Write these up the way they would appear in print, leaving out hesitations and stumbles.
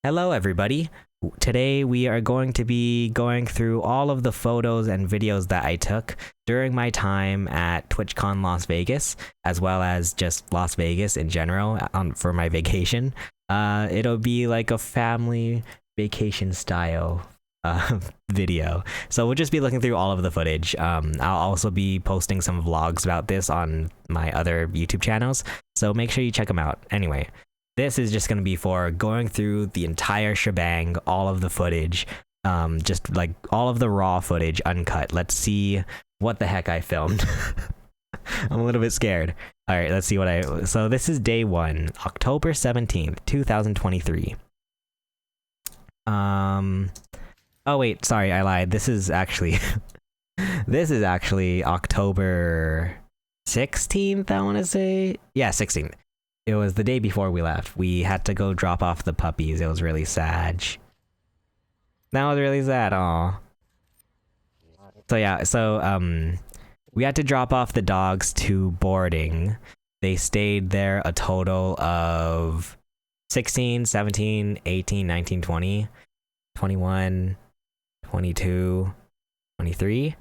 Hello everybody. Today we are going to be going through all of the photos and videos that I took during my time at TwitchCon Las Vegas, as well as just Las Vegas in general for my vacation. It'll be like a family vacation style video. So we'll just be looking through all of the footage. I'll also be posting some vlogs about this on my other YouTube channels, so make sure you check them out. Anyway. This is just going to be for going through the entire shebang, all of the footage, just like all of the raw footage, uncut. Let's see what the heck I filmed. I'm a little bit scared. All right, let's see what so this is day 1, October 17th, 2023. Oh wait, sorry, I lied. This is actually, this is actually October 16th, I want to say. Yeah, 16th. It was the day before we left. We had to go drop off the puppies. It was really sad. That was really sad. Aw. So yeah, we had to drop off the dogs to boarding. They stayed there a total of 16, 17, 18, 19, 20, 21, 22, 23.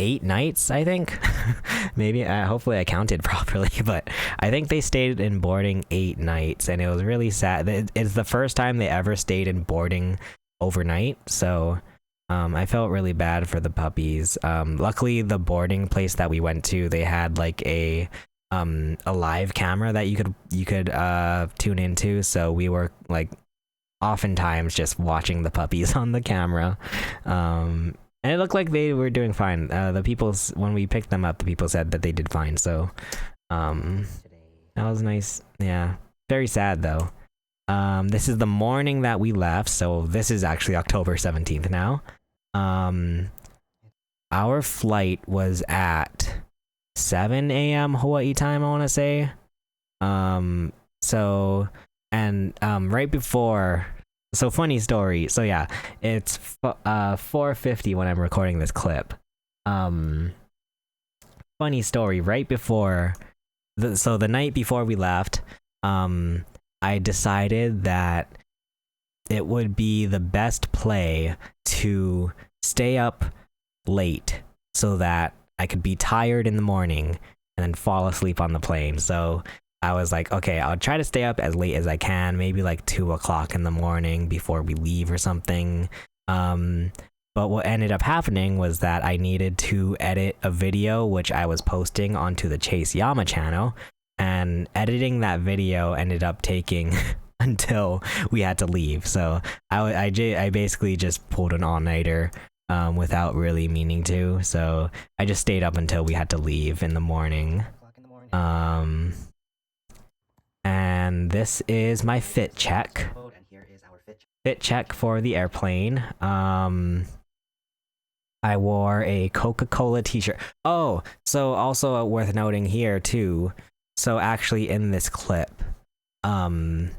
8 nights, I think. Maybe, hopefully I counted properly, but I think they stayed in boarding 8 nights, and it was really sad. It's the first time they ever stayed in boarding overnight, so I felt really bad for the puppies. Luckily, the boarding place that we went to, they had like a live camera that you could tune into, so we were like oftentimes just watching the puppies on the camera. And it looked like they were doing fine. The people, when we picked them up, the people said that they did fine. So, that was nice. Yeah, very sad though. This is the morning that we left. So this is actually October 17th now. Our flight was at 7 a.m. Hawaii time, I want to say. Right before. So funny story. So yeah, it's 4:50 when I'm recording this clip. Funny story. Right before, the night before we left, I decided that it would be the best play to stay up late so that I could be tired in the morning and then fall asleep on the plane. So I was like, okay, I'll try to stay up as late as I can, maybe like 2 o'clock in the morning before we leave or something. But what ended up happening was that I needed to edit a video, which I was posting onto the ChaseYama channel, and editing that video ended up taking until we had to leave. So I basically just pulled an all-nighter without really meaning to. So I just stayed up until we had to leave in the morning. And this is my fit check. Fit check for the airplane. I wore a Coca-Cola t-shirt. Oh, so also worth noting here too. So actually in this clip, so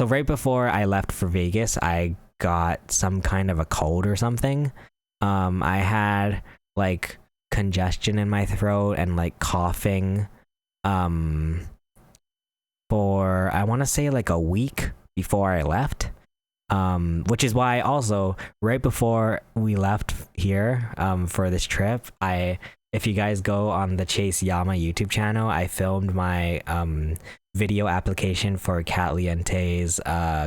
right before I left for Vegas, I got some kind of a cold or something. I had like congestion in my throat and like coughing. For I want to say like a week before I left, which is why also right before we left here for this trip, if you guys go on the ChaseYama YouTube channel, I filmed my video application for Catliente's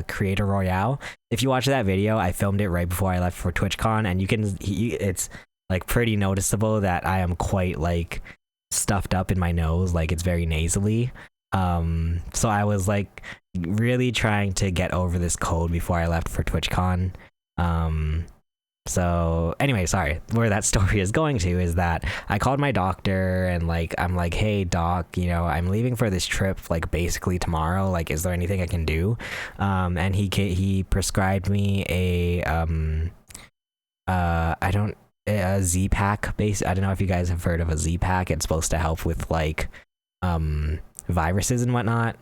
Creator Royale. If you watch that video, I filmed it right before I left for TwitchCon, and it's like pretty noticeable that I am quite like stuffed up in my nose, like it's very nasally. So I was like really trying to get over this cold before I left for TwitchCon. So anyway, sorry, where that story is going to is that I called my doctor and like, I'm like, hey doc, you know, I'm leaving for this trip like basically tomorrow. Like, is there anything I can do? And he prescribed me a Z-Pack base. I don't know if you guys have heard of a Z-Pack. It's supposed to help with like, viruses and whatnot,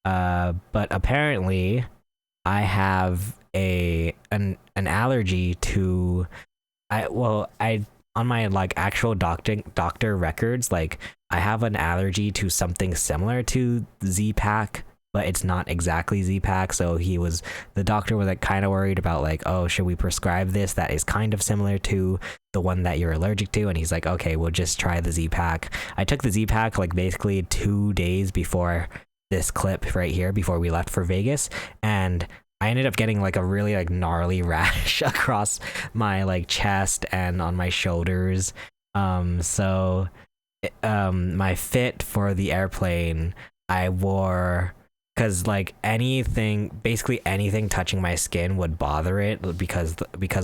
but apparently I have an allergy to on my like actual doctor records, like I have an allergy to something similar to Z-Pack but it's not exactly Z-Pak. So the doctor was like kind of worried about like, oh, should we prescribe this that is kind of similar to the one that you're allergic to? And he's like, okay, we'll just try the Z-Pak. I took the Z-Pak like basically 2 days before this clip right here, before we left for Vegas, and I ended up getting like a really like gnarly rash across my like chest and on my shoulders. So my fit for the airplane, I wore, because like basically anything touching my skin would bother it because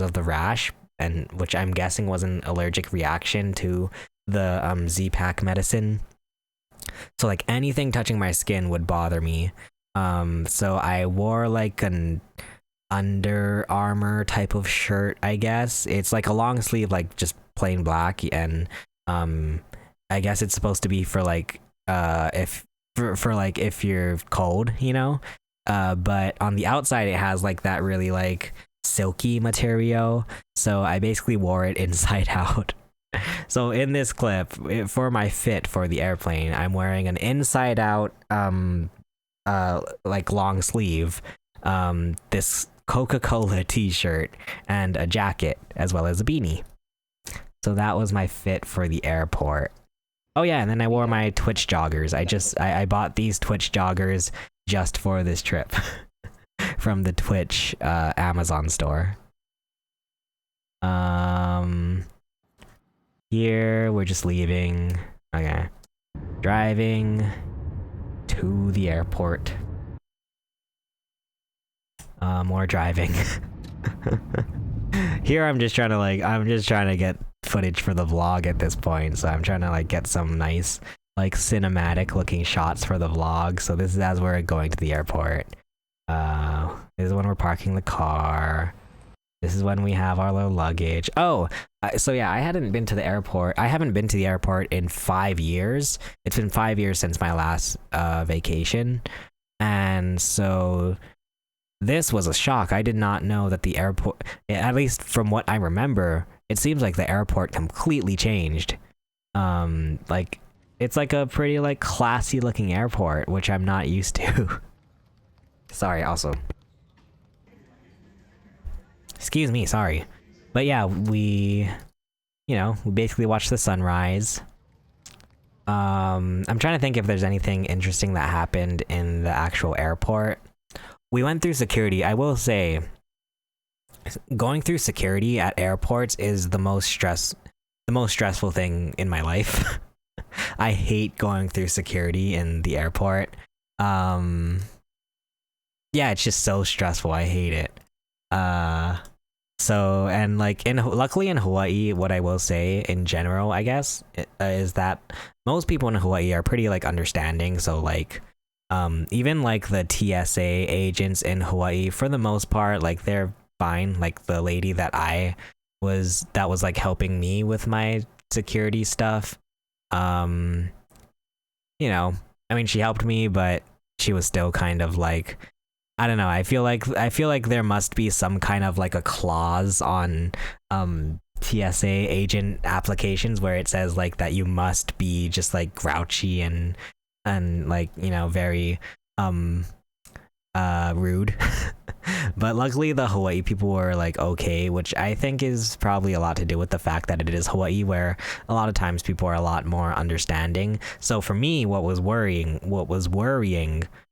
of the rash, and which I'm guessing was an allergic reaction to the Z-Pak medicine. So like anything touching my skin would bother me. So I wore like an Under Armour type of shirt, I guess. It's like a long sleeve, like just plain black, and I guess it's supposed to be for like if you're cold, you know. But on the outside it has like that really like silky material, so I basically wore it inside out. So in this clip, for my fit for the airplane, I'm wearing an inside out like long sleeve, this Coca-Cola t-shirt and a jacket as well as a beanie. So that was my fit for the airport. Oh yeah, and then I wore my Twitch joggers. I bought these Twitch joggers just for this trip from the Twitch Amazon store. Here we're just leaving. Okay. Driving to the airport. More driving. Here I'm just trying to get footage for the vlog at this point, so I'm trying to like get some nice like cinematic looking shots for the vlog. So this is as we're going to the airport. This is when we're parking the car. This is when we have our little luggage. Oh, so yeah, I haven't been to the airport in 5 years. It's been 5 years since my last vacation, and so this was a shock. I did not know that the airport, at least from what I remember, it seems like the airport completely changed. Like it's like a pretty like classy looking airport, which I'm not used to. Sorry, also. Excuse me, sorry. But yeah, we basically watched the sunrise. I'm trying to think if there's anything interesting that happened in the actual airport. We went through security. I will say, going through security at airports is the most stressful thing in my life. I hate going through security in the airport. Yeah, it's just so stressful. I hate it. So, and like luckily in Hawaii, what I will say in general, I guess, is that most people in Hawaii are pretty like understanding. So like, even like the TSA agents in Hawaii, for the most part, like they're fine. Like the lady that was like helping me with my security stuff, I mean, she helped me, but she was still kind of like, I don't know. I feel like there must be some kind of like a clause on TSA agent applications where it says like that you must be just like grouchy and like, very rude. But luckily the Hawaii people were like okay, which I think is probably a lot to do with the fact that it is Hawaii, where a lot of times people are a lot more understanding. So for me, what was worrying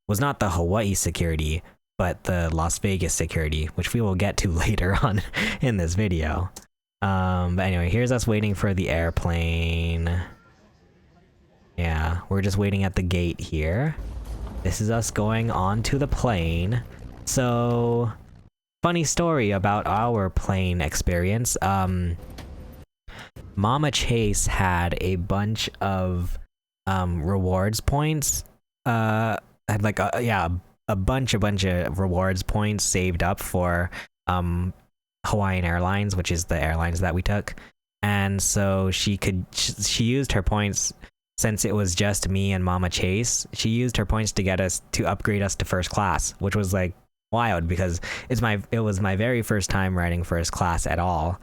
was not the Hawaii security, but the Las Vegas security, which we will get to later on in this video. But anyway, here's us waiting for the airplane. Yeah, we're just waiting at the gate here. This is us going on to the plane. So, funny story about our plane experience. Mama Chase had a bunch of rewards points. Had like a bunch of rewards points saved up for Hawaiian Airlines, which is the airlines that we took. And so she used her points. Since it was just me and Mama Chase, she used her points to upgrade us to first class, which was like wild because it was my very first time riding first class at all.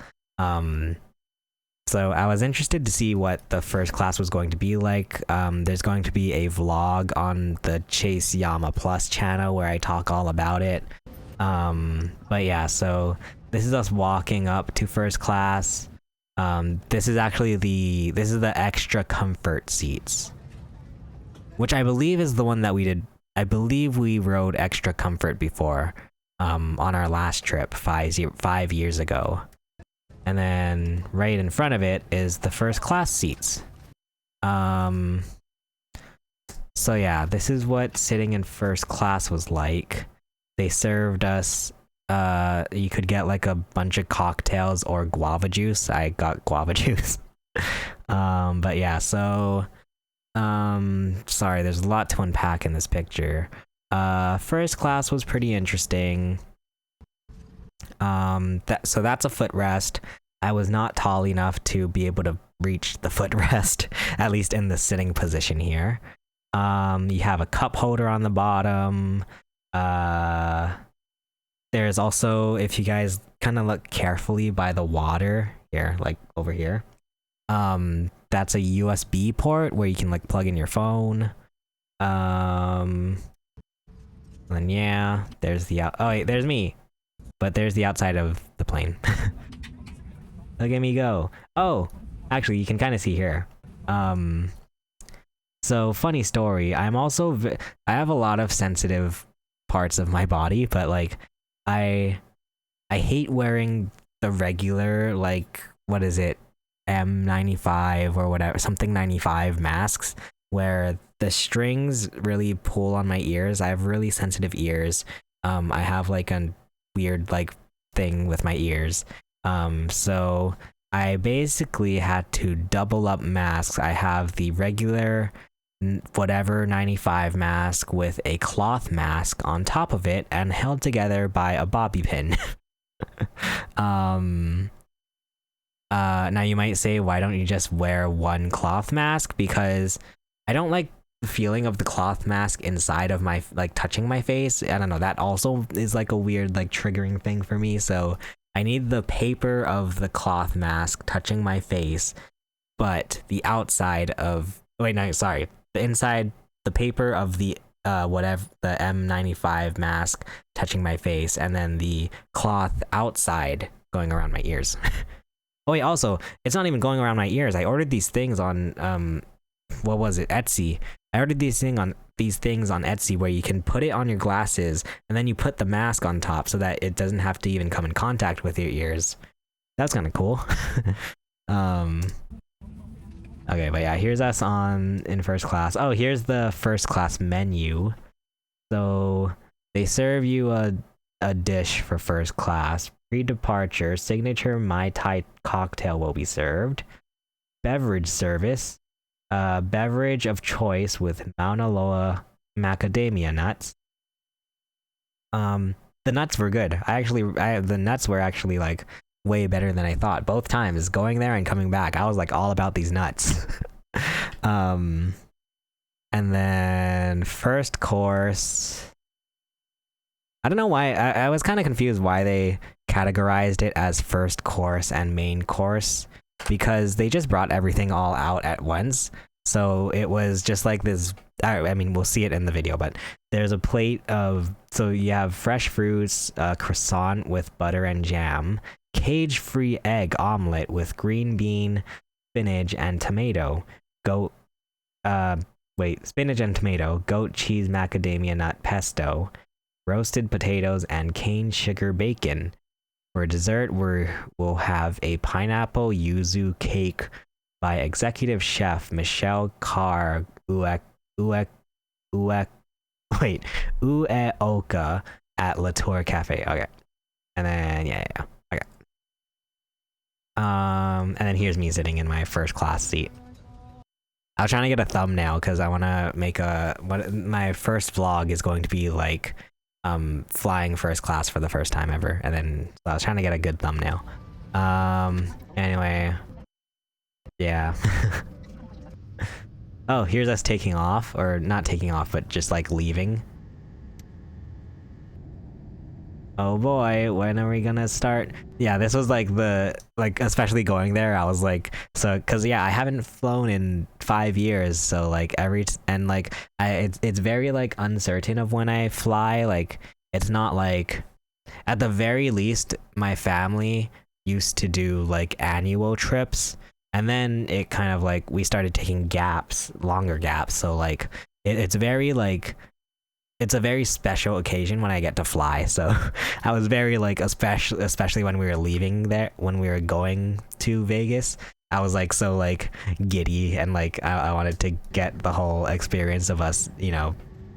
So I was interested to see what the first class was going to be like. There's going to be a vlog on the ChaseYama Plus channel where I talk all about it. But yeah, so this is us walking up to first class. This is actually the extra comfort seats, which I believe is the one that we did. I believe we rode extra comfort before, on our last trip 5 years ago. And then right in front of it is the first class seats. So yeah, this is what sitting in first class was like. They served us, you could get like a bunch of cocktails or guava juice. I got guava juice. But yeah, so, sorry, there's a lot to unpack in this picture. First class was pretty interesting. So that's a footrest. I was not tall enough to be able to reach the footrest, at least in the sitting position here. You have a cup holder on the bottom. There's also, if you guys kind of look carefully by the water here, like over here, that's a USB port where you can like plug in your phone. And yeah, there's the oh wait, there's me. But there's the outside of the plane. Look at me go. Oh, actually, you can kind of see here. So funny story. I'm also I have a lot of sensitive parts of my body, but like I hate wearing the regular, like, what is it, M95 or whatever, something 95 masks, where the strings really pull on my ears. I have really sensitive ears. I have like a weird like thing with my ears, so I basically had to double up masks. I have the regular whatever 95 mask with a cloth mask on top of it and held together by a bobby pin. Now you might say, why don't you just wear one cloth mask? Because I don't like the feeling of the cloth mask inside of my, like, touching my face. I don't know, that also is like a weird like triggering thing for me. So I need the paper of the cloth mask touching my face, but the outside of, wait, no, sorry, the inside, the paper of the whatever, the M95 mask touching my face, and then the cloth outside going around my ears. Oh wait, also, it's not even going around my ears. I ordered these things on what was it, Etsy. I ordered these things on Etsy where you can put it on your glasses and then you put the mask on top so that it doesn't have to even come in contact with your ears. That's kind of cool. Okay, but yeah, here's us in first class. Oh, here's the first class menu. So they serve you a dish for first class. Pre-departure, signature Mai Tai cocktail will be served. Beverage service. Beverage of choice with Mauna Loa macadamia nuts. The nuts were good. The nuts were actually like way better than I thought. Both times, going there and coming back, I was like all about these nuts. And then first course, I don't know why, I was kind of confused why they categorized it as first course and main course, because they just brought everything all out at once. So it was just like this, I mean, we'll see it in the video, but there's a plate of, so you have fresh fruits, croissant with butter and jam, cage-free egg omelet with green bean, spinach and tomato, spinach and tomato, goat cheese macadamia nut pesto, roasted potatoes, and cane sugar bacon. For dessert, we'll have a pineapple yuzu cake by executive chef Michelle Carr Ueoka at La Tour Cafe. Okay. And then yeah. Okay. And then here's me sitting in my first class seat. I was trying to get a thumbnail because I want to make my first vlog is going to be like flying first class for the first time ever, and then so I was trying to get a good thumbnail. Anyway, yeah. Oh, here's us taking off, or not taking off, but just like leaving. Oh boy, when are we gonna start? Yeah, this was like especially going there, I was like, so, cause yeah, I haven't flown in 5 years, so like and like, it's very like uncertain of when I fly, like, it's not like, at the very least, my family used to do like annual trips, and then it kind of like, we started taking gaps, longer gaps, so like, it's very like, it's a very special occasion when I get to fly. So I was very like, especially when we were leaving there, when we were going to Vegas, I was like so like giddy, and like I wanted to get the whole experience of us, you know,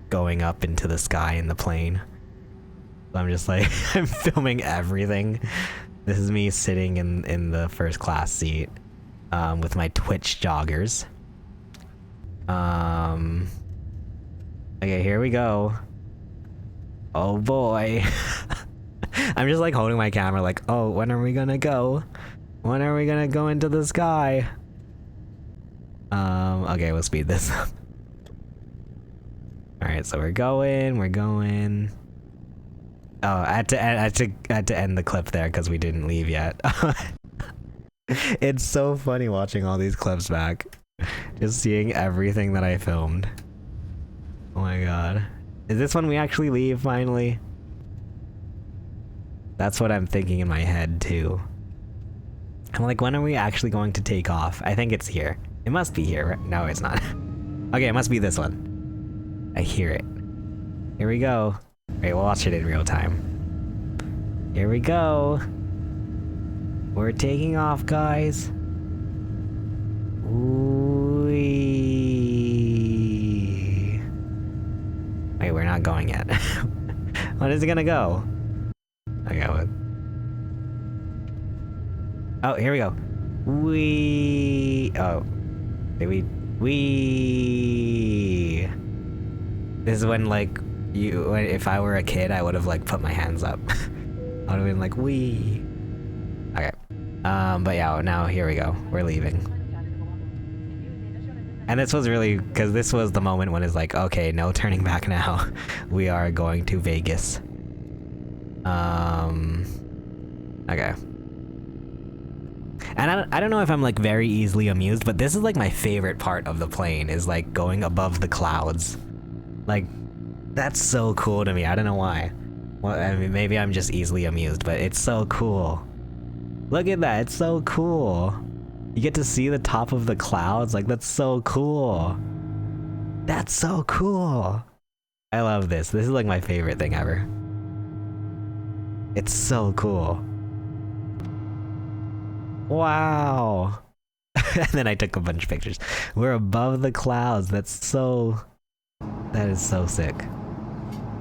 going up into the sky in the plane. So I'm just like, I'm filming everything. This is me sitting in the first class seat with my Twitch joggers. Okay, here we go. Oh boy. I'm just like holding my camera like, oh, when are we gonna go? When are we gonna go into the sky? Okay, we'll speed this up. Alright, so we're going. Oh, I had to end the clip there because we didn't leave yet. It's so funny watching all these clips back. Just seeing everything that I filmed. Oh my god. Is this when we actually leave, finally? That's what I'm thinking in my head, too. I'm like, when are we actually going to take off? I think it's here. It must be here, right? No, it's not. Okay, it must be this one. I hear it. Here we go. Wait, we'll watch it in real time. Here we go. We're taking off, guys. Wee. Wait, we're not going yet. When is it gonna go? Okay, what? Oh, here we go. Wee. Oh. Wee. This is when, like, if I were a kid, I would have, like, put my hands up. I would have been like, wee. Okay. But yeah, now here we go. We're leaving. And this was really, because this was the moment when it's like, okay, no turning back now. We are going to Vegas. Okay. And I don't know if I'm like very easily amused, but this is like my favorite part of the plane, is like going above the clouds. Like, that's so cool to me. I don't know why. Well, I mean, maybe I'm just easily amused, but it's so cool. Look at that, it's so cool. You get to see the top of the clouds, like that's so cool. That's so cool. I love this. This is like my favorite thing ever. It's so cool. Wow. And then I took a bunch of pictures. We're above the clouds. That is so sick.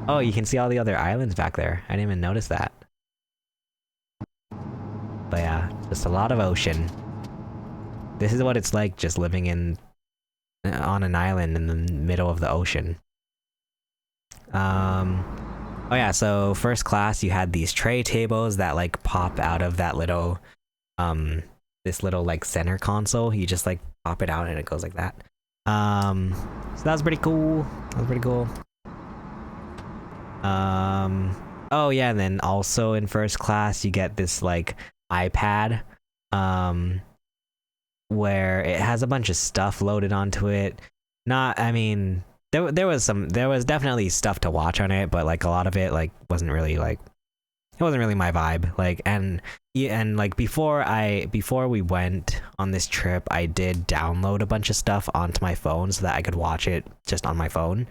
Oh, you can see all the other islands back there. I didn't even notice that. But yeah, just a lot of ocean. This is what it's like just living on an island in the middle of the ocean. Oh yeah, so first class you had these tray tables that like pop out of that little this little like center console. You just like pop it out and it goes like that. So that was pretty cool. Oh yeah, and then also in first class you get this like iPad where it has a bunch of stuff loaded onto it. I mean, there was definitely stuff to watch on it, but like a lot of it like wasn't really my vibe. Like and like before we went on this trip, I did download a bunch of stuff onto my phone so that I could watch it just on my phone.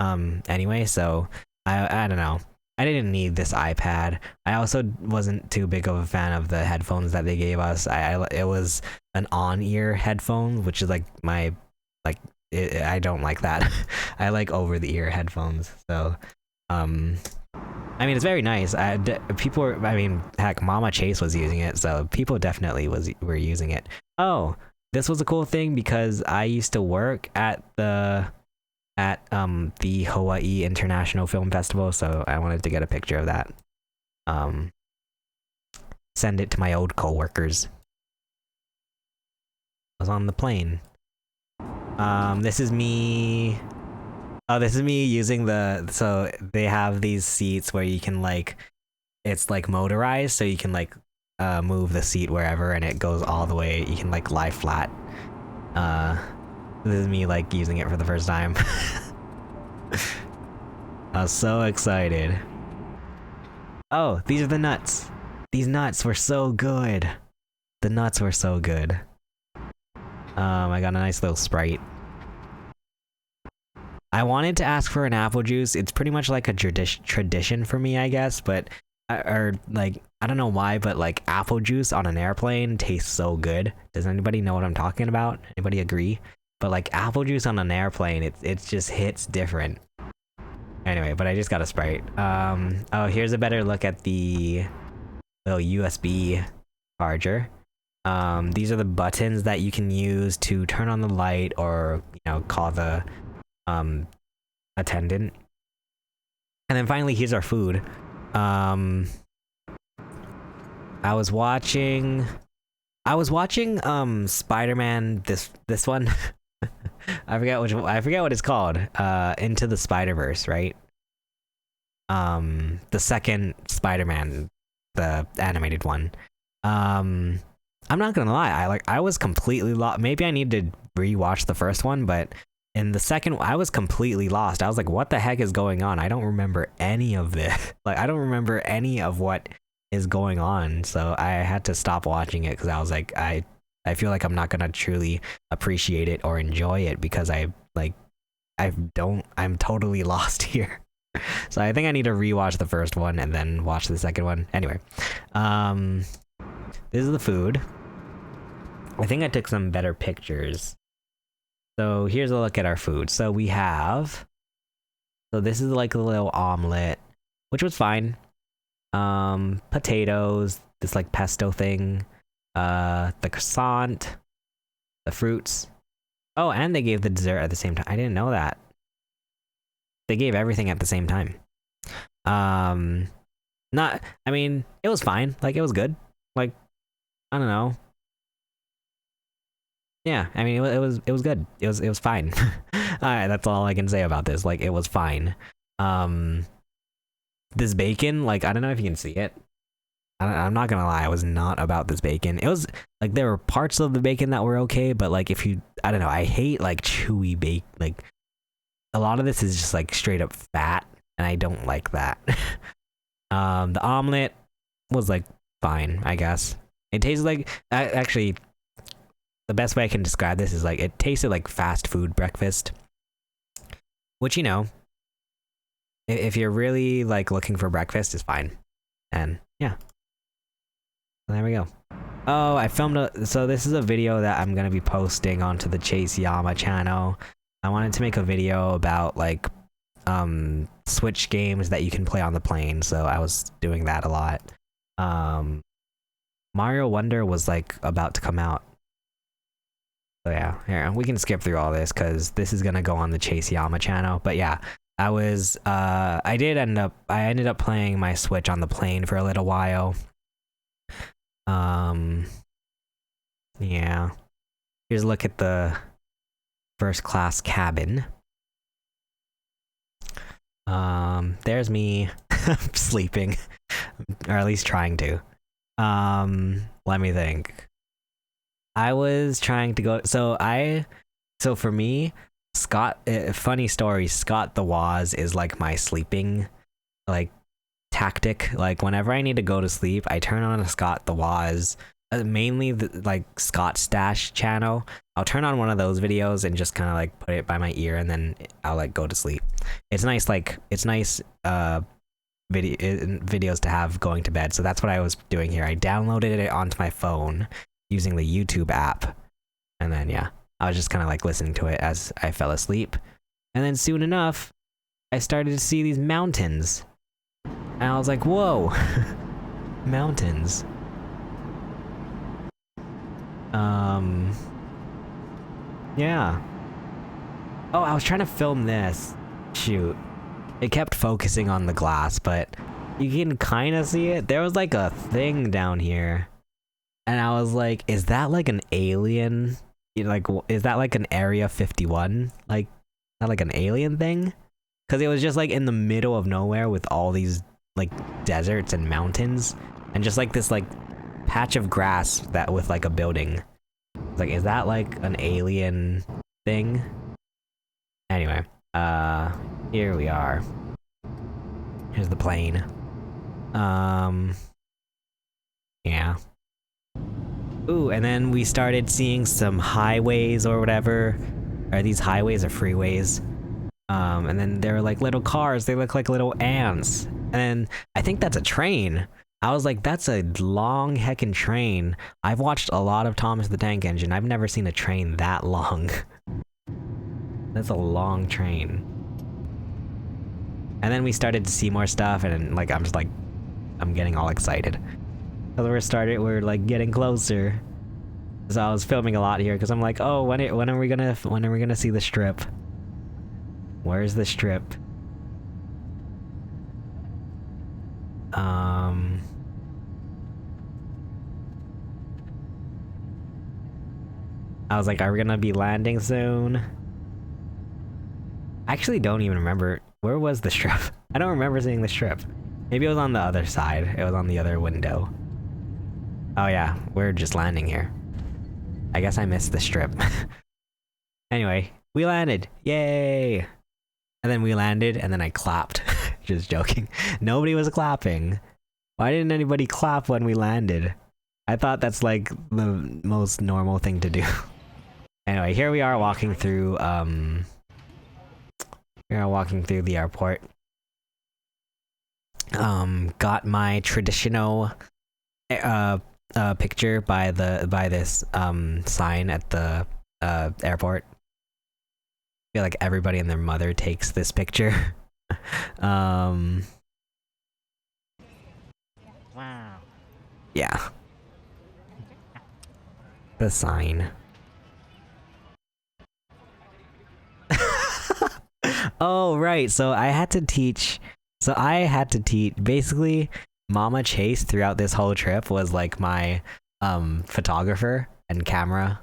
Anyway, so I don't know. I didn't need this iPad. I also wasn't too big of a fan of the headphones that they gave us. It was an on-ear headphone, which is like I don't like that. I like over-the-ear headphones. So, I mean, it's very nice. Heck, Mama Chase was using it, so people definitely were using it. Oh, this was a cool thing because I used to work at the Hawaii International Film Festival, so I wanted to get a picture of that. Send it to my old coworkers. I was on the plane. This is me. Oh, this is me using so they have these seats where you can like it's like motorized, so you can like move the seat wherever, and it goes all the way. You can like lie flat. This is me like using it for the first time. I was so excited. Oh, these are the nuts. These nuts were so good. The nuts were so good. I got a nice little Sprite. I wanted to ask for an apple juice. It's pretty much like a tradition for me, I guess, but or like I don't know why, but like apple juice on an airplane tastes so good. Does anybody know what I'm talking about? Anybody agree? But like apple juice on an airplane, it just hits different. Anyway, but I just got a Sprite. Oh, here's a better look at the little USB charger. These are the buttons that you can use to turn on the light or, you know, call the attendant. And then finally, here's our food. I was watching Spider-Man this one. I forget what it's called. Into the Spider-Verse, right? The second Spider-Man, the animated one. I'm not gonna lie, I was completely lost. Maybe I need to rewatch the first one, but in the second, I was completely lost. I was like, what the heck is going on? I don't remember any of this. Like, I don't remember any of what is going on. So I had to stop watching it because I was like, I feel like I'm not gonna truly appreciate it or enjoy it because I'm totally lost here. So I think I need to rewatch the first one and then watch the second one. Anyway, this is the food. I think I took some better pictures. So here's a look at our food. So we have, so this is like a little omelet, which was fine. Potatoes, this like pesto thing, the croissant, the fruits. Oh, and they gave the dessert at the same time. I didn't know that. They gave everything at the same time. I mean, it was fine. Like, it was good. Like, I don't know. Yeah, I mean, it was good. It was fine. Alright, that's all I can say about this. Like, it was fine. This bacon, like, I don't know if you can see it. I'm not gonna lie, I was not about this bacon. It was, like, there were parts of the bacon that were okay, but, like, if you, I don't know, I hate, like, chewy bacon. Like, a lot of this is just, like, straight up fat, and I don't like that. The omelet was, like, fine, I guess. It tasted like, actually, the best way I can describe this is, like, it tasted like fast food breakfast. Which, you know, if you're really, like, looking for breakfast, is fine. And, yeah. There we go. Oh, I filmed so this is a video that I'm gonna be posting onto the ChaseYama channel. I wanted to make a video about, like, Switch games that you can play on the plane, so I was doing that a lot. Mario Wonder was, like, about to come out. So yeah, here, we can skip through all this because this is gonna go on the ChaseYama channel. But yeah, I ended up playing my Switch on the plane for a little while. Yeah. Here's a look at the first class cabin. There's me sleeping, or at least trying to. Let me think. I was trying to go, so for me, Scott, funny story, Scott the Woz is like my sleeping, like, tactic. Like, whenever I need to go to sleep, I turn on a Scott the Woz, mainly the, like, Scott Stash channel. I'll turn on one of those videos and just kind of, like, put it by my ear, and then I'll, like, go to sleep. It's nice, like, videos to have going to bed, so that's what I was doing here. I downloaded it onto my phone using the YouTube app, and then yeah, I was just kind of like listening to it as I fell asleep. And then soon enough, I started to see these mountains, and I was like, whoa. Mountains. Yeah. Oh, I was trying to film this. Shoot, it kept focusing on the glass, but you can kind of see it. There was like a thing down here, and I was like, is that like an alien? You know, like, is that like an Area 51? Like, is that like an alien thing? Because it was just like in the middle of nowhere with all these like deserts and mountains, and just like this like patch of grass that with like a building. It's like, is that like an alien thing? Anyway, here we are. Here's the plane. Yeah. Ooh, and then we started seeing some highways or whatever. Are these highways or freeways? And then there were like little cars. They look like little ants. And then I think that's a train. I was like, that's a long heckin' train. I've watched a lot of Thomas the Tank Engine. I've never seen a train that long. That's a long train. And then we started to see more stuff, and like I'm just like, I'm getting all excited. So we're like getting closer. So I was filming a lot here because I'm like, oh, when are we gonna see the strip? Where's the strip? I was like, are we gonna be landing soon? I actually don't even remember. Where was the strip? I don't remember seeing the strip. Maybe it was on the other side. It was on the other window. Oh yeah, we're just landing here. I guess I missed the strip. Anyway, we landed. Yay! And then we landed, and then I clapped. Just joking. Nobody was clapping. Why didn't anybody clap when we landed? I thought that's like the most normal thing to do. Anyway, here we are walking through, we are walking through the airport. Got my traditional, picture by this, sign at the, airport. I feel like everybody and their mother takes this picture. Wow. Yeah. The sign. Oh, right. So I had to teach, basically, Mama Chase throughout this whole trip was like my, photographer and camera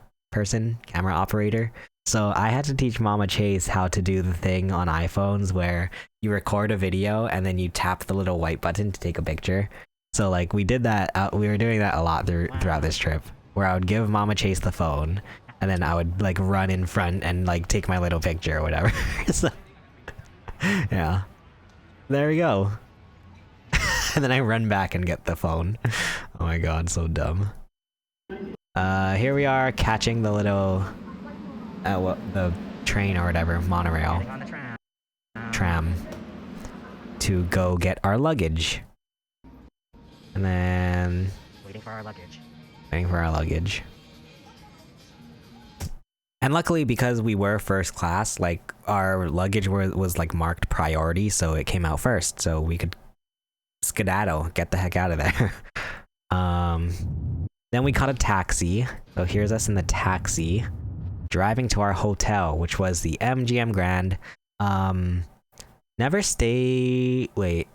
operator. So I had to teach Mama Chase how to do the thing on iPhones where you record a video and then you tap the little white button to take a picture. So like we did that, we were doing that a lot throughout this trip, where I would give Mama Chase the phone and then I would like run in front and like take my little picture or whatever. So, yeah. There we go. And then I run back and get the phone. Oh my god, so dumb. Here we are catching the little, the train or whatever, monorail. Tram. To go get our luggage. And then... Waiting for our luggage. And luckily, because we were first class, like, our luggage was like marked priority, so it came out first, so we could skedaddle, get the heck out of there. Then we caught a taxi. So here's us in the taxi, driving to our hotel, which was the MGM Grand. Wait.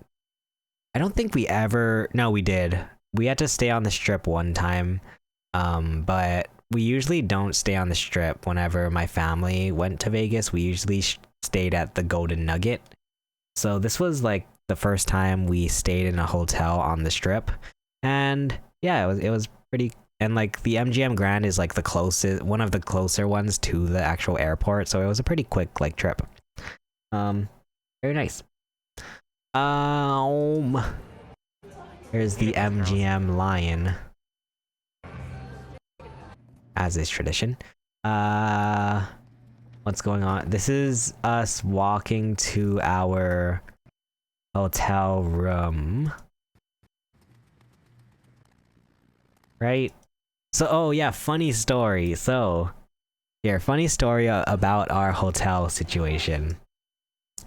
I don't think we ever... No, we did. We had to stay on the strip one time, but we usually don't stay on the strip. Whenever my family went to Vegas, we usually stayed at the Golden Nugget. So this was like the first time we stayed in a hotel on the strip, and yeah, it was pretty. And like the MGM Grand is like one of the closer ones to the actual airport, so it was a pretty quick like trip. Very nice. Here's the MGM Lion, as is tradition. What's going on? This is us walking to our hotel room. Right? So, oh yeah, funny story. So, here, funny story about our hotel situation.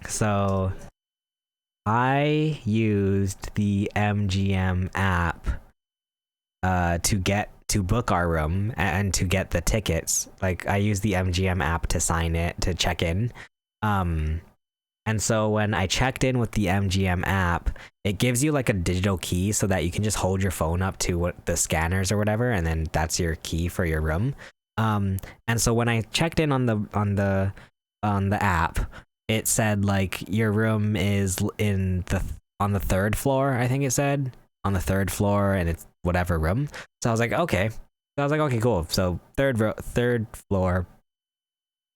So, I used the MGM app to book our room and to get the tickets. Like, I used the MGM app to sign it, to check in. And so when I checked in with the MGM app, it gives you like a digital key so that you can just hold your phone up to the scanners or whatever, and then that's your key for your room. And so when I checked in on the app, it said like your room is on the 3rd floor, I think it said. On the 3rd floor, and it's whatever room. So I was like, okay. So I was like, okay, cool. So 3rd floor,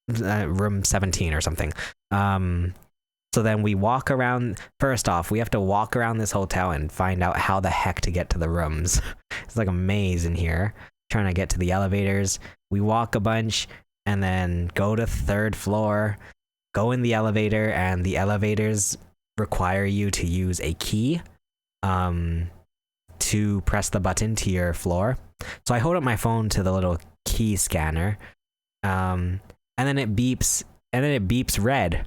room 17 or something. So then we walk around. First off, we have to walk around this hotel and find out how the heck to get to the rooms. It's like a maze in here, trying to get to the elevators. We walk a bunch and then go to 3rd floor, go in the elevator, and the elevators require you to use a key to press the button to your floor. So I hold up my phone to the little key scanner, and then it beeps red,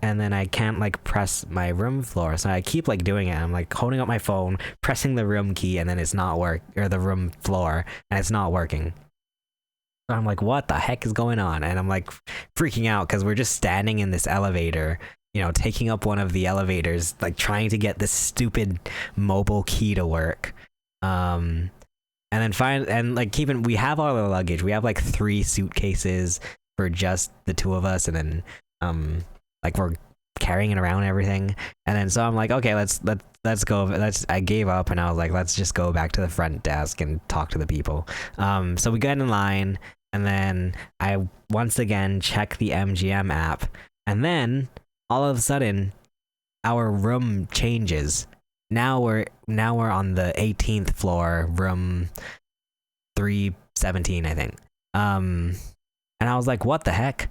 and then I can't like press my room floor. So I keep like doing it. I'm like holding up my phone, pressing the room key, and then it's not or the room floor, and it's not working. So I'm like, what the heck is going on? And I'm like freaking out because we're just standing in this elevator, you know, taking up one of the elevators, like trying to get this stupid mobile key to work. And then we have all our luggage. We have like 3 suitcases for just the 2 of us, and then like we're carrying it around and everything. And then so I'm like, okay, let's go. I gave up, and I was like, let's just go back to the front desk and talk to the people. So we get in line, and then I once again check the MGM app, and then all of a sudden our room changes. Now we're on the 18th floor, room 317, I think. And I was like, what the heck?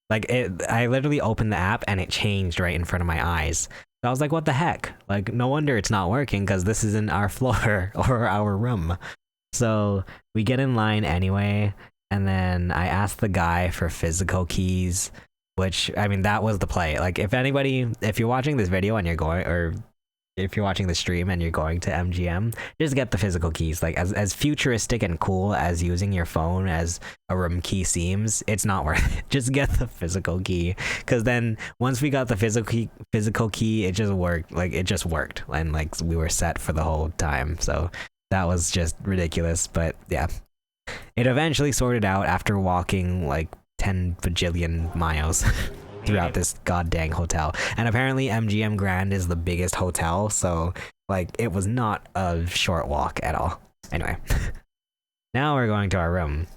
Like I literally opened the app and it changed right in front of my eyes. So I was like, what the heck? Like, no wonder it's not working, because this isn't our floor or our room. So we get in line anyway, and then I asked the guy for physical keys, which, I mean, that was the play. Like, if you're watching this video and if you're watching the stream and you're going to MGM, just get the physical keys. Like, as futuristic and cool as using your phone as a room key seems, it's not worth it. Just get the physical key, because then once we got the physical key, it just worked. Like, it just worked, and like we were set for the whole time. So that was just ridiculous. But yeah, it eventually sorted out after walking like 10 bajillion miles throughout this goddamn hotel. And apparently MGM Grand is the biggest hotel, so like it was not a short walk at all. Anyway, now we're going to our room.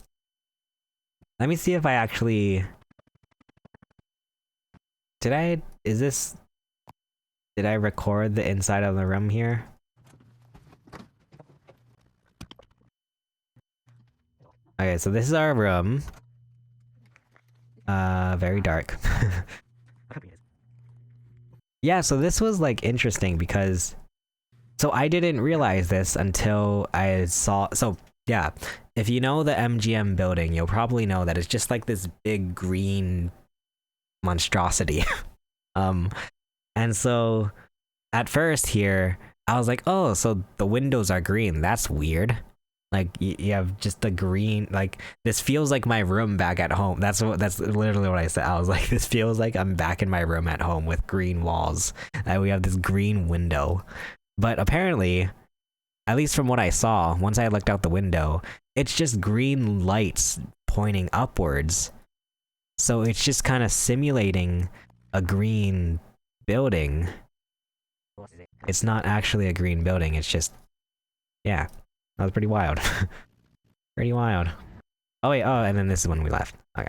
Let me see if I actually did I record the inside of the room here? Okay, so this is our room. Very dark. Yeah, so this was like interesting because so I didn't realize this until I saw. So yeah, if you know the MGM building, you'll probably know that it's just like this big green monstrosity. And so at first here I was like, oh, so the windows are green, that's weird. Like you have just the green, like this feels like my room back at home. That's literally what I said. I was like, this feels like I'm back in my room at home with green walls. And we have this green window. But apparently, at least from what I saw, once I looked out the window, it's just green lights pointing upwards. So it's just kind of simulating a green building. It's not actually a green building, it's just, yeah. That was pretty wild. Pretty wild. Oh wait, oh, and then this is when we left. Okay.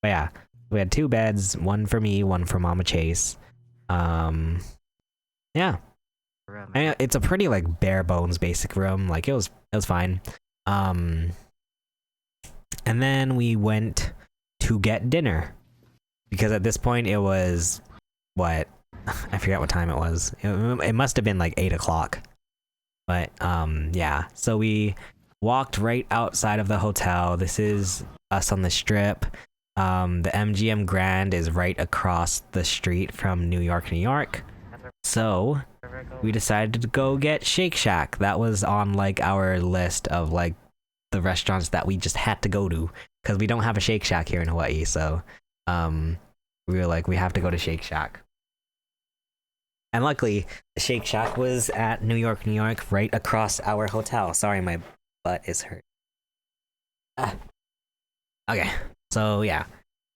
But yeah, we had 2 beds, one for me, one for Mama Chase. Yeah. And it's a pretty like bare bones basic room. Like it was fine. And then we went to get dinner. Because at this point it was what? I forget what time it was. It must have been like 8 o'clock. But yeah, so we walked right outside of the hotel. This is us on the strip. The MGM Grand is right across the street from New York, New York. So we decided to go get Shake Shack. That was on like our list of like the restaurants that we just had to go to, because we don't have a Shake Shack here in Hawaii. So we were like, we have to go to Shake Shack. And luckily, the Shake Shack was at New York, New York, right across our hotel. Sorry, my butt is hurt. Okay, so yeah,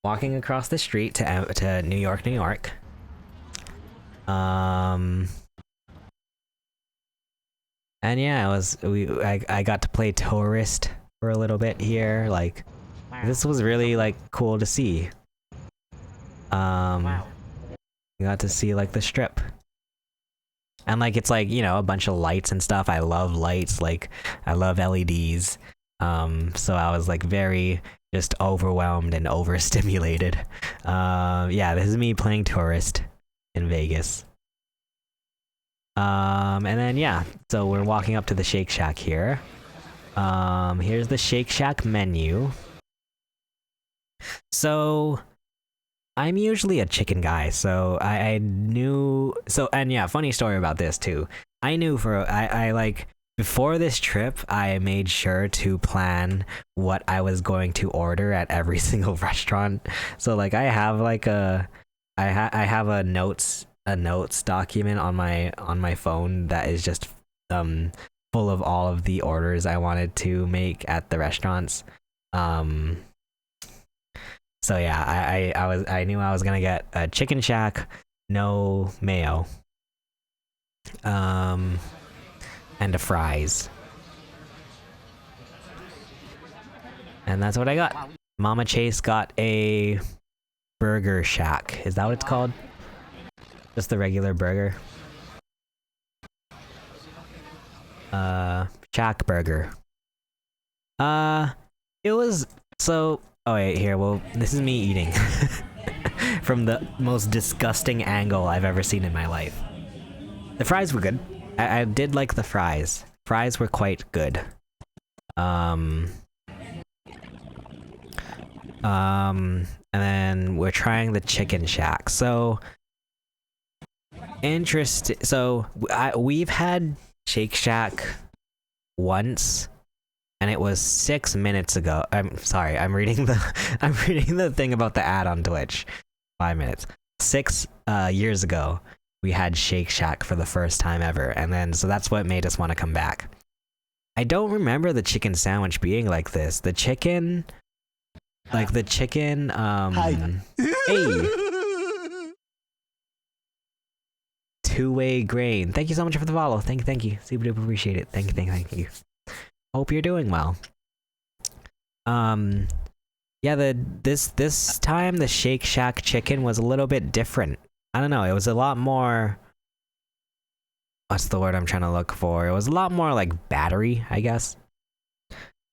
walking across the street to New York, New York. And yeah, I got to play tourist for a little bit here. Like, this was really like cool to see. You got to see like the strip. And like it's like, you know, a bunch of lights and stuff. I love lights, like I love LEDs. So I was like very just overwhelmed and overstimulated. Yeah, this is me playing tourist in Vegas. And then yeah, so we're walking up to the Shake Shack here. Here's the Shake Shack menu. So I'm usually a chicken guy, so I knew, so, and yeah, funny story about this too. I knew I like, before this trip, I made sure to plan what I was going to order at every single restaurant. So like I have like I have a notes document on my phone that is just full of all of the orders I wanted to make at the restaurants. So yeah, I knew I was gonna get a chicken shack, no mayo, and a fries, and that's what I got. Mama Chase got a burger shack. Is that what it's called? Just the regular burger. Shack burger. It was so. Oh wait, here, well, this is me eating. From the most disgusting angle I've ever seen in my life. The fries were good. I did like the fries. Fries were quite good. And then we're trying the chicken shack. So, interesting. So, we've had Shake Shack once. And it was 6 minutes ago. I'm sorry, I'm reading the thing about the ad on Twitch. 5 minutes. 6 years ago, we had Shake Shack for the first time ever, and then so that's what made us want to come back. I don't remember the chicken sandwich being like this. The chicken, hey, two-way grain. Thank you so much for the follow. Thank you. Super duper appreciate it. Thank you. Hope you're doing well. Yeah, this time the Shake Shack chicken was a little bit different. I don't know, it was a lot more, what's the word I'm trying to look for? It was a lot more like battery, I guess.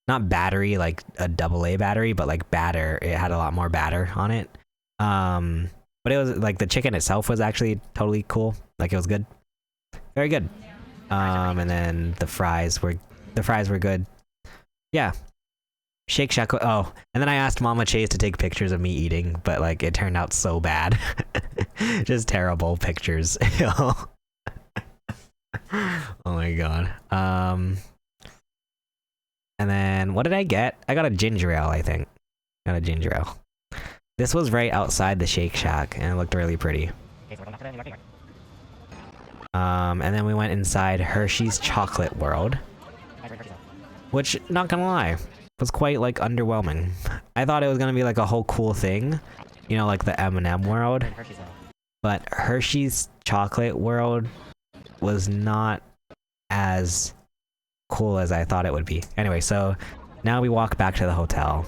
Not battery like a AA battery, but like batter. It had a lot more batter on it. But it was like the chicken itself was actually totally cool. Like it was good. Very good. And then the fries were good. Yeah. Shake Shack. Oh, and then I asked Mama Chase to take pictures of me eating, but like it turned out so bad. Just terrible pictures. Oh my god. And then what did I get? I got a ginger ale, I think. Got a ginger ale. This was right outside the Shake Shack, and it looked really pretty. And then we went inside Hershey's Chocolate World. Which, not gonna lie, was quite like underwhelming. I thought it was gonna be like a whole cool thing, you know, like the M&M world. But Hershey's Chocolate World was not as cool as I thought it would be. Anyway, so now we walk back to the hotel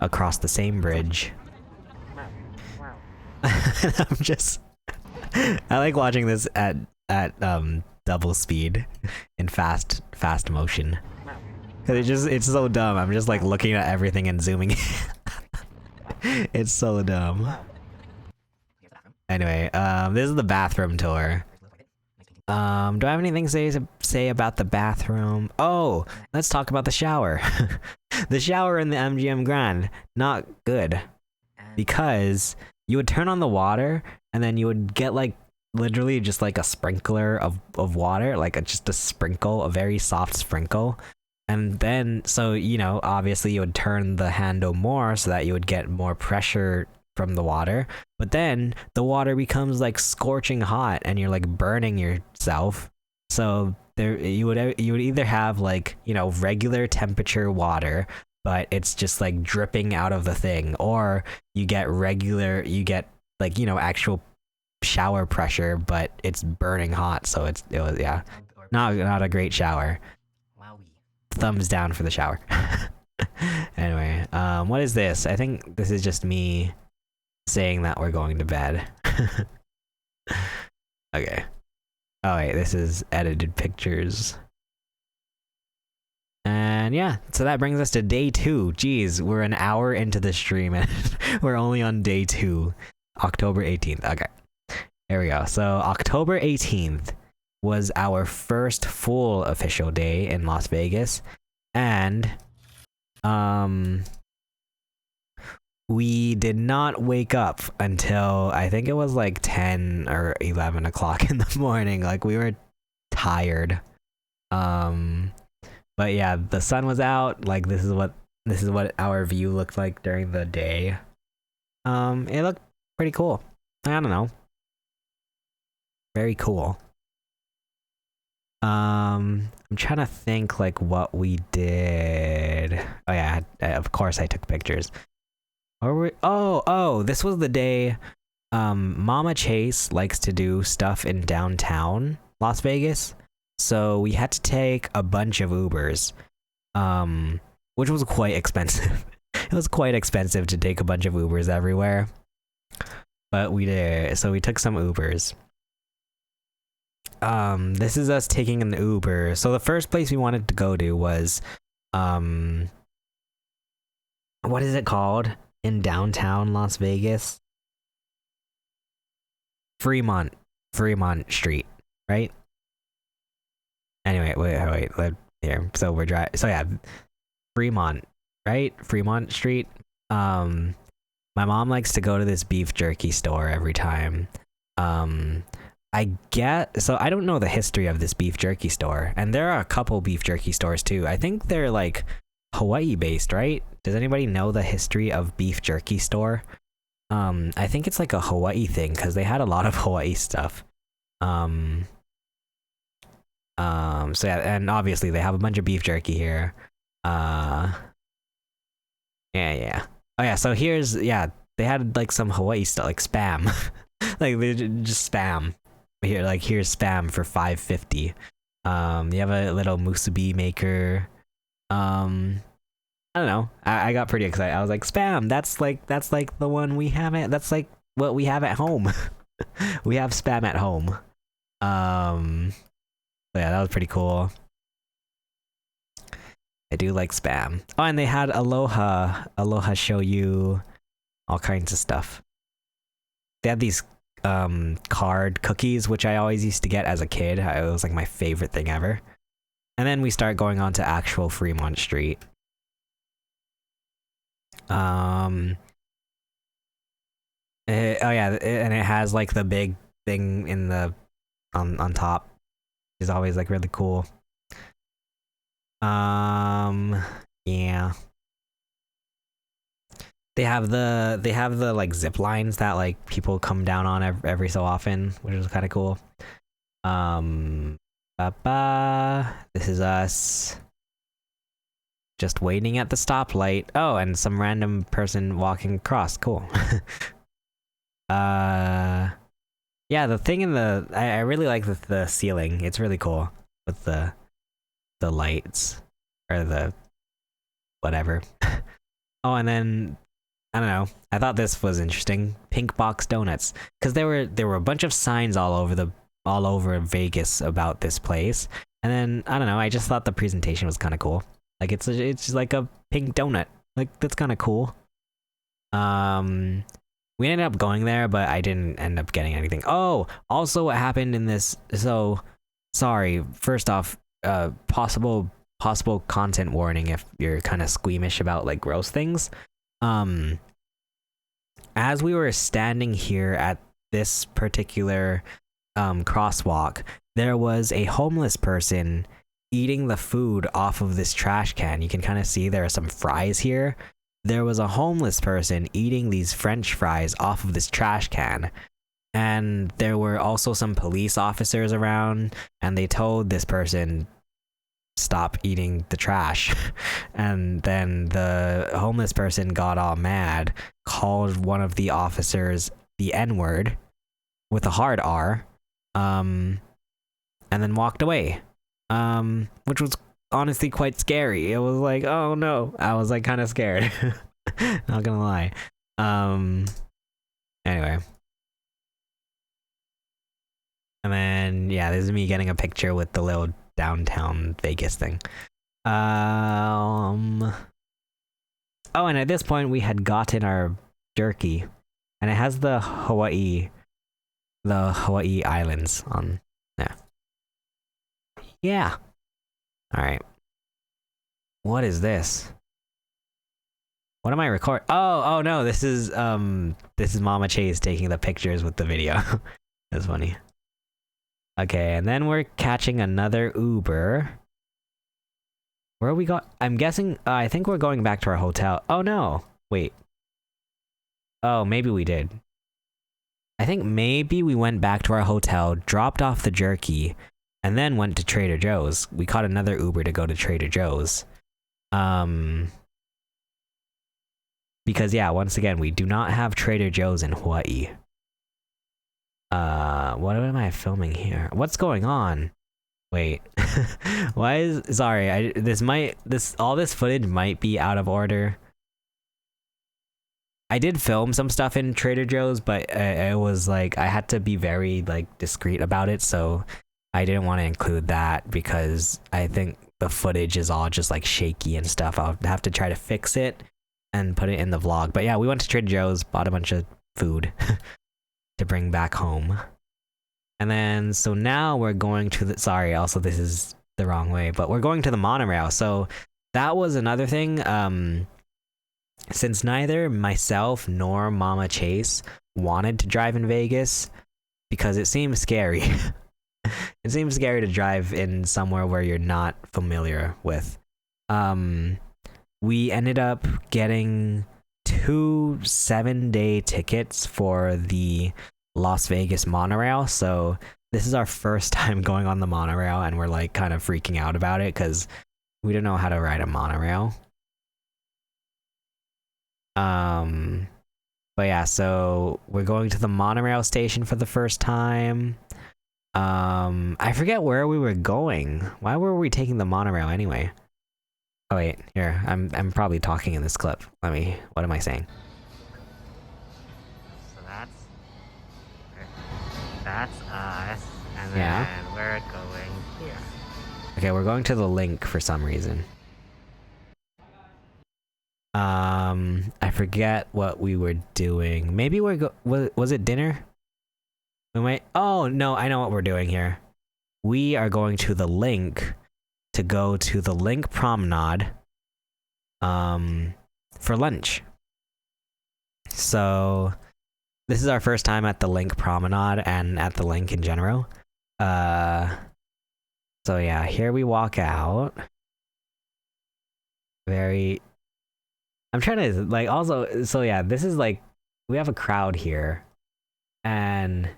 across the same bridge. I'm just I like watching this at double speed in fast motion. Cause it's so dumb. I'm just like looking at everything and zooming in. It's so dumb. Anyway, this is the bathroom tour. Do I have anything to say about the bathroom? Oh, let's talk about the shower. The shower in the MGM Grand, not good. Because you would turn on the water and then you would get like literally just like a sprinkler of water, like just a sprinkle, a very soft sprinkle. And then, so, you know, obviously you would turn the handle more so that you would get more pressure from the water. But then the water becomes like scorching hot and you're like burning yourself. So there you would either have like, you know, regular temperature water, but it's just like dripping out of the thing, or you get like, you know, actual shower pressure, but it's burning hot, so it was, yeah, not a great shower. Thumbs down for the shower. Anyway, what is this? I think this is just me saying that we're going to bed. Okay. Oh wait, this is edited pictures. And yeah, so that brings us to day 2. Jeez, we're an hour into the stream and we're only on day 2. October 18th. Okay. There we go. So October 18th was our first full official day in Las Vegas. And we did not wake up until I think it was like 10 or 11 o'clock in the morning. Like, we were tired. But yeah, the sun was out. Like, this is what our view looked like during the day. It looked pretty cool. I don't know. Very cool. I'm trying to think like what we did. Oh yeah, of course I took pictures. Oh, this was the day Mama Chase likes to do stuff in downtown Las Vegas. So we had to take a bunch of Ubers, which was quite expensive. It was quite expensive to take a bunch of Ubers everywhere. But we did, so we took some Ubers. This is us taking an Uber. So the first place we wanted to go to was, what is it called in downtown Las Vegas? Fremont Street, right? Anyway, wait, here. So we're driving. So yeah, Fremont, right? Fremont Street. My mom likes to go to this beef jerky store every time. I don't know the history of this beef jerky store, and there are a couple beef jerky stores too. I think they're like Hawaii based, right? Does anybody know the history of beef jerky store? I think it's like a Hawaii thing because they had a lot of Hawaii stuff. So yeah, and obviously they have a bunch of beef jerky here. Yeah. Oh yeah, so they had like some Hawaii stuff, like Spam. Like, they just Spam. Here's Spam for $5.50. You have a little musubi maker. I don't know. I got pretty excited. I was like, Spam, that's like the one we have that's like what we have at home. We have Spam at home. So yeah, that was pretty cool. I do like Spam. Oh, and they had Aloha show you all kinds of stuff. They had these card cookies, which I always used to get as a kid. It was like my favorite thing ever. And then we start going on to actual Fremont Street. And it has like the big thing in the on top. Is always like really cool. Yeah. They have the like zip lines that like people come down on every so often, which is kind of cool. This is us just waiting at the stoplight. Oh, and some random person walking across. Cool. Yeah, the thing in I really like the ceiling. It's really cool with the lights or the whatever. Oh, and then I don't know. I thought this was interesting. Pink Box Donuts, because there were a bunch of signs all over Vegas about this place. And then I don't know. I just thought the presentation was kind of cool. Like it's like a pink donut. Like that's kind of cool. We ended up going there, but I didn't end up getting anything. Oh, also what happened in this, so sorry, first off, possible content warning if you're kind of squeamish about like gross things. As we were standing here at this particular crosswalk, there was a homeless person eating the food off of this trash can. You can kind of see there are some fries here. There was a homeless person eating these French fries off of this trash can. And there were also some police officers around, and they told this person, stop eating the trash. And then the homeless person got all mad, called one of the officers the N-word, with a hard R, and then walked away, which was honestly quite scary. It was like, oh no, I was like kind of scared. Not gonna lie. Anyway. And then, yeah, this is me getting a picture with the little downtown Vegas thing. Oh, and at this point we had gotten our jerky, and it has the Hawaii Islands on there. Yeah. All right. What is this? What am I recording? Oh no, this is Mama Chase taking the pictures with the video. That's funny. Okay, and then we're catching another Uber. Where are we going? I'm guessing, I think we're going back to our hotel. Oh no, wait. Oh, maybe we did. I think maybe we went back to our hotel, dropped off the jerky, and then went to Trader Joe's. We caught another Uber to go to Trader Joe's. Because yeah, once again, we do not have Trader Joe's in Hawaii. What am I filming here? What's going on? Wait. Why is... Sorry, all this footage might be out of order. I did film some stuff in Trader Joe's, but it was like, I had to be very like discreet about it, so I didn't want to include that because I think the footage is all just like shaky and stuff. I'll have to try to fix it and put it in the vlog. But yeah, we went to Trader Joe's, bought a bunch of food to bring back home. And then, so now we're going to the... Sorry, also this is the wrong way, but we're going to the monorail. So that was another thing. Since neither myself nor Mama Chase wanted to drive in Vegas, because it seems scary. It seems scary to drive in somewhere where you're not familiar with. We ended up getting 2 7-day tickets for the Las Vegas monorail, so this is our first time going on the monorail, and we're like kind of freaking out about it because we don't know how to ride a monorail. But yeah, so we're going to the monorail station for the first time. I forget where we were going. Why were we taking the monorail anyway? Oh wait, here, I'm probably talking in this clip. What am I saying? So that's us, and then we're going here. Okay, we're going to the link for some reason. I forget what we were doing. Maybe was it dinner? We might... Oh, no, I know what we're doing here. We are going to the link to go to the Link Promenade for lunch. So this is our first time at the Link Promenade and at the link in general. So yeah, here we walk out. I'm trying to like also, so yeah, this is like, we have a crowd here, and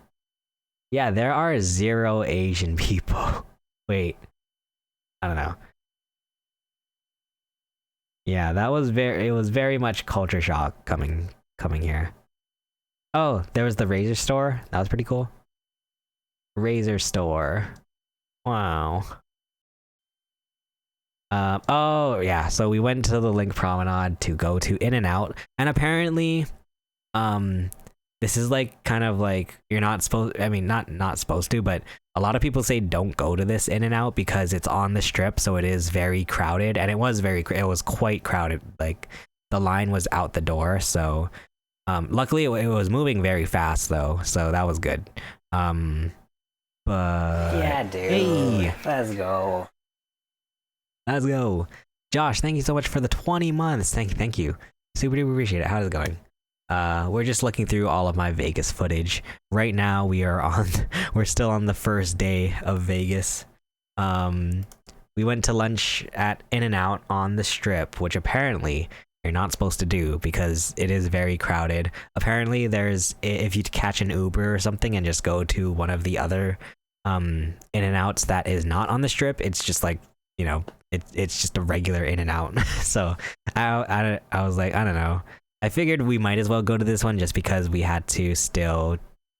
yeah, there are 0 Asian people. Wait, I don't know. Yeah, it was very much culture shock coming here. Oh, there was the Razor store. That was pretty cool. Razor store. Wow. Oh yeah, so we went to the Link Promenade to go to In-N-Out, and apparently, this is like kind of like you're not supposed. I mean, not supposed to, but a lot of people say don't go to this In-N-Out because it's on the strip, so it is very crowded, and it was quite crowded. Like the line was out the door, so luckily it was moving very fast though, so that was good. But yeah, dude, hey, let's go. Let's go. Josh, thank you so much for the 20 months. Thank you. Super duper appreciate it. How's it going? We're just looking through all of my Vegas footage. Right now we're still on the first day of Vegas. We went to lunch at In-N-Out on the strip, which apparently you're not supposed to do because it is very crowded. Apparently if you catch an Uber or something and just go to one of the other In-N-Outs that is not on the strip, it's just like, you know, it's just a regular In-N-Out. So I was like, I don't know. I figured we might as well go to this one just because we had to still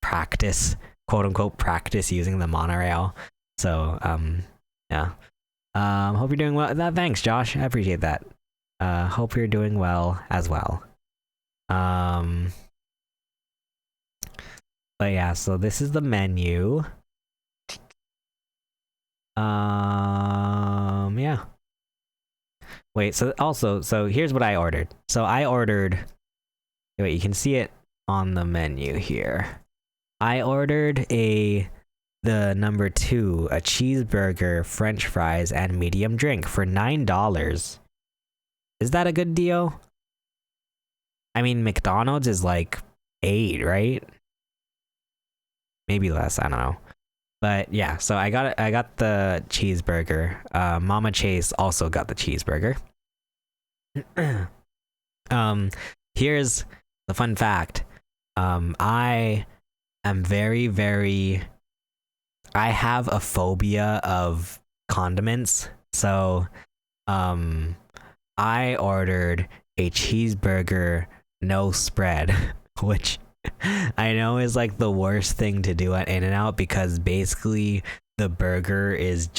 practice, quote unquote practice using the monorail. So yeah. Hope you're doing well. Thanks, Josh. I appreciate that. Hope you're doing well as well. But yeah, so this is the menu. Yeah. Wait, so here's what I ordered. So I ordered, wait, you can see it on the menu here. I ordered the number 2, a cheeseburger, french fries, and medium drink for $9. Is that a good deal? I mean, McDonald's is like 8, right? Maybe less, I don't know. But yeah, so I got the cheeseburger. Mama Chase also got the cheeseburger. Here's the fun fact. I am I have a phobia of condiments. So I ordered a cheeseburger, no spread, which I know is like the worst thing to do at In-N-Out, because basically the burger is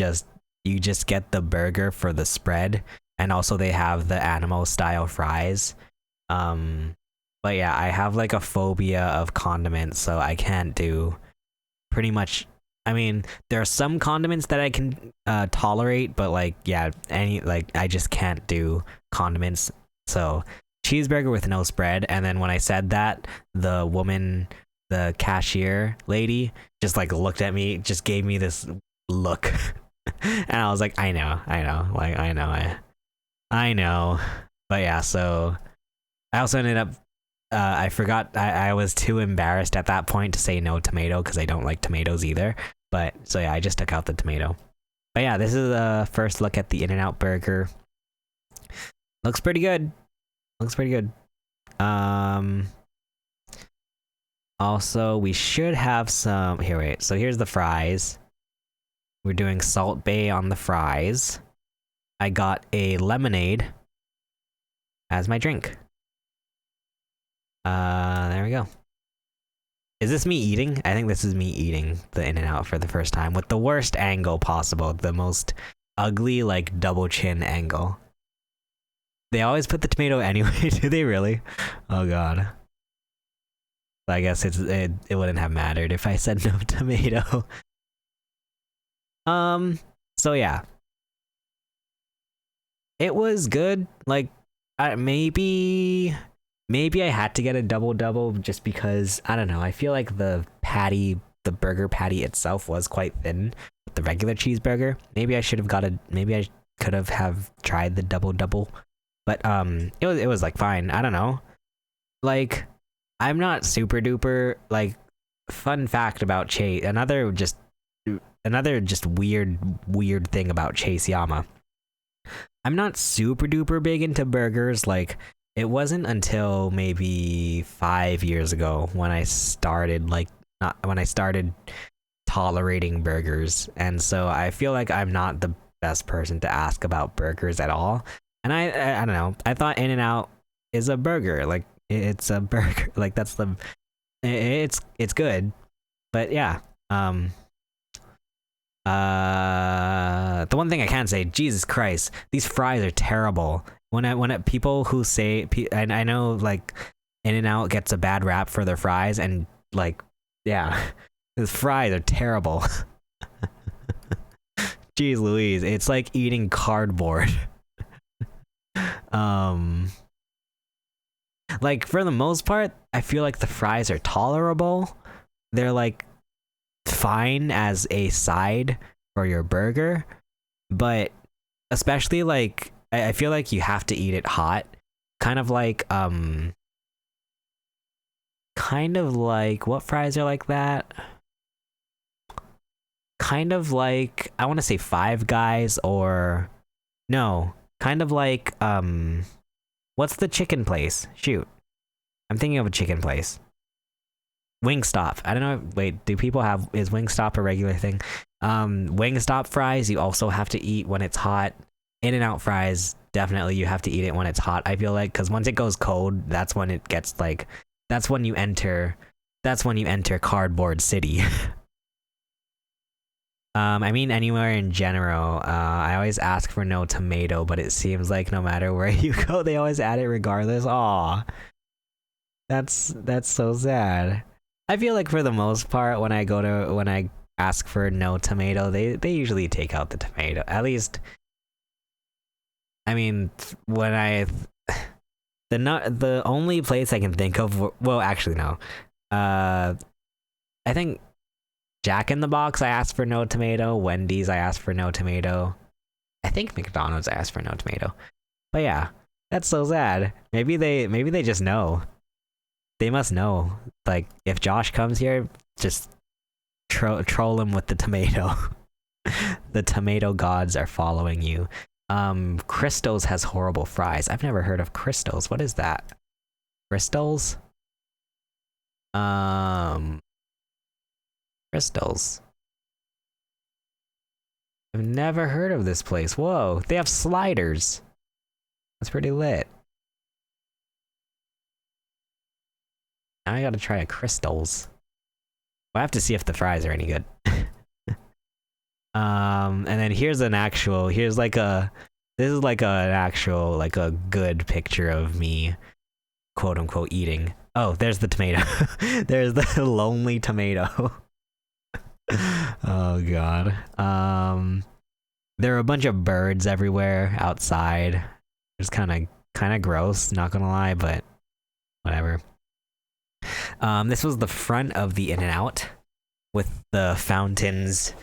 you just get the burger for the spread, and also they have the animal style fries. But yeah, I have like a phobia of condiments, so I can't do pretty much. I mean, there are some condiments that I can tolerate, but like yeah, I just can't do condiments. So cheeseburger with no spread. And then when I said that, the woman, the cashier lady, just like looked at me, just gave me this look. And I was like, I know. But yeah, so I also ended up I forgot, I was too embarrassed at that point to say no tomato, because I don't like tomatoes either. But so yeah, I just took out the tomato. But yeah, this is the first look at the In-N-Out burger. Looks pretty good. Also, we should have some here. Wait, so here's the fries. We're doing Salt Bae on the fries. I got a lemonade as my drink. There we go. Is this me eating? I think this is me eating the In-N-Out for the first time with the worst angle possible, the most ugly, like double chin angle. They always put the tomato anyway, do they really? Oh god. I guess it wouldn't have mattered if I said no tomato. So yeah. It was good. Like, maybe I had to get a double just because, I don't know, I feel like the burger patty itself was quite thin with the regular cheeseburger. Maybe I should have maybe I could have tried the double. But it was like fine. I don't know. Like, I'm not super duper, like, fun fact about Chase, another just weird thing about ChaseYama. I'm not super duper big into burgers. Like, it wasn't until maybe 5 years ago when I started tolerating burgers, and so I feel like I'm not the best person to ask about burgers at all. And I don't know. I thought In-N-Out is a burger. Like, it's a burger. Like, that's it's good. But yeah. The one thing I can say, Jesus Christ, these fries are terrible. When people who say, and I know like In-N-Out gets a bad rap for their fries, and like, yeah, these fries are terrible. Jeez Louise, it's like eating cardboard. Like, for the most part, I feel like the fries are tolerable. They're like fine as a side for your burger, but especially like I feel like you have to eat it hot. Kind of like what fries are like that? Kind of like, I want to say Five Guys, or no, kind of like what's the chicken place? Shoot. I'm thinking of a chicken place. Wingstop. I don't know. Wait, is Wingstop a regular thing? Wingstop fries, you also have to eat when it's hot. In-N-Out fries, definitely you have to eat it when it's hot, I feel like, because once it goes cold, that's when you enter that's when you enter Cardboard City. I mean anywhere in general. I always ask for no tomato, but it seems like no matter where you go, they always add it regardless. Aw. That's so sad. I feel like for the most part, when I ask for no tomato, they usually take out the tomato. At least, I mean, the only place I can think of, well, actually no, I think Jack in the Box I asked for no tomato, Wendy's I asked for no tomato, I think McDonald's I asked for no tomato. But yeah, that's so sad. Maybe they just know. They must know. Like, if Josh comes here, just troll him with the tomato. The tomato gods are following you. Crystals has horrible fries. I've never heard of Crystals. What is that? Crystals? Crystals. I've never heard of this place. Whoa, they have sliders. That's pretty lit. Now I gotta try a Crystals. I have to see if the fries are any good. And then here's an actual, this is like an actual, like a good picture of me, quote unquote, eating. Oh, there's the tomato. There's the lonely tomato. Oh god. There are a bunch of birds everywhere outside. It's kind of gross, not gonna lie, but whatever. This was the front of the In-N-Out with the fountains.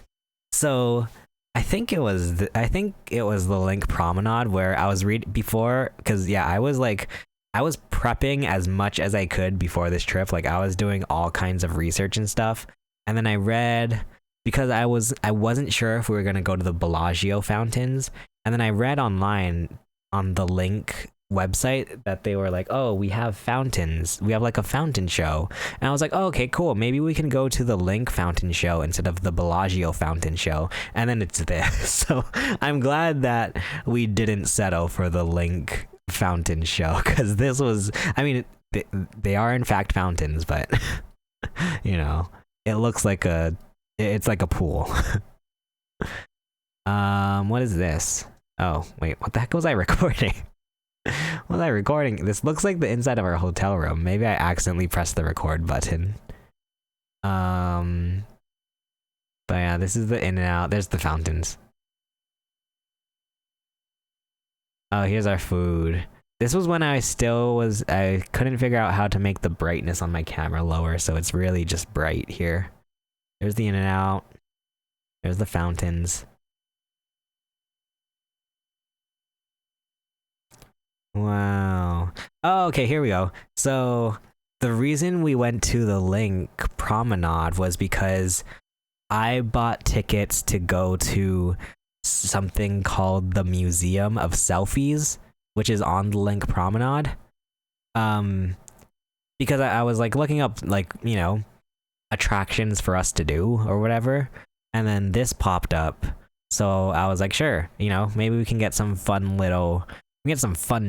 So I think it was the Link Promenade where I was reading before, because yeah, I was prepping as much as I could before this trip. Like, I was doing all kinds of research and stuff, and then I read, because I wasn't sure if we were gonna go to the Bellagio fountains, and then I read online on the Link website that they were like, oh, we have fountains, we have like a fountain show, and I was like, oh, okay, cool, maybe we can go to the Link fountain show instead of the Bellagio fountain show, and then it's this. So I'm glad that we didn't settle for the Link fountain show, because this was, I mean, they are in fact fountains, but you know, it looks like it's like a pool. What is this? Oh wait, what the heck was I recording? Was I recording? This looks like the inside of our hotel room. Maybe I accidentally pressed the record button. But yeah, this is the In-N-Out. There's the fountains. Oh, here's our food. This was when I couldn't figure out how to make the brightness on my camera lower, so it's really just bright here. There's the In-N-Out. There's the fountains. Wow. Oh, okay, here we go. So the reason we went to the Link Promenade was because I bought tickets to go to something called the Museum of Selfies, which is on the Link Promenade. Because I was like looking up, like, you know, attractions for us to do or whatever, and then this popped up. So I was like, sure, you know, maybe we can get some fun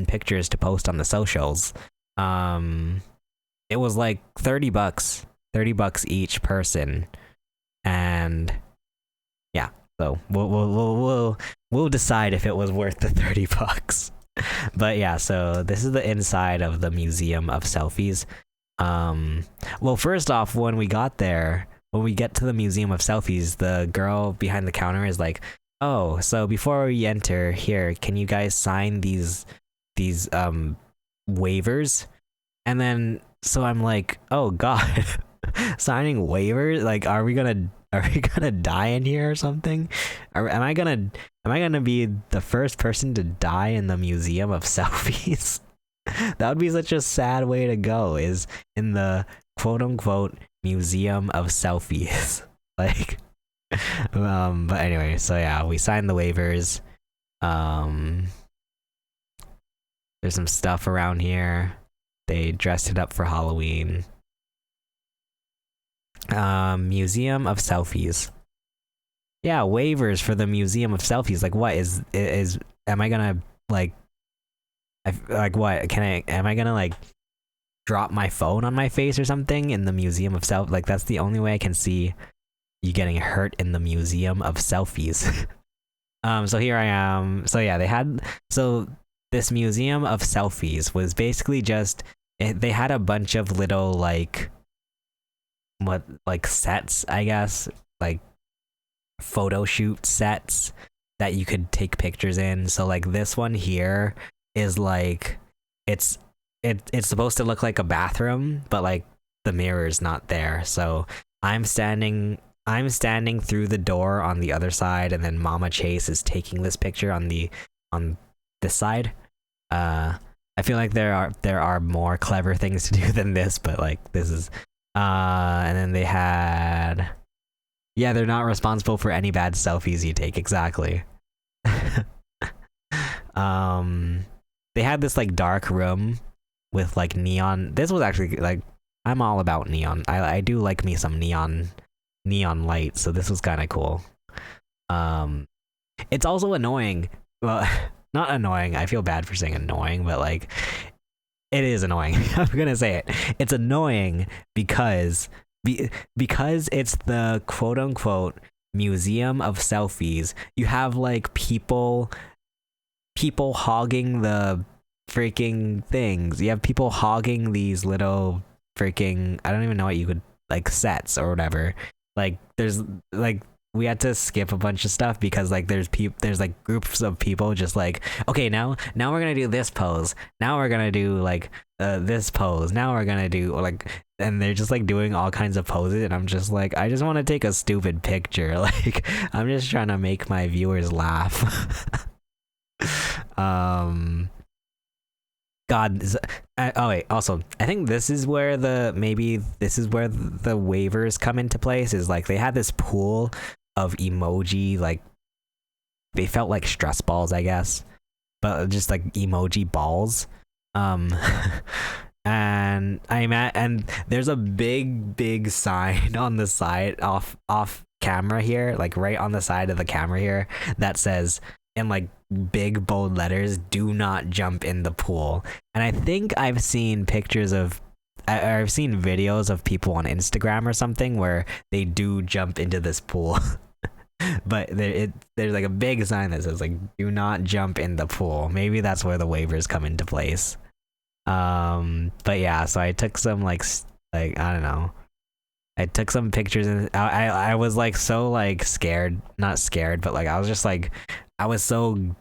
pictures to post on the socials. It was like $30 each person, and yeah, so we'll decide if it was worth the $30. But yeah, so this is the inside of the Museum of Selfies. Well, first off, when we get to the Museum of Selfies, the girl behind the counter is like, oh, so before we enter here, can you guys sign these waivers? And then so I'm like, oh god, signing waivers? Like, are we gonna die in here or something? Am I gonna be the first person to die in the Museum of Selfies? That would be such a sad way to go, is in the quote unquote Museum of Selfies. Like, but anyway, so yeah, we signed the waivers. There's some stuff around here. They dressed it up for Halloween. Museum of Selfies. Yeah, waivers for the Museum of Selfies. Like, what is am I gonna like what am I gonna like drop my phone on my face or something in the museum of self. Like that's the only way I can see you getting hurt in the museum of selfies. So here I am. So yeah, this museum of selfies was basically just they had a bunch of little like sets, I guess, like photo shoot sets that you could take pictures in. So like this one here is like it's supposed to look like a bathroom, but like the mirror's not there. So I'm standing through the door on the other side, and then Mama Chase is taking this picture on this side. I feel like there are more clever things to do than this, but like this is and then they had, yeah, they're not responsible for any bad selfies you take, exactly. They had this like dark room with like neon. This was actually like, I'm all about neon. I do like me some neon light, so this was kind of cool. It's also annoying. Well, not annoying. I feel bad for saying annoying, but like it is annoying. I'm gonna say it. It's annoying because it's the quote unquote museum of selfies. You have like people hogging the freaking things. You have people hogging these little freaking, I don't even know what you could, like, sets or whatever. Like there's like, we had to skip a bunch of stuff because like there's like groups of people just like, okay, now we're gonna do this pose, now we're gonna do like this pose, now we're gonna do like, and they're just like doing all kinds of poses, and I'm just like, I just want to take a stupid picture. Like I'm just trying to make my viewers laugh. God, oh wait, also, I think this is where the waivers come into place, is like they had this pool of emoji, like they felt like stress balls, I guess, but just like emoji balls. And and there's a big sign on the side off camera here, like right on the side of the camera here, that says in like big bold letters, "Do not jump in the pool." And I think I've seen pictures of, I've seen videos of people on Instagram or something where they do jump into this pool. But there's like a big sign that says like, "Do not jump in the pool." Maybe that's where the waivers come into place. But yeah, so I took some like I don't know, I took some pictures, and I was like so like scared, not scared, but like I was just like, I was so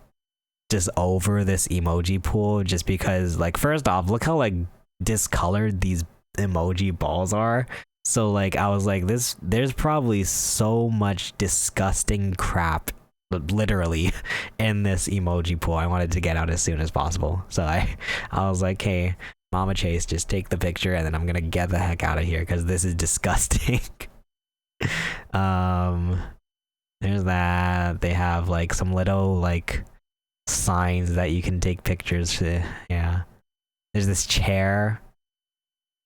just over this emoji pool, just because like, first off, look how like discolored these emoji balls are. So like I was like, there's probably so much disgusting crap literally in this emoji pool. I wanted to get out as soon as possible. So I was like, hey, Mama Chase, just take the picture, and then I'm gonna get the heck out of here because this is disgusting. There's that. They have like some little like signs that you can take pictures to. Yeah. There's this chair.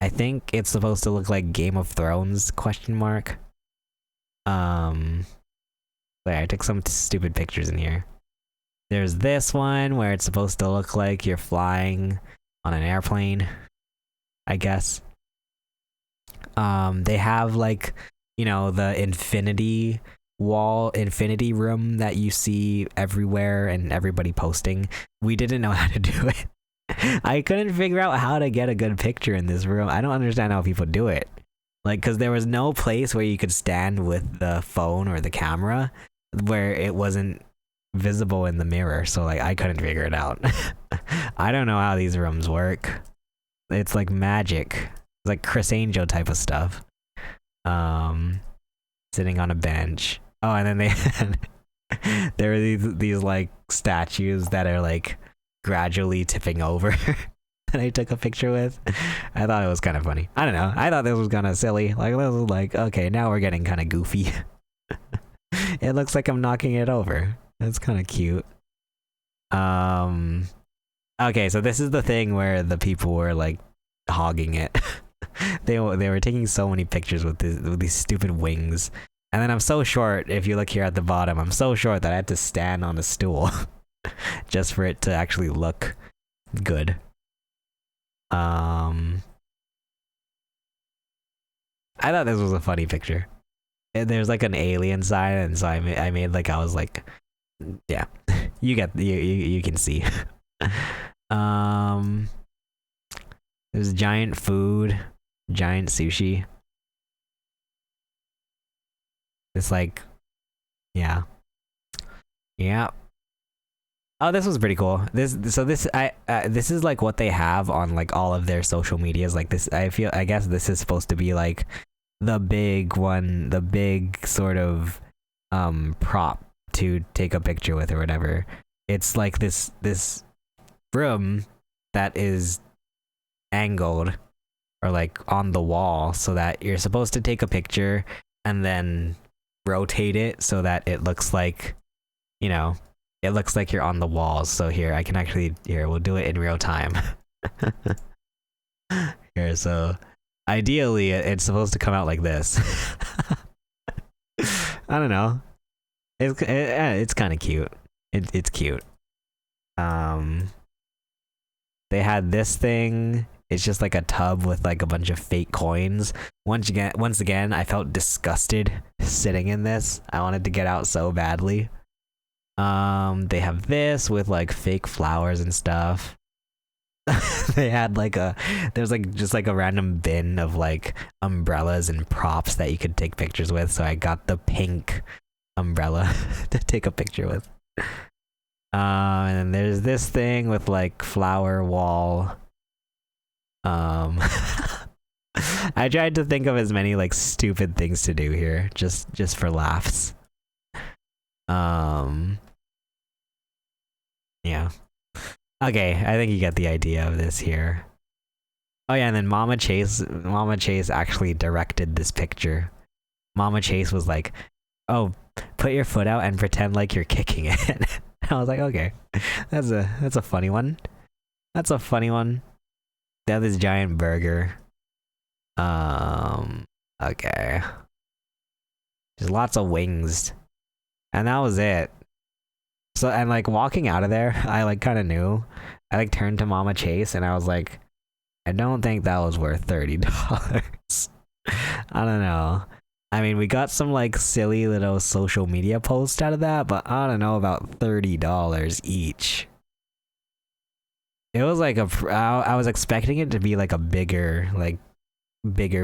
I think it's supposed to look like Game of Thrones ? I took some stupid pictures in here. There's this one where it's supposed to look like you're flying on an airplane, I guess. They have like, you know, the infinity room that you see everywhere and everybody posting. We didn't know how to do it. I couldn't figure out how to get a good picture in this room. I don't understand how people do it. Like, because there was no place where you could stand with the phone or the camera where it wasn't visible in the mirror. So like, I couldn't figure it out. I don't know how these rooms work. It's like magic. It's like Chris Angel type of stuff. Sitting on a bench. Oh, and then there were these like statues that are like gradually tipping over that I took a picture with. I thought it was kind of funny. I don't know. I thought this was kind of silly. Like, this was like, okay, now we're getting kind of goofy. It looks like I'm knocking it over. That's kind of cute. Okay, so this is the thing where the people were like hogging it. They were taking so many pictures with these stupid wings. And then I'm so short, if you look here at the bottom, I'm so short that I had to stand on a stool just for it to actually look good. I thought this was a funny picture. And there's like an alien sign, and so I made like I was like, yeah, you can see. There's giant food, giant sushi. It's like, yeah. Oh, this was pretty cool. This is like what they have on like all of their social medias. Like this, I guess this is supposed to be like the big one, the big sort of prop to take a picture with or whatever. It's like this room that is angled or like on the wall so that you're supposed to take a picture and then rotate it so that it looks like, you know, it looks like you're on the walls. So here, I can actually, here, we'll do it in real time. Here, so ideally it's supposed to come out like this. I don't know. It's kind of cute. It's cute. They had this thing. It's just like a tub with like a bunch of fake coins. Once again, I felt disgusted sitting in this. I wanted to get out so badly. They have this with like fake flowers and stuff. They had like there's like just like a random bin of like umbrellas and props that you could take pictures with. So I got the pink umbrella to take a picture with. And then there's this thing with like flower wall. I tried to think of as many like stupid things to do here, just for laughs. Yeah. Okay, I think you get the idea of this here. Oh yeah, and then Mama Chase actually directed this picture. Mama Chase was like, "Oh, put your foot out and pretend like you're kicking it." I was like, "Okay, that's a funny one. That's a funny one." They have this giant burger. Okay. There's lots of wings, and that was it. So, and like walking out of there, I like kind of knew. I like turned to Mama Chase and I was like, I don't think that was worth $30. I don't know. I mean, we got some like silly little social media posts out of that, but I don't know about $30 each. It was like I was expecting it to be like a bigger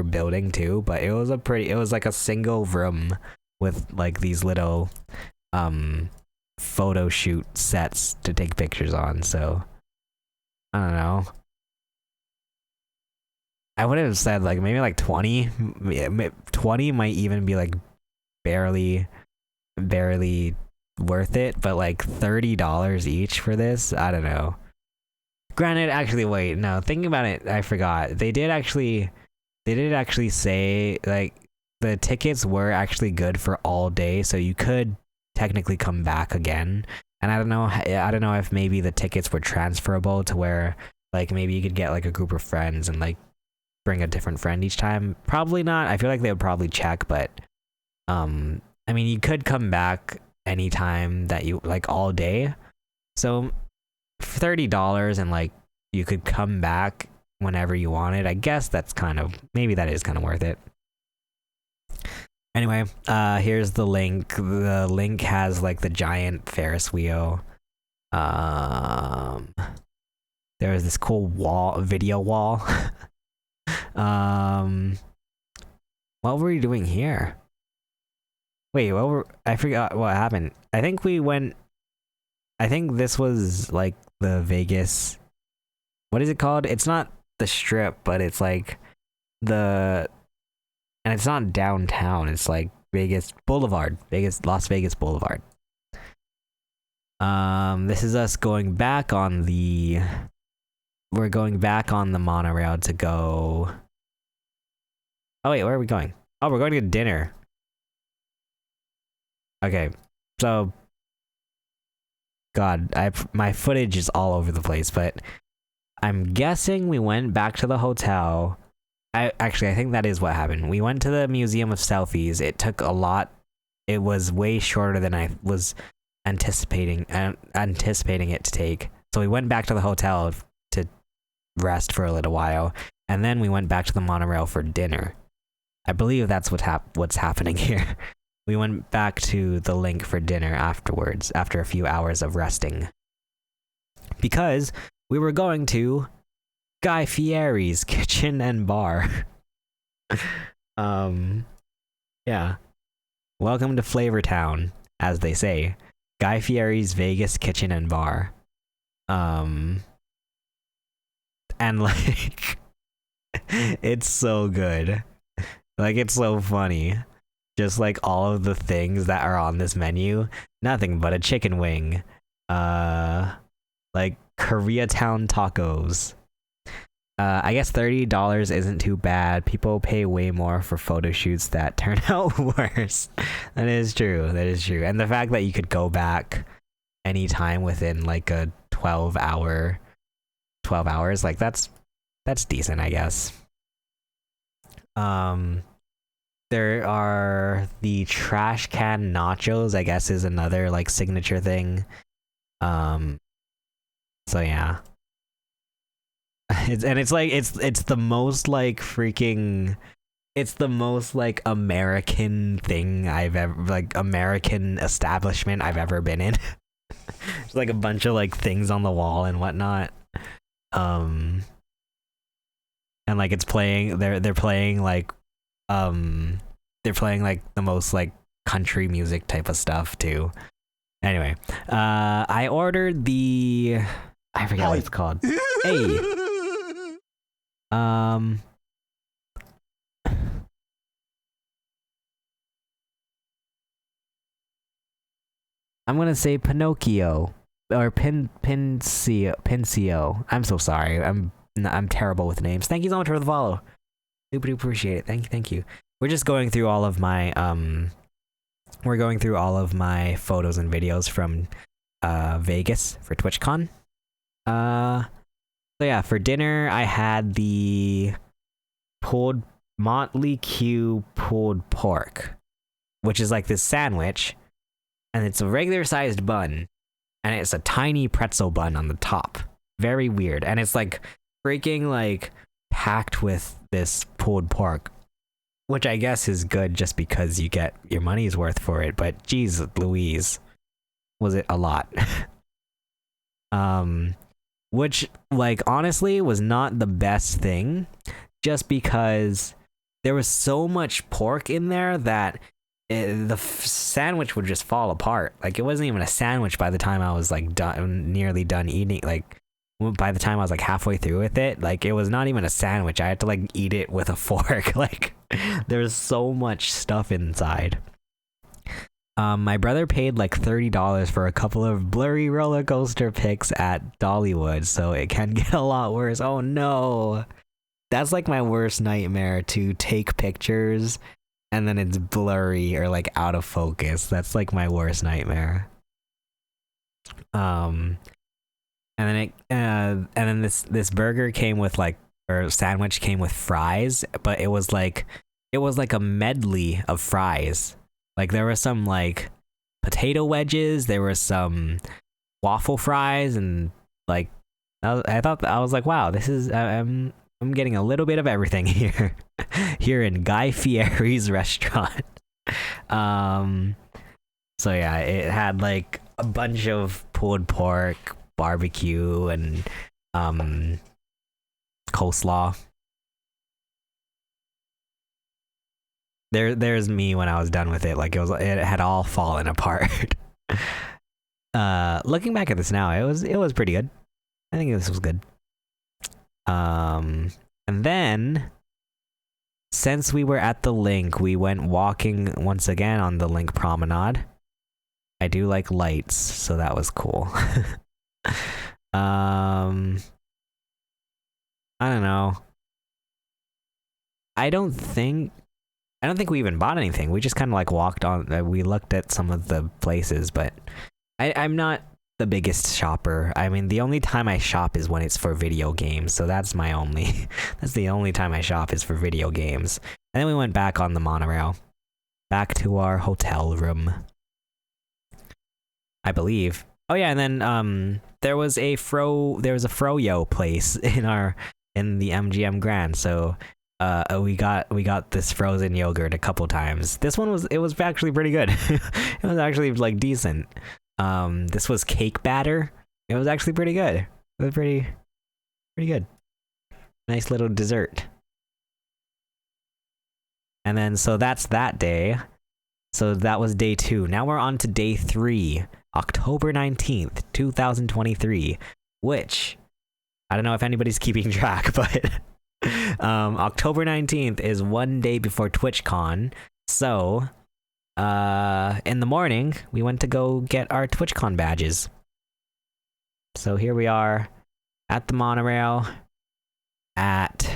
building too, but it was like a single room with like these little photo shoot sets to take pictures on. So I don't know, I would have said like maybe like 20 might even be like barely worth it, but like $30 each for this, I don't know. Granted, actually, wait, no, thinking about it, I forgot. They did actually say like the tickets were actually good for all day, so you could technically come back again. And I don't know if maybe the tickets were transferable to where like maybe you could get like a group of friends and like bring a different friend each time. Probably not. I feel like they would probably check, but I mean, you could come back anytime that you like all day. So $30 and like you could come back whenever you wanted. I guess that's maybe that is kind of worth it. Anyway, here's the link. The link has like the giant Ferris wheel. There was this cool video wall. What were you doing here? Wait, I forgot what happened. I think this was like the Vegas. What is it called? It's not the Strip, but it's like and it's not downtown. It's like Vegas Boulevard, Las Vegas Boulevard. This is us going back on the. We're going back on the monorail to go. Oh wait, where are we going? Oh, we're going to dinner. Okay, so. God, my footage is all over the place, but I'm guessing we went back to the hotel. I think that is what happened. We went to the Museum of Selfies. It took a lot. It was way shorter than I was anticipating it to take. So we went back to the hotel to rest for a little while, and then we went back to the monorail for dinner. I believe that's what's happening here. We went back to the link for dinner afterwards, after a few hours of resting. Because we were going to Guy Fieri's Kitchen and Bar. Yeah. Welcome to Flavortown, as they say. Guy Fieri's Vegas Kitchen and Bar. And like, it's so good. Like, it's so funny. Just like all of the things that are on this menu, nothing but a chicken wing. Like Koreatown tacos. I guess $30 isn't too bad. People pay way more for photo shoots that turn out worse. That is true. That is true. And the fact that you could go back anytime within like a 12 hours, like that's decent, I guess. There are the trash can nachos, I guess, is another like signature thing. So yeah. It's the most like freaking, it's the most like American thing I've ever, like American establishment I've ever been in. There's like a bunch of like things on the wall and whatnot. And like it's playing, they're playing like the most like country music type of stuff too. Anyway, I ordered the, I forget what it's called. Hey. I'm gonna say Pinocchio or Pincio. I'm so sorry. I'm terrible with names. Thank you so much for the follow. Super appreciate it. Thank you. We're just going through all of my we're going through all of my photos and videos from Vegas for TwitchCon. So yeah, for dinner I had the Motley Q pulled pork, which is like this sandwich, and it's a regular sized bun, and it's a tiny pretzel bun on the top. Very weird, and it's like freaking like packed with this pulled pork, which I guess is good just because you get your money's worth for it, but geez Louise, was it a lot. Which, like, honestly was not the best thing, just because there was so much pork in there that the sandwich would just fall apart. Like, it wasn't even a sandwich by the time I was like nearly done eating. Like, by the time I was like halfway through with it, like it was not even a sandwich. I had to like eat it with a fork. Like, there's so much stuff inside. My brother paid like $30 for a couple of blurry roller coaster pics at Dollywood, so it can get a lot worse. Oh no, that's like my worst nightmare, to take pictures and then it's blurry or like out of focus. That's like my worst nightmare. And then this burger came with like, or sandwich came with fries, but it was like a medley of fries. Like, there were some like potato wedges, there were some waffle fries, and like I was like, wow, this is I'm getting a little bit of everything here here in Guy Fieri's restaurant. So yeah, it had like a bunch of pulled pork, barbecue, and coleslaw. There's me when I was done with it. Like, it had all fallen apart. Looking back at this now, it was pretty good. I think this was good. And then, since we were at the link, we went walking once again on the link promenade. I do like lights, so that was cool. I don't know. I don't think we even bought anything. We just kind of like walked on. We looked at some of the places, but I'm not the biggest shopper. I mean, the only time I shop is when it's for video games. So that's the only time I shop is for video games. And then we went back on the monorail, back to our hotel room, I believe. Oh yeah, and then there was a Froyo place in the MGM Grand. So we got this frozen yogurt a couple times. This one was actually pretty good. It was actually like decent. This was cake batter. It was actually pretty good. It was pretty good. Nice little dessert. And then so that's that day. So that was day 2. Now we're on to day 3, October 19th, 2023, which I don't know if anybody's keeping track, but October 19th is one day before TwitchCon. So in the morning, we went to go get our TwitchCon badges. So here we are at the monorail at,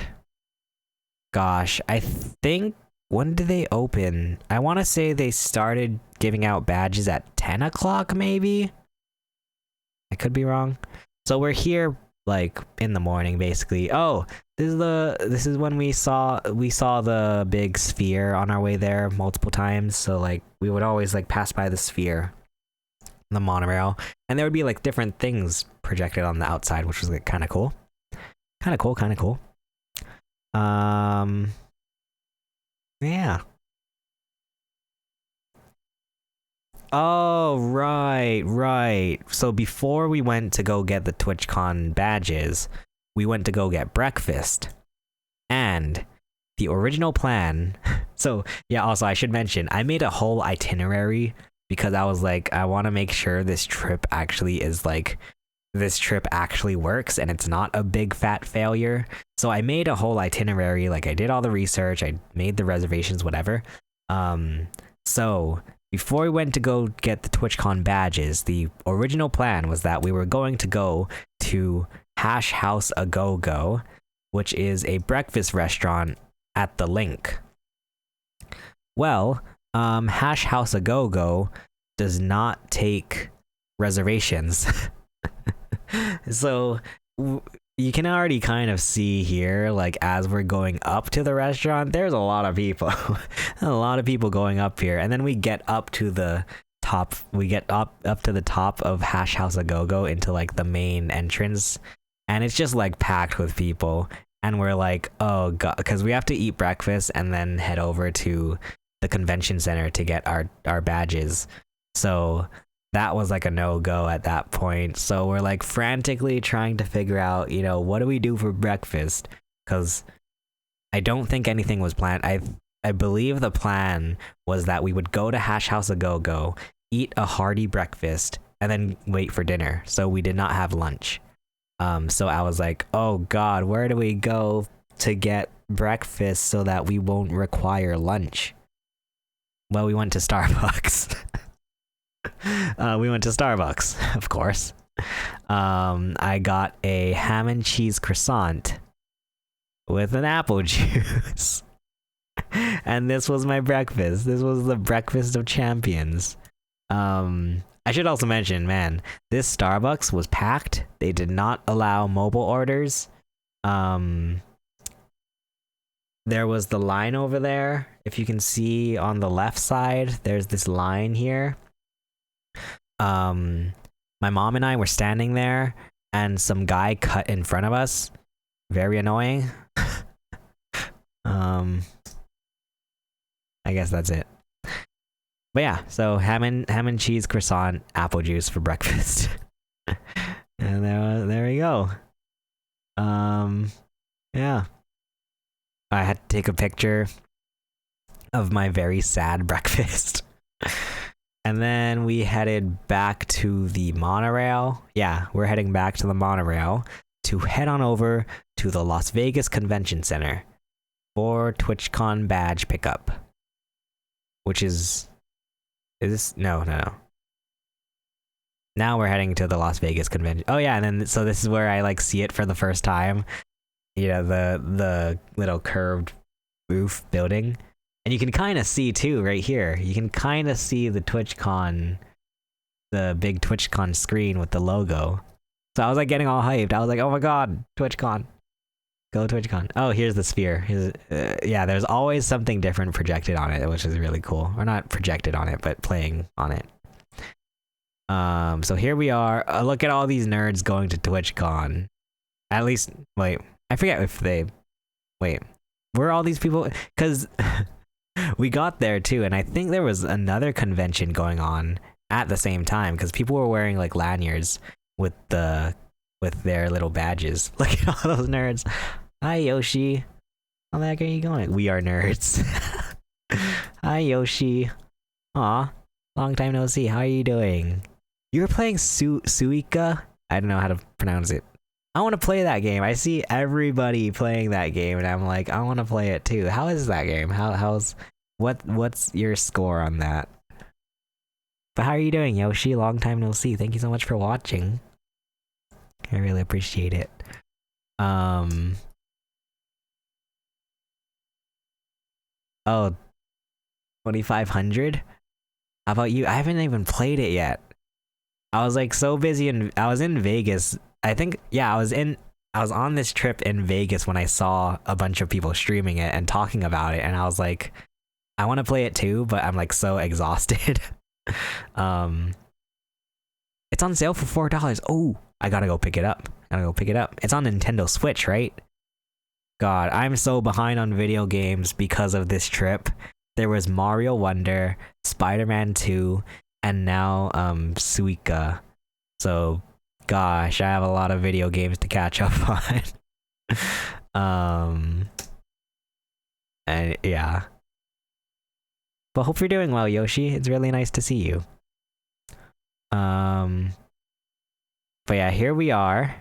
gosh, I think, when did they open? I want to say they started giving out badges at 10 o'clock, maybe? I could be wrong. So we're here, like, in the morning, basically. Oh, this is when we saw the big sphere on our way there multiple times. So, like, we would always, like, pass by the sphere, the monorail, and there would be, like, different things projected on the outside, which was, like, kind of cool. Kind of cool. Yeah. Oh, right. So before we went to go get the TwitchCon badges, we went to go get breakfast. And the original plan... So, yeah, also I should mention, I made a whole itinerary because I was like, I want to make sure this trip actually works and it's not a big fat failure. So I made a whole itinerary, like I did all the research, I made the reservations, whatever. So before we went to go get the TwitchCon badges, the original plan was that we were going to go to Hash House A Go Go, which is a breakfast restaurant at the Link. Well, Hash House A Go Go does not take reservations. So you can already kind of see here, like, as we're going up to the restaurant, there's a lot of people. A lot of people going up here. And then we get up to the top. We get up to the top of Hash House A Go Go into, like, the main entrance. And it's just, like, packed with people. And we're like, oh, God, because we have to eat breakfast and then head over to the convention center to get our badges. So that was like a no-go at that point. So we're like frantically trying to figure out, you know, what do we do for breakfast? Because I don't think anything was planned. I believe the plan was that we would go to Hash House A Go Go, eat a hearty breakfast, and then wait for dinner. So we did not have lunch. So I was like, oh God, where do we go to get breakfast so that we won't require lunch? Well, we went to Starbucks. We went to Starbucks, of course. I got a ham and cheese croissant with an apple juice. And this was my breakfast. This was the breakfast of champions. I should also mention, man, this Starbucks was packed. They did not allow mobile orders. There was the line over there. If you can see on the left side, there's this line here. My mom and I were standing there and some guy cut in front of us. Very annoying. I guess that's it. But yeah, so ham and cheese croissant, apple juice for breakfast. And there we go. Yeah. I had to take a picture of my very sad breakfast. And then we headed back to the monorail. Yeah, we're heading back to the monorail to head on over to the Las Vegas Convention Center for TwitchCon badge pickup. Which is this? No. Now we're heading to the Las Vegas Convention. Oh yeah, and then so this is where I like see it for the first time. You know, the little curved roof building. And you can kind of see too right here. You can kind of see the TwitchCon, the big TwitchCon screen with the logo. So I was like getting all hyped. I was like, "Oh my God, TwitchCon, go TwitchCon!" Oh, here's the sphere. Yeah, there's always something different projected on it, which is really cool. Or not projected on it, but playing on it. So here we are. Look at all these nerds going to TwitchCon. At least, wait, I forget if they. Wait, where are all these people? Because we got there too, and I think there was another convention going on at the same time because people were wearing like lanyards with their little badges. Look at all those nerds. Hi Yoshi. How the heck are you going? We are nerds. Hi Yoshi. Aw, long time no see. How are you doing? You were playing Suika? I don't know how to pronounce it. I want to play that game. I see everybody playing that game, and I'm like, I want to play it too. How is that game? What's your score on that? But how are you doing, Yoshi? Long time no see. Thank you so much for watching. I really appreciate it. Oh, 2500? How about you? I haven't even played it yet. I was like so busy and I was in Vegas. I think, yeah, I was on this trip in Vegas when I saw a bunch of people streaming it and talking about it, and I was like, I want to play it too, but I'm like so exhausted. It's on sale for $4. Oh, I gotta go pick it up. It's on Nintendo Switch, right? God, I'm so behind on video games because of this trip. There was Mario Wonder, Spider-Man 2, and now Suika. So gosh, I have a lot of video games to catch up on. And yeah. But hope you're doing well, Yoshi. It's really nice to see you. But yeah, here we are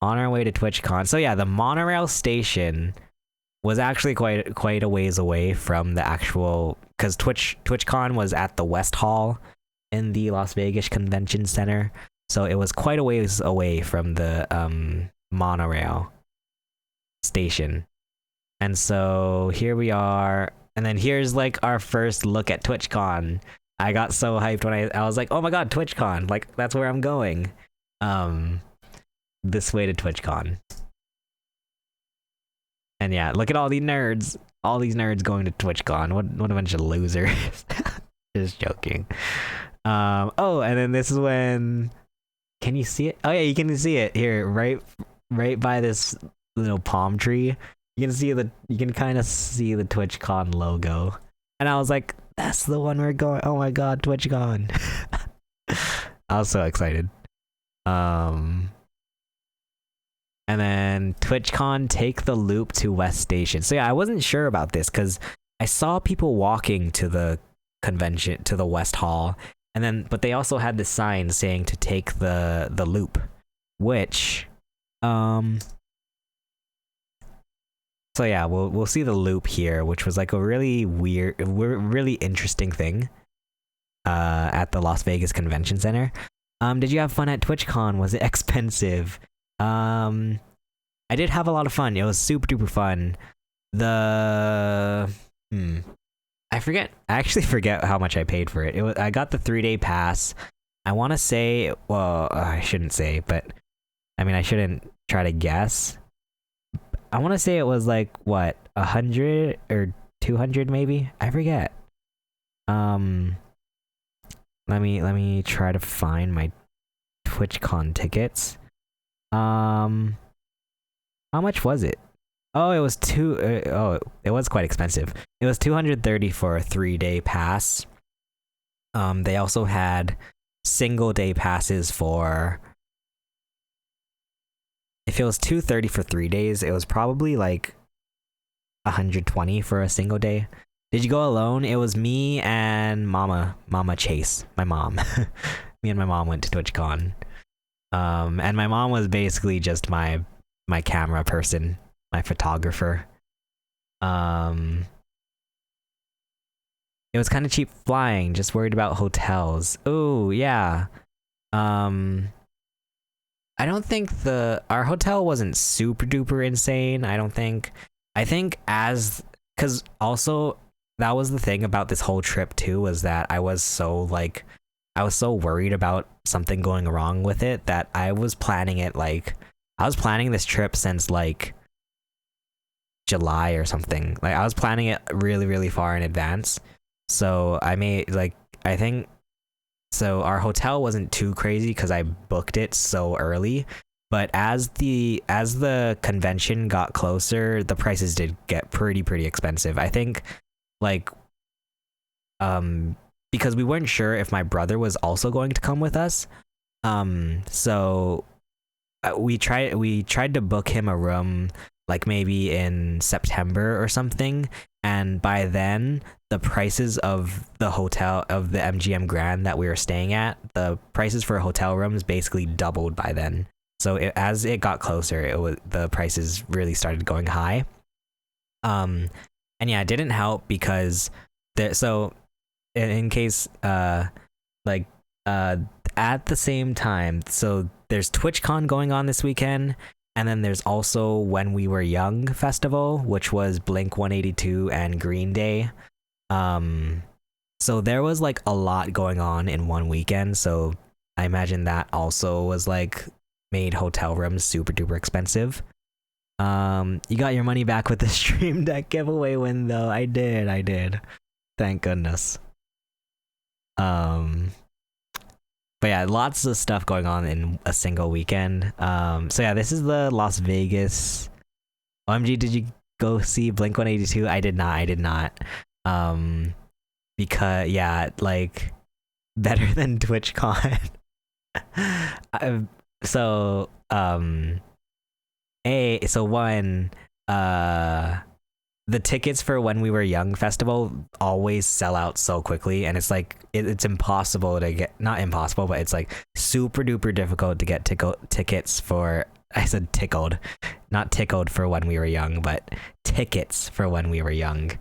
on our way to TwitchCon. So yeah, the monorail station was actually quite a ways away from the actual, because TwitchCon was at the West Hall in the Las Vegas Convention Center. So it was quite a ways away from the monorail station. And so here we are. And then here's like our first look at TwitchCon. I got so hyped when I was like, oh my god, TwitchCon. Like, that's where I'm going. This way to TwitchCon. And yeah, look at all these nerds. All these nerds going to TwitchCon. What a bunch of losers. Just joking. Oh, and then this is when... Can you see it? Oh yeah, you can see it here, right by this little palm tree. You can kind of see the TwitchCon logo. And I was like, that's the one we're going. Oh my god, TwitchCon. I was so excited. And then TwitchCon take the loop to West Station. So yeah, I wasn't sure about this because I saw people walking to the convention, to the West Hall, and then but they also had this sign saying to take the loop, which so yeah, we'll see the loop here, which was like a really weird, really interesting thing at the Las Vegas Convention Center. Did you have fun at TwitchCon? Was it expensive? I did have a lot of fun. It was super duper fun. I actually forget how much I paid for it. I got the 3-day pass. I want to say, well, I shouldn't say, but I mean, I shouldn't try to guess. I want to say it was like what, 100 or 200 maybe. I forget. Let me try to find my TwitchCon tickets. How much was it? Oh, it was it was quite expensive. It was $230 for a 3-day pass. They also had single day passes for, if it was $230 for 3 days, it was probably like $120 for a single day. Did you go alone? It was me and Mama Chase, my mom. Me and my mom went to TwitchCon. And my mom was basically just my camera person, my photographer. It was kind of cheap flying, just worried about hotels. Oh, yeah. I don't think our hotel wasn't super duper insane. I think because also that was the thing about this whole trip too, was that I was so worried about something going wrong with it that I was planning this trip since like July or something. Like I was planning it really, really far in advance. So so our hotel wasn't too crazy because I booked it so early. But as the convention got closer, the prices did get pretty expensive. I think like because we weren't sure if my brother was also going to come with us. So we tried to book him a room like maybe in September or something, and by then the prices of the hotel of the MGM Grand that we were staying at, the prices for hotel rooms basically doubled by then. So as it got closer, the prices really started going high. And yeah, it didn't help because so in case like at the same time, so there's TwitchCon going on this weekend, and then there's also When We Were Young festival, which was Blink 182 and Green Day. So there was like a lot going on in one weekend, so I imagine that also was like made hotel rooms super duper expensive. You got your money back with the Stream Deck giveaway win though. I did. Thank goodness. But yeah, lots of stuff going on in a single weekend. So yeah, this is the Las Vegas. OMG, did you go see Blink 182? I did not. Because yeah, like better than TwitchCon. So one, the tickets for When We Were Young festival always sell out so quickly, and it's like it's impossible to get, not impossible, but it's like super duper difficult to get tickets for, I said tickled, not tickled for When We Were Young, but tickets for When We Were Young.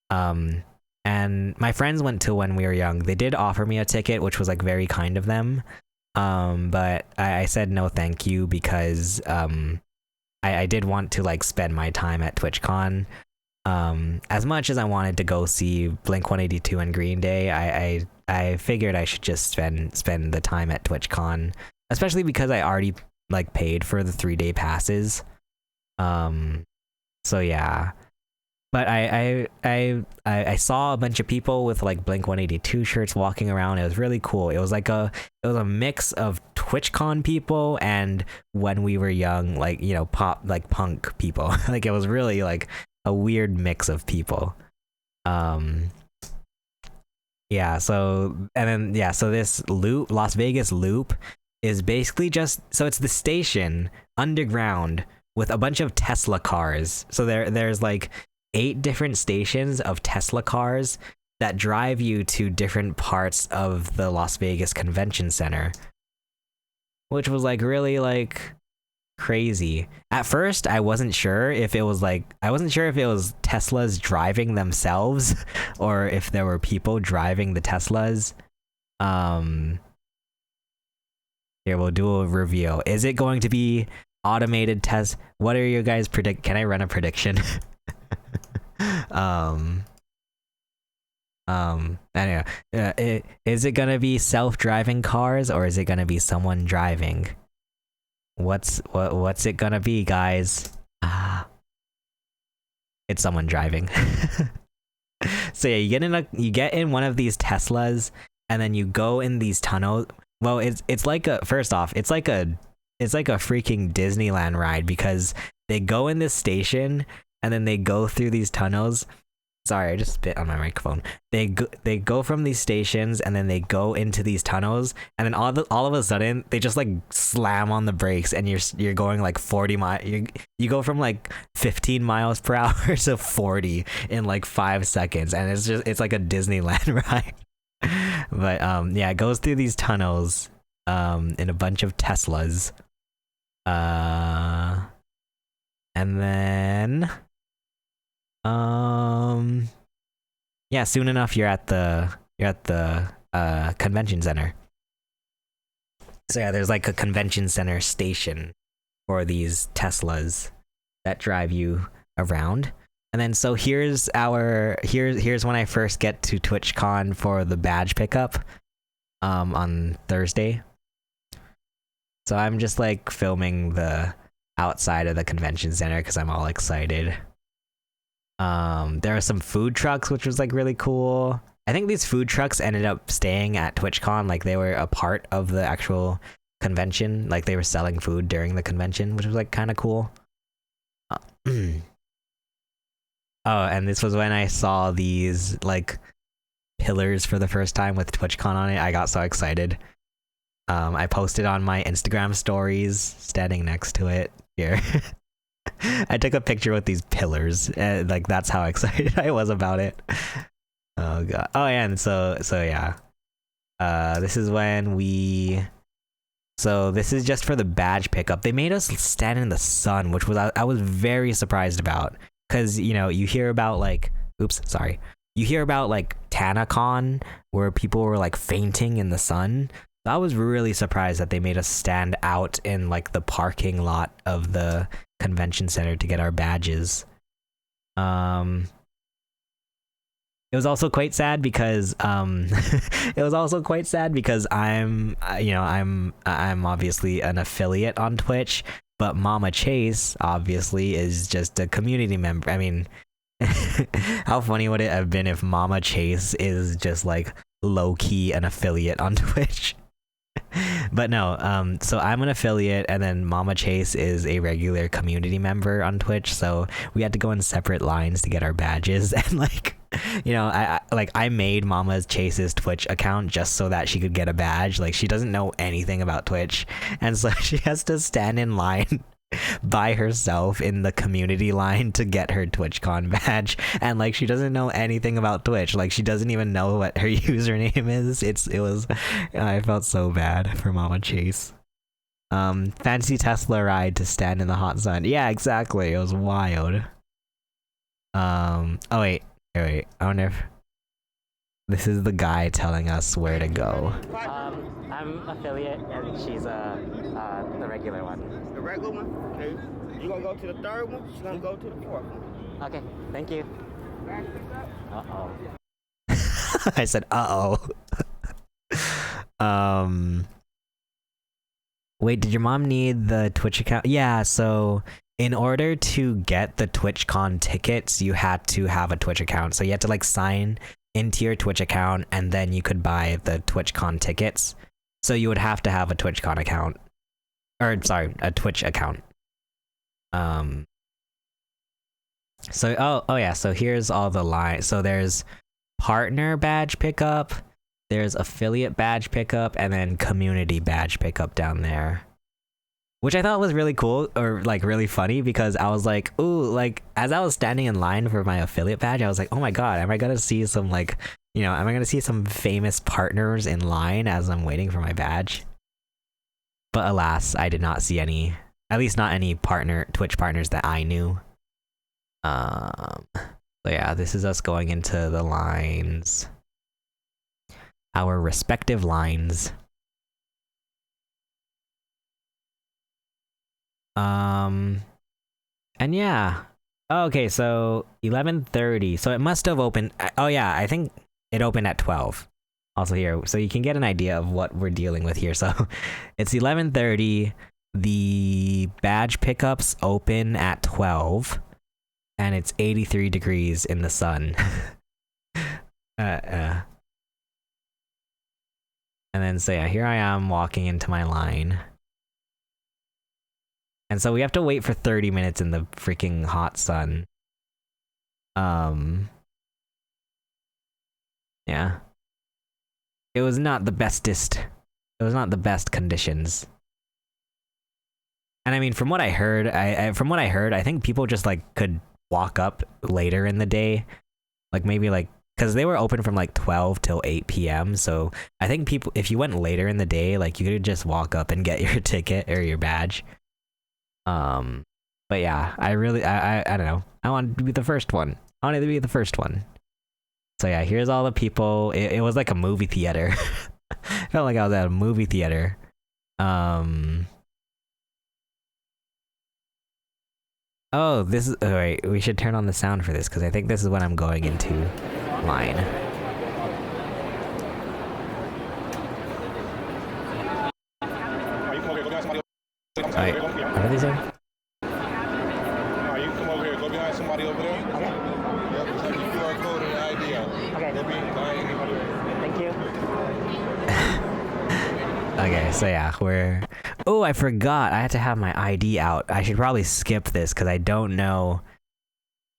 And my friends went to When We Were Young. They did offer me a ticket, which was like very kind of them. But I said no thank you because I did want to like spend my time at TwitchCon. As much as I wanted to go see Blink 182 and Green Day, I figured I should just spend the time at TwitchCon, especially because I already like paid for the 3-day passes. So yeah. But I saw a bunch of people with like Blink 182 shirts walking around. It was really cool. It was a mix of TwitchCon people and When We Were Young, like, you know, pop, like punk people. Like it was really like a weird mix of people. Yeah, so this loop, Las Vegas loop, is basically just, so it's the station underground with a bunch of Tesla cars. So there's like 8 different stations of Tesla cars that drive you to different parts of the Las Vegas Convention Center, which was like really like crazy. At first, I wasn't sure if it was Teslas driving themselves or if there were people driving the Teslas. Here, we'll do a review. Is it going to be automated test? What are your guys predict? Can I run a prediction? Anyway, is it gonna be self-driving cars or is it gonna be someone driving? What's it gonna be, guys? It's someone driving. So yeah, you get in one of these Teslas and then you go in these tunnels. Well, it's like a freaking Disneyland ride because they go in this station and then they go through these tunnels. Sorry, I just spit on my microphone. They go from these stations and then they go into these tunnels, and then all of a sudden they just like slam on the brakes and you're going like 40 miles. You go from like 15 miles per hour to 40 in like 5 seconds, and it's like a Disneyland ride. But yeah, it goes through these tunnels in a bunch of Teslas. And then yeah, soon enough you're at the convention center. So yeah, there's like a convention center station for these Teslas that drive you around. And then so here's when I first get to TwitchCon for the badge pickup on Thursday. So I'm just like filming the outside of the convention center because I'm all excited. There are some food trucks, which was like really cool. I think these food trucks ended up staying at TwitchCon, like they were a part of the actual convention. Like they were selling food during the convention, which was like kind of cool. Oh, and this was when I saw these like pillars for the first time with TwitchCon on it. I got so excited. I posted on my Instagram stories standing next to it here. I took a picture with these pillars, and like that's how excited I was about it. Oh god. Oh yeah, and so yeah. This is when so this is just for the badge pickup. They made us stand in the sun, which was I was very surprised about. Cause you know, you hear about like you hear about like TanaCon where people were like fainting in the sun. So I was really surprised that they made us stand out in like the parking lot of the convention center to get our badges. It was also quite sad because I'm obviously an affiliate on Twitch, but Mama Chase obviously is just a community member. I mean, how funny would it have been if Mama Chase is just like low-key an affiliate on Twitch? But no, so I'm an affiliate, and then Mama Chase is a regular community member on Twitch, so we had to go in separate lines to get our badges. And like, you know, I made Mama Chase's Twitch account just so that she could get a badge. Like, she doesn't know anything about Twitch, and so she has to stand in line by herself in the community line to get her TwitchCon badge. And like, she doesn't know anything about Twitch. Like, she doesn't even know what her username is. I felt so bad for Mama Chase. Fancy Tesla ride to stand in the hot sun. Yeah, exactly. It was wild. Oh wait. I wonder if this is the guy telling us where to go. I'm affiliate, and she's the regular one. The regular one? Okay. You gonna go to the third one? She's gonna go to the fourth one. Okay, thank you. Uh-oh. I said, uh-oh. Wait, did your mom need the Twitch account? Yeah, so in order to get the TwitchCon tickets, you had to have a Twitch account. So you had to like sign into your Twitch account, and then you could buy the TwitchCon tickets. So you would have to have a TwitchCon account. Or sorry, a Twitch account. So oh yeah, so here's all the lines. So there's partner badge pickup, there's affiliate badge pickup, and then community badge pickup down there. Which I thought was really cool, or like really funny, because I was like, ooh, like as I was standing in line for my affiliate badge, I was like, oh my god, am I gonna see some like, you know, am I gonna see some famous partners in line as I'm waiting for my badge? But alas, I did not see any, at least not any Twitch partners that I knew. So yeah, this is us going into the lines. Our respective lines. And yeah. Okay, so 11:30. So it must have opened. Oh yeah, I think it opened at 12. Also here, so you can get an idea of what we're dealing with here. So it's 11:30. The badge pickups open at 12, and it's 83 degrees in the sun. And then so yeah, here I am walking into my line. And so we have to wait for 30 minutes in the freaking hot sun. Yeah. It was not the bestest. It was not the best conditions. And I mean, from what I heard, I think people just like could walk up later in the day. Like maybe like, cause they were open from like 12 till 8 p.m. So I think people, if you went later in the day, like you could just walk up and get your ticket or your badge. But yeah, I don't know. I wanted to be the first one. So yeah, here's all the people. It was like a movie theater. Felt like I was at a movie theater. Oh, this is, alright, we should turn on the sound for this, because I think this is when I'm going into line. Alright, what are they saying? You come over here, go behind somebody over there. Okay. Yep, just have your QR code and the ID out. Okay. Go behind anybody. Thank you. Okay, so yeah, we're... Oh, I forgot. I had to have my ID out. I should probably skip this because I don't know...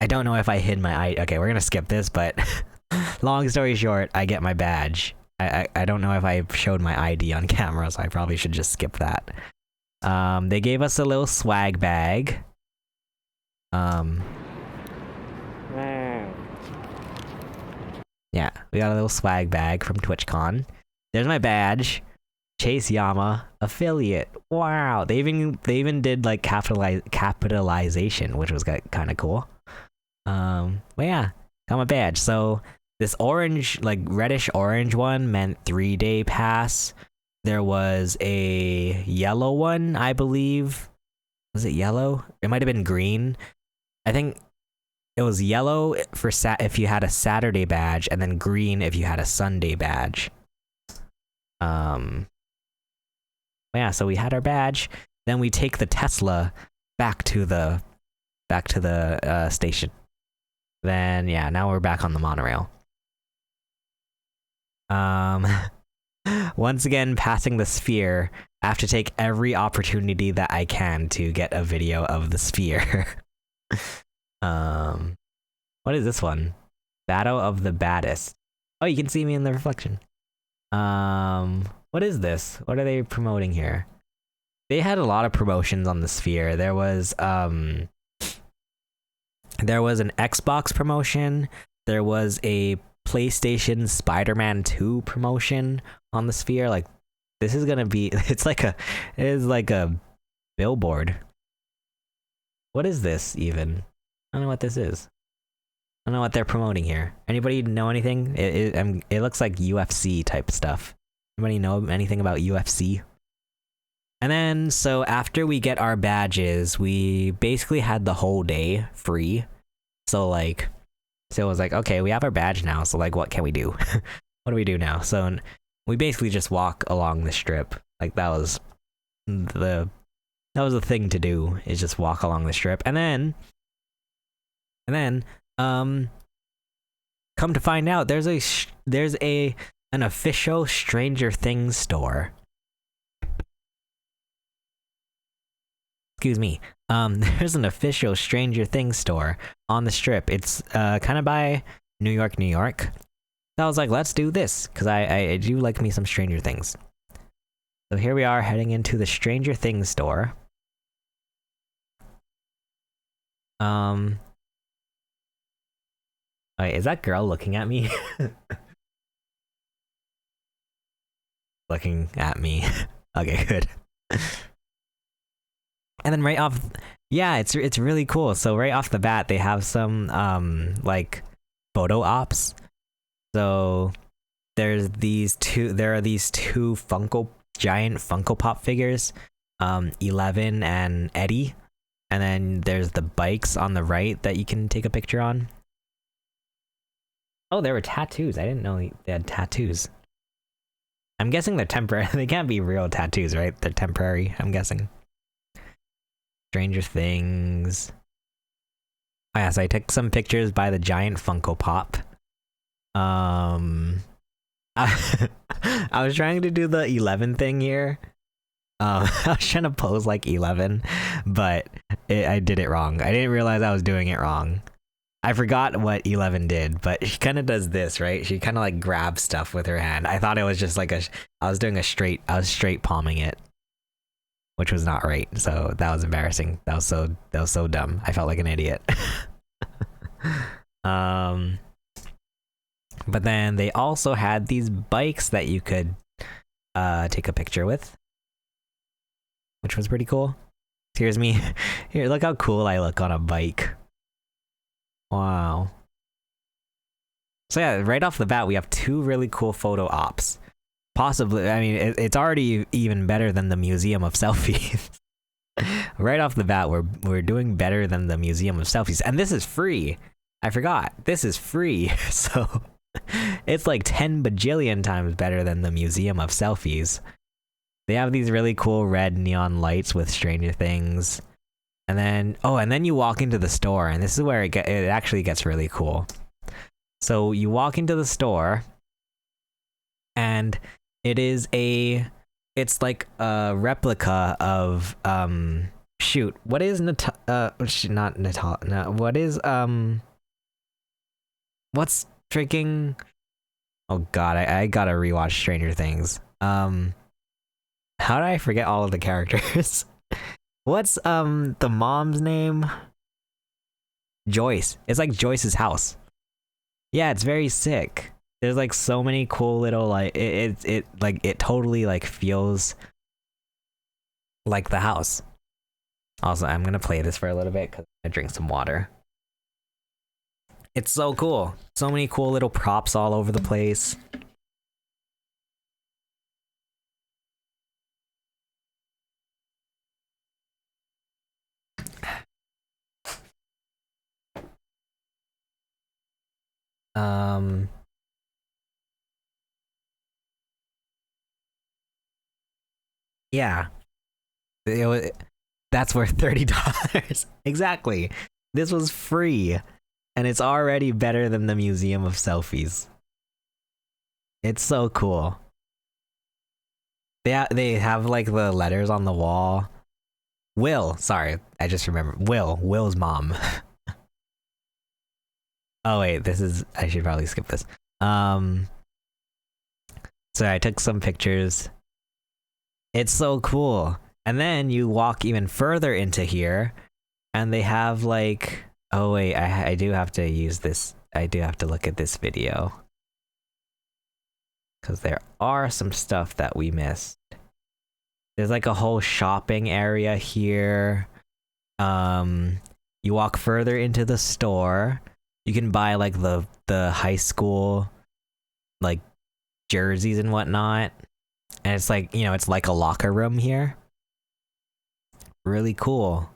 I don't know if I hid my ID. Okay, we're gonna skip this, but... long story short, I get my badge. I don't know if I showed my ID on camera, so I probably should just skip that. They gave us a little swag bag. Yeah, we got a little swag bag from TwitchCon. There's my badge. ChaseYama affiliate. Wow, they even did like capitalization, which was kind of cool. But yeah, got my badge. So this orange, like reddish orange one meant 3-day pass. There was a yellow one, I believe. Was it yellow? It might have been green. I think it was yellow for if you had a Saturday badge, and then green if you had a Sunday badge. Yeah, so we had our badge. Then we take the Tesla back to the station. Then yeah, now we're back on the monorail. Once again, passing the sphere. I have to take every opportunity that I can to get a video of the sphere. What is this one? Battle of the Baddest. Oh, you can see me in the reflection. What is this? What are they promoting here? They had a lot of promotions on the sphere. There was an Xbox promotion. There was a PlayStation Spider-Man 2 promotion on the sphere. Like, this is gonna be... it is like a billboard. What is this even? I don't know what this is. I don't know what they're promoting here. Anybody know anything? It looks like UFC type stuff. Anybody know anything about UFC? And then, so after we get our badges, we basically had the whole day free. So like, it was like, okay, we have our badge now. So like, what can we do? What do we do now? So we basically just walk along the strip. Like that was the thing to do, is just walk along the strip. And then, come to find out, there's an official Stranger Things store. Excuse me. There's an official Stranger Things store on the strip. It's kind of by New York, New York. So I was like, let's do this, because I do like me some Stranger Things. So here we are heading into the Stranger Things store. Wait, is that girl looking at me? Looking at me. Okay, good. And then right off, yeah, it's really cool. So right off the bat, they have some like photo ops. So there are these two giant Funko Pop figures, 11 and Eddie, and then there's the bikes on the right that you can take a picture on. Oh, there were tattoos. I didn't know they had tattoos. I'm guessing they're temporary. They can't be real tattoos, right? They're temporary, I'm guessing. Stranger Things. Oh yeah, so I took some pictures by the giant Funko Pop. I was trying to do the 11 thing here. I was trying to pose like 11, but I did it wrong. I didn't realize I was doing it wrong. I forgot what 11 did, but she kind of does this, right? She kind of like grabs stuff with her hand. I thought it was just like I was straight palming it, which was not right. So that was embarrassing. That was so dumb. I felt like an idiot. But then they also had these bikes that you could take a picture with, which was pretty cool. Here's me. Here, look how cool I look on a bike. Wow. So yeah, right off the bat, we have two really cool photo ops. Possibly, I mean, it's already even better than the Museum of Selfies. Right off the bat, we're doing better than the Museum of Selfies, and this is free. I forgot, this is free, so it's like 10 bajillion times better than the Museum of Selfies. They have these really cool red neon lights with Stranger Things. And then you walk into the store, and this is where it actually gets really cool. So you walk into the store, and it is a it's like a replica of shoot, what is not Natal, no, what is what's freaking, oh god, I gotta rewatch Stranger Things. How did I forget all of the characters? What's the mom's name? Joyce. It's like Joyce's house. Yeah, it's very sick. There's like so many cool little like it totally like feels like the house. Also, I'm gonna play this for a little bit because I drink some water. It's so cool. So many cool little props all over the place. Yeah. That's worth $30. Exactly. This was free. And it's already better than the Museum of Selfies. It's so cool. They have like the letters on the wall. Will, sorry, I just remembered. Will's mom. Oh wait, I should probably skip this. So I took some pictures. It's so cool. And then you walk even further into here, and they have like, oh wait, I do have to use this. I do have to look at this video. Because there are some stuff that we missed. There's like a whole shopping area here. You walk further into the store. You can buy like the high school like jerseys and whatnot. And it's like, you know, it's like a locker room here. Really cool.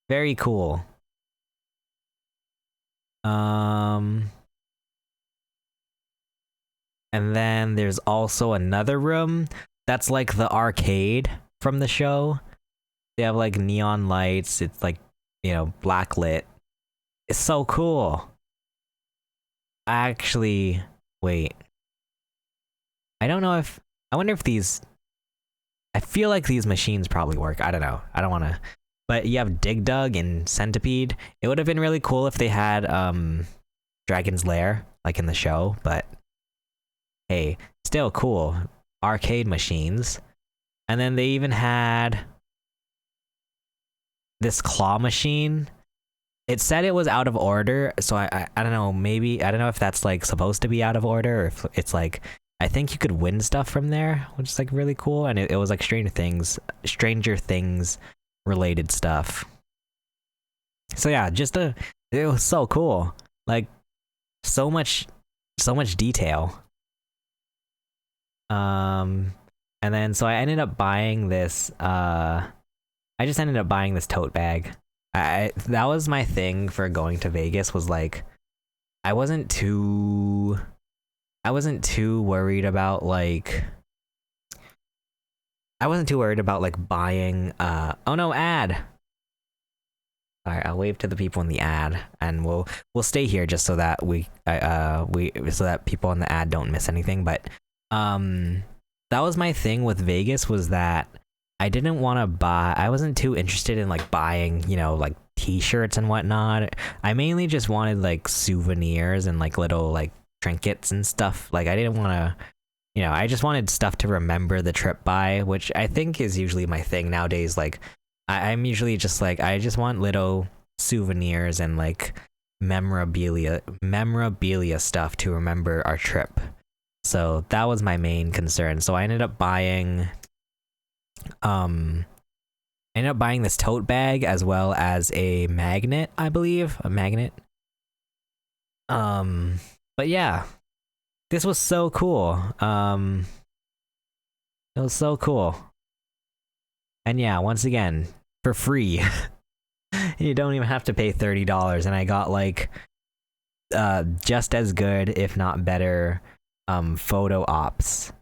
Very cool. And then there's also another room that's like the arcade from the show. They have like neon lights. It's like, you know, black lit. It's so cool. Actually, wait. I don't know if, I wonder if these, I feel like these machines probably work. I don't know. I don't want to, but you have Dig Dug and Centipede. It would have been really cool if they had Dragon's Lair like in the show, but hey, still cool. Arcade machines. And then they even had this claw machine. It said it was out of order, so I don't know, maybe, I don't know if that's like supposed to be out of order, or if it's like, I think you could win stuff from there, which is like really cool, and it was like Stranger Things related stuff. So yeah, it was so cool. Like, so much detail. And then, so I ended up buying this, I just ended up buying this tote bag. That was my thing for going to Vegas, was like, I wasn't too worried about like, buying, oh no, ad. Alright, I'll wave to the people in the ad, and we'll stay here just so that so that people in the ad don't miss anything. But that was my thing with Vegas, was that I didn't want to buy, I wasn't too interested in like buying, you know, like t-shirts and whatnot. I mainly just wanted like souvenirs and like little like trinkets and stuff. Like, I didn't want to, you know, I just wanted stuff to remember the trip by, which I think is usually my thing nowadays. Like, I'm usually just like, I just want little souvenirs and like memorabilia stuff to remember our trip. So that was my main concern. So I ended up buying this tote bag, as well as a magnet, I believe. A magnet. But yeah, this was so cool. It was so cool. And yeah, once again, for free. You don't even have to pay $30, and I got like just as good, if not better, photo ops.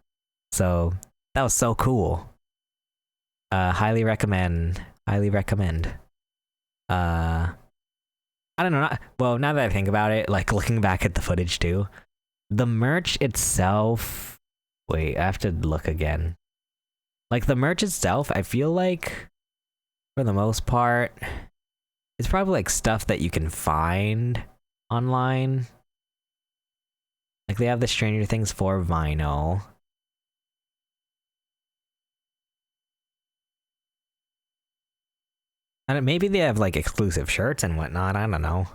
So that was so cool. Highly recommend. I don't know. Well, now that I think about it, like looking back at the footage too, the merch itself. Wait, I have to look again. Like the merch itself, I feel like for the most part, it's probably like stuff that you can find online. Like they have the Stranger Things 4 vinyl. And maybe they have like exclusive shirts and whatnot, I don't know.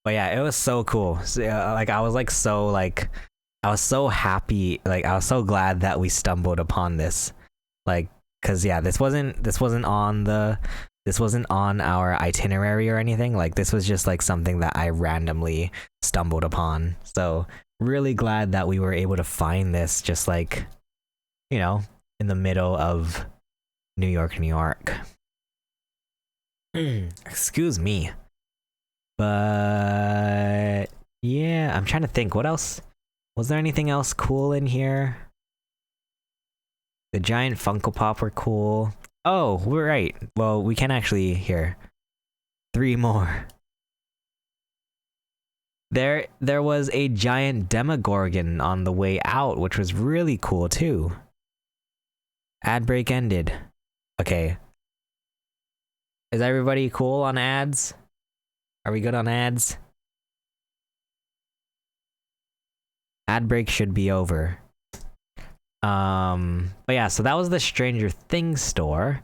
But yeah, it was so cool. So, like I was like so like I was so happy, like I was so glad that we stumbled upon this. Like cuz yeah, this wasn't on our itinerary or anything. Like this was just like something that I randomly stumbled upon. So, really glad that we were able to find this just like, you know, in the middle of New York, New York. Excuse me. But yeah, I'm trying to think what else. Was there anything else cool in here? The giant Funko Pop were cool. Oh, we're right. Well, we can actually here. 3 more. There was a giant Demogorgon on the way out, which was really cool too. Ad break ended. Okay. Is everybody cool on ads? Are we good on ads? Ad break should be over. But yeah, so that was the Stranger Things store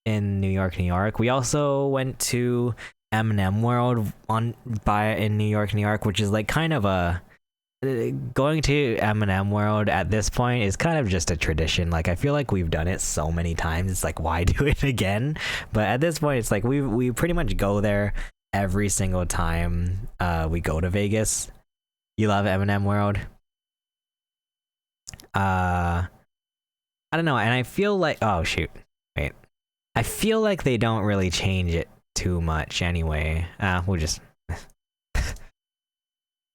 in New York, New York. We also went to M&M World in New York, New York, which is like kind of a going to M&M World at this point is kind of just a tradition. Like I feel like we've done it so many times. It's like why do it again? But at this point, it's like we pretty much go there every single time we go to Vegas. You love M&M World? I don't know, and I feel like oh shoot, wait. I feel like they don't really change it too much anyway. We'll just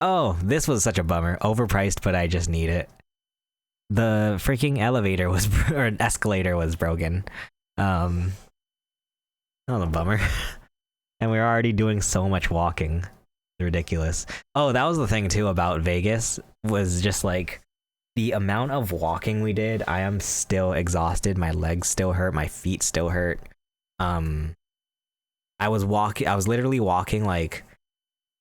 oh, this was such a bummer. Overpriced, but I just need it. The freaking elevator was or escalator was broken. Oh, a bummer. And we were already doing so much walking. Ridiculous. Oh, that was the thing too about Vegas was just like the amount of walking we did. I am still exhausted. My legs still hurt. My feet still hurt. I was literally walking like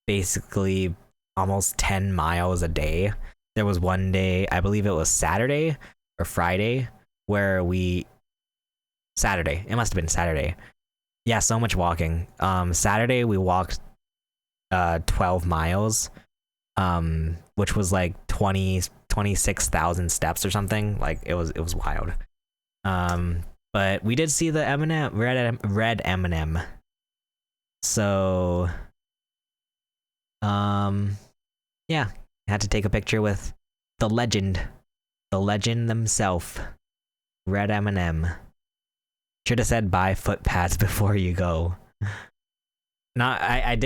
basically almost 10 miles a day. There was one day, I believe it was Saturday or Friday, where Saturday. It must have been Saturday. Yeah, so much walking. Saturday we walked 12 miles, which was like 26,000 steps or something. Like it was wild. But we did see the M&M red M&M. So yeah, had to take a picture with the legend himself, red M&M. Should have said buy foot pads before you go. I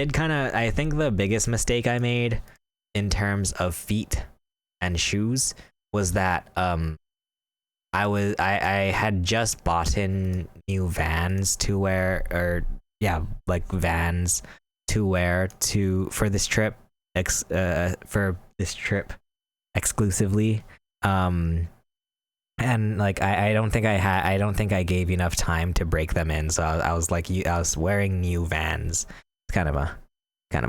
think the biggest mistake I made in terms of feet and shoes was that I had just bought in new Vans to wear, or yeah, like Vans to wear for this trip exclusively. And like I don't think I gave enough time to break them in, so I was wearing new Vans. It's kind of a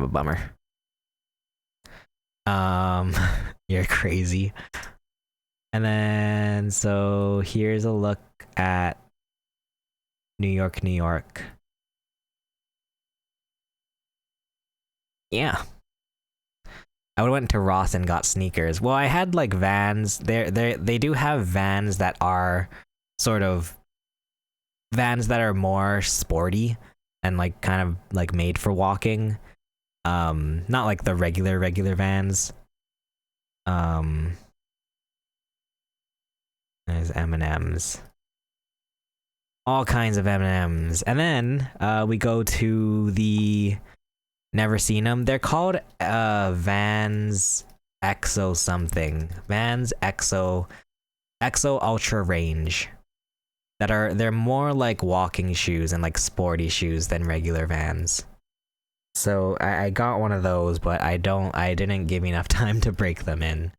bummer. You're crazy. And then so here's a look at New York, New York. Yeah. I would went to Ross and got sneakers. Well, I had like Vans. They do have Vans that are sort of Vans that are more sporty and like kind of like made for walking. Not like the regular Vans. There's M&Ms. All kinds of M&Ms. And then we go to the never seen them. They're called Vans Exo something. Vans Exo Ultra Range. They're more like walking shoes and like sporty shoes than regular Vans. So I got one of those, but I didn't give me enough time to break them in.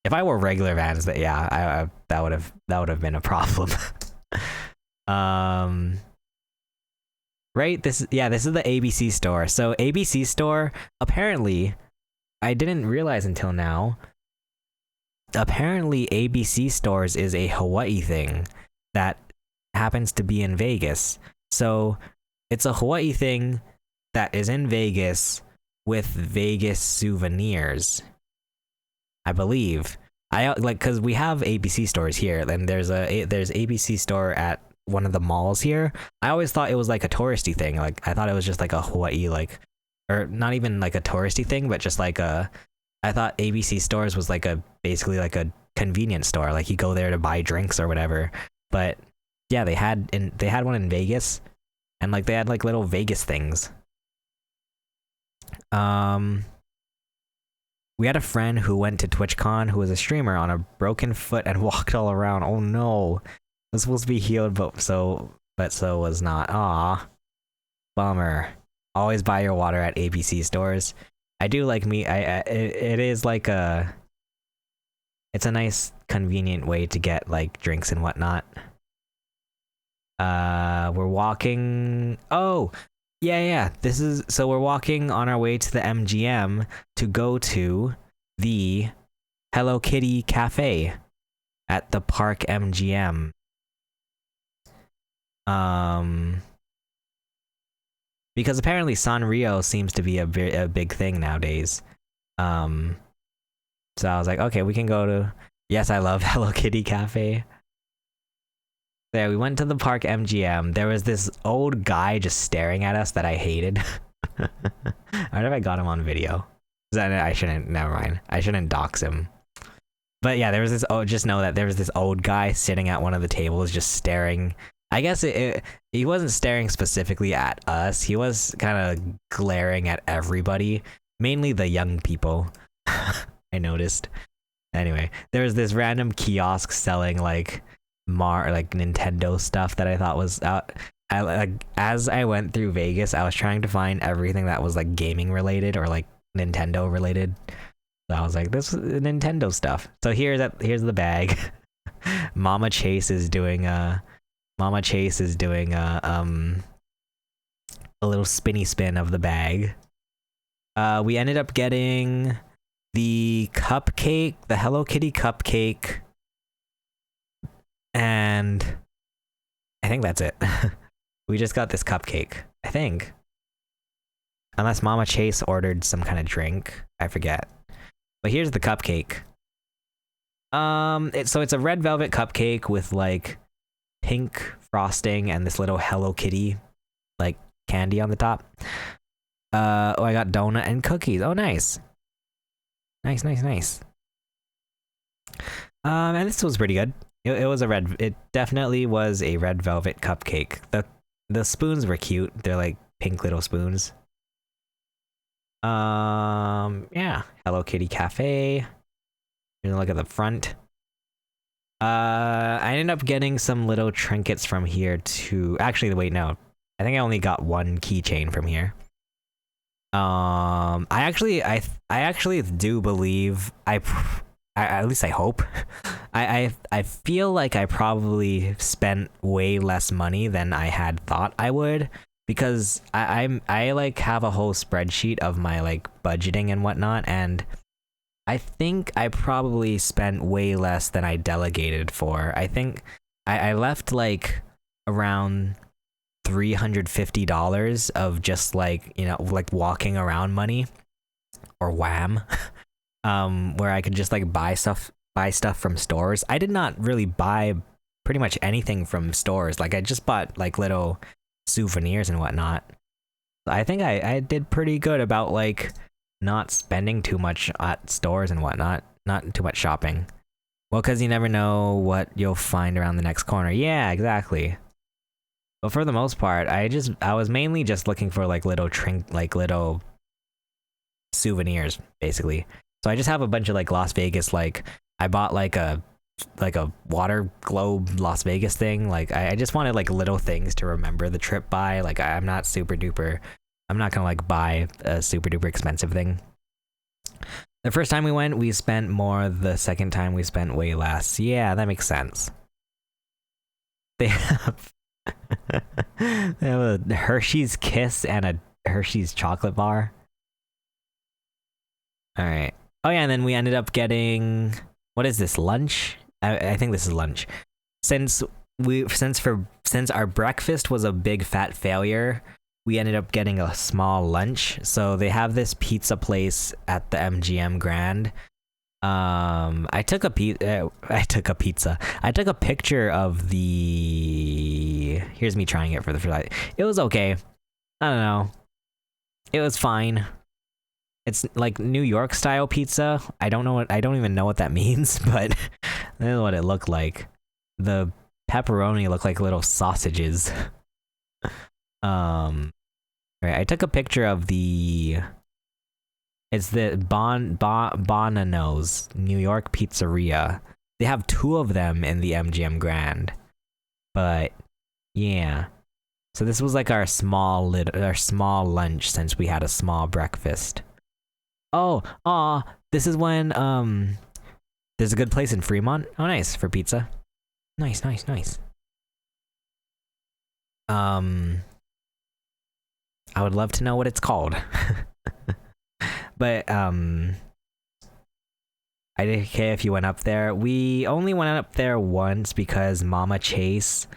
If I wore regular Vans, that would have been a problem. Right, this is the ABC store. So ABC store, apparently, I didn't realize until now, apparently ABC stores is a Hawaii thing that happens to be in Vegas. So it's a Hawaii thing that is in Vegas with Vegas souvenirs, I believe. I like, cause we have ABC stores here, and there's ABC store at one of the malls here. I always thought it was like a touristy thing. Like I thought it was just like a Hawaii, like, or not even like a touristy thing, but just like I thought ABC stores was like basically like a convenience store. Like you go there to buy drinks or whatever. But yeah, they had one in Vegas, and like they had like little Vegas things. We had a friend who went to TwitchCon who was a streamer on a broken foot and walked all around. Oh no. It was supposed to be healed, but so was not. Aw. Bummer. Always buy your water at ABC stores. I do like it is like it's a nice convenient way to get like drinks and whatnot. We're walking. Oh, yeah. So we're walking on our way to the MGM to go to the Hello Kitty Cafe at the Park MGM. Because apparently Sanrio seems to be a big thing nowadays. So I was like, okay, we can go to. Yes, I love Hello Kitty Cafe. There, we went to the Park MGM. There was this old guy just staring at us that I hated. I wonder if I got him on video. I shouldn't. Never mind. I shouldn't dox him. But yeah, there was this. Oh, just know that there was this old guy sitting at one of the tables, just staring. I guess he wasn't staring specifically at us. He was kind of glaring at everybody, mainly the young people. I noticed. Anyway, there was this random kiosk selling like Nintendo stuff that I thought was out. As I went through Vegas, I was trying to find everything that was like gaming related or like Nintendo related. So I was like, this is Nintendo stuff. So here's the bag. Mama Chase is doing a little spinny spin of the bag. We ended up getting the cupcake, the Hello Kitty cupcake, and I think that's it. We just got this cupcake, I think. Unless Mama Chase ordered some kind of drink, I forget. But here's the cupcake. So it's a red velvet cupcake with like pink frosting and this little Hello Kitty like candy on the top. Oh, I got donut and cookies. Oh, nice. Nice. And this was pretty good. It definitely was a red velvet cupcake. The spoons were cute. They're like pink little spoons. Yeah. Hello Kitty Cafe. You look at the front. I ended up getting some little trinkets from here too. Actually, wait, no. I think I only got one keychain from here. I actually do believe at least I hope. I feel like I probably spent way less money than I had thought I would, because I like have a whole spreadsheet of my like budgeting and whatnot, and I think I probably spent way less than I delegated for. I think I left like around $350 of just like, you know, like walking around money, or wham. Where I could just like buy stuff from stores. I did not really buy pretty much anything from stores. Like I just bought like little souvenirs and whatnot. I think I did pretty good about like not spending too much at stores and whatnot, not too much shopping. Well, because you never know what you'll find around the next corner. Yeah, exactly. But for the most part, I was mainly just looking for like little little souvenirs, basically. So I just have a bunch of like Las Vegas, like I bought like a water globe Las Vegas thing. Like I just wanted like little things to remember the trip by. Like I'm not super duper I'm not gonna like buy a super duper expensive thing. The first time we went, we spent more. The second time we spent way less. Yeah, that makes sense. They have they have a Hershey's Kiss and a Hershey's chocolate bar. All right. Oh yeah, and then we ended up getting, what is this, lunch? I think this is lunch. Since our breakfast was a big fat failure, we ended up getting a small lunch. So they have this pizza place at the MGM Grand. I took a picture of the. Here's me trying it for the first time. It was okay. I don't know. It was fine. It's like New York style pizza. I don't even know what that means, but this is what it looked like. The pepperoni looked like little sausages. Right, I took a picture of the. It's the Bonano's New York Pizzeria. They have 2 of them in the MGM Grand. But yeah. So this was like our small lunch since we had a small breakfast. Oh, this is when there's a good place in Fremont. Oh, nice, for pizza. Nice. I would love to know what it's called. But I didn't care if you went up there. We only went up there once because Mama Chase.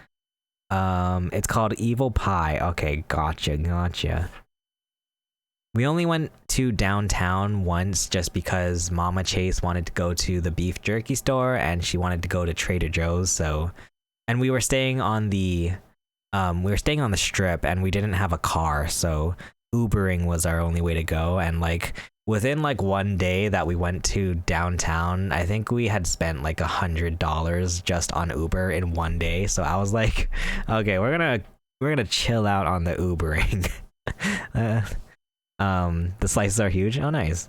It's called Evil Pie. Okay, gotcha. We only went to downtown once just because Mama Chase wanted to go to the beef jerky store and she wanted to go to Trader Joe's. So, and we were staying on the strip and we didn't have a car, so Ubering was our only way to go. And like within like one day that we went to downtown, I think we had spent like $100 just on Uber in one day. So I was like, okay, we're gonna chill out on the Ubering. The slices are huge. Oh, nice.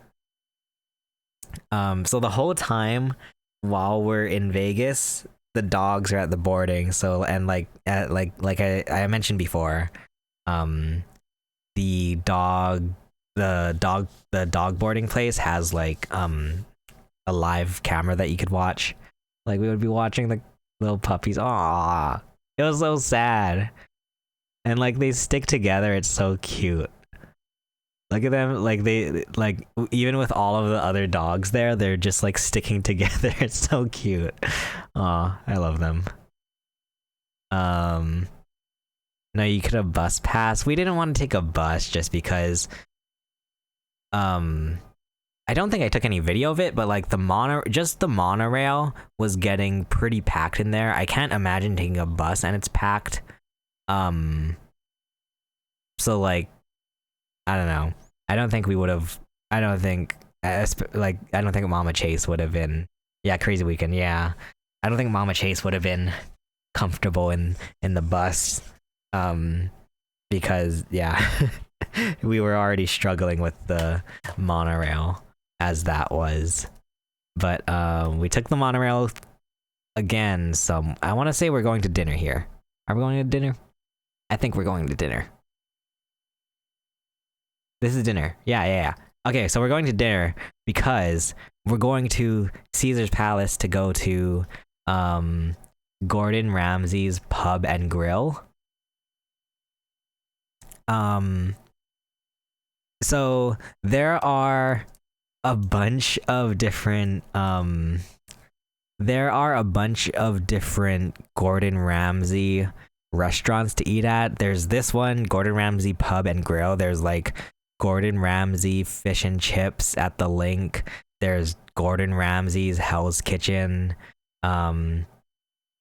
So the whole time while we're in Vegas, the dogs are at the boarding. So, and like I mentioned before, the dog boarding place has like a live camera that you could watch. Like we would be watching the little puppies. Aww, it was so sad. And like they stick together. It's so cute. Look at them, like they like even with all of the other dogs there, they're just like sticking together. It's so cute. Aw, I love them. No, you could have bus pass. We didn't want to take a bus just because I don't think I took any video of it, but like the monorail was getting pretty packed in there. I can't imagine taking a bus and it's packed. So like I don't know. I don't think Mama Chase would have been. Yeah, Crazy Weekend. Yeah, I don't think Mama Chase would have been comfortable in the bus, because yeah, we were already struggling with the monorail as that was. But we took the monorail again. So I want to say we're going to dinner here. Are we going to dinner? I think we're going to dinner. This is dinner. Yeah. Okay, so we're going to dinner because we're going to Caesar's Palace to go to Gordon Ramsay's Pub and Grill. So there are a bunch of different Gordon Ramsay restaurants to eat at. There's this one, Gordon Ramsay Pub and Grill. There's like Gordon Ramsay Fish and Chips at the Link. There's Gordon Ramsay's Hell's Kitchen. I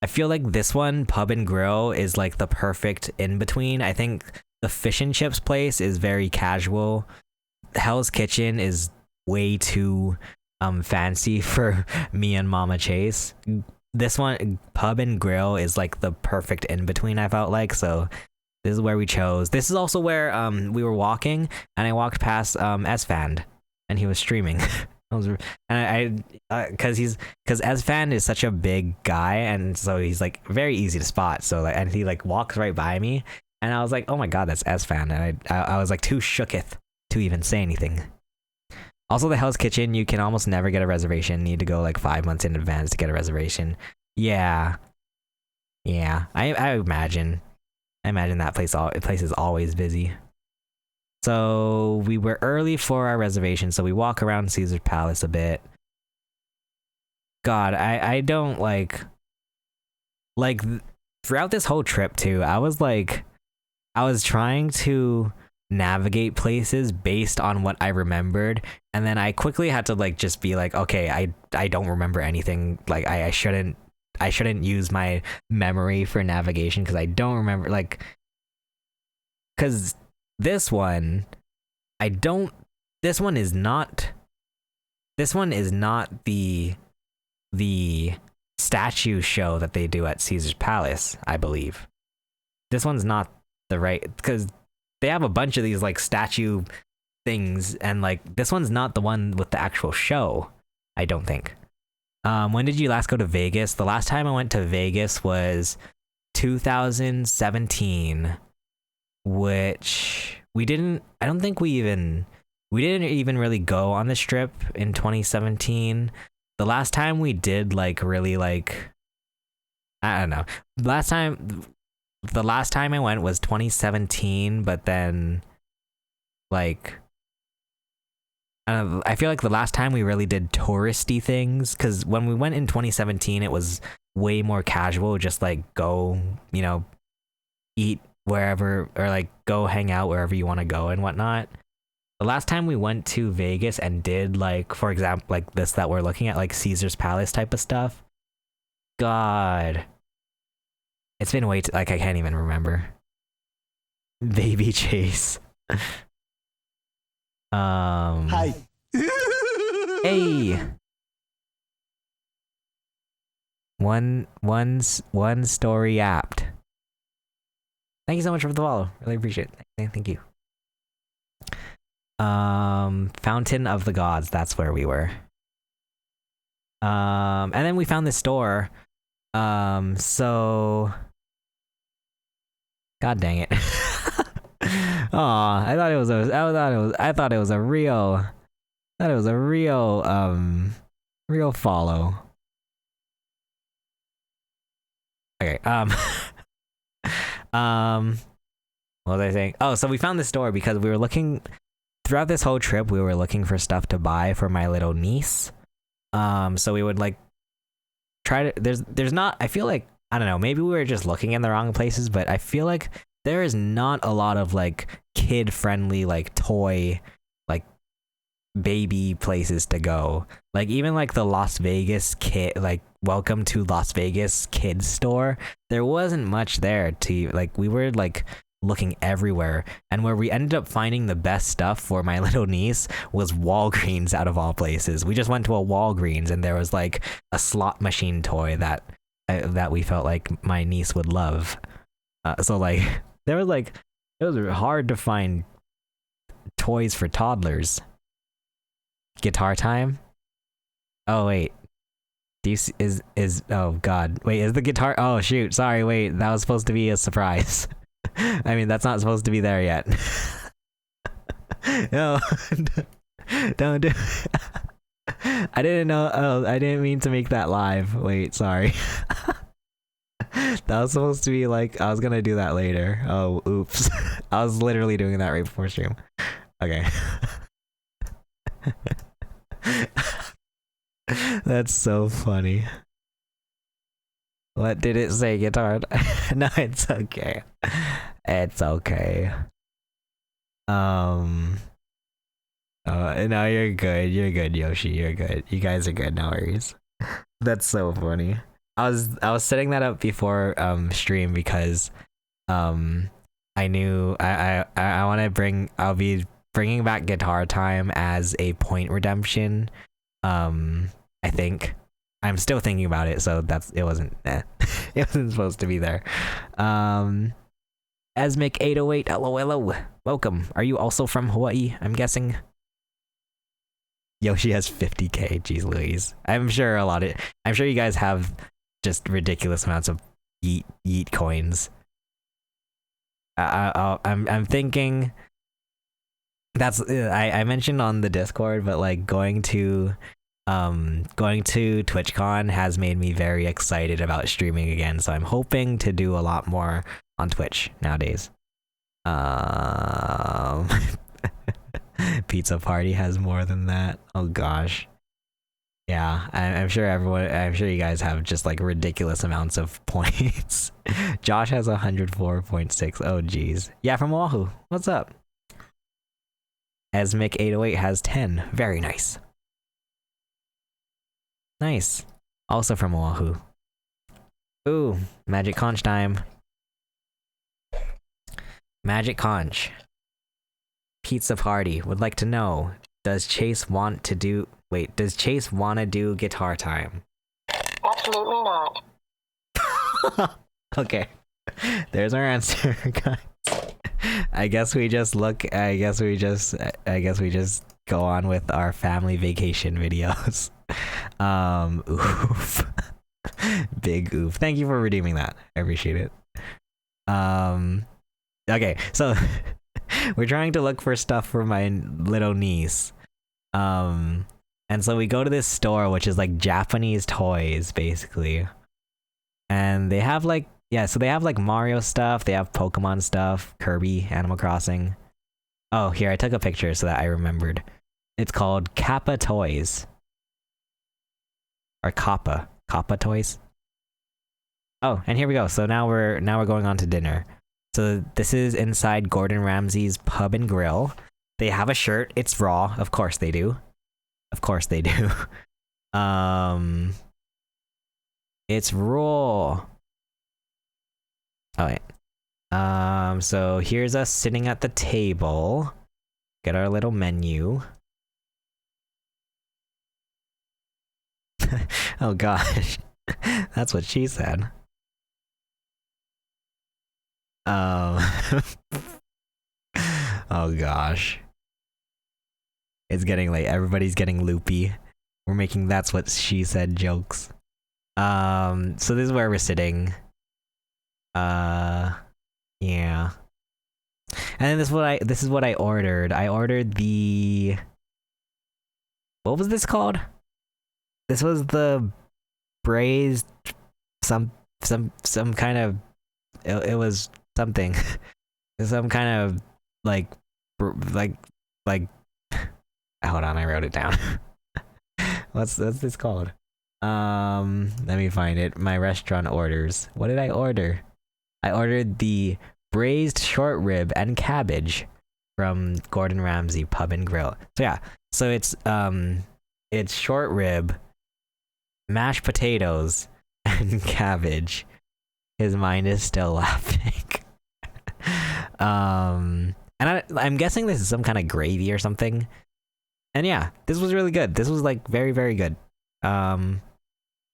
feel like this one, Pub and Grill, is like the perfect in between. I think the Fish and Chips place is very casual. Hell's Kitchen is way too fancy for me and Mama Chase. This one, Pub and Grill, is like the perfect in between, I felt like. So this is where we chose. This is also where we were walking, and I walked past Esfand, and he was streaming. Because Esfand is such a big guy, and so he's like very easy to spot. So like, and he like walks right by me, And I was like, oh my god, that's S-Fan. And I was like too shooketh to even say anything. Also, the Hell's Kitchen, you can almost never get a reservation. Need to go like 5 months in advance to get a reservation. Yeah. Yeah, I imagine. I imagine that place is always busy. So we were early for our reservation, so we walk around Caesar's Palace a bit. God, I don't like throughout this whole trip too, I was trying to navigate places based on what I remembered, and then I quickly had to like just be like, okay, I don't remember anything. Like I shouldn't use my memory for navigation because I don't remember, like, because this one is not the statue show that they do at Caesar's Palace, I believe. This one's not the right, because they have a bunch of these like statue things, and like this one's not the one with the actual show, I don't think. When did you last go to Vegas? The last time I went to Vegas was 2017, which we didn't even really go on this trip in 2017. The last time we did like really like, I don't know. The last time I went was 2017, but then like, I feel like the last time we really did touristy things, because when we went in 2017, it was way more casual, just like go, you know, eat wherever, or like go hang out wherever you want to go and whatnot. The last time we went to Vegas and did like, for example, like this that we're looking at, like Caesar's Palace type of stuff, God, it's been way too, like I can't even remember. Baby Chase. Hi. Hey. One story apt. Thank you so much for the follow. Really appreciate it. Thank you. Fountain of the Gods, that's where we were. And then we found this store. So God dang it. Aw, I thought it was a real follow. Okay, what was I saying? Oh, so we found this store because we were looking throughout this whole trip, we were looking for stuff to buy for my little niece. So we would like try to, there's not, I feel like, I don't know, maybe we were just looking in the wrong places, but I feel like there is not a lot of like kid friendly, like toy, like baby places to go. Like even like the Las Vegas kid, like welcome to Las Vegas kids store, there wasn't much there to, like, we were like looking everywhere, and where we ended up finding the best stuff for my little niece was Walgreens, out of all places. We just went to a Walgreens and there was like a slot machine toy that we felt like my niece would love. So like there was like, it was hard to find toys for toddlers. Guitar time? Oh wait, do you is oh god, wait, is the guitar, oh shoot, sorry, wait, that was supposed to be a surprise. I mean, that's not supposed to be there yet. No, don't do I didn't know, oh, I didn't mean to make that live. Wait, sorry. That was supposed to be like, I was gonna do that later. Oh, oops. I was literally doing that right before stream. Okay. That's so funny. What did it say, guitar? No, it's okay. It's okay. No, you're good. You're good, Yoshi. You're good. You guys are good. No worries. That's so funny. I was setting that up before stream because I knew I want to bring, I'll be bringing back guitar time as a point redemption. I think I'm still thinking about it, so it wasn't it wasn't supposed to be there. Esmic808, hello, welcome. Are you also from Hawaii? I'm guessing. Yoshi has 50k. Jeez Louise. I'm sure you guys have just ridiculous amounts of yeet coins. I'm thinking that's I mentioned on the Discord, but like going to TwitchCon has made me very excited about streaming again. So I'm hoping to do a lot more on Twitch nowadays. Pizza Party has more than that. Oh gosh. Yeah, I'm sure I'm sure you guys have just like ridiculous amounts of points. Josh has 104.6. Oh geez. Yeah, from Oahu. What's up? Esmic808 has 10. Very nice. Nice. Also from Oahu. Ooh, Magic Conch time. Magic Conch. Pizza Party would like to know, does Chase want to do... Wait, does Chase want to do guitar time? Absolutely not. Okay. There's our answer, guys. I guess we just go on with our family vacation videos. Oof. Big oof. Thank you for redeeming that. I appreciate it. Okay, so we're trying to look for stuff for my little niece. And so we go to this store, which is like Japanese toys, basically. And they have like, yeah, so they have like Mario stuff, they have Pokemon stuff, Kirby, Animal Crossing. Oh, here, I took a picture so that I remembered. It's called Kappa Toys. Or Kappa Toys. Oh, and here we go. So now we're going on to dinner. So this is inside Gordon Ramsay's Pub and Grill. They have a shirt. It's raw. Of course they do. Of course they do. It's raw. Oh wait. So here's us sitting at the table. Get our little menu. Oh gosh. That's what she said. Oh gosh. It's getting late. Everybody's getting loopy. We're making that's what she said jokes. So this is where we're sitting. Yeah. And then this is what I ordered. I ordered the... What was this called? This was the braised some kind of it was something. Some kind of like hold on, I wrote it down. What's this called? Let me find it. My restaurant orders. What did I order? I ordered the braised short rib and cabbage from Gordon Ramsay Pub and Grill. So yeah, so it's short rib, mashed potatoes, and cabbage. His mind is still laughing. And I'm guessing this is some kind of gravy or something. And yeah, this was really good. This was like very, very good. Like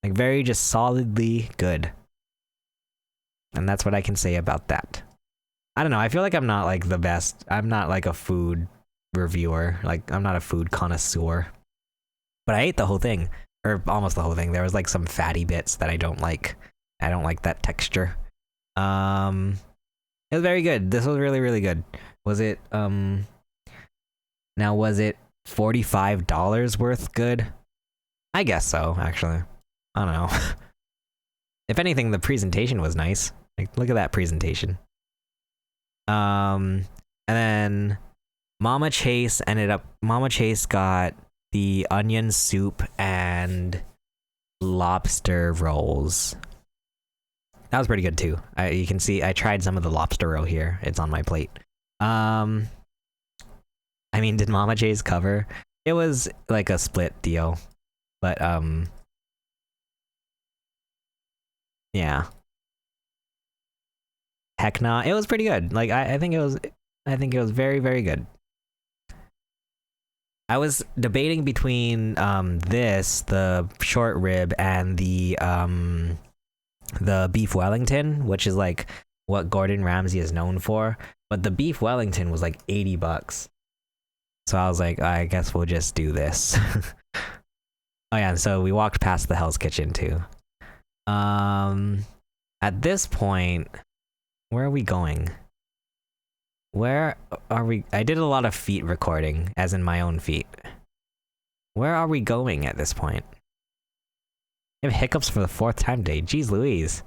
very just solidly good. And that's what I can say about that. I don't know. I feel like I'm not like the best. I'm not like a food reviewer. Like I'm not a food connoisseur. But I ate the whole thing, or almost the whole thing. There was like some fatty bits that I don't like. I don't like that texture. It was very good. This was really, really good. Was it now was it $45 worth good? I guess so, actually. I don't know. If anything, the presentation was nice. Like, look at that presentation. And then Mama Chase got the onion soup and lobster rolls. That was pretty good too. You can see I tried some of the lobster roll here. It's on my plate. I mean, did Mama Chase cover? It was like a split deal. But yeah. Heck nah, it was pretty good. Like I think it was very, very good. I was debating between the short rib and the beef Wellington, which is like what Gordon Ramsay is known for, but the beef Wellington was like $80. So I was like, I guess we'll just do this. Oh yeah, so we walked past the Hell's Kitchen too. At this point, where are we going? Where are we? I did a lot of feet recording, as in my own feet. Where are we going at this point? I have hiccups for the 4th time today. Jeez Louise.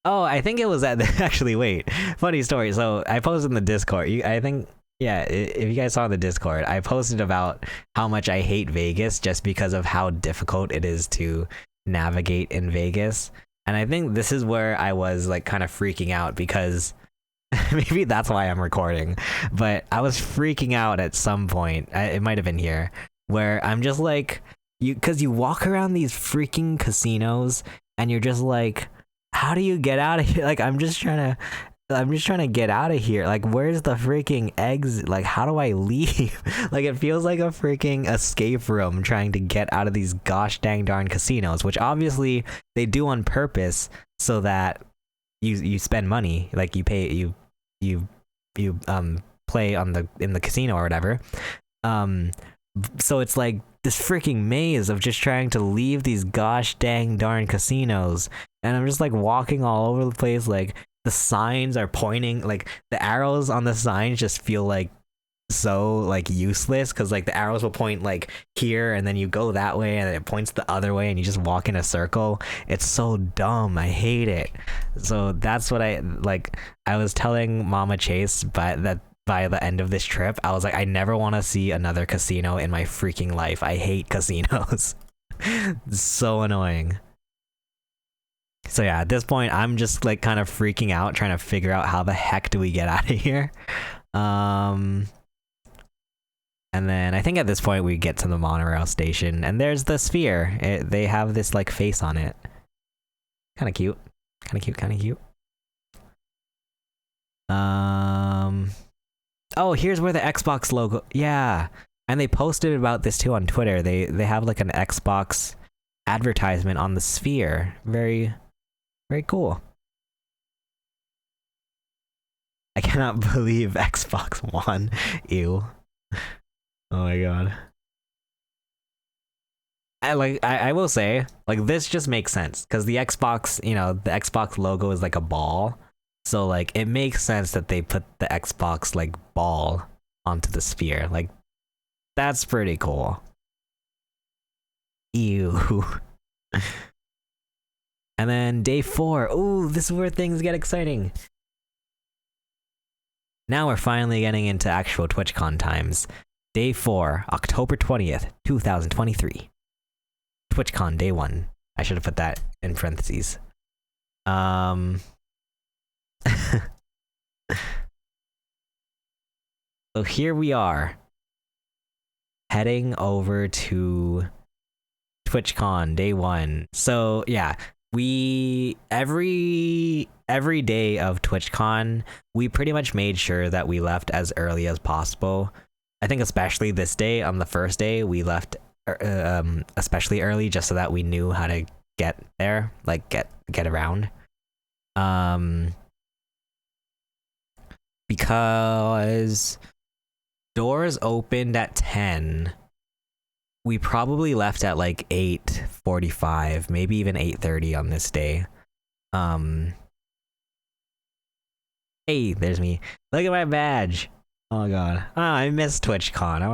Oh, I think it was at the, actually, wait. Funny story. So I posted in the Discord. I think, yeah, if you guys saw the Discord, I posted about how much I hate Vegas just because of how difficult it is to navigate in Vegas. And I think this is where I was like kind of freaking out because maybe that's why I'm recording. But I was freaking out at some point. It might have been here where I'm just like, because you walk around these freaking casinos and you're just like, how do you get out of here? Like, I'm just trying to get out of here. Like, where's the freaking exit? Like, how do I leave? Like, it feels like a freaking escape room trying to get out of these gosh dang darn casinos, which obviously they do on purpose so that you spend money. Like, you pay, you play in the casino or whatever. So it's like this freaking maze of just trying to leave these gosh dang darn casinos. And I'm just like walking all over the place. Like the signs are pointing, like the arrows on the signs just feel like so like useless because like the arrows will point like here and then you go that way and it points the other way and you just walk in a circle. It's so dumb. I hate it. So that's what I was telling Mama Chase, but that by the end of this trip, I was like, I never want to see another casino in my freaking life. I hate casinos. It's so annoying. So yeah, at this point, I'm just like kind of freaking out, trying to figure out how the heck do we get out of here. And then I think at this point we get to the monorail station, and there's the sphere. They have this like face on it. Kind of cute. Kind of cute. Kind of cute. Oh, here's where the Xbox logo. Yeah, and they posted about this too on Twitter. They have like an Xbox advertisement on the sphere. Very, very cool. I cannot believe Xbox One. Ew. Oh my god. I will say, like, this just makes sense because the Xbox, you know, the Xbox logo is like a ball. So like it makes sense that they put the Xbox like ball onto the sphere. Like that's pretty cool. Ew. And then day 4. Ooh, this is where things get exciting. Now we're finally getting into actual TwitchCon times. Day 4, October 20th, 2023. TwitchCon day 1. I should have put that in parentheses. So here we are, heading over to TwitchCon day 1. So yeah, we every day of TwitchCon, we pretty much made sure that we left as early as possible. I think especially this day, on the first day, we left especially early just so that we knew how to get there, like get around. Because doors opened at 10. We probably left at like 8:45, maybe even 8:30 on this day. Hey, there's me. Look at my badge. Oh my god. I miss TwitchCon. I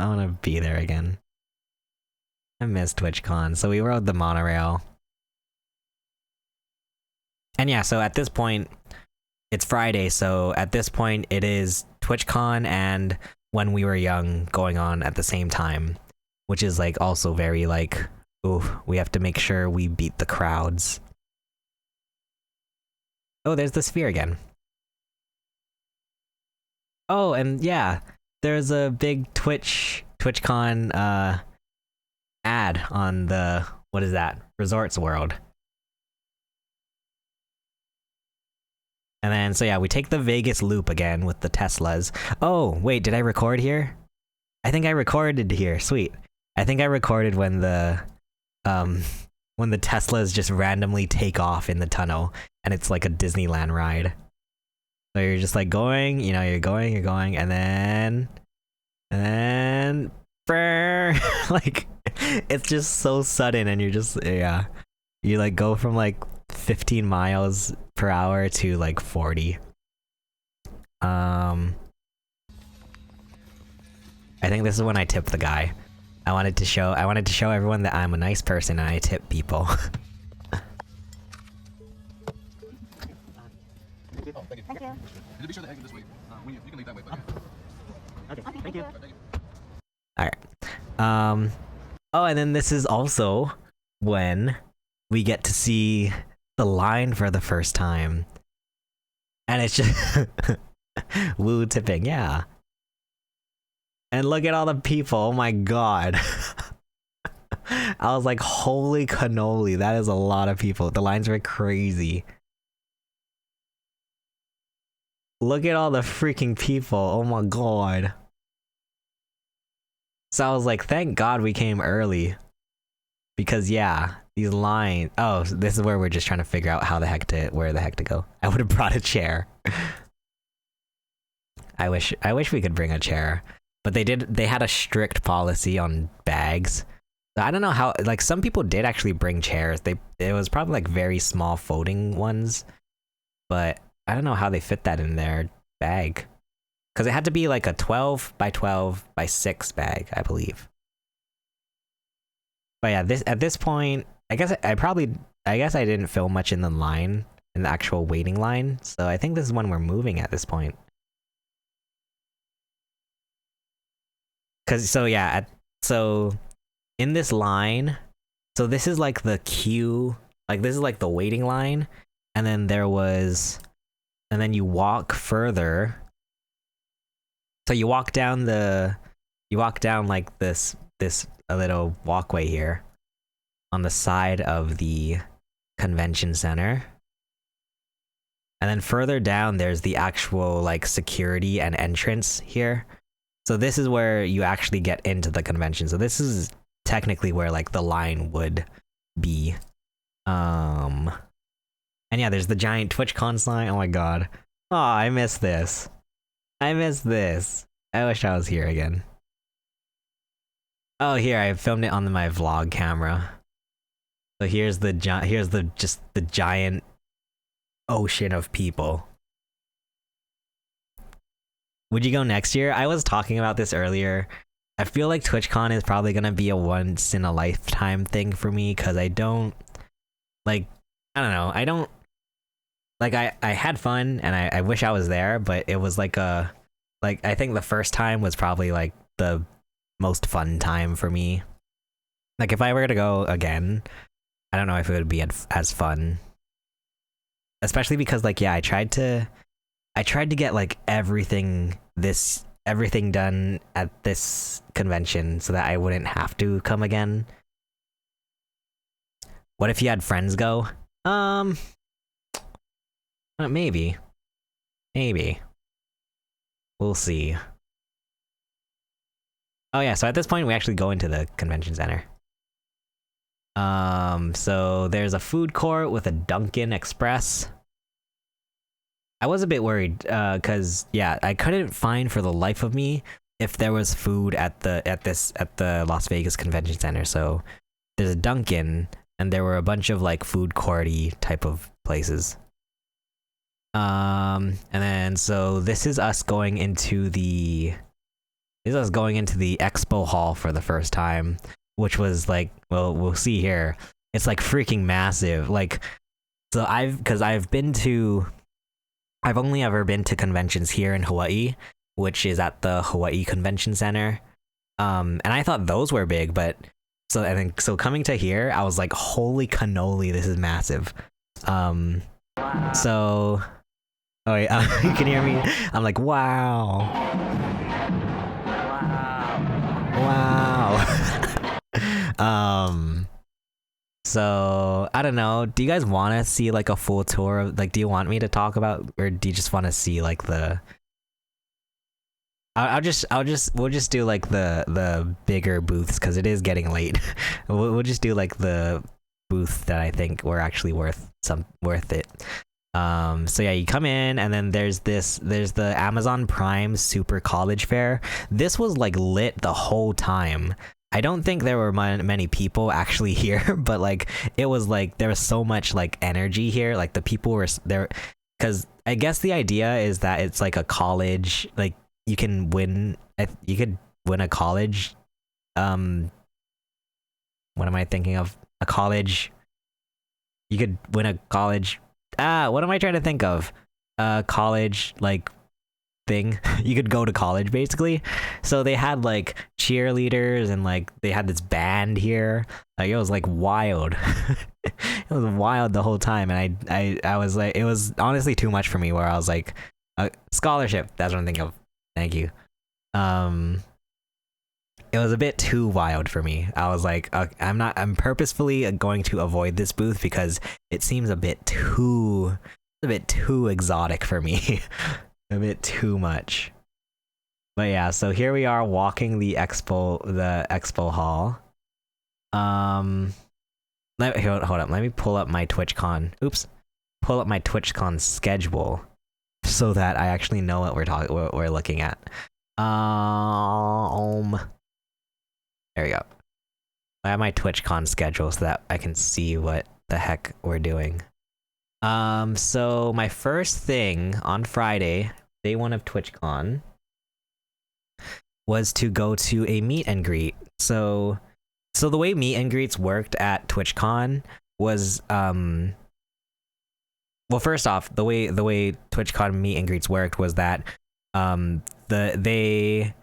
wanna be there again. I miss TwitchCon. So we rode the monorail. And yeah, so at this point, it's Friday, so at this point it is TwitchCon and When We Were Young going on at the same time, which is like also very like, ooh, we have to make sure we beat the crowds. Oh, there's the sphere again. Oh, and yeah, there's a big TwitchCon ad on the, what is that? Resorts World. And then, so yeah, we take the Vegas loop again with the Teslas. Oh, wait, did I record here? I think I recorded here. Sweet. I think I recorded when the Teslas just randomly take off in the tunnel and it's like a Disneyland ride. So you're just like going, you know, you're going, and then brr, like it's just so sudden and you're just, yeah. You like go from like 15 miles per hour to like 40. I think this is when I tip the guy. I wanted to show everyone that I'm a nice person and I tip people. Oh, thank you. Thank you. Be sure to exit this way. You can leave that way, but Okay, thank you. Alright. Oh, and then this is also when we get to see the line for the first time. And it's just woo tipping, yeah. And look at all the people, oh my god. I was like, holy cannoli, that is a lot of people. The lines were crazy. Look at all the freaking people, oh my god. So I was like, thank god we came early. Because yeah, these lines... Oh, this is where we're just trying to figure out where the heck to go. I would have brought a chair. I wish we could bring a chair. But they had a strict policy on bags. I don't know how, like, some people did actually bring chairs. It was probably like very small folding ones. But I don't know how they fit that in their bag. Because it had to be like a 12 by 12 by 6 bag, I believe. But yeah, at this point, I guess I didn't film much in the line, in the actual waiting line. So I think this is when we're moving at this point. So in this line, so this is like the queue, like this is like the waiting line, and then you walk further. So you walk down like this a little walkway here on the side of the convention center. And then further down there's the actual like security and entrance here. So this is where you actually get into the convention. So this is technically where like the line would be. And yeah, there's the giant TwitchCon sign. Oh my god. Oh, I miss this. I wish I was here again. Oh, here, I filmed it on my vlog camera. So here's the giant ocean of people. Would you go next year? I was talking about this earlier. I feel like TwitchCon is probably gonna be a once in a lifetime thing for me, because I don't like, I had fun and I wish I was there, but it was like I think the first time was probably like the most fun time for me. Like if I were to go again, I don't know if it would be as fun. Especially because like, yeah, I tried to get like everything done at this convention so that I wouldn't have to come again. What if you had friends go? Maybe. We'll see. Oh yeah, so at this point we actually go into the convention center. So there's a food court with a Dunkin' Express. I was a bit worried, cause yeah, I couldn't find for the life of me if there was food at the Las Vegas Convention Center. So there's a Dunkin', and there were a bunch of like food courty type of places. And then so this is us going into the expo hall for the first time, which was like, well, we'll see here. It's like freaking massive. Like, so I've only ever been to conventions here in Hawaii, which is at the Hawaii Convention Center. And I thought those were big, but so coming to here, I was like, holy cannoli, this is massive. So, oh yeah, you can hear me? I'm like, wow. So I don't know. Do you guys want to see like a full tour of like? Do you want me to talk about, or do you just want to see like the? We'll just do like the bigger booths because it is getting late. We'll just do like the booth that I think were actually worth it. So yeah, you come in and then there's the Amazon Prime Super College Fair. This was like lit the whole time. I don't think there were many people actually here, but like it was like there was so much like energy here. Like the people were there, because I guess the idea is that it's like a college, like you can win, you could win a college. What am I thinking of? A college. You could win a college. What am I trying to think of? A college like thing. You could go to college basically. So they had like cheerleaders and like they had this band here. Like it was like wild. It was wild the whole time, and I was like, it was honestly too much for me. Where I was like, scholarship. That's what I'm thinking of. Thank you. It was a bit too wild for me. I was like, I'm purposefully going to avoid this booth because it seems a bit too exotic for me. A bit too much. But yeah, so here we are walking the expo hall. Hold up, let me pull up my TwitchCon. Pull up my TwitchCon schedule so that I actually know what we're looking at. There we go. I have my TwitchCon schedule so that I can see what the heck we're doing. So my first thing on Friday, day one of TwitchCon, was to go to a meet and greet. So the way meet and greets worked at TwitchCon was, well, first off, the way TwitchCon meet and greets worked was that, they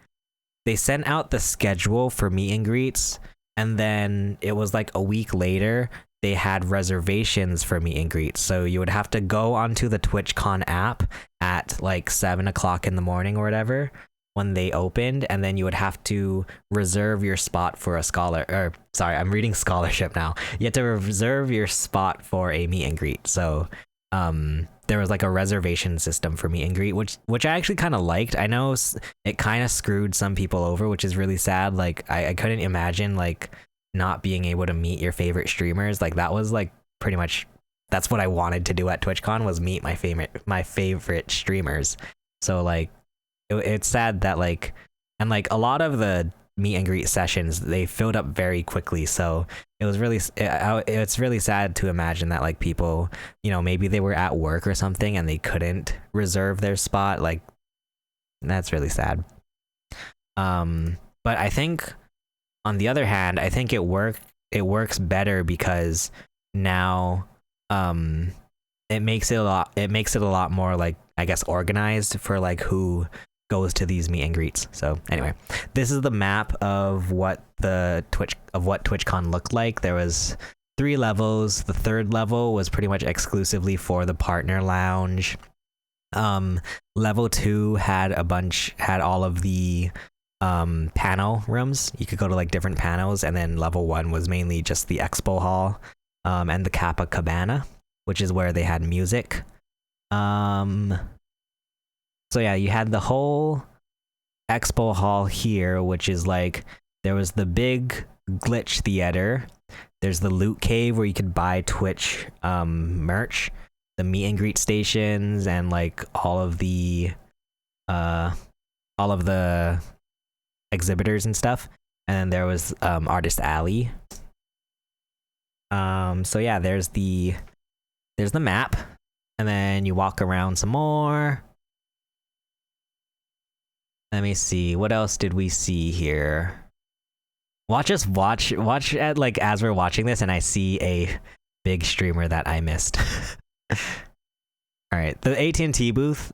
sent out the schedule for meet and greets, and then it was like a week later they had reservations for meet and greets. So you would have to go onto the TwitchCon app at like 7 o'clock in the morning or whatever when they opened, and then you would have to reserve your spot for a I'm reading scholarship now. You had to reserve your spot for a meet and greet. So there was like a reservation system for meet and greet, which I actually kind of liked. I know it kind of screwed some people over, which is really sad. Like I couldn't imagine like not being able to meet your favorite streamers. Like that was like pretty much, that's what I wanted to do at TwitchCon, was meet my favorite streamers. So like it's sad that like, and like a lot of the meet and greet sessions, they filled up very quickly. So it was really, it's really sad to imagine that like people, you know, maybe they were at work or something and they couldn't reserve their spot. Like that's really sad. But I think on the other hand, I think it works better because now it makes it a lot more like, I guess, organized for like who goes to these meet and greets. So anyway, this is the map of what TwitchCon looked like. There was 3 levels. The 3rd level was pretty much exclusively for the partner lounge. Level 2 had all of the panel rooms. You could go to like different panels, and then level 1 was mainly just the expo hall and the Kappa Cabana, which is where they had music. So yeah, you had the whole expo hall here, which is like, there was the big glitch theater, there's the loot cave where you could buy Twitch merch, the meet and greet stations, and like all of the exhibitors and stuff. And then there was Artist Alley. So yeah, there's the map, and then you walk around some more. Let me see, what else did we see here? Watch at like as we're watching this, and I see a big streamer that I missed. All right, the AT&T booth.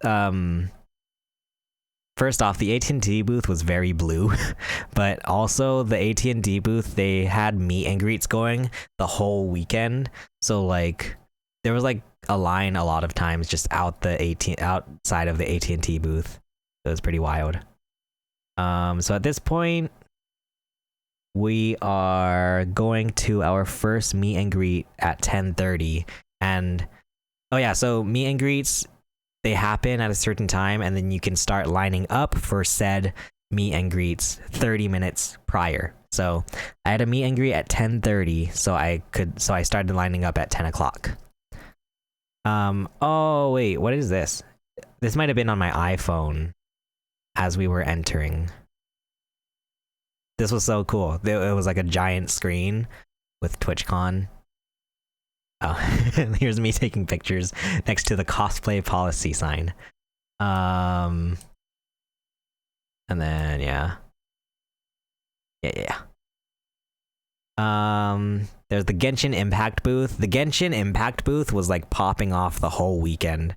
First off, the AT&T booth was very blue, but also the AT&T booth, they had meet and greets going the whole weekend. So like there was like a line a lot of times just outside of the AT&T booth. It was pretty wild. So at this point, we are going to our first meet and greet at 10:30. And oh yeah, so meet and greets, they happen at a certain time, and then you can start lining up for said meet and greets 30 minutes prior. So I had a meet and greet at 10:30, so I started lining up at 10 o'clock. Oh wait, what is this? This might have been on my iPhone as we were entering. This was so cool. It was like a giant screen with TwitchCon. Oh, here's me taking pictures next to the cosplay policy sign. And then yeah. There's the Genshin Impact booth. The Genshin Impact booth was like popping off the whole weekend.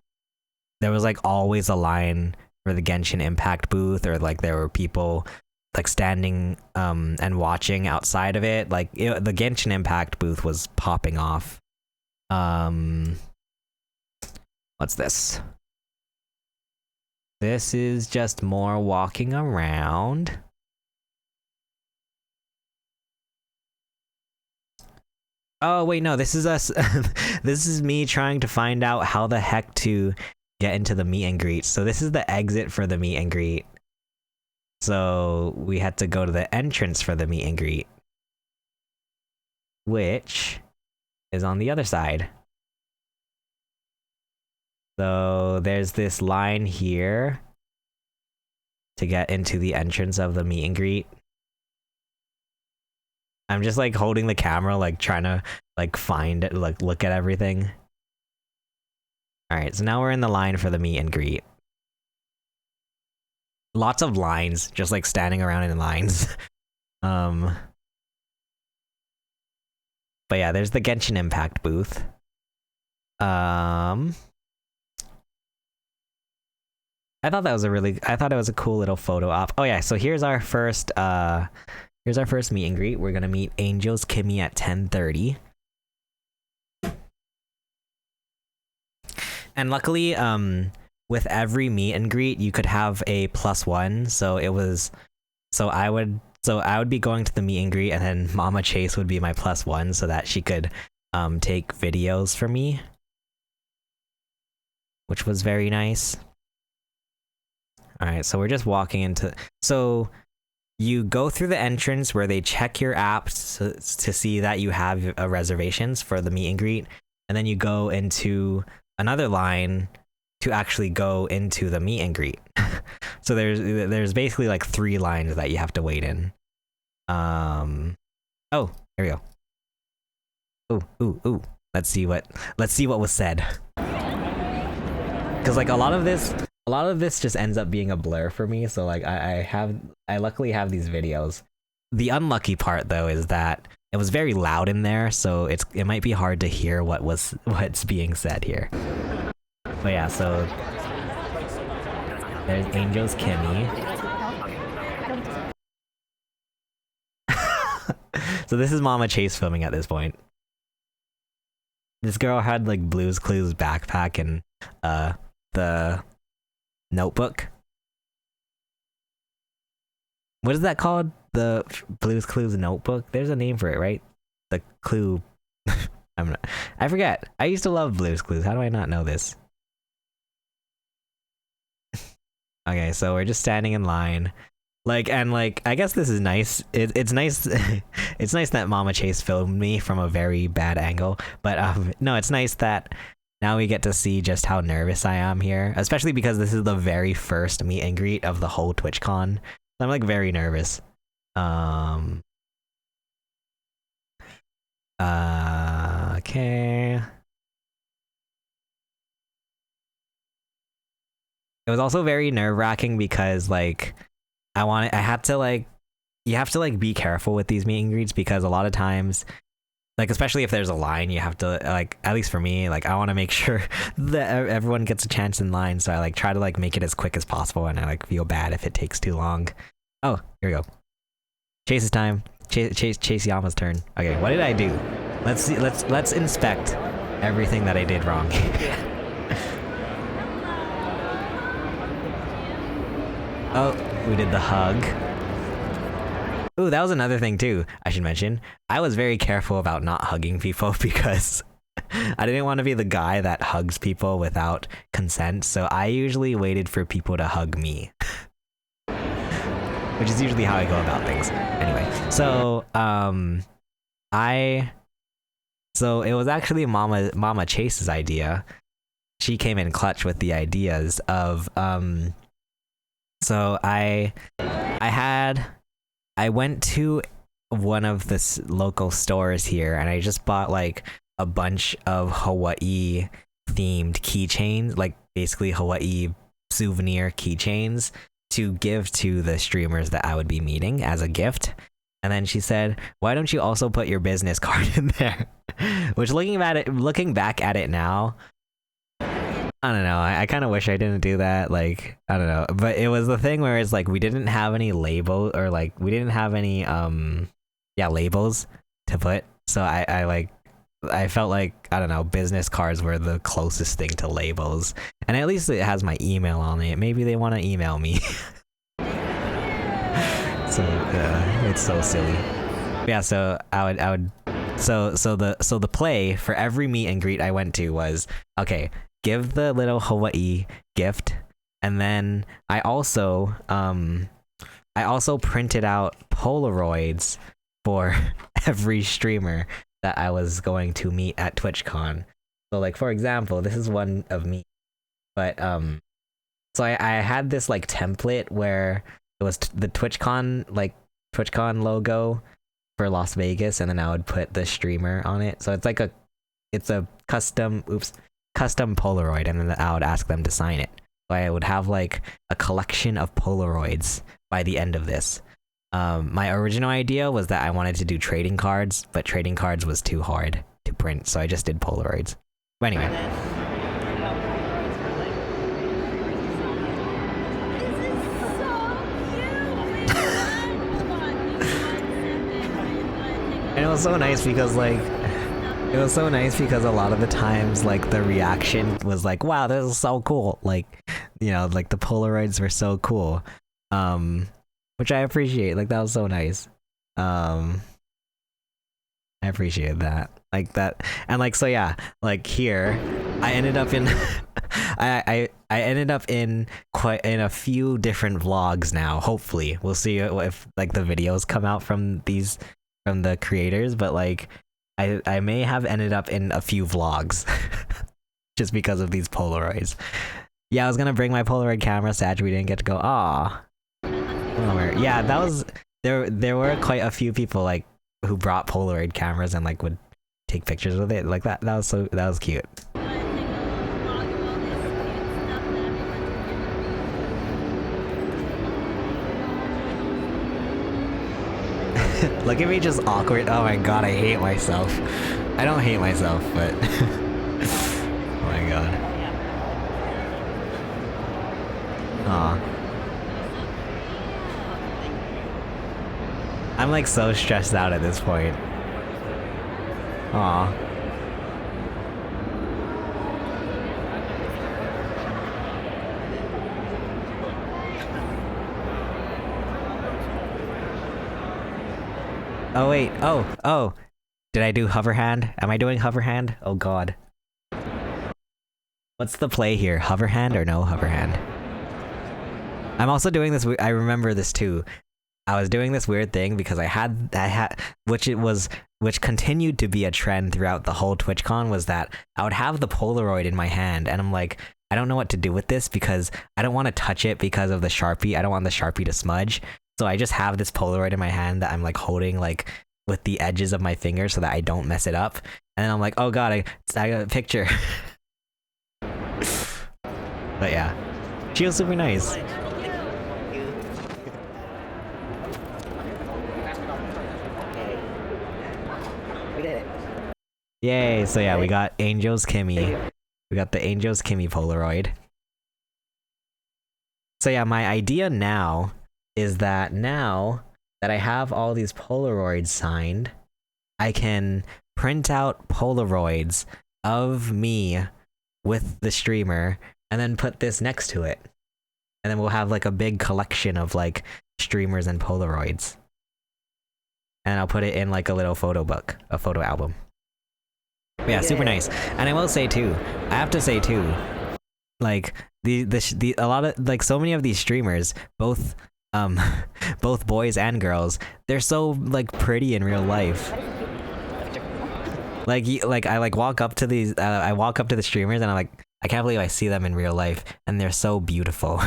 There was like always a line for the Genshin Impact booth, or like there were people like standing and watching outside of it. Like the Genshin Impact booth was popping off. What's this? This is just more walking around. Oh wait, no, this is us. This is me trying to find out how the heck to get into the meet and greet. So this is the exit for the meet and greet. So we had to go to the entrance for the meet and greet, which is on the other side. So there's this line here to get into the entrance of the meet and greet. I'm just like holding the camera, like trying to like find it, like look at everything. All right, so now we're in the line for the meet and greet. Lots of lines, just like standing around in lines. But yeah, there's the Genshin Impact booth. I thought it was a cool little photo op. Oh yeah, so here's our first meet and greet. We're gonna meet Angels Kimmy at 10:30. And luckily, with every meet and greet, you could have a +1. So I would be going to the meet and greet, and then Mama Chase would be my +1, so that she could take videos for me, which was very nice. All right, so we're just walking into. So you go through the entrance where they check your app to see that you have reservations for the meet and greet, and then you go into another line to actually go into the meet and greet. So there's basically like 3 lines that you have to wait in. Oh, here we go. Ooh. Let's see what was said. Because like a lot of this just ends up being a blur for me. So like I luckily have these videos. The unlucky part though is that it was very loud in there, so it might be hard to hear what's being said here. But yeah, so there's Angels Kimmy. So this is Mama Chase filming at this point. This girl had like Blue's Clues backpack and the notebook. What is that called? The Blue's Clues notebook? There's a name for it, right? The clue. I forget. I used to love Blue's Clues. How do I not know this? Okay, so we're just standing in line. I guess this is nice. It's nice. It's nice that Mama Chase filmed me from a very bad angle. But no, it's nice that now we get to see just how nervous I am here, especially because this is the very first meet and greet of the whole TwitchCon. So I'm like very nervous. Okay. It was also very nerve-wracking because like you have to like be careful with these meet and greets, because a lot of times, like especially if there's a line, you have to like, at least for me, like I want to make sure that everyone gets a chance in line, so I like try to like make it as quick as possible, and I like feel bad if it takes too long. Oh, here we go. Chase's time. ChaseYama's turn. Okay, what did I do? Let's see. Let's inspect everything that I did wrong. Oh, we did the hug. Ooh, that was another thing too, I should mention. I was very careful about not hugging people because I didn't want to be the guy that hugs people without consent, so I usually waited for people to hug me. Which is usually how I go about things. Anyway, so so it was actually Mama Chase's idea. She came in clutch with the ideas of so I went to one of the local stores here, and I just bought like a bunch of Hawaii themed keychains, like basically Hawaii souvenir keychains, to give to the streamers that I would be meeting as a gift. And then she said, why don't you also put your business card in there? Which looking back at it now, I don't know, I kind of wish I didn't do that, like, I don't know. But it was the thing where it's like we didn't have any label, or like we didn't have any labels to put. So I felt like, I don't know, business cards were the closest thing to labels. And at least it has my email on it. Maybe they want to email me. So it's so silly. Yeah, so I would so the play for every meet and greet I went to was, okay, give the little Hawaii gift, and then I also printed out Polaroids for every streamer that I was going to meet at TwitchCon. So like, for example, this is one of me, but so I had this like template where it was the TwitchCon logo for Las Vegas, and then I would put the streamer on it. So it's like a custom Polaroid, and then I would ask them to sign it. So I would have like a collection of Polaroids by the end of this. My original idea was that I wanted to do trading cards, but trading cards was too hard to print, so I just did Polaroids. But anyway. And it was so nice because a lot of the times, like, the reaction was like, wow, this is so cool. Like, you know, like the Polaroids were so cool. Which I appreciate. Like, that was so nice. I appreciate that. Like that. And like, so yeah, like here, I ended up in I ended up in a few different vlogs now. Hopefully we'll see if like the videos come out from the creators, but like I may have ended up in a few vlogs just because of these Polaroids. Yeah, I was gonna bring my Polaroid camera, sadly we didn't get to go. Yeah, that was there were quite a few people like who brought Polaroid cameras and like would take pictures with it. Like that was cute. Look at me just awkward. Oh my god, I hate myself. I don't hate myself, but oh my god. Aw. I'm like so stressed out at this point. Aw. Oh wait, oh. Did I do hover hand? Am I doing hover hand? Oh god. What's the play here? Hover hand or no hover hand? I'm also doing this, I remember this too. I was doing this weird thing because I had which continued to be a trend throughout the whole TwitchCon, was that I would have the Polaroid in my hand and I'm like, I don't know what to do with this because I don't want to touch it because of the Sharpie. I don't want the Sharpie to smudge. So I just have this Polaroid in my hand that I'm like holding like with the edges of my fingers so that I don't mess it up. And then I'm like, oh god, I got a picture. But yeah, she was super nice. We did it. Yay, so yeah, we got Angel's Kimmy. We got the Angel's Kimmy Polaroid. So yeah, my idea now is that now that I have all these Polaroids signed, I can print out Polaroids of me with the streamer and then put this next to it. And then we'll have like a big collection of like streamers and Polaroids. And I'll put it in like a little photo book, a photo album. But yeah, super nice. And I will say too, I have to say too, like a lot of like so many of these streamers, both boys and girls, they're so like pretty in real life. Like I like walk up to these I walk up to the streamers and I'm like, I can't believe I see them in real life and they're so beautiful.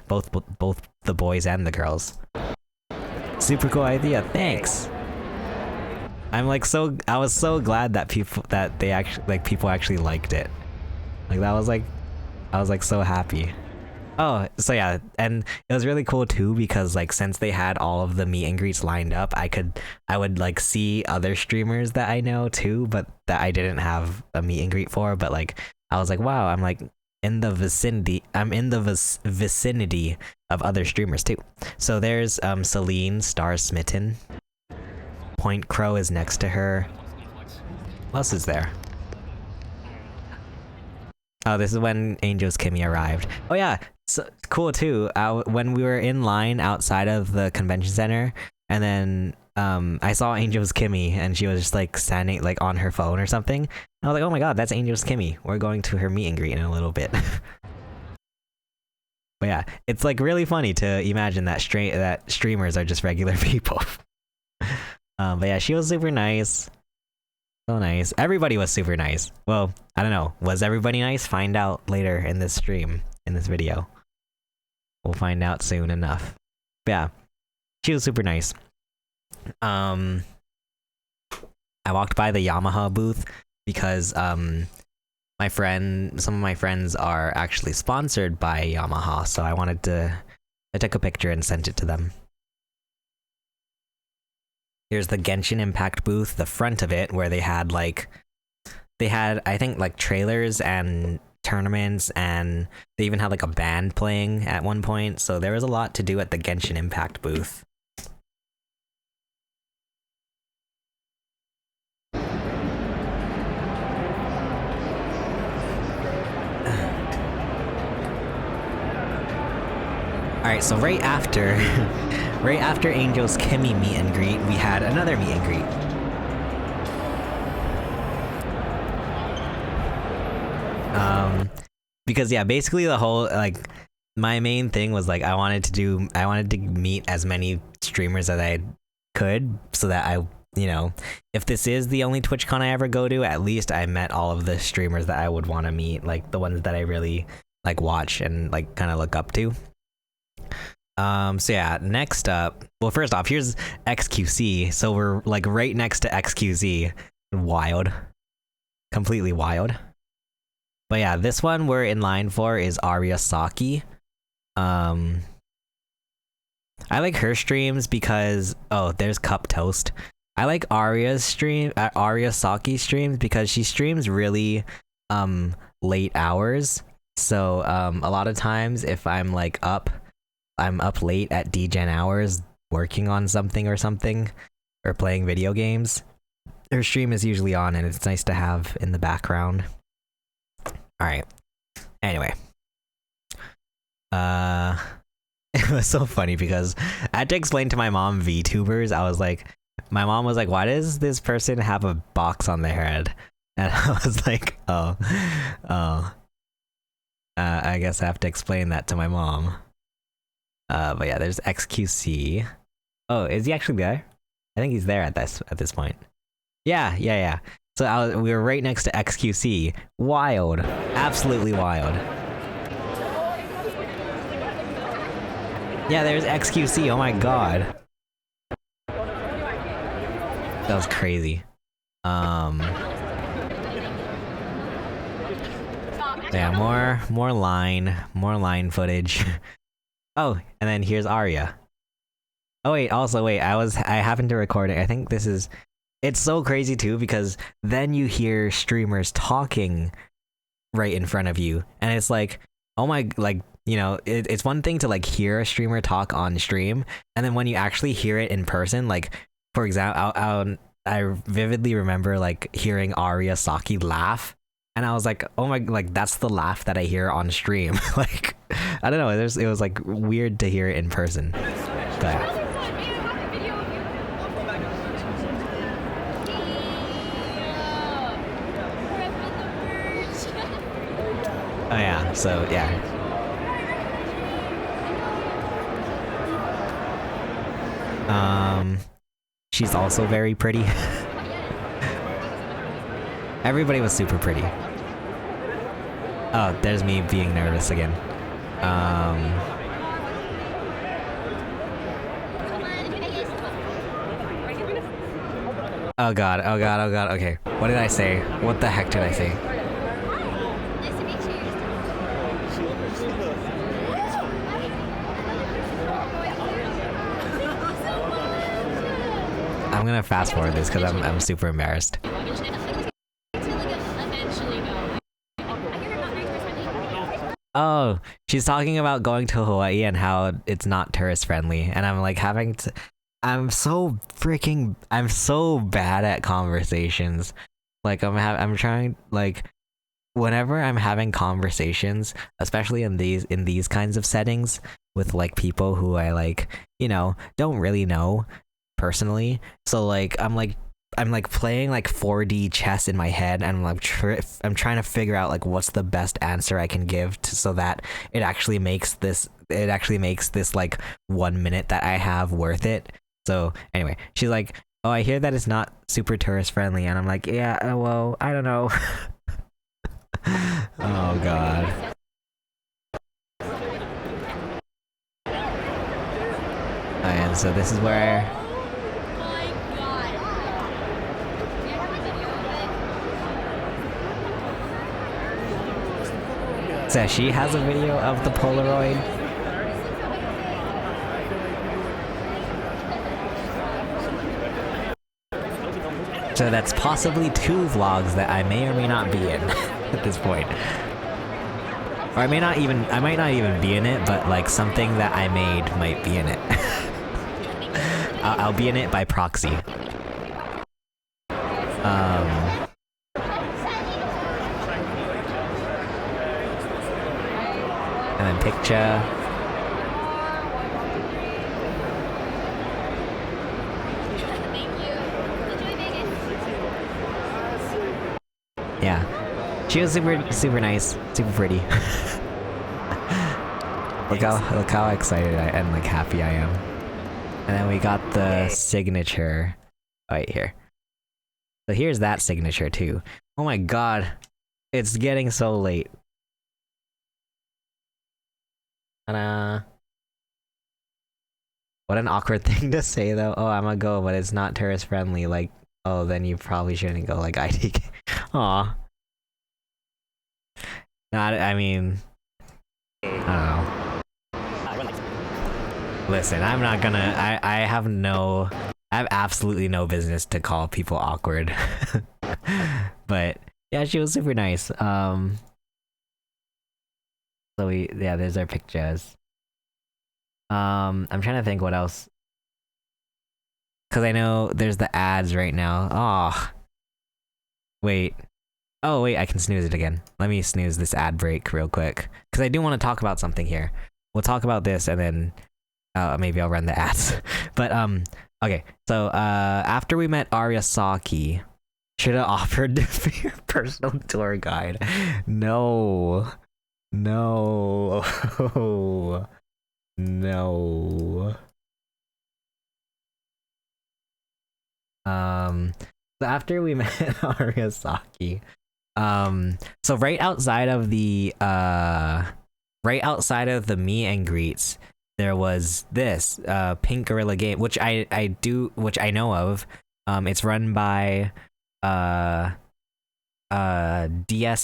both the boys and the girls. Super cool idea, thanks. I was so glad that people actually liked it. Like that was like, I was like so happy. Oh, so yeah, and it was really cool too because like since they had all of the meet and greets lined up, I would like see other streamers that I know too, but that I didn't have a meet and greet for. But like I was like, wow, I'm like in the vicinity. I'm in the vicinity of other streamers too. So there's Celine Star Smitten. Point Crow is next to her. What else is there? Oh, this is when Angel's Kimmy arrived. Oh yeah, so cool too. When we were in line outside of the convention center, and then I saw Angel's Kimmy, and she was just like standing like on her phone or something. And I was like, oh my god, that's Angel's Kimmy. We're going to her meet and greet in a little bit. But yeah, it's like really funny to imagine that streamers are just regular people. But yeah, she was super nice. So nice. Everybody was super nice. Well, I don't know. Was everybody nice? Find out later in this stream, in this video. We'll find out soon enough. But yeah, she was super nice. I walked by the Yamaha booth because some of my friends are actually sponsored by Yamaha, so I took a picture and sent it to them. Here's the Genshin Impact booth, the front of it, where they had I think like trailers and tournaments, and they even had like a band playing at one point, so there was a lot to do at the Genshin Impact booth. Alright, so right after Angel's Kimmy meet and greet, we had another meet and greet. Because yeah, basically the whole, like, my main thing was like I wanted to meet as many streamers as I could, so that I, you know, if this is the only TwitchCon I ever go to, at least I met all of the streamers that I would want to meet, like the ones that I really like watch and like kind of look up to. So yeah, next up, well, first off, here's XQC. So we're like right next to XQC. Wild. Completely wild. But yeah, this one we're in line for is Arya Saki. I like her streams because, oh, there's Cup Toast. I like Arya Saki streams because she streams really late hours. So a lot of times if I'm up late at DGen hours working on something or playing video games, her stream is usually on and it's nice to have in the background. Alright. Anyway. It was so funny because I had to explain to my mom VTubers. My mom was like, why does this person have a box on their head? And I was like, I guess I have to explain that to my mom. But yeah, there's XQC. Oh, is he actually there? I think he's there at this point. Yeah. So we were right next to XQC. Wild. Absolutely wild. Yeah, there's XQC. Oh my god. That was crazy. Yeah, more line footage. Oh, and then here's Arya. Oh wait, I happened to record it. I think it's so crazy too because then you hear streamers talking right in front of you, and it's like, oh my, like, you know, it's one thing to like hear a streamer talk on stream, and then when you actually hear it in person, like for example, I vividly remember like hearing Arya Saki laugh, and I was like, oh my, like that's the laugh that I hear on stream. Like, I don't know, it was like weird to hear it in person. But oh yeah, so yeah. She's also very pretty. Everybody was super pretty. Oh, there's me being nervous again. Oh god, oh god, oh god, okay. What did I say? What the heck did I say? Nice to meet you. I'm gonna fast forward this because I'm super embarrassed. Oh, she's talking about going to Hawaii and how it's not tourist friendly, and I'm like I'm so bad at conversations. Like I'm trying, like, whenever I'm having conversations, especially in these kinds of settings with like people who I like, don't really know personally. So like I'm playing like 4D chess in my head, and I'm trying to figure out like what's the best answer I can give so that it actually makes this like 1 minute that I have worth it. So anyway, she's like, oh, I hear that it's not super tourist friendly, and I'm like, yeah, well, I don't know. Oh god. And so this is where so she has a video of the Polaroid. So that's possibly 2 vlogs that I may or may not be in at this point. Or I might not even be in it, but like something that I made might be in it. I'll be in it by proxy. And then picture. Yeah, she was super nice, super pretty. look how excited and like happy I am. And then we got the signature right here. So here's that signature too. Oh my god, it's getting so late. Ta-da. What an awkward thing to say though. Oh, I'm gonna go, but it's not tourist friendly. Like, oh, then you probably shouldn't go. Like, IDK. Aw. I mean, I don't know. Listen, I'm not gonna. I have absolutely no business to call people awkward. But yeah, she was super nice. So there's our pictures. I'm trying to think what else. Cause I know there's the ads right now. Oh, wait. Oh wait, I can snooze it again. Let me snooze this ad break real quick. Cause I do want to talk about something here. We'll talk about this and then maybe I'll run the ads. But okay. So after we met Ariasaki, should have offered to be your personal tour guide. No. No. No. So after we met Ariasaki, so right outside of the meet and greets, there was this Pink Gorilla game, which I know of. It's run by DS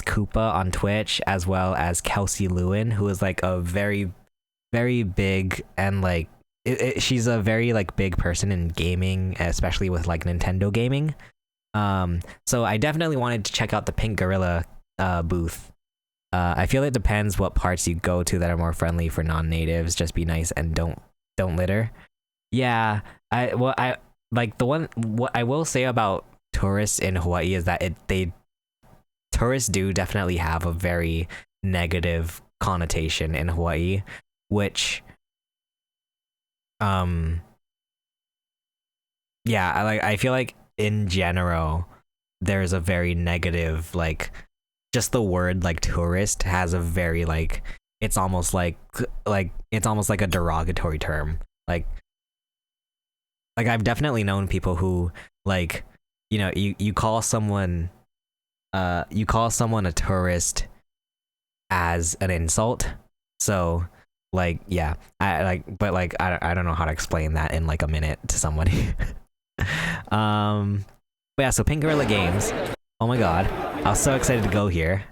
Koopa on Twitch, as well as Kelsey Lewin, who is like a very, very big and like she's a very like big person in gaming, especially with like Nintendo gaming. So I definitely wanted to check out the Pink Gorilla booth. I feel it depends what parts you go to that are more friendly for non-natives. Just be nice and don't litter. Yeah, what I will say about tourists in Hawaii is that tourists do definitely have a very negative connotation in Hawaii, which yeah, I feel like in general there's a very negative, like, just the word like tourist has a very like it's almost like a derogatory term. Like I've definitely known people who, like, you call someone a tourist as an insult. So like, yeah, I don't know how to explain that in like a minute to somebody. But yeah, so Pink Gorilla Games. Oh my god. I was so excited to go here.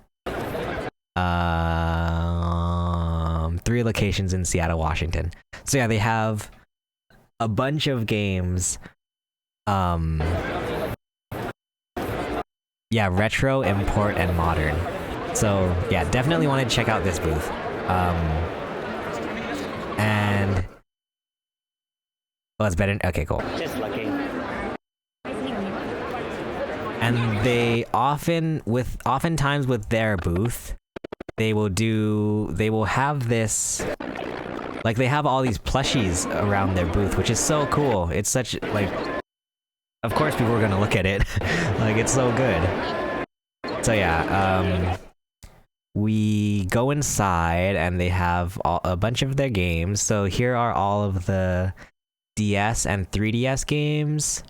3 locations in Seattle, Washington. So yeah, they have a bunch of games. Yeah, retro, import, and modern. So yeah, definitely want to check out this booth. And oh, it's better. Okay, cool. Just looking. And they oftentimes with their booth, they will have this, like they have all these plushies around their booth, which is so cool. It's such like, of course people are gonna look at it, like it's so good. So yeah, we go inside and they have a bunch of their games. So here are all of the DS and 3DS games.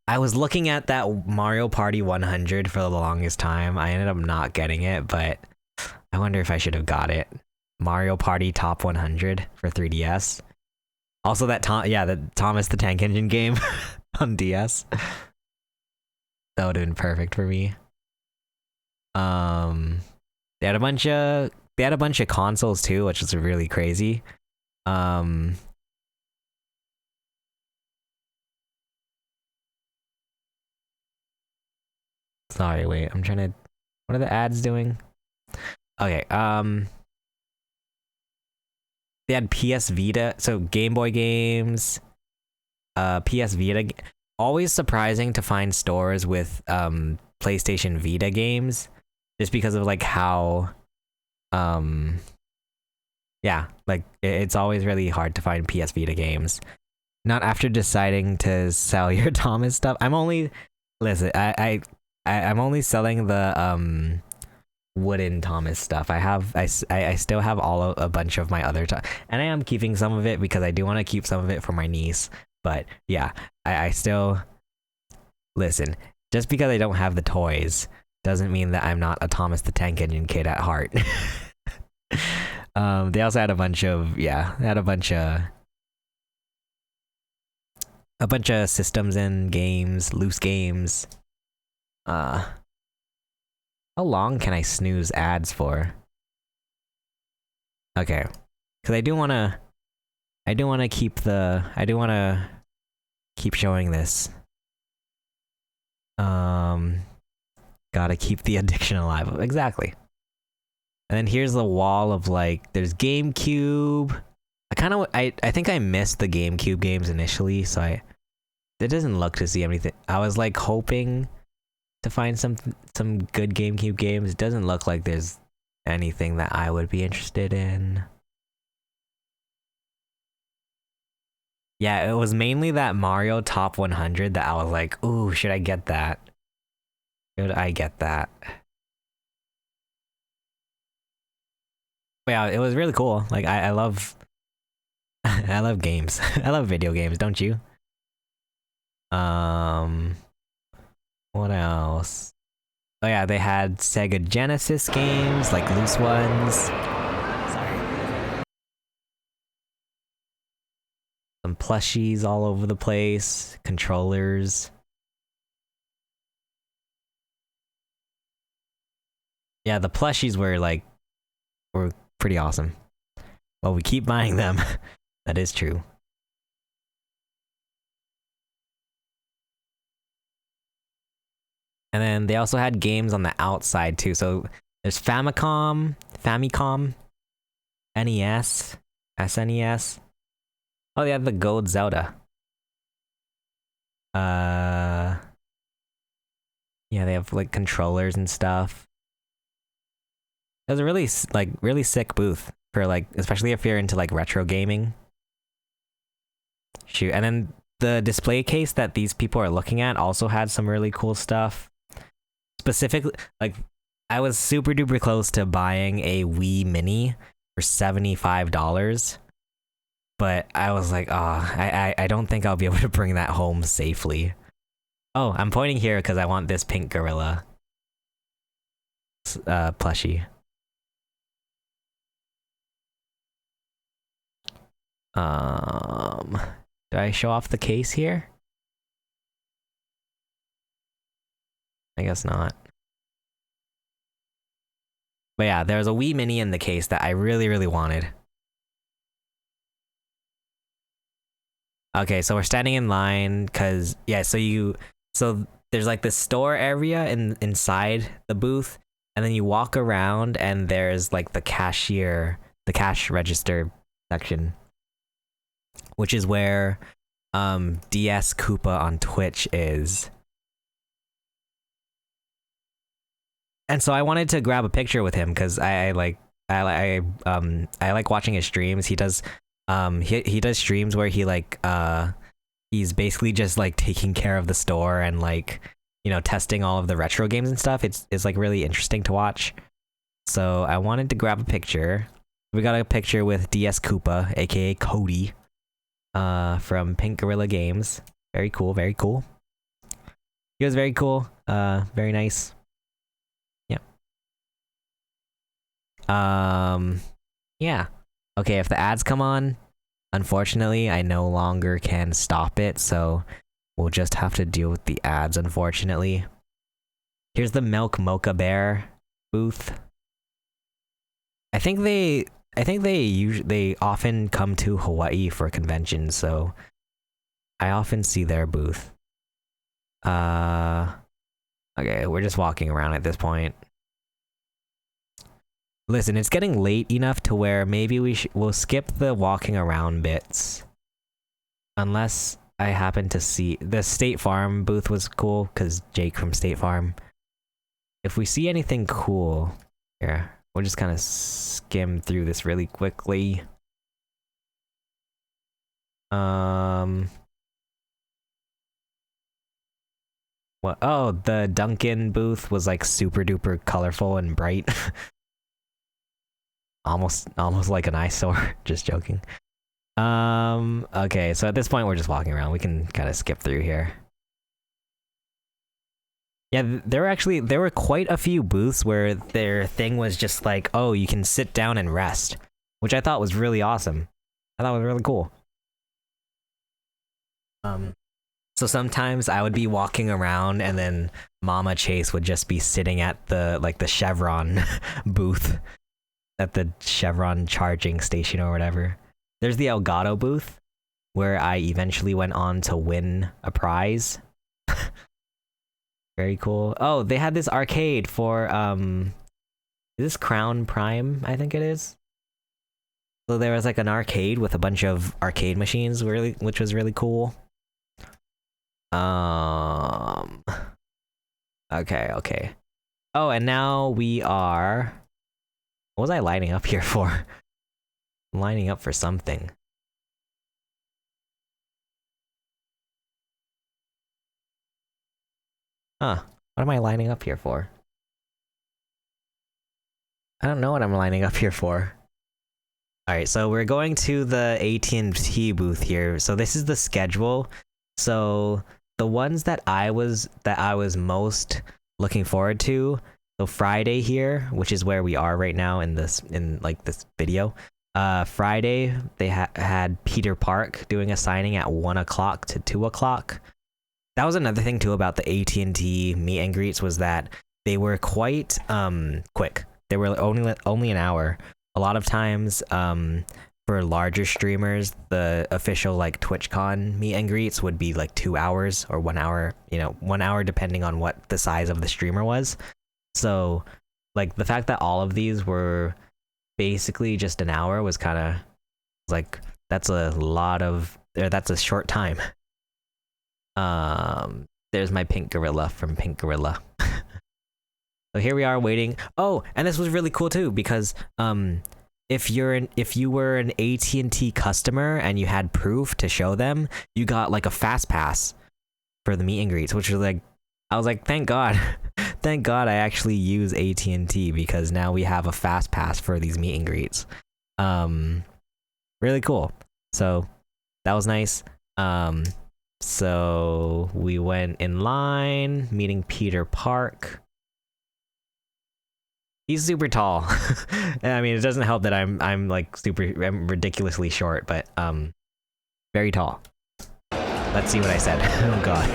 I was looking at that Mario Party 100 for the longest time. I ended up not getting it, but I wonder if I should have got it. Mario Party Top 100 for 3DS. Also that the Thomas the Tank Engine game on DS. That would have been perfect for me. They had a bunch of consoles too, which was really crazy. Sorry, wait, I'm trying to... What are the ads doing? Okay, they had PS Vita, so Game Boy games, PS Vita... Always surprising to find stores with, PlayStation Vita games, just because of, like, how... Yeah, like, it's always really hard to find PS Vita games. Not after deciding to sell your Thomas stuff. I'm only... Listen, I'm only selling the wooden Thomas stuff. I still have a bunch of my other and I am keeping some of it because I do want to keep some of it for my niece. But yeah, I still listen. Just because I don't have the toys doesn't mean that I'm not a Thomas the Tank Engine kid at heart. They also had a bunch of a bunch of systems and games, loose games. How long can I snooze ads for? Okay, because I do want to keep showing this. Gotta keep the addiction alive. Exactly. And then here's the wall of like, there's GameCube. I think I missed the GameCube games initially, so it doesn't look to see anything. I was like hoping to find some good GameCube games. It doesn't look like there's anything that I would be interested in. Yeah, it was mainly that Mario Top 100 that I was like, ooh, should I get that? Should I get that? But yeah, it was really cool. Like I love I love games. I love video games, don't you? What else? Oh yeah, they had Sega Genesis games, like loose ones. Sorry. Some plushies all over the place, controllers. Yeah, the plushies were pretty awesome. Well, we keep buying them. That is true. And then they also had games on the outside too. So there's Famicom, NES, SNES. Oh, they have the Gold Zelda. Yeah, they have like controllers and stuff. It was a really sick booth for like, especially if you're into like retro gaming. Shoot, and then the display case that these people are looking at also had some really cool stuff. Specifically, like, I was super duper close to buying a Wii Mini for $75, but I was like, I don't think I'll be able to bring that home safely. Oh, I'm pointing here because I want this pink gorilla plushie. Do I show off the case here? I guess not. But yeah, there's a Wii Mini in the case that I really, really wanted. Okay, so we're standing in line because yeah, so there's like the store area inside the booth, and then you walk around and there's like the cash register section, which is where DS Koopa on Twitch is. And so I wanted to grab a picture with him because I like watching his streams. He does streams where he like he's basically just like taking care of the store and like, you know, testing all of the retro games and stuff. It's like really interesting to watch. So I wanted to grab a picture. We got a picture with DS Koopa, aka Cody, from Pink Gorilla Games. Very cool, very cool. He was very cool, very nice. Yeah. Okay, if the ads come on, unfortunately, I no longer can stop it, so we'll just have to deal with the ads, unfortunately. Here's the Milk Mocha Bear booth. I think they often come to Hawaii for conventions, so I often see their booth. Okay, we're just walking around at this point. Listen, it's getting late enough to where maybe we'll skip the walking around bits. Unless I happen to see... The State Farm booth was cool, because Jake from State Farm. If we see anything cool... Here, we'll just kind of skim through this really quickly. What? Oh, the Dunkin' booth was like super duper colorful and bright. Almost like an eyesore. Just joking. Okay, so at this point we're just walking around. We can kind of skip through here. Yeah, there were quite a few booths where their thing was just like, oh, you can sit down and rest, which I thought was really awesome. I thought it was really cool. So sometimes I would be walking around and then Mama Chase would just be sitting at the Chevron booth. At the Chevron charging station or whatever. There's the Elgato booth, where I eventually went on to win a prize. Very cool. Oh, they had this arcade for, is this Crown Prime? I think it is. So there was like an arcade with a bunch of arcade machines, which was really cool. Okay. Oh, and now we are... What was I lining up here for? I'm lining up for something. Huh. What am I lining up here for? I don't know what I'm lining up here for. Alright, so we're going to the AT&T booth here. So this is the schedule. So the ones that I was most looking forward to... So Friday here, which is where we are right now in this video. Friday they had Peter Park doing a signing at 1 o'clock to 2 o'clock. That was another thing too about the AT&T meet and greets, was that they were quite quick. They were only an hour. A lot of times for larger streamers, the official like TwitchCon meet and greets would be like 2 hours or 1 hour. 1 hour depending on what the size of the streamer was. So, like, the fact that all of these were basically just an hour was kind of like, that's a short time. There's my Pink Gorilla from Pink Gorilla. So here we are waiting. Oh, and this was really cool too, because if you were an AT&T customer and you had proof to show them, you got like a fast pass for the meet and greets, which was like, I was like, thank God. Thank God I actually use AT&T, because now we have a fast pass for these meet and greets. Really cool. So that was nice. So we went in line, meeting Peter Park. He's super tall. I mean, it doesn't help that I'm ridiculously short, but very tall. Let's see what I said. Oh God.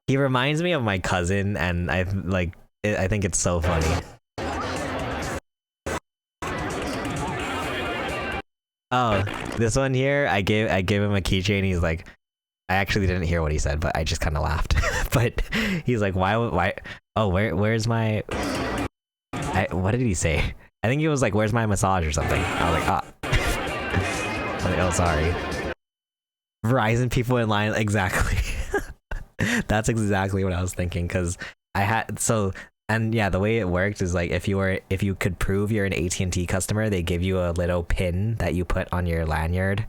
He reminds me of my cousin, and I think it's so funny. Oh, this one here, I gave him a keychain. He's like, I actually didn't hear what he said, but I just kind of laughed. But he's like, why? Oh, where's my? What did he say? I think he was like, where's my massage or something. I was like, ah. I was like, oh, sorry. Verizon people in line, exactly. That's exactly what I was thinking, because I had and yeah, the way it worked is like if you could prove you're an AT&T customer, they give you a little pin that you put on your lanyard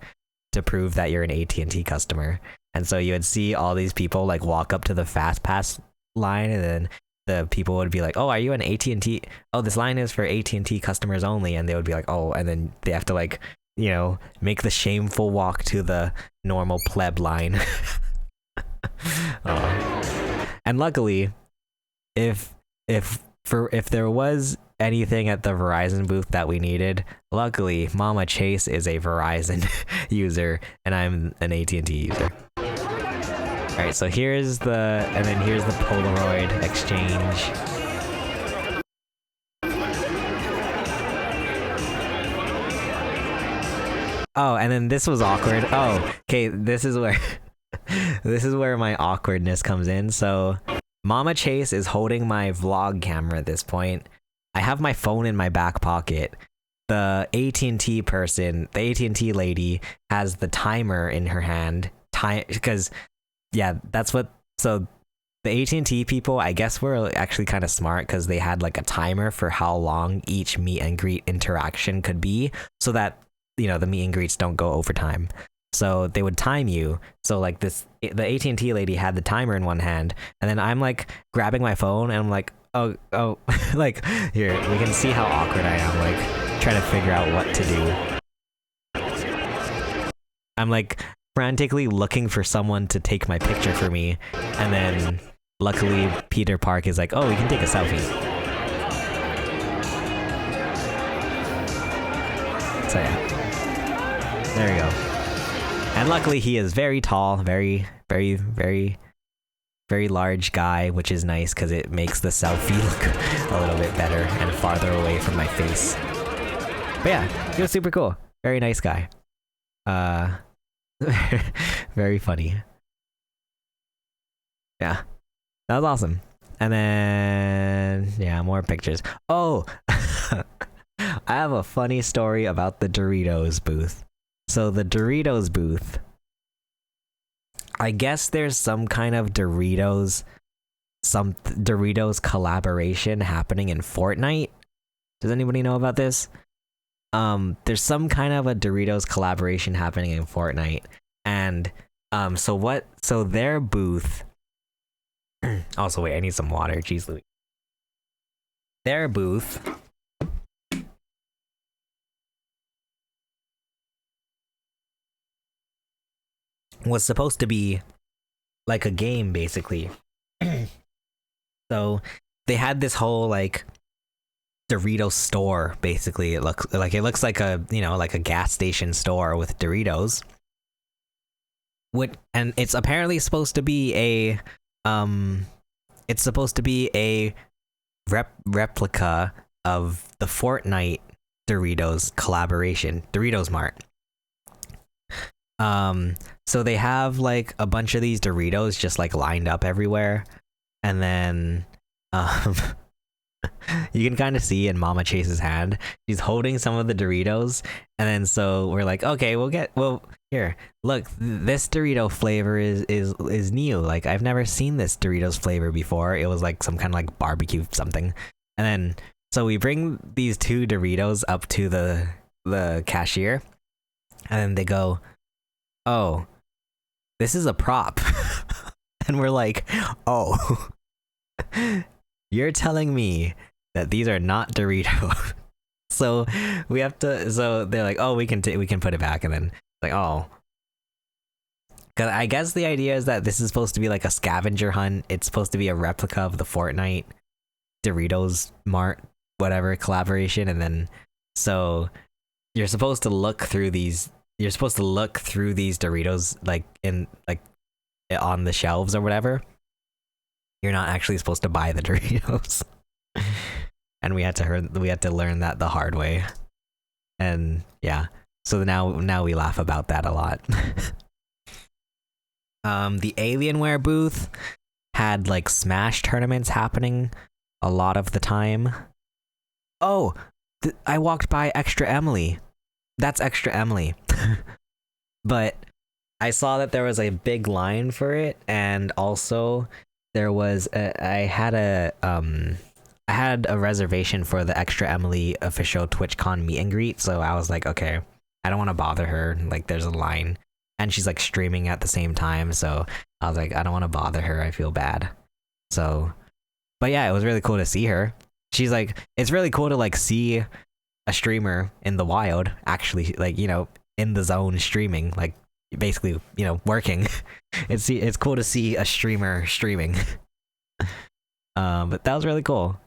to prove that you're an AT&T customer. And so you would see all these people like walk up to the fast pass line, and then the people would be like, oh, are you an AT&T? Oh, this line is for AT&T customers only. And they would be like, oh, and then they have to like, you know, make the shameful walk to the normal pleb line. And luckily, if there was anything at the Verizon booth that we needed, luckily Mama Chase is a Verizon user and I'm an AT&T user. All right, so here's the Polaroid exchange. Oh, and then this was awkward. Oh, okay, this is where my awkwardness comes in. So Mama Chase is holding my vlog camera at this point. I have my phone in my back pocket. The AT&T person, the AT&T lady, has the timer in her hand. Because, yeah, that's what... So the AT&T people, I guess, were actually kind of smart because they had like a timer for how long each meet and greet interaction could be, so that, you know, the meet and greets don't go over time. So they would time you. So like the AT&T lady had the timer in one hand, and then I'm like grabbing my phone and I'm like, oh, like here, we can see how awkward I am, like trying to figure out what to do. I'm like frantically looking for someone to take my picture for me, and then luckily Peter Park is like, oh, we can take a selfie. So yeah, there we go. And luckily he is very tall, very, very, very, very large guy, which is nice because it makes the selfie look a little bit better and farther away from my face. But yeah, he was super cool. Very nice guy. Very funny. Yeah, that was awesome. And then, yeah, more pictures. Oh, I have a funny story about the Doritos booth. So the Doritos booth, I guess there's some kind of Doritos collaboration happening in Fortnite. Does anybody know about this? There's some kind of a Doritos collaboration happening in Fortnite, and so their booth. Also, wait, I need some water. Jeez Louise. Their booth was supposed to be like a game, basically. So they had this whole like Doritos store, basically. It looks like a, you know, like a gas station store with Doritos. And it's apparently supposed to be a replica of the Fortnite Doritos collaboration, Doritos Mart. So they have like a bunch of these Doritos just like lined up everywhere, and then you can kind of see in Mama Chase's hand, she's holding some of the Doritos, and then so we're like, okay, here, look, this Dorito flavor is new. Like, I've never seen this Doritos flavor before. It was like some kind of like barbecue something. And then so we bring these two Doritos up to the cashier, and then they go, oh, this is a prop. And we're like, oh, you're telling me that these are not Doritos. So we have to, so they're like, oh, we can put it back. And then like, oh, because I guess the idea is that this is supposed to be like a scavenger hunt. It's supposed to be a replica of the Fortnite Doritos Mart whatever collaboration. And then so you're supposed to look through these Doritos like in like on the shelves or whatever. You're not actually supposed to buy the Doritos. And we had to learn that the hard way. And yeah, so now we laugh about that a lot. The Alienware booth had like Smash tournaments happening a lot of the time. Oh, I walked by Extra Emily. That's Extra Emily. But I saw that there was a big line for it, and also there was I had a reservation for the Extra Emily official TwitchCon meet and greet, so I was like, okay, I don't want to bother her. Like, there's a line, and she's like streaming at the same time, so I was like, I don't want to bother her. I feel bad. So, but yeah, it was really cool to see her. She's like, it's really cool to like see a streamer in the wild, actually, like, you know, in the zone streaming, like basically, you know, working. It's cool to see a streamer streaming. But that was really cool.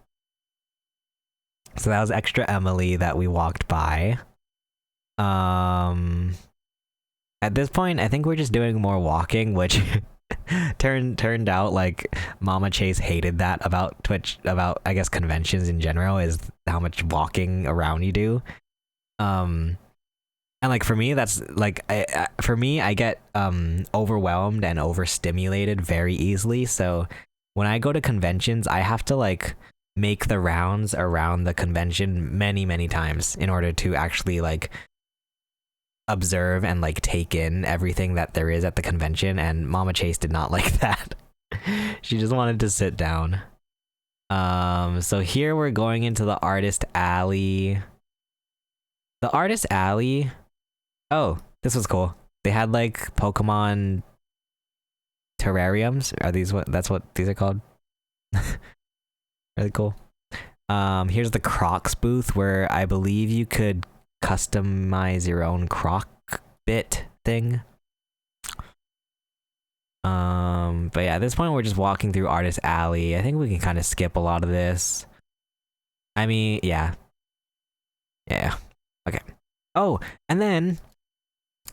So that was Extra Emily that we walked by. At this point, I think we're just doing more walking, which turned out like Mama Chase hated that about Twitch, about I guess conventions in general, is how much walking around you do. And like for me, that's like I get overwhelmed and overstimulated very easily. So when I go to conventions, I have to like make the rounds around the convention many times in order to actually like observe and like take in everything that there is at the convention, and Mama Chase did not like that. She just wanted to sit down. So here we're going into the artist alley. The artist alley, oh, this was cool. They had like Pokemon terrariums. Are these that's what these are called? Really cool. Here's the Crocs booth, where I believe you could customize your own croc bit thing. But yeah, at this point we're just walking through Artist Alley. I think we can kind of skip a lot of this. I mean, yeah. Okay. Oh, and then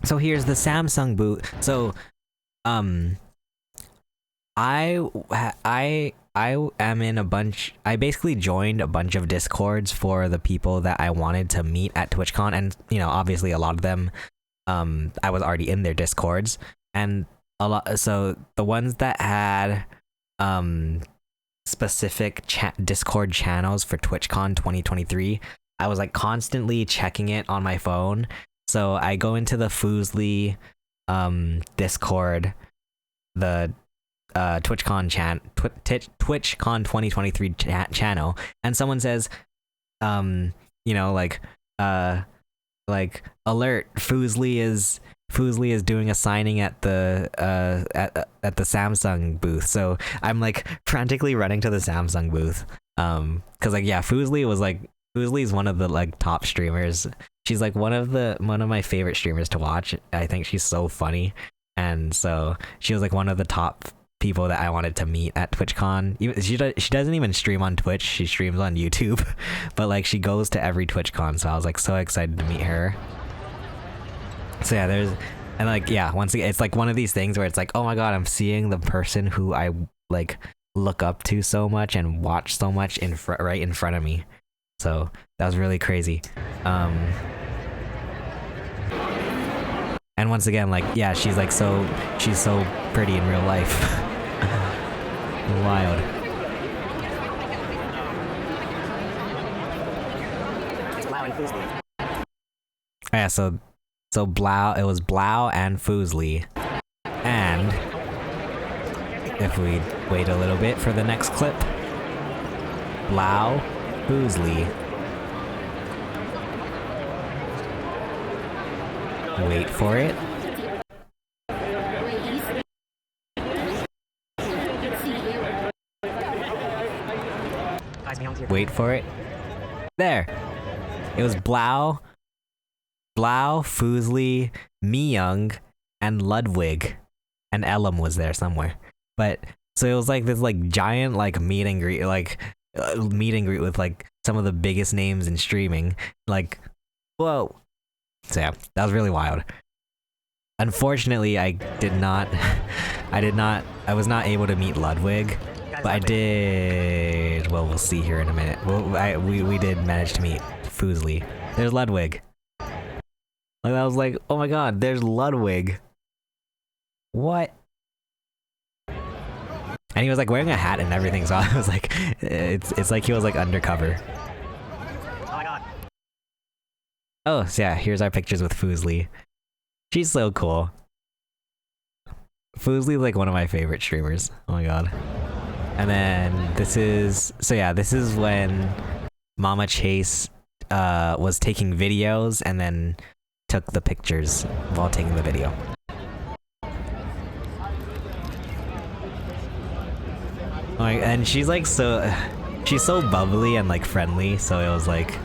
so here's the Samsung booth. So I am in a bunch. I basically joined a bunch of Discords for the people that I wanted to meet at TwitchCon, and you know, obviously a lot of them, I was already in their Discords, and a lot. So the ones that had specific Discord channels for TwitchCon 2023, I was like constantly checking it on my phone. So I go into the Foozly Discord, the TwitchCon TwitchCon 2023 channel, and someone says, you know, like alert, Foozly is doing a signing at the at the Samsung booth. So I'm like frantically running to the Samsung booth, because like, yeah, Foozly is one of the like top streamers. She's like one of my favorite streamers to watch. I think she's so funny, and so she was like one of the top people that I wanted to meet at TwitchCon. She doesn't even stream on Twitch, she streams on YouTube, but like she goes to every TwitchCon, so I was like so excited to meet her. So yeah, and like, yeah, once again, it's like one of these things where it's like, oh my god, I'm seeing the person who I like look up to so much and watch so much right in front of me. So that was really crazy. And once again, like, yeah, she's so pretty in real life. Wild. Blau and Foozly. Yeah, so Blau, it was Blau and Foozly. And if we wait a little bit for the next clip, Blau, Foozly. Wait for it. Wait for it. There. It was Blau, Foozly, Young, and Ludwig, and Ellum was there somewhere. But so it was like this like giant like meet and greet with like some of the biggest names in streaming. Like, whoa. So yeah, that was really wild. Unfortunately, I was not able to meet Ludwig. But I did. Well, we'll see here in a minute. Well, we did manage to meet Foosley. There's Ludwig. Like I was like, oh my god, there's Ludwig. What? And he was like wearing a hat and everything, so I was like, it's like he was like undercover. Oh my god. Oh, so yeah, here's our pictures with Foosley. She's so cool. Foosley's like one of my favorite streamers. Oh my god. And then this is, so yeah, this is when Mama Chase was taking videos and then took the pictures while taking the video. Like, and she's like she's so bubbly and like friendly, so it was like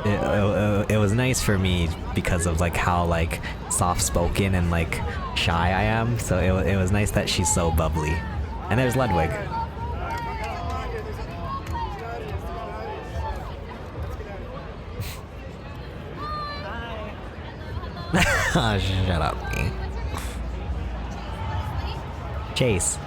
it was nice for me because of like how like soft spoken and like shy I am, so it was nice that she's so bubbly. And there's Ludwig. Oh, shut up, me. Chase.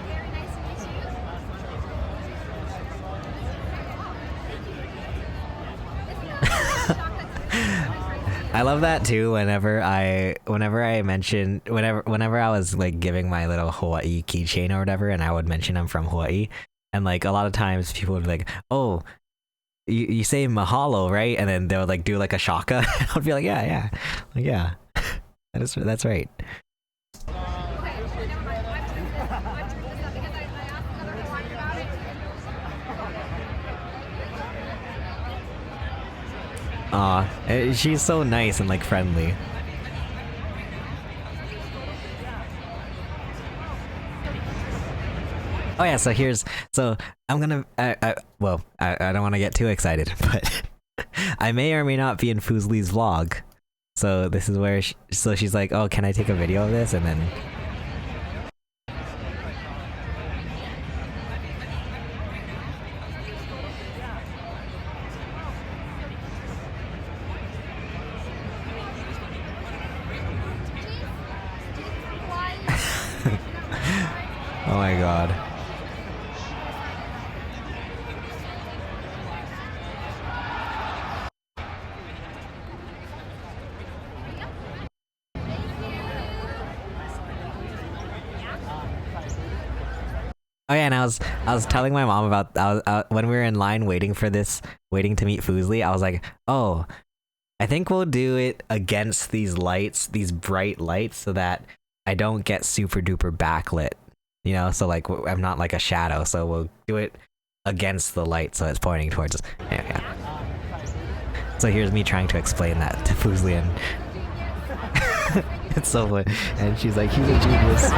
I love that too. Whenever I mention, whenever I was like giving my little Hawaii keychain or whatever, and I would mention I'm from Hawaii, and like a lot of times people would be like, "Oh, you say mahalo, right?" And then they would like do like a shaka. I'd be like, "Yeah, like, yeah, that's right." Aw, she's so nice and like friendly. Oh yeah, so I'm gonna, well, I don't want to get too excited, but I may or may not be in Foosley's vlog. So this is where, so she's like, oh, can I take a video of this? And then... Oh my god. Oh yeah, and I was telling my mom about when we were in line waiting to meet Foosley. I was like, oh, I think we'll do it against these lights, these bright lights, so that I don't get super duper backlit. You know, so like I'm not like a shadow, so we'll do it against the light so it's pointing towards us. Yeah. So here's me trying to explain that to Foosley, and it's so funny. And she's like, he's a genius.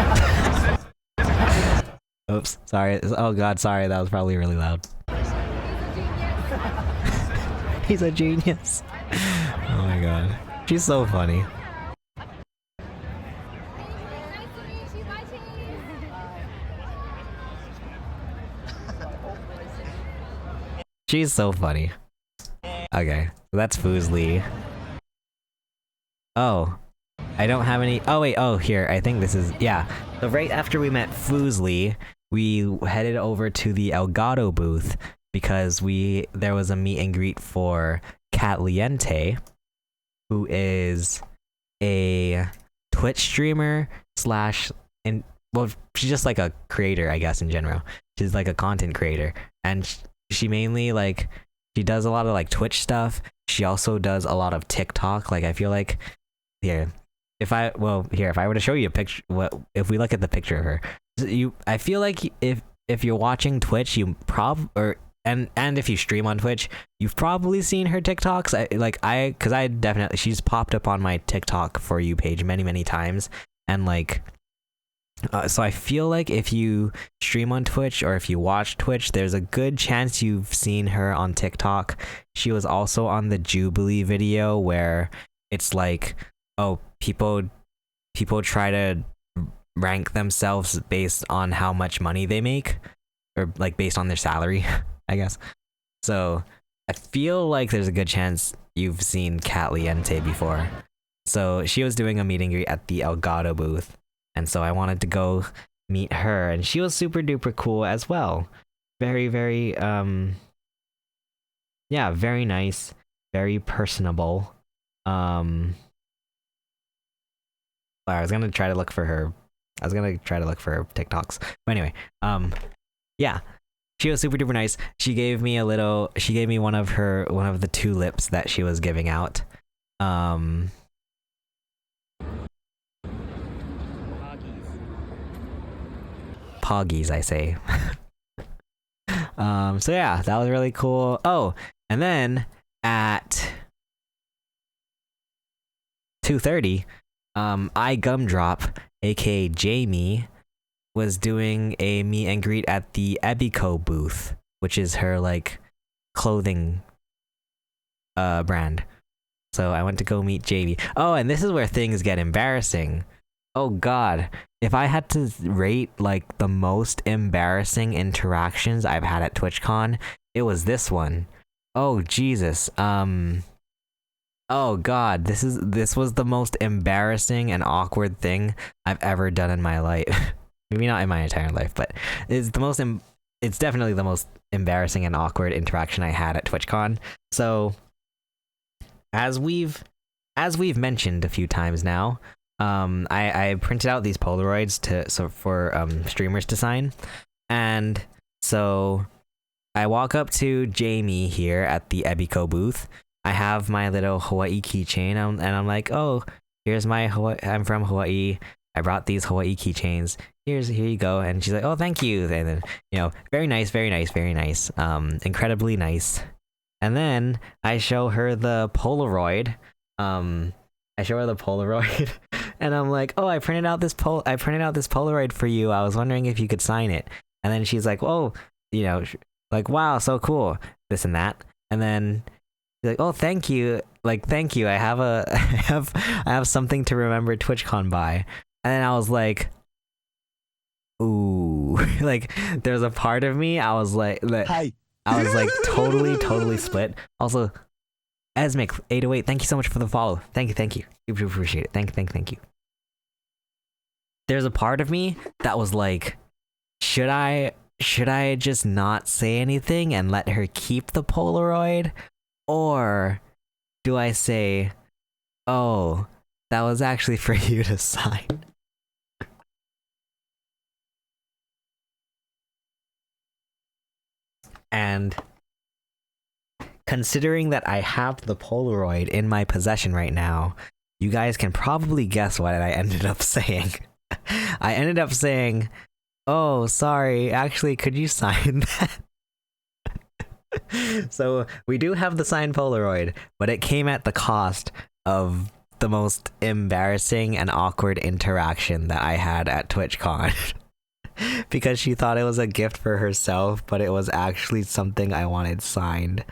Oops, sorry. Oh god, sorry, that was probably really loud. He's a genius. Oh my god. She's so funny. She's so funny. Okay, so that's Foosley. Oh, I don't have any. Oh wait, oh here, I think this is, yeah. So right after we met Foosley, we headed over to the Elgato booth because there was a meet and greet for Catliente, who is a Twitch streamer and well, she's just like a creator, I guess, in general. She's like a content creator, and she mainly like, she does a lot of like Twitch stuff. She also does a lot of TikTok. Like I feel like if I were to show you a picture, if we look at the picture of her, I feel like if you're watching Twitch, you and if you stream on Twitch, you've probably seen her TikToks. Because she's popped up on my TikTok For You page many times, and like. So I feel like if you stream on Twitch or if you watch Twitch, there's a good chance you've seen her on TikTok. She was also on the Jubilee video where it's like, oh, people try to rank themselves based on how much money they make, or like based on their salary, I guess. So I feel like there's a good chance you've seen Catliente before. So she was doing a meet and greet at the Elgato booth. And so I wanted to go meet her, and she was super duper cool as well. Very, very yeah, very nice, very personable. I was gonna try to look for her. I was gonna try to look for her TikToks. But anyway, yeah. She was super duper nice. She gave me one of the tulips that she was giving out. Poggies, I say. So yeah, that was really cool. Oh, and then at 2:30, I Gumdrop, aka Jamie, was doing a meet and greet at the Ebico booth, which is her like clothing brand. So I went to go meet Jamie. Oh, and this is where things get embarrassing. Oh god, if I had to rate like the most embarrassing interactions I've had at TwitchCon, it was this one. Oh Jesus. Oh god, this was the most embarrassing and awkward thing I've ever done in my life. Maybe not in my entire life, but it's definitely the most embarrassing and awkward interaction I had at TwitchCon. So as we've mentioned a few times now, I printed out these Polaroids for streamers to sign, and so I walk up to Jamie here at the Ebico booth. I have my little Hawaii keychain, and I'm like, oh, here's my I'm from Hawaii. I brought these Hawaii keychains. Here you go. And she's like, oh, thank you. And then, very nice, very nice, very nice. Incredibly nice. And then I show her the Polaroid. And I'm like, oh, I printed out this Polaroid for you. I was wondering if you could sign it. And then she's like, oh, like, wow, so cool. This and that. And then she's like, oh, thank you. Like, thank you. I have something to remember TwitchCon by. And then I was like, ooh, like there's a part of me I was like totally split. Also, Esmic 808, thank you so much for the follow. Thank you. Super appreciate it. Thank you. There's a part of me that was like, should I just not say anything and let her keep the Polaroid, or do I say, oh, that was actually for you to sign? And considering that I have the Polaroid in my possession right now, you guys can probably guess what I ended up saying. I ended up saying, oh, sorry, actually, could you sign that? So we do have the signed Polaroid, but it came at the cost of the most embarrassing and awkward interaction that I had at TwitchCon. Because she thought it was a gift for herself, but it was actually something I wanted signed.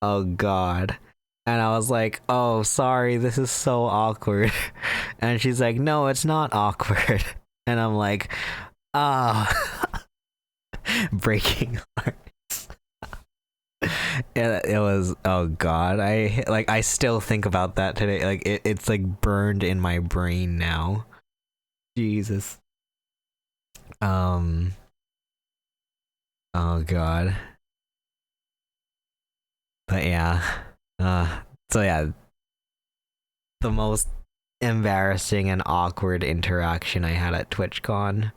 Oh god. And I was like, oh, sorry, this is so awkward. And she's like, no, it's not awkward. And I'm like, breaking hearts. It was, oh god, I still think about that today. Like it's like burned in my brain now. Jesus. Oh god. But yeah. So yeah. The most embarrassing and awkward interaction I had at TwitchCon.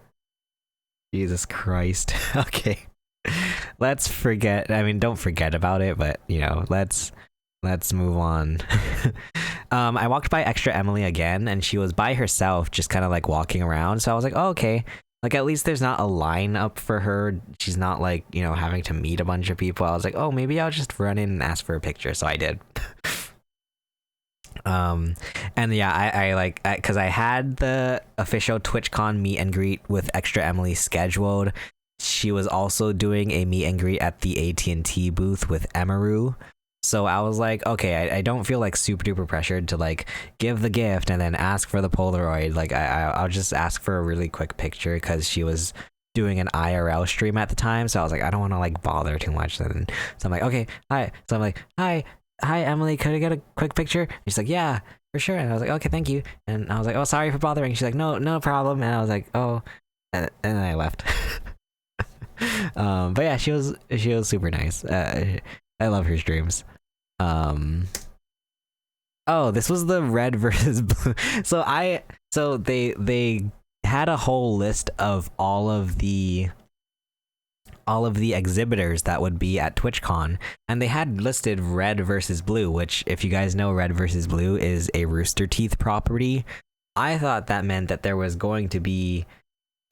Jesus Christ. Okay. Let's forget, don't forget about it, but let's move on. I walked by Extra Emily again, and she was by herself, just kind of like walking around. So I was like, oh, okay. Like, at least there's not a line up for her. She's not like, having to meet a bunch of people. I was like, oh, maybe I'll just run in and ask for a picture. So I did. And yeah, because I had the official TwitchCon meet and greet with Extra Emily scheduled. She was also doing a meet and greet at the AT&T booth with Emaru. So I was like, okay, I don't feel like super duper pressured to like give the gift and then ask for the Polaroid. Like I'll just ask for a really quick picture, because she was doing an IRL stream at the time. So I was like, I don't want to like bother too much. So I'm like, okay, hi. So I'm like, hi Emily, could I get a quick picture? And she's like, yeah, for sure. And I was like, okay, thank you. And I was like, oh, sorry for bothering. She's like, no problem. And I was like, oh, then I left. But yeah, she was super nice. I love her streams. Oh, this was the red versus blue. So they had a whole list of all of the exhibitors that would be at TwitchCon, and they had listed red versus blue, which, if you guys know, red versus blue is a Rooster Teeth property. I thought that meant that there was going to be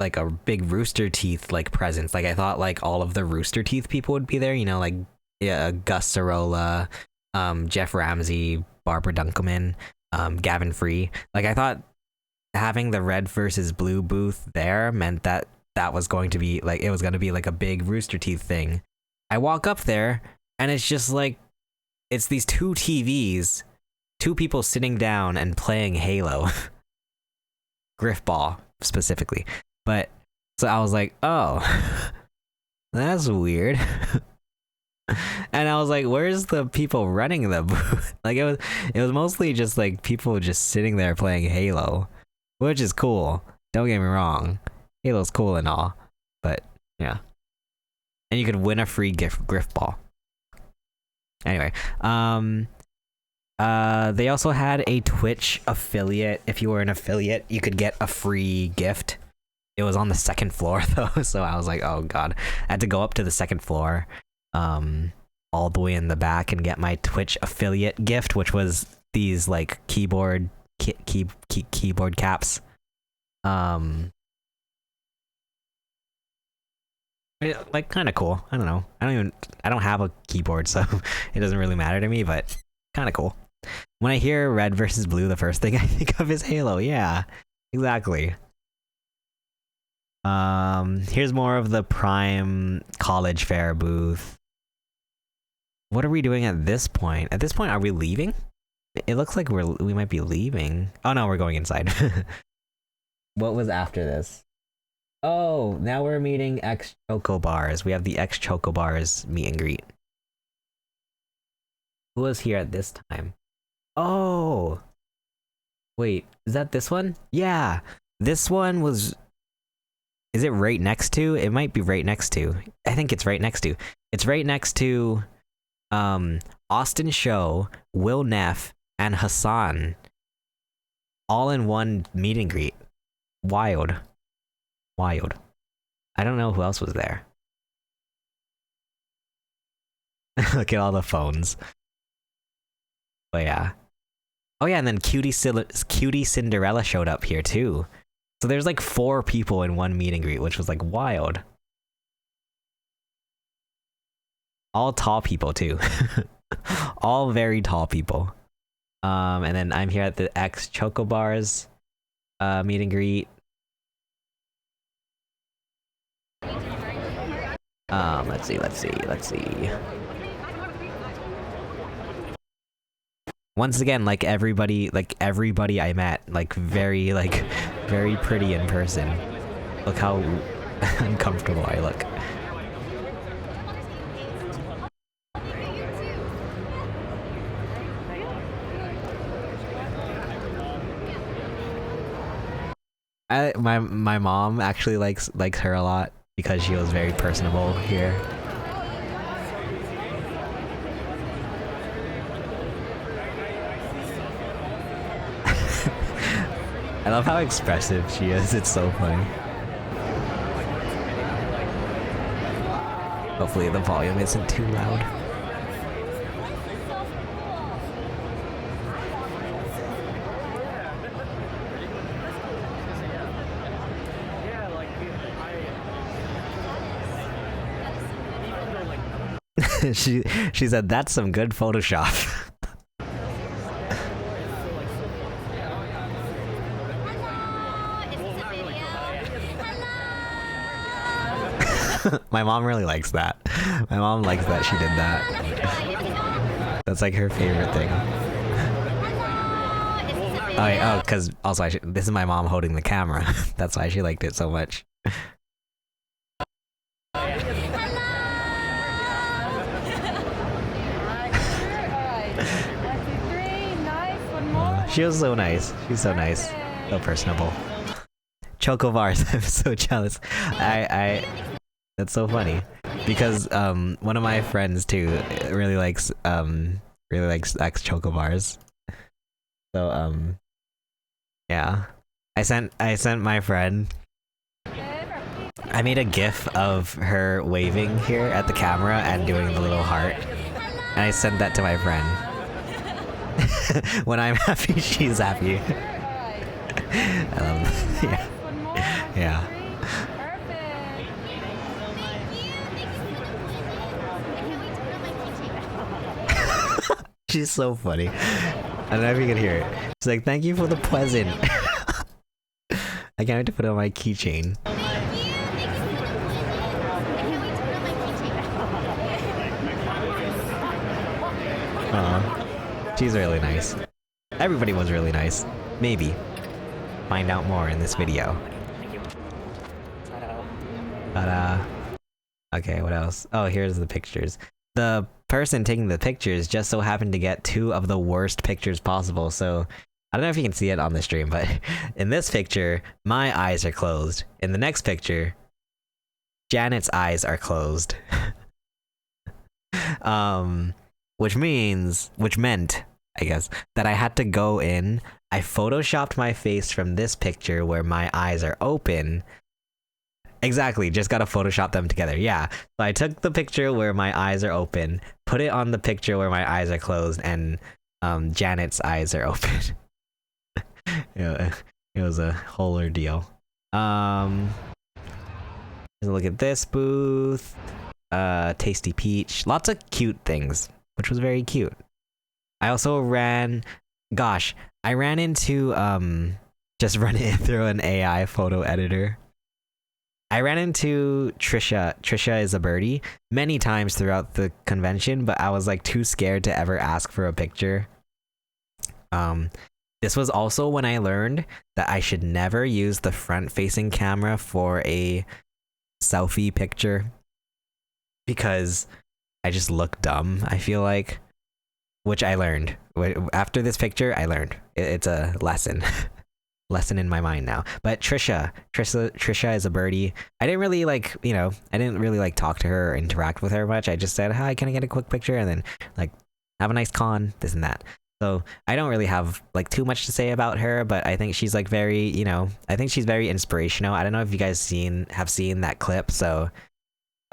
like a big Rooster Teeth like presence. Like I thought like all of the Rooster Teeth people would be there, you know, like Gus Sorolla, Jeff Ramsey, Barbara Dunkelman, Gavin Free. Like I thought having the red versus blue booth there meant that was going to be like, it was going to be like a big Rooster Teeth thing. I walk up there and it's just like, it's these two TVs, two people sitting down and playing Halo. Griffball specifically. But so I was like, oh, that's weird. And I was like, where's the people running the booth? Like it was mostly just like people just sitting there playing Halo, which is cool. Don't get me wrong. Halo's cool and all, but yeah. And you could win a free Griffball. Anyway, they also had a Twitch affiliate. If you were an affiliate, you could get a free gift. It was on the second floor though, so I was like, oh god. I had to go up to the second floor, all the way in the back, and get my Twitch affiliate gift, which was these like keyboard caps. Like kind of cool. I don't know. I don't have a keyboard, so it doesn't really matter to me, but kind of cool. When I hear red versus blue, the first thing I think of is Halo. Yeah, exactly. Here's more of the Prime College Fair booth. What are we doing at this point? At this point, are we leaving? It looks like we might be leaving. Oh no, we're going inside. What was after this? Oh, now we're meeting X Choco Bars. We have the X Choco Bars meet and greet. Who was here at this time? Oh! Wait, is that this one? Yeah! This one was... Is it right next to? It might be right next to. I think it's right next to. It's right next to Austin Show, Will Neff, and Hassan. All in one meet and greet. Wild. Wild. I don't know who else was there. Look at all the phones. But yeah. Oh yeah, and then Cutie Cinderella showed up here too. So there's like 4 people in one meet and greet, which was like wild. All tall people too. All very tall people. And then I'm here at the X Choco Bars meet and greet. Let's see. Once again, like everybody I met, like very pretty in person. Look how uncomfortable I look. My mom actually likes her a lot because she was very personable here. I love how expressive she is. It's so funny. Hopefully the volume isn't too loud. She said that's some good Photoshop. My mom really likes that. My mom likes that she did that. That's like her favorite thing. Oh, because also this is my mom holding the camera. That's why she liked it so much. She was so nice. She's so nice. So personable. choco bars. I'm so jealous. That's so funny because one of my friends too really likes choco bars. So yeah, I sent my friend. I made a GIF of her waving here at the camera and doing the little heart, and I sent that to my friend. When I'm happy, she's happy. I love yeah. Yeah. She's so funny. I don't know if you can hear it. She's like, thank you for the present. I can't wait to put it on my keychain. She's really nice. Everybody was really nice. Maybe. Find out more in this video. Ta-da. Okay, what else? Oh, here's the pictures. The person taking the pictures just so happened to get 2 of the worst pictures possible, so I don't know if you can see it on the stream, but in this picture, my eyes are closed. In the next picture, Janet's eyes are closed. Which meant, I guess, that I had to go in. I photoshopped my face from this picture where my eyes are open. Exactly, just gotta Photoshop them together. Yeah, so I took the picture where my eyes are open, put it on the picture where my eyes are closed, and Janet's eyes are open. Yeah, it was a whole ordeal. Look at this booth. Tasty peach. Lots of cute things, which was very cute. I also ran into just running through an AI photo editor. I ran into Trisha. Trisha is a birdie many times throughout the convention, but I was like too scared to ever ask for a picture. This was also when I learned that I should never use the front-facing camera for a selfie picture because I just look dumb, I feel like. Which I learned. After this picture, I learned. It's a lesson. Lesson in my mind now. But Trisha is a birdie. I didn't really talk to her or interact with her much. I just said, hi, can I get a quick picture? And then like, have a nice con, this and that. So I don't really have like too much to say about her, but I think she's like very, I think she's very inspirational. I don't know if you guys have seen that clip. So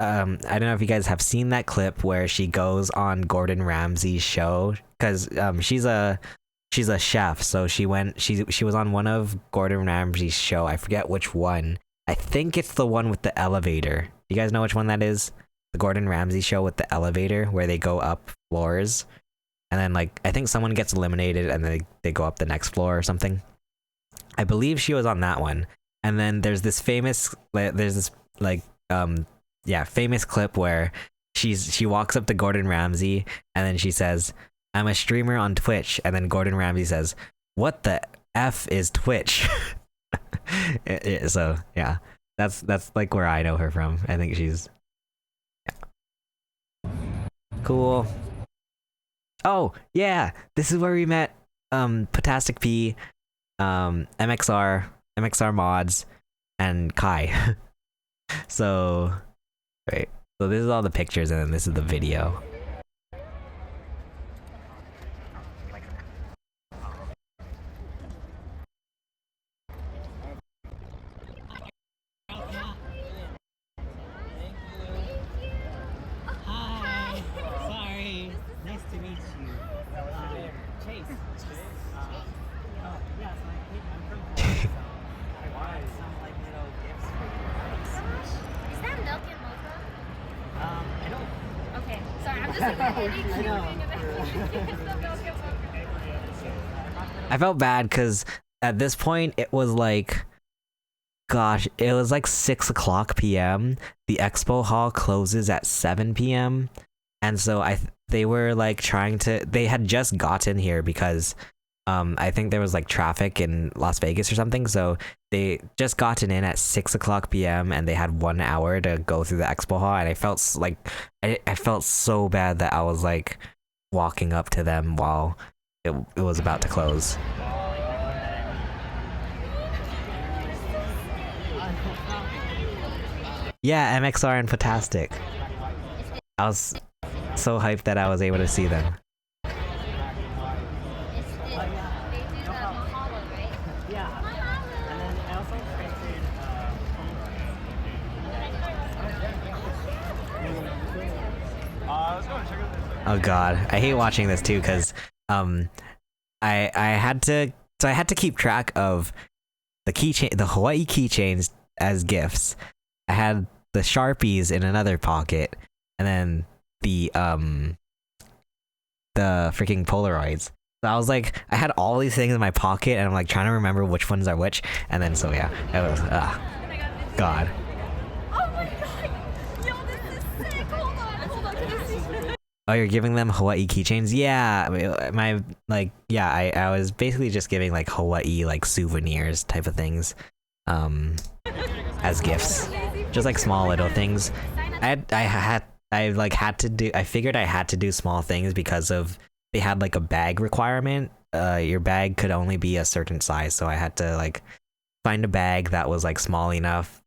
I don't know if you guys have seen that clip where she goes on Gordon Ramsay's show, because she's a chef. So she was on one of Gordon Ramsay's show. I forget which one. I think it's the one with the elevator. You guys know which one that is? The Gordon Ramsay show with the elevator where they go up floors. And then like I think someone gets eliminated and then they go up the next floor or something. I believe she was on that one. And then there's this famous famous clip where she walks up to Gordon Ramsay and then she says, I'm a streamer on Twitch, and then Gordon Ramsay says, what the F is Twitch? So yeah, that's like where I know her from. I think she's cool. Oh yeah, this is where we met Potastic P, MXR mods, and Kai. So right, so this is all the pictures and then this is the video. I felt bad because at this point it was like, gosh, it was like 6 o'clock p.m. The expo hall closes at 7 p.m. And so they were like they had just gotten here because I think there was like traffic in Las Vegas or something. So they just gotten in at 6 o'clock p.m. and they had 1 hour to go through the expo hall. And I felt like I felt so bad that I was like walking up to them while it was about to close. Yeah, MXR and Fantastic. I was so hyped that I was able to see them. They do the Mahalo, right? Yeah. And then I also printed Oh god, I hate watching this too because I had to keep track of the Hawaii keychains as gifts. I had the Sharpies in another pocket, and then the freaking Polaroids. So I was like, I had all these things in my pocket, and I'm like trying to remember which ones are which, and then so yeah, it was god. Oh my god! Yo, this is sick! Hold on, can you see? Oh, you're giving them Hawaii keychains? Yeah, I was basically just giving like Hawaii like souvenirs type of things, as gifts, just like small little things. I figured I had to do small things because of they had like a bag requirement. Your bag could only be a certain size, so I had to like find a bag that was like small enough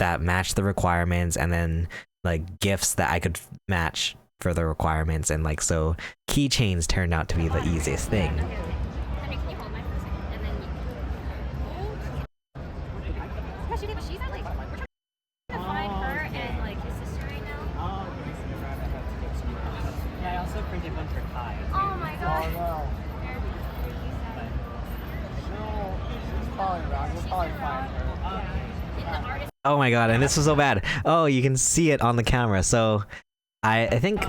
that matched the requirements, and then like gifts that I could match for the requirements, and like so keychains turned out to be the easiest thing. Henry, can you hold mine for a second? And then yeah, she's at like, we're trying to find her and like his sister right now. oh, yeah, I also printed one for Kai. Oh my god. no. No, she's probably around. We'll probably find her. Oh my god, and this was so bad. Oh, you can see it on the camera. So I think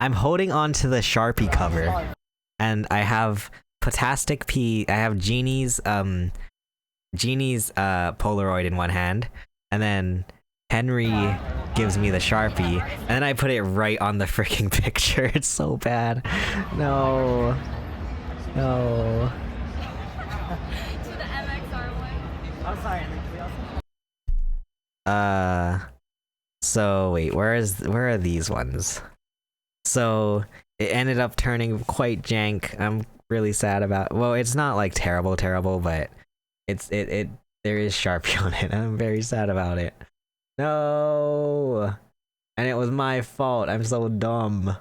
I'm holding on to the Sharpie cover, and I have Potastic P. I have Jeannie's Polaroid in one hand, and then Henry gives me the Sharpie, and then I put it right on the freaking picture. It's so bad. No. No. To the MXR one. Oh, sorry, Henry, can we also... So wait, where are these ones? So it ended up turning quite jank. I'm really sad about. Well, it's not like terrible, but it there is Sharpie on it. I'm very sad about it. No, and it was my fault. I'm so dumb.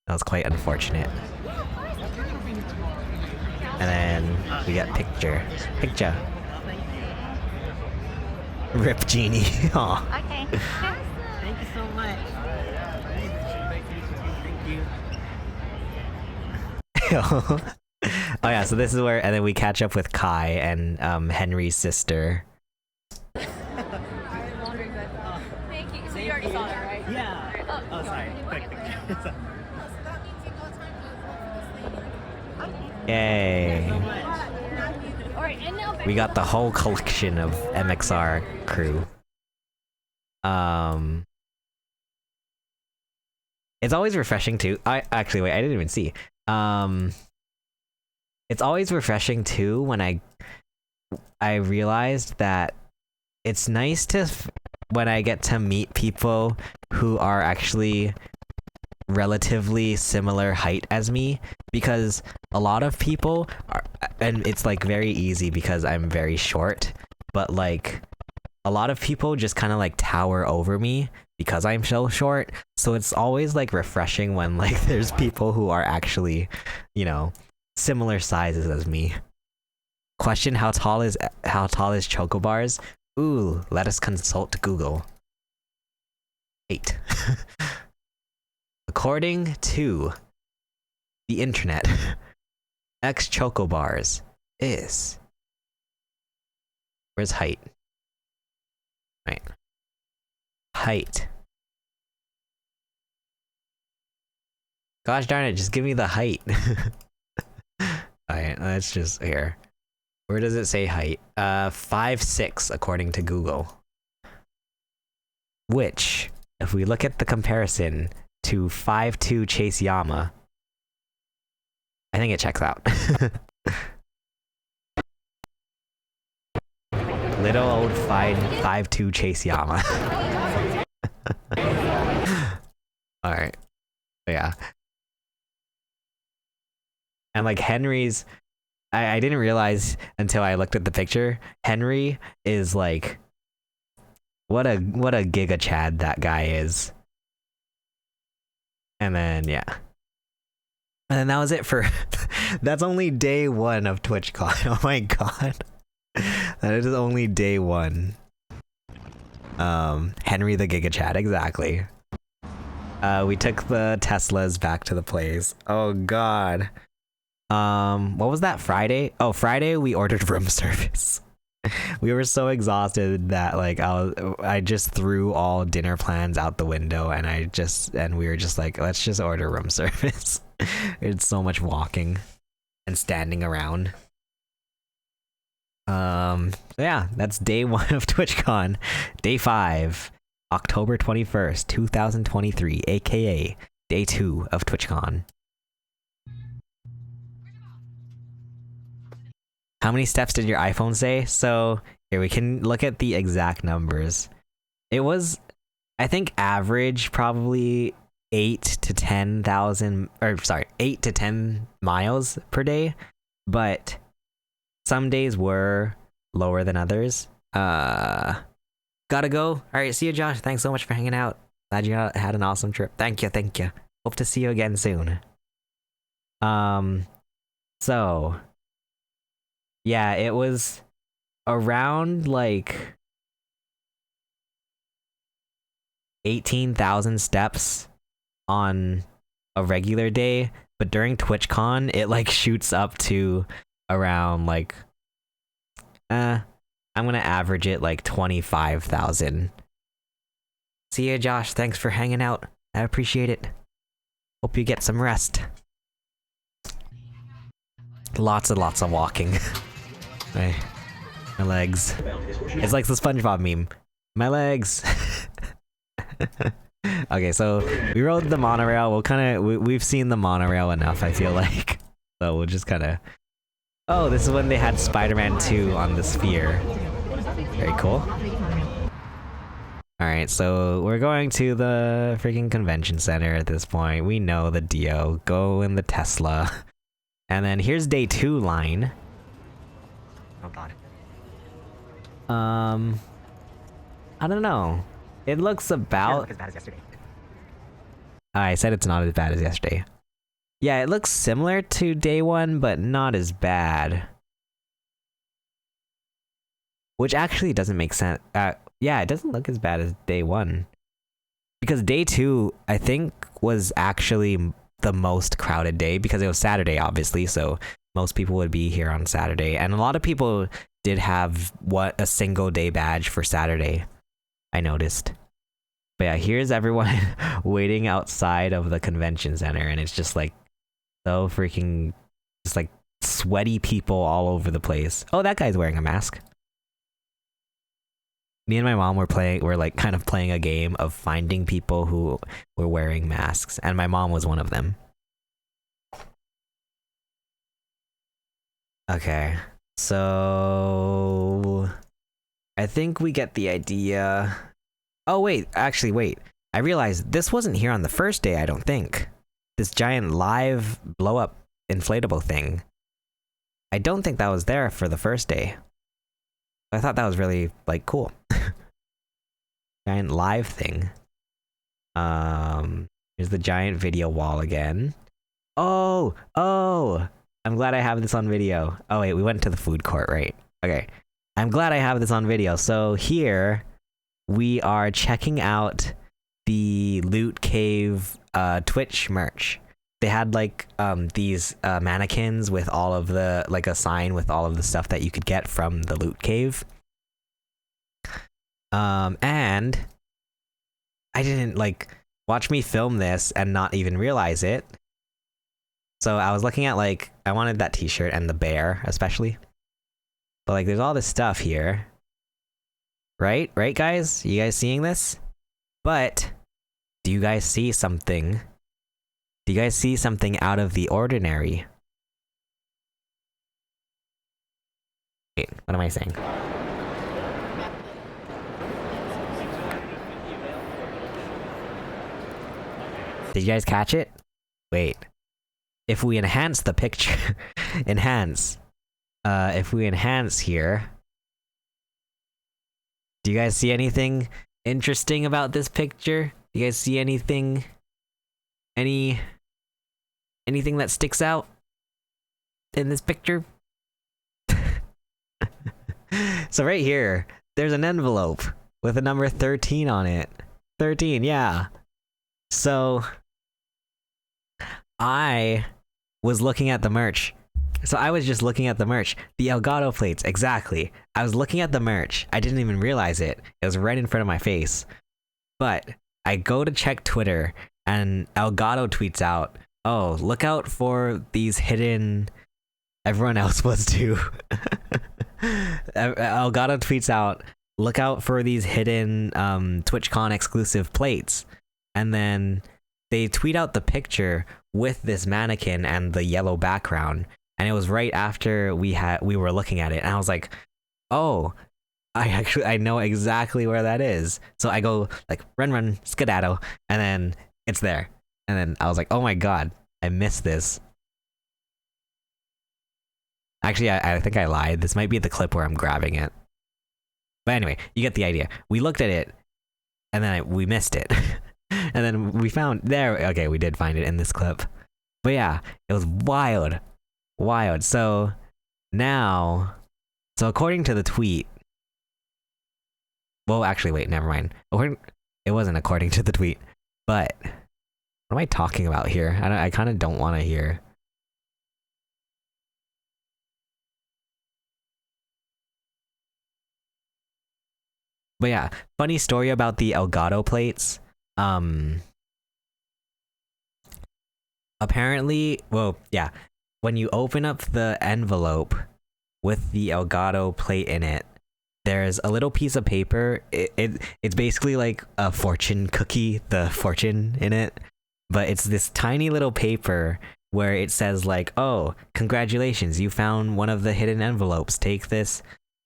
That was quite unfortunate. And then we got picture. Rip Genie. Aw. Okay. Thank you so much. Thank you. Oh yeah, so this is where, and then we catch up with Kai and Henry's sister. Thank you. So you already saw that, right? Yeah. Oh, sorry. Quick picture. Yay. Alright, and now We got the whole collection of MXR crew. It's always refreshing too. I didn't even see. It's always refreshing too when I realized that it's nice to when I get to meet people who are actually relatively similar height as me, because a lot of people are, and it's like very easy because I'm very short, but like a lot of people just kind of like tower over me because I'm so short. So it's always like refreshing when like there's people who are actually, you know, similar sizes as me. Question: how tall is Chocobars? Ooh, let us consult Google. 8. According to the internet, X Chocobars is... Where's height? Right. Height. Gosh darn it, just give me the height. Alright, let's just... Here. Where does it say height? 5'6", according to Google. Which, if we look at the comparison to 5'2" ChaseYama, I think it checks out. Little old 5'2" ChaseYama. Alright. Yeah. And like Henry's, I didn't realize until I looked at the picture, Henry is like What a giga chad that guy is. And then yeah. And then that was it for that's only day 1 of TwitchCon. Oh my god. That is only day 1. Henry the Giga Chad, exactly. We took the Teslas back to the place. Oh god. What was that, Friday? Oh, Friday we ordered room service. We were so exhausted that like I just threw all dinner plans out the window and we were just like, let's just order room service. It's so much walking and standing around. So yeah, that's day 1 of TwitchCon. Day 5, October 21st, 2023, aka day 2 of TwitchCon. How many steps did your iPhone say? So here we can look at the exact numbers. It was, I think, average probably 8 to 10,000, or sorry, 8 to 10 miles per day, but some days were lower than others. Gotta go. All right, see you, Josh. Thanks so much for hanging out. Glad you had an awesome trip. Thank you. Hope to see you again soon. So yeah, it was around like 18,000 steps on a regular day, but during TwitchCon it like shoots up to around like I'm gonna average it like 25,000. See ya, Josh. Thanks for hanging out. I appreciate it. Hope you get some rest. Lots and lots of walking. my legs. It's like the SpongeBob meme. My legs. Okay, so we rode the monorail. We've seen the monorail enough, I feel like. So we'll just kind of... Oh, this is when they had Spider-Man 2 on the sphere. Very cool. Alright, so we're going to the freaking convention center at this point. We know the deal. Go in the Tesla. And then here's day 2 line. Oh god. I don't know. It looks about... as bad as yesterday. I said it's not as bad as yesterday. Yeah, it looks similar to day 1, but not as bad. Which actually doesn't make sense. Yeah, it doesn't look as bad as day 1. Because day 2, I think, was actually the most crowded day because it was Saturday, obviously, so most people would be here on Saturday. And a lot of people did have a single day badge for Saturday, I noticed. But yeah, here's everyone waiting outside of the convention center, and it's just like so freaking just like sweaty people all over the place. Oh, that guy's wearing a mask. Me and my mom were like kind of playing a game of finding people who were wearing masks, and my mom was one of them. Okay, so I think we get the idea. Oh wait, actually wait. I realized this wasn't here on the first day, I don't think. This giant live blow-up inflatable thing. I don't think that was there for the first day. I thought that was really, like, cool. Giant live thing. Here's the giant video wall again. Oh! I'm glad I have this on video. Oh wait, we went to the food court, right? Okay. I'm glad I have this on video. So here, we are checking out the Loot Cave Twitch merch. They had like these mannequins with all of the, like a sign with all of the stuff that you could get from the Loot Cave. And I didn't like watch me film this and not even realize it. So I was looking at like, I wanted that t-shirt and the bear especially. But like there's all this stuff here. Right? Right, guys? You guys seeing this? But do you guys see something? Do you guys see something out of the ordinary? Wait, what am I saying? Did you guys catch it? Wait. If we enhance the picture, if we enhance here, Do you guys see anything interesting about this picture? Do you guys see anything anything that sticks out in this picture? So right here, there's an envelope with a number 13 on it. 13, yeah. So I was looking at the merch. So I was just looking at the merch. The Elgato plates, exactly. I was looking at the merch. I didn't even realize it. It was right in front of my face. But I go to check Twitter and Elgato tweets out, "Oh, look out for these hidden..." Everyone else was too. Elgato tweets out, "Look out for these hidden TwitchCon exclusive plates." And then they tweet out the picture with this mannequin and the yellow background. And it was right after we were looking at it. And I was like, oh, I know exactly where that is. So I go like, run, skedaddle. And then it's there. And then I was like, oh my God, I missed this. Actually, I think I lied. This might be the clip where I'm grabbing it. But anyway, you get the idea. We looked at it, and then we missed it. And then we found there. Okay, we did find it in this clip. But yeah, it was wild. Wild. So now, according to the tweet. Well, actually, wait, never mind. It wasn't according to the tweet. But what am I talking about here? I kind of don't want to hear. But yeah, funny story about the Elgato plates. Apparently, well, yeah, when you open up the envelope with the Elgato plate in it, there's a little piece of paper. It's basically like a fortune cookie, the fortune in it, but it's this tiny little paper where it says like, "Oh, congratulations, you found one of the hidden envelopes. Take this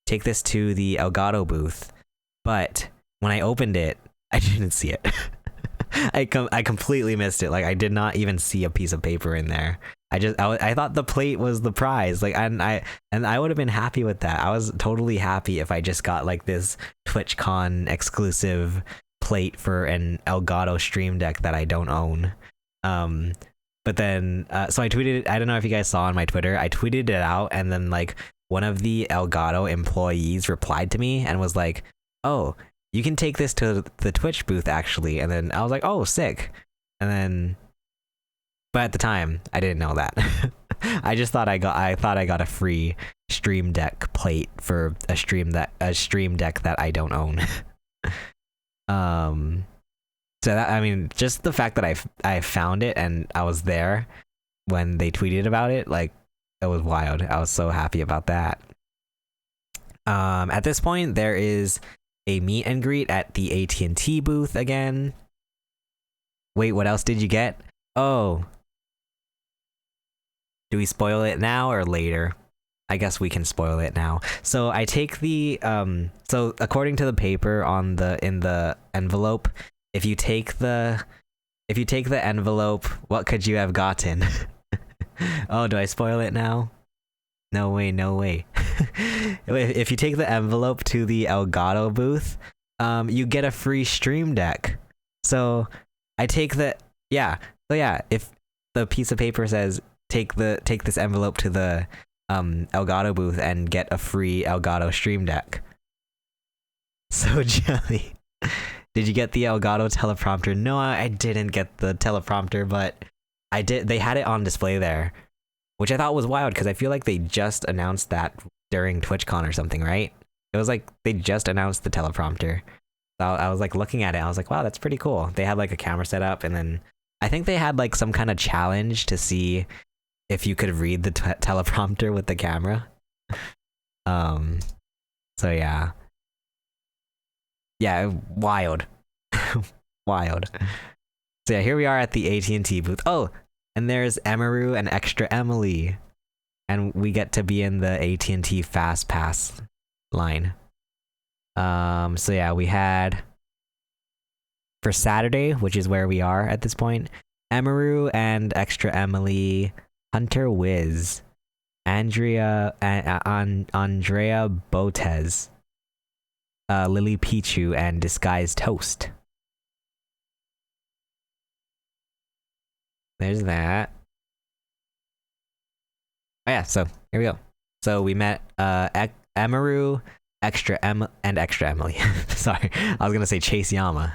to the Elgato booth." But when I opened it, I didn't see it. I completely missed it. Like, I did not even see a piece of paper in there. I thought the plate was the prize. Like, and I would have been happy with that. I was totally happy if I just got like this TwitchCon exclusive plate for an Elgato Stream Deck that I don't own. But then so I tweeted it. I don't know if you guys saw on my Twitter. I tweeted it out, and then like one of the Elgato employees replied to me and was like, "Oh, you can take this to the Twitch booth, actually." And then I was like, "Oh, sick." And then, but at the time, I didn't know that. I thought I got a free Stream Deck plate for a Stream Deck that I don't own. So that, I mean, just the fact that I found it and I was there when they tweeted about it, like, it was wild. I was so happy about that. At this point, there is a meet and greet at the AT&T booth again. Wait, what else did you get? Oh. Do we spoil it now or later? I guess we can spoil it now. So I take the so according to the paper in the envelope, if you take the envelope, what could you have gotten? Oh, do I spoil it now? No way. If you take the envelope to the Elgato booth, you get a free Stream Deck. So I take the if the piece of paper says take this envelope to the Elgato booth and get a free Elgato Stream Deck. So jelly. Did you get the Elgato teleprompter? No, I didn't get the teleprompter, but I did. They had it on display there, which I thought was wild because I feel like they just announced that during TwitchCon or something, right? It was like they just announced the teleprompter. So I was like looking at it, I was like, wow, that's pretty cool. They had like a camera set up, and then I think they had like some kind of challenge to see if you could read the teleprompter with the camera. So yeah. Yeah, wild. Wild. So yeah, here we are at the AT&T booth. Oh, and there's Emaru and Extra Emily. And we get to be in the AT&T Fast Pass line. So yeah, we had for Saturday, which is where we are at this point, Emaru and Extra Emily, Hunter Wiz, Andrea Botez, Lily Pichu and Disguised Toast. There's that. Oh yeah, so here we go. So we met Emaru, Extra Emily. Sorry, I was gonna say ChaseYama.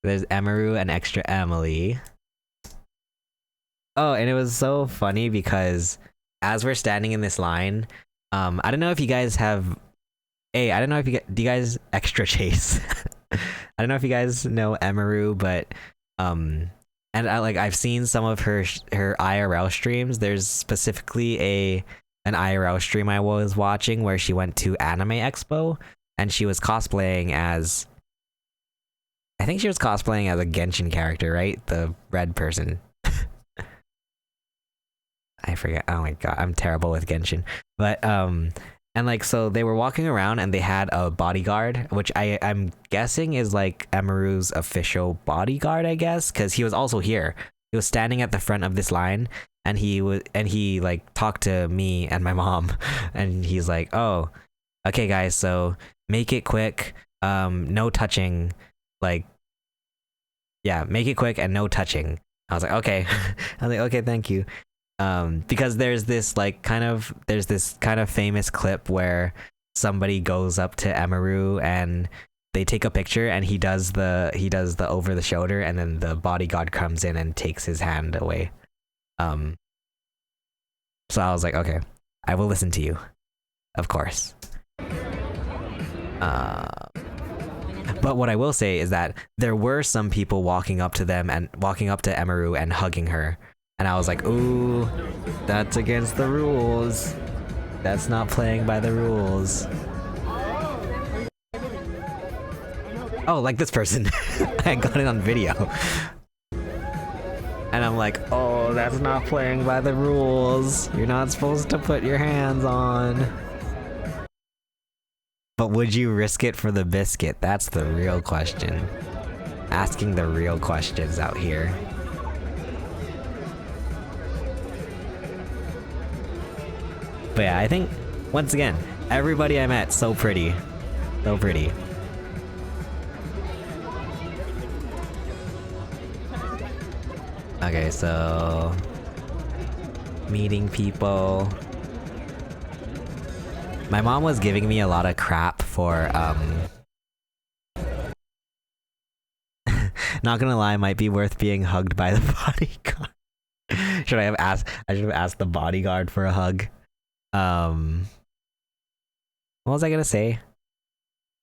There's Emaru and Extra Emily. Oh, and it was so funny because as we're standing in this line, I don't know if you guys have. Hey, I don't know if you do you guys Extra Chase. I don't know if you guys know Emaru, but and I've seen some of her IRL streams. There's specifically an IRL stream I was watching where she went to Anime Expo and she was cosplaying as. I think she was cosplaying as a Genshin character, right? The red person. I forget. Oh my god, I'm terrible with Genshin. But and like so they were walking around and they had a bodyguard, which I'm guessing is like Emaru's official bodyguard, I guess, because he was also here. He was standing at the front of this line and he like talked to me and my mom and he's like, "Oh, okay guys, so make it quick. No touching. Like yeah, make it quick and no touching." I was like, "Okay." I was like, "Okay, thank you." Because there's this kind of famous clip where somebody goes up to Emaru and they take a picture and he does the over the shoulder and then the bodyguard comes in and takes his hand away. So I was like, okay, I will listen to you, of course. But what I will say is that there were some people walking up to Emaru and hugging her. And I was like, ooh, that's against the rules. That's not playing by the rules. Oh, like this person. I got it on video. And I'm like, oh, that's not playing by the rules. You're not supposed to put your hands on. But would you risk it for the biscuit? That's the real question. Asking the real questions out here. But yeah, I think, once again, everybody I met, so pretty. So pretty. Okay, so... meeting people. My mom was giving me a lot of crap for, not gonna lie, might be worth being hugged by the bodyguard. I should have asked the bodyguard for a hug. What was I gonna say?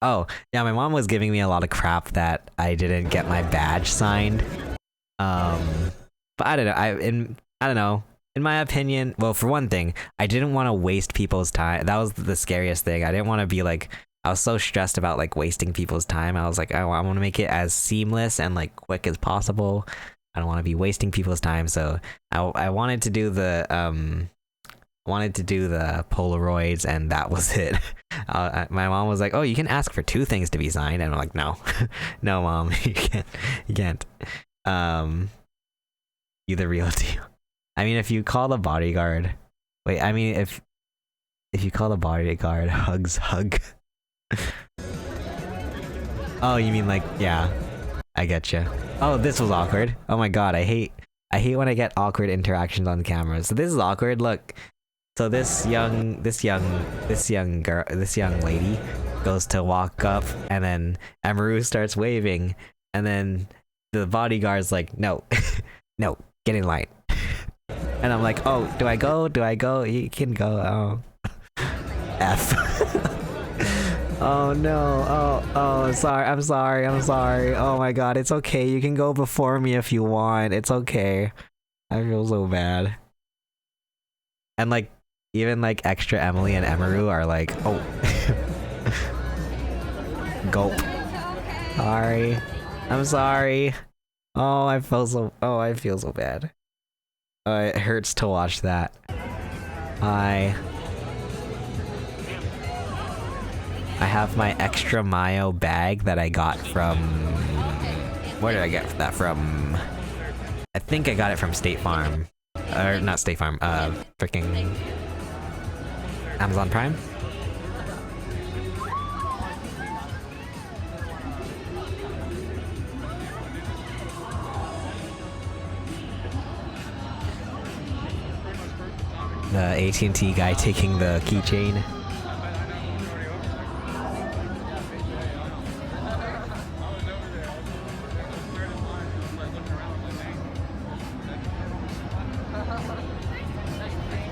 Oh, yeah, my mom was giving me a lot of crap that I didn't get my badge signed. But I don't know. I don't know. In my opinion, well, for one thing, I didn't want to waste people's time. That was the scariest thing. I didn't want to be like, I was so stressed about like wasting people's time. I was like, I want to make it as seamless and like quick as possible. I don't want to be wasting people's time, so I wanted to do the Polaroids, and that was it. My mom was like, "Oh, you can ask for 2 things to be signed," and I'm like, "No, no, mom, you can't. You the real deal." I mean, if you call the bodyguard, if you call the bodyguard hugs hug. Oh, you mean like, yeah, I get you. Oh, this was awkward. Oh my god, I hate when I get awkward interactions on camera. So this is awkward. Look, so this young lady goes to walk up, and then Emaru starts waving, and then the bodyguard's like, "No, no, get in line." And I'm like, "Oh, do I go? Do I go? You can go." Oh, F. Oh no, oh, sorry, I'm sorry. Oh my god, it's okay, you can go before me if you want, it's okay. I feel so bad. And like, even like Extra Emily and Emaru are like, oh. Gulp. Sorry. I'm sorry. Oh, I feel so bad. It hurts to watch that. Hi. I have my extra mayo bag that I got from... Where did I get that from? I think I got it from State Farm. Or not State Farm, freaking... Amazon Prime? The AT&T guy taking the keychain.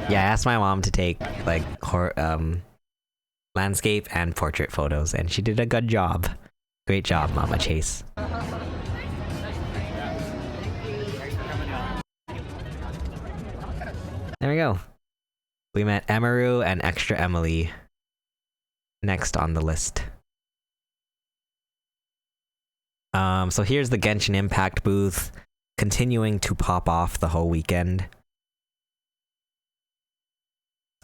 Yeah, I asked my mom to take like landscape and portrait photos, and she did a good job. Great job, Mama Chase. There we go. We met Emaru and Extra Emily next on the list. So here's the Genshin Impact booth, continuing to pop off the whole weekend.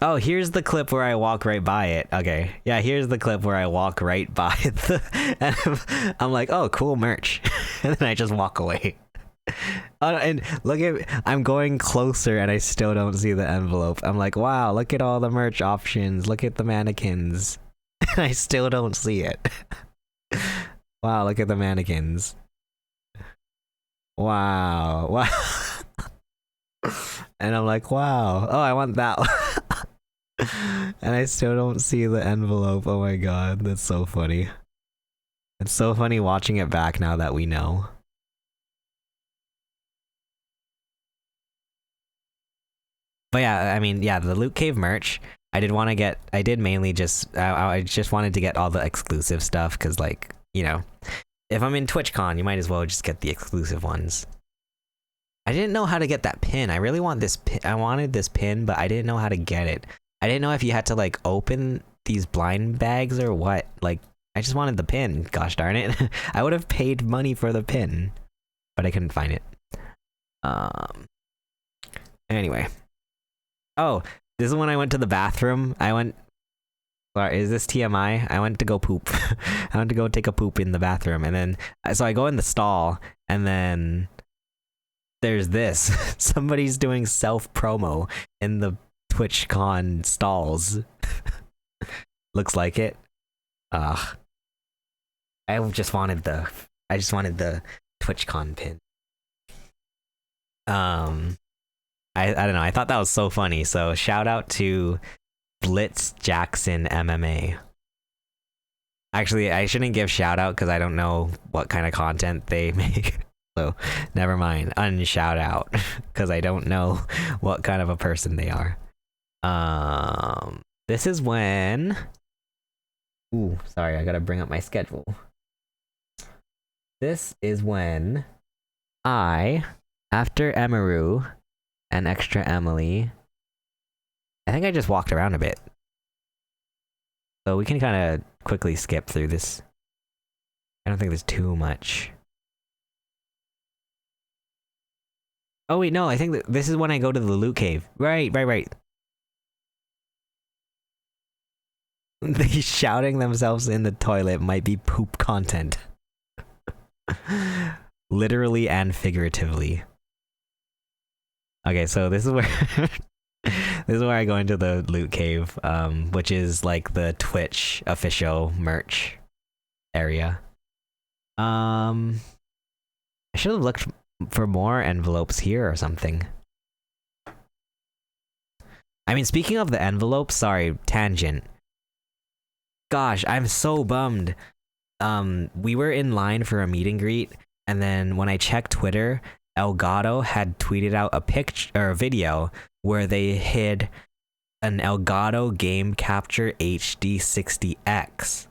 Oh, here's the clip where I walk right by it. Okay, yeah, here's the clip where I walk right by the... and I'm like, oh, cool merch. And then I just walk away. And look at... I'm going closer and I still don't see the envelope. I'm like, wow, look at all the merch options. Look at the mannequins. And I still don't see it. Wow, look at the mannequins. Wow. Wow. And I'm like, wow. Oh, I want that one. And I still don't see the envelope. Oh my god, that's so funny. It's so funny watching it back now that we know. But yeah, I mean, yeah, the Loot Cave merch, I did mainly just, I just wanted to get all the exclusive stuff, because like, you know, if I'm in TwitchCon, you might as well just get the exclusive ones. I didn't know how to get that pin. I really want this pin. I wanted this pin, but I didn't know how to get it. I didn't know if you had to like open these blind bags or what. Like, I just wanted the pin. Gosh darn it. I would have paid money for the pin, but I couldn't find it. Anyway. Oh, this is when I went to the bathroom. Sorry, is this TMI? I went to go poop. I went to go take a poop in the bathroom, and then so I go in the stall, and then there's this. Somebody's doing self-promo in the TwitchCon stalls. Looks like it. I just wanted the TwitchCon pin. I don't know. I thought that was so funny. So shout out to Blitz Jackson MMA. Actually, I shouldn't give shout out because I don't know what kind of content they make. So never mind. Unshout out because I don't know what kind of a person they are. This is when... Ooh, sorry, I gotta bring up my schedule. This is when after Emaru and Extra Emily, I think I just walked around a bit. So we can kind of quickly skip through this. I don't think there's too much. Oh wait, no, I think that this is when I go to the loot cave. Right. They shouting themselves in the toilet might be poop content. Literally and figuratively. Okay, so this is where this is where I go into the loot cave, which is like the Twitch official merch area. I should have looked for more envelopes here or something. I mean, speaking of the envelopes, sorry, tangent. Gosh, I'm so bummed. We were in line for a meet and greet, and then when I checked Twitter, Elgato had tweeted out a picture or a video where they hid an Elgato Game Capture HD 60X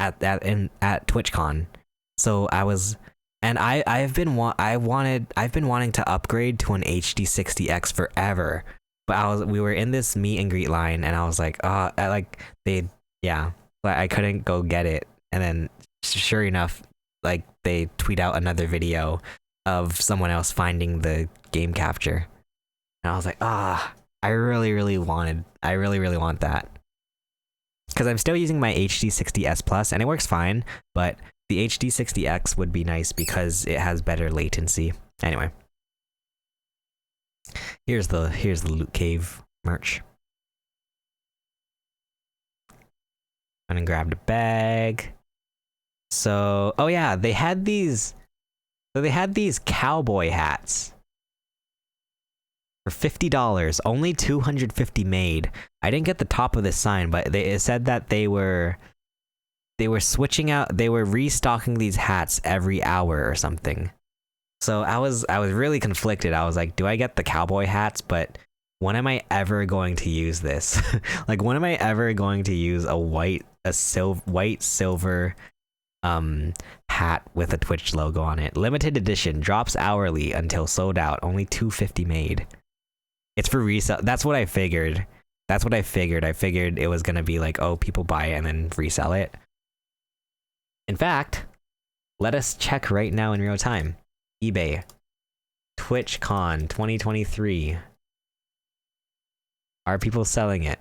at TwitchCon. So I was, and I've been wanting to upgrade to an HD 60X forever. But we were in this meet and greet line, and I was like, but I couldn't go get it. And then sure enough, like they tweet out another video of someone else finding the game capture. And I was like, I really want that. Because I'm still using my HD 60S Plus and it works fine, but the HD 60X would be nice because it has better latency. Anyway. Here's the Loot Cave merch. And I grabbed a bag. So, oh yeah, they had these cowboy hats. for $50. Only 250 made. I didn't get the top of this sign, but it said that they were switching out, they were restocking these hats every hour or something. So I was really conflicted. I was like, do I get the cowboy hats? But when am I ever going to use this? Like, when am I ever going to use a white silver hat with a Twitch logo on it? Limited edition, drops hourly until sold out. Only 250 made. It's for resale. That's what I figured. I figured it was gonna be like, oh, people buy it and then resell it. In fact, let us check right now in real time. eBay. TwitchCon 2023. Are people selling it?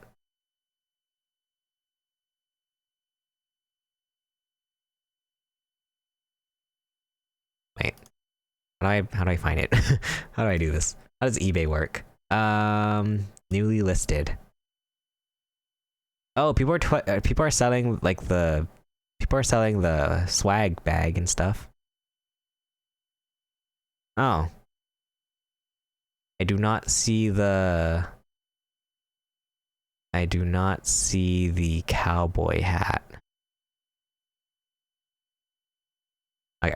Wait. How do I find it? How do I do this? How does eBay work? Newly listed. Oh, people are selling like the swag bag and stuff. Oh. I do not see the cowboy hat. Okay.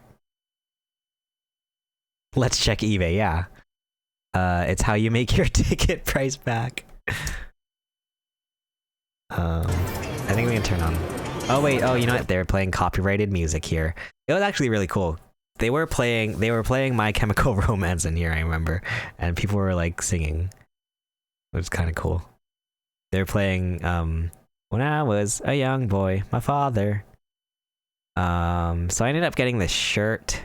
Let's check eBay, yeah. It's how you make your ticket price back. I think we can turn on. Oh wait, oh, you know what? They were playing copyrighted music here. It was actually really cool. They were playing My Chemical Romance in here, I remember, and people were like singing. It was kind of cool. They're playing When I Was a Young Boy, My Father. So I ended up getting this shirt.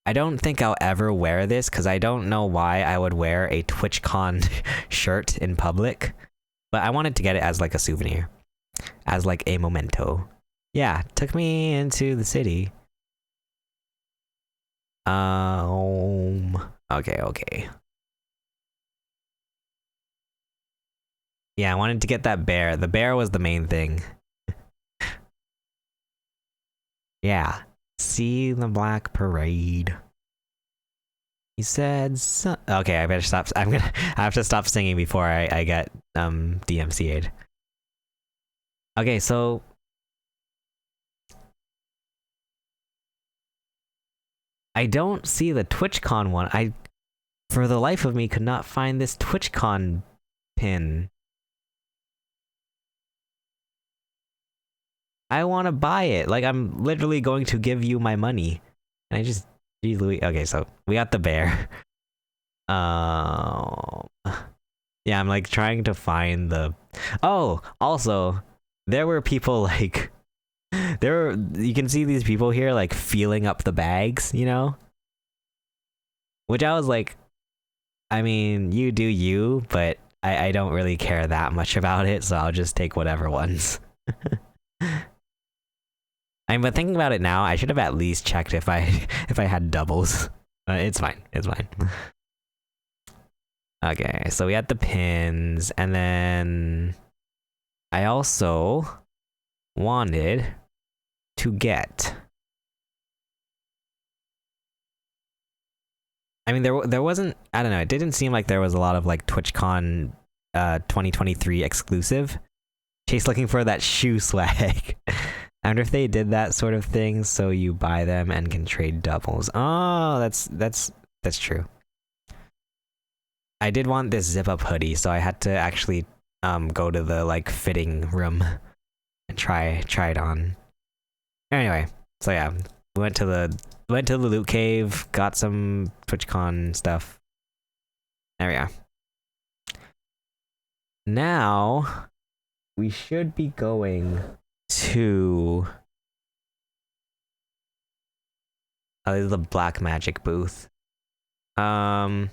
I don't think I'll ever wear this because I don't know why I would wear a TwitchCon shirt in public, but I wanted to get it as like a souvenir, as like a memento. Yeah, took me into the city. Okay. Yeah, I wanted to get that bear. The bear was the main thing. Yeah. See the Black Parade. He said so. Okay, I better stop. I have to stop singing before I get DMCA'd. Okay, so I don't see the TwitchCon one. I, for the life of me, could not find this TwitchCon pin. I want to buy it. Like, I'm literally going to give you my money. And I just... Geez Louis. Okay, so we got the bear. Yeah, I'm like trying to find the... Oh, also, there were people like... You can see these people here like feeling up the bags, you know? Which I was like, I mean, you do you, but I don't really care that much about it, so I'll just take whatever ones. But thinking about it now, I should have at least checked if I had doubles. It's fine. It's fine. Okay, so we had the pins, and then I also wanted to get. I mean, there wasn't. I don't know. It didn't seem like there was a lot of like TwitchCon 2023 exclusive. Chase looking for that shoe swag. I wonder if they did that sort of thing, so you buy them and can trade doubles. Oh, that's true. I did want this zip-up hoodie, so I had to actually go to the like fitting room and try it on. Anyway, so yeah, we went to the loot cave, got some TwitchCon stuff. There we are. Now we should be going to this is the black magic booth. Oh,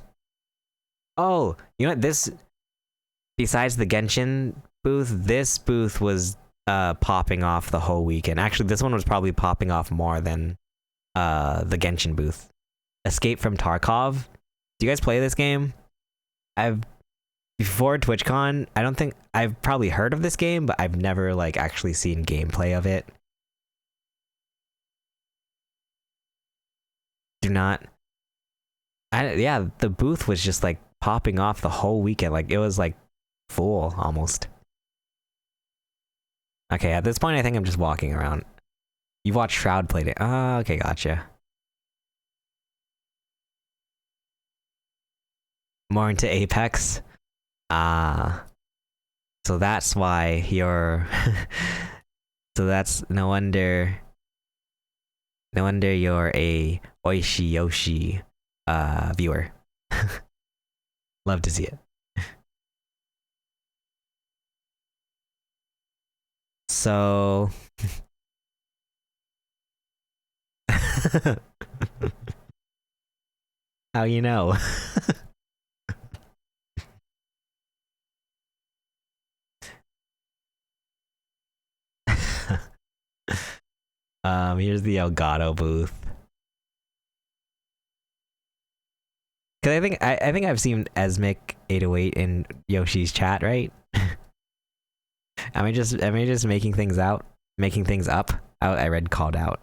you know what, this, besides the Genshin booth, this booth was popping off the whole weekend. Actually, this one was probably popping off more than the Genshin booth. Escape from Tarkov. Do you guys play this game? Before TwitchCon, I don't think I've probably heard of this game, but I've never like actually seen gameplay of it. Do not. Yeah, the booth was just like popping off the whole weekend. Like it was like full almost. Okay, at this point I think I'm just walking around. You watched Shroud played it. Ah, okay, gotcha. More into Apex. Ah. So that's why you're so that's no wonder you're a Oishi Yoshi viewer. Love to see it. So how you know? Here's the Elgato booth. Cause I think I've seen Esmic 808 in Yoshi's chat, right? Am I just making things out? Making things up? I read called out.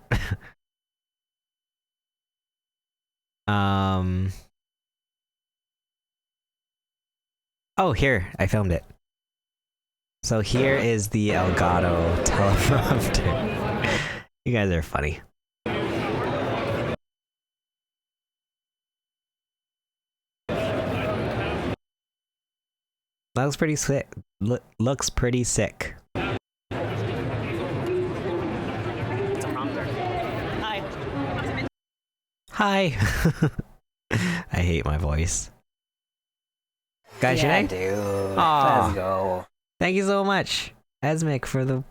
Oh, here, I filmed it. So here is the Elgato teleprompter. You guys are funny. That looks pretty sick. Looks pretty sick. It's a prompter. Hi. Hi. I hate my voice. Guys, should I? Dude. Aw. Let's go. Thank you so much, Esmic, for the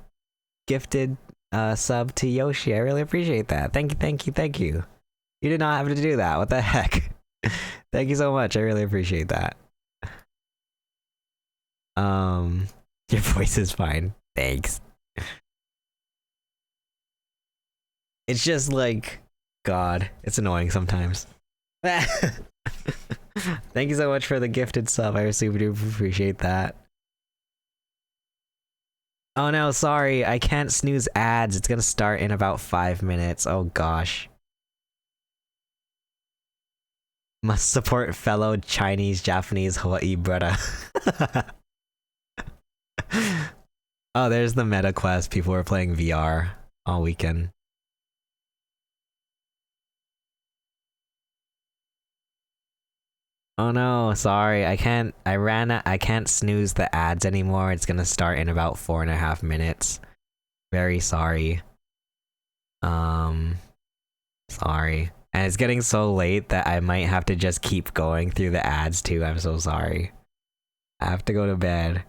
gifted sub to Yoshi. I really appreciate that. Thank you. You did not have to do that. What the heck? Thank you so much. I really appreciate that. Your voice is fine. Thanks. It's just like, God, it's annoying sometimes. Thank you so much for the gifted sub. I super duper appreciate that. Oh no, sorry. I can't snooze ads. It's gonna start in about 5 minutes. Oh gosh. Must support fellow Chinese, Japanese, Hawaii brother. Oh, there's the meta quest. People were playing VR all weekend. Oh no, sorry. I can't snooze the ads anymore. It's gonna start in about 4.5 minutes. Very sorry. Sorry. And it's getting so late that I might have to just keep going through the ads too. I'm so sorry. I have to go to bed.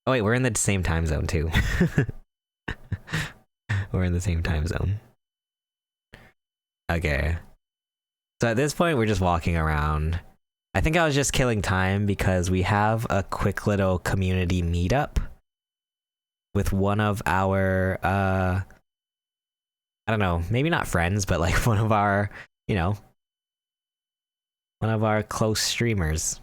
Oh wait, we're in the same time zone too. We're in the same time zone. Okay. So at this point, we're just walking around. I think I was just killing time because we have a quick little community meetup with one of our, I don't know, maybe not friends, but like one of our, you know, one of our close streamers.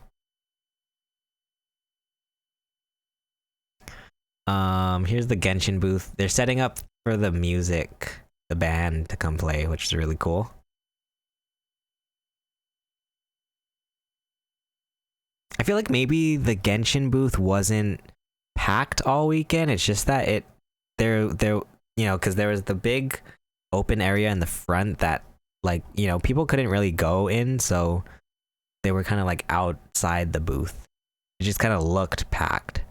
Here's the Genshin booth. They're setting up for the music, the band to come play, which is really cool. I feel like maybe the Genshin booth wasn't packed all weekend. It's just that there, you know, because there was the big open area in the front that, like, you know, people couldn't really go in, so they were kind of like outside the booth. It just kind of looked packed,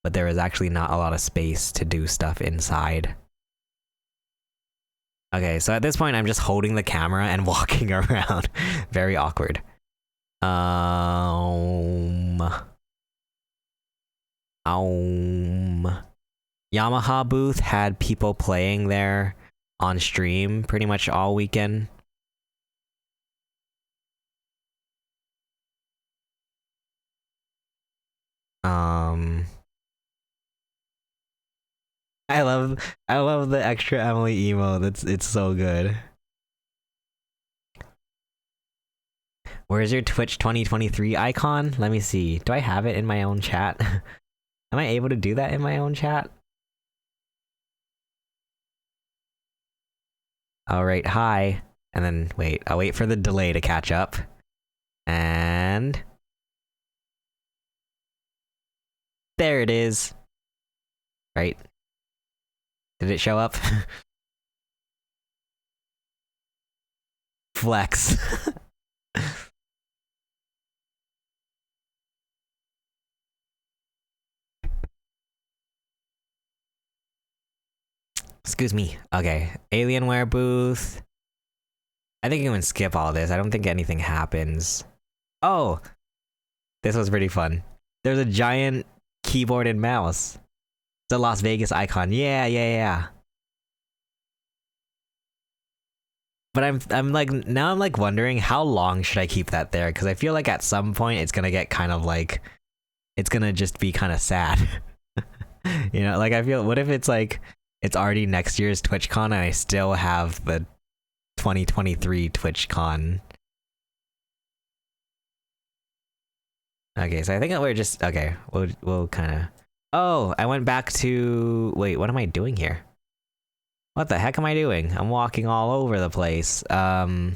but there was actually not a lot of space to do stuff inside. Okay, so at this point, I'm just holding the camera and walking around. Very awkward. Yamaha booth had people playing there on stream pretty much all weekend. I love the extra Emily emo. It's so good. Where's your Twitch 2023 icon? Let me see. Do I have it in my own chat? Am I able to do that in my own chat? Alright, hi. And then wait, I'll wait for the delay to catch up. And there it is. Right? Did it show up? Flex. Excuse me. Okay. Alienware booth. I think you can skip all this. I don't think anything happens. Oh! This was pretty fun. There's a giant keyboard and mouse. It's a Las Vegas icon. Yeah. But I'm like wondering how long should I keep that there? Because I feel like at some point it's gonna get kind of like, it's gonna just be kind of sad. You know, like I feel, what if it's like, it's already next year's TwitchCon and I still have the 2023 TwitchCon. Okay, so I think that we're just, okay, we'll kind of, oh, I went back to, wait, what am I doing here? What the heck am I doing? I'm walking all over the place. I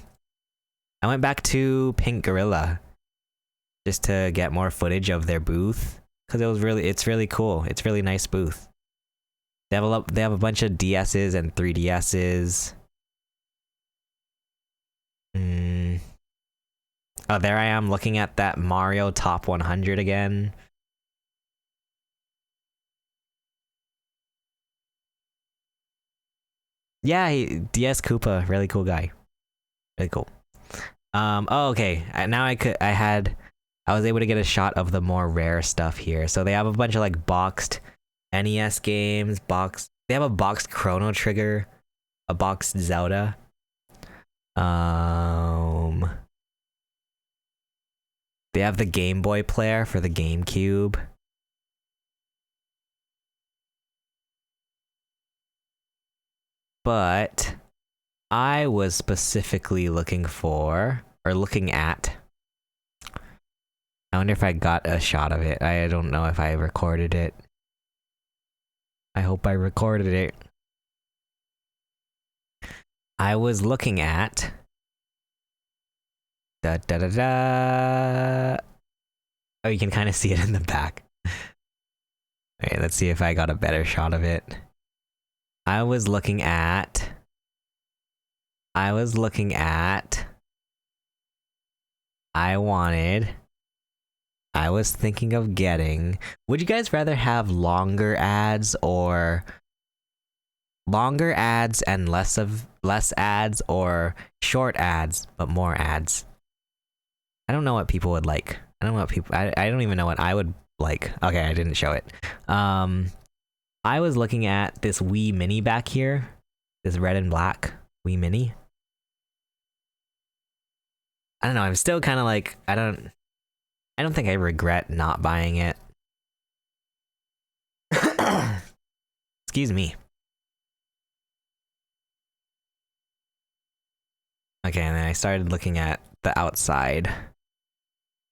went back to Pink Gorilla just to get more footage of their booth because it's really cool. It's really nice booth. They have a bunch of DSs and 3DSs. Oh, there I am looking at that Mario Top 100 again. Yeah, DS Koopa, really cool guy. Really cool. Oh, okay. Now I was able to get a shot of the more rare stuff here. So they have a bunch of like boxed NES games, they have a boxed Chrono Trigger, a boxed Zelda. They have the Game Boy player for the GameCube. But I was specifically looking at, I wonder if I got a shot of it. I don't know if I recorded it. I hope I recorded it. I was looking at oh, you can kind of see it in the back. Okay, let's see if I got a better shot of it. I was thinking of getting, would you guys rather have longer ads and less ads, or short ads but more ads? I don't know what people would like. I don't even know what I would like. Okay, I didn't show it. I was looking at this Wii Mini back here, this red and black Wii Mini. I don't know, I'm still kind of like, I don't think I regret not buying it. Excuse me. Okay, and then I started looking at the outside.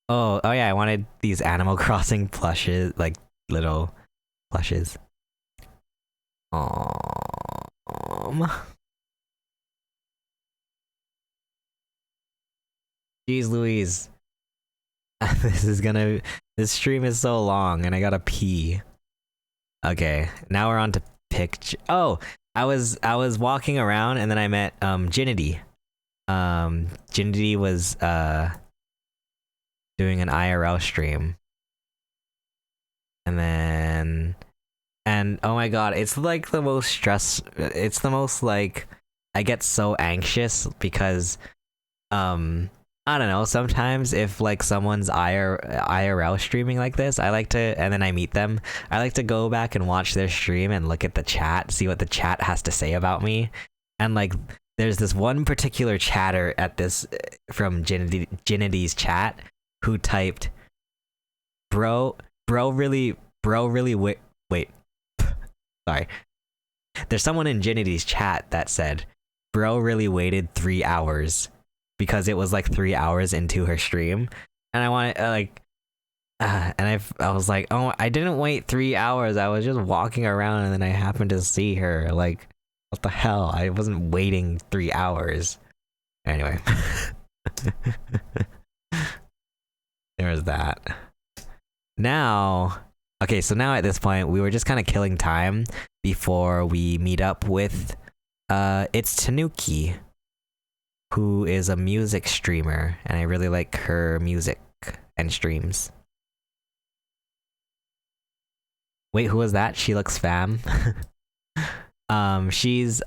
Oh yeah, I wanted these Animal Crossing plushes, like little plushes. Jeez Louise. This stream is so long and I gotta pee. Okay, now we're on to picture. Oh, I was walking around and then I met Ginity. Ginity was doing an IRL stream. And oh my god, it's like the most like, I get so anxious because I don't know, sometimes if like someone's IRL streaming like this, and then I meet them, I like to go back and watch their stream and look at the chat, see what the chat has to say about me. And like, there's this one particular chatter at this, from Ginity's chat, who typed, bro really wait, sorry. There's someone in Ginity's chat that said, bro really waited 3 hours, because it was like 3 hours into her stream, and I wanted and I was like, oh, I didn't wait 3 hours, I was just walking around and then I happened to see her. Like, what the hell? I wasn't waiting 3 hours. Anyway. There's that. Now, okay, so now at this point, we were just kind of killing time before we meet up with, it's Tanuki, who is a music streamer, and I really like her music and streams. Wait, who was that? She looks fam. She's,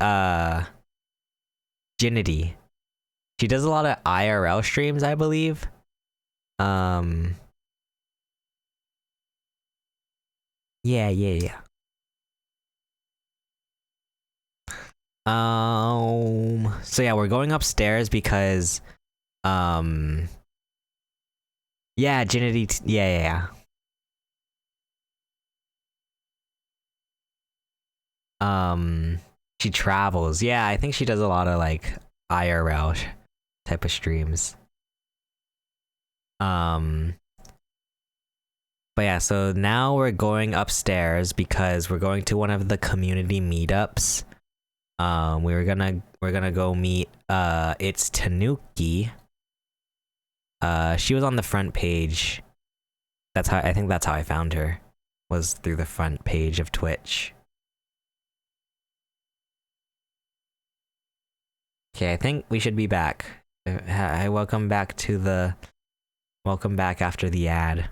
Ginity. She does a lot of IRL streams, I believe. Yeah. So yeah, we're going upstairs because, yeah, Ginity, yeah. She travels. Yeah, I think she does a lot of like IRL type of streams. But yeah, so now we're going upstairs because we're going to one of the community meetups. We're gonna go meet it's Tanuki. She was on the front page. I think that's how I found her. Was through the front page of Twitch. Okay, I think we should be back. Welcome back after the ad.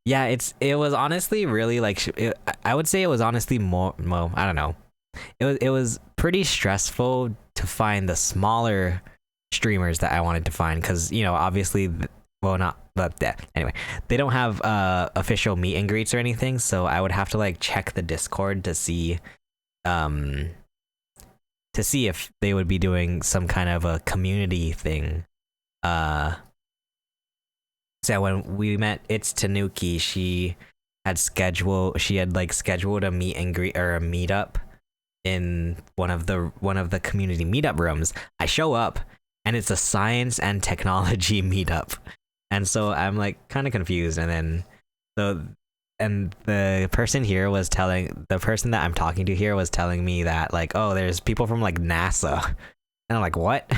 Yeah, it was honestly really like I would say it was honestly more I don't know. It was pretty stressful to find the smaller streamers that I wanted to find because, you know, obviously, well, not, but yeah, anyway, they don't have official meet and greets or anything, so I would have to like check the Discord to see if they would be doing some kind of a community thing. So when we met it's Tanuki, she had scheduled a meet and greet or a meetup in one of the community meetup rooms. I show up and it's a science and technology meetup. And so I'm like kind of confused, and the person that I'm talking to here was telling me that like, oh, there's people from like NASA. And I'm like, what?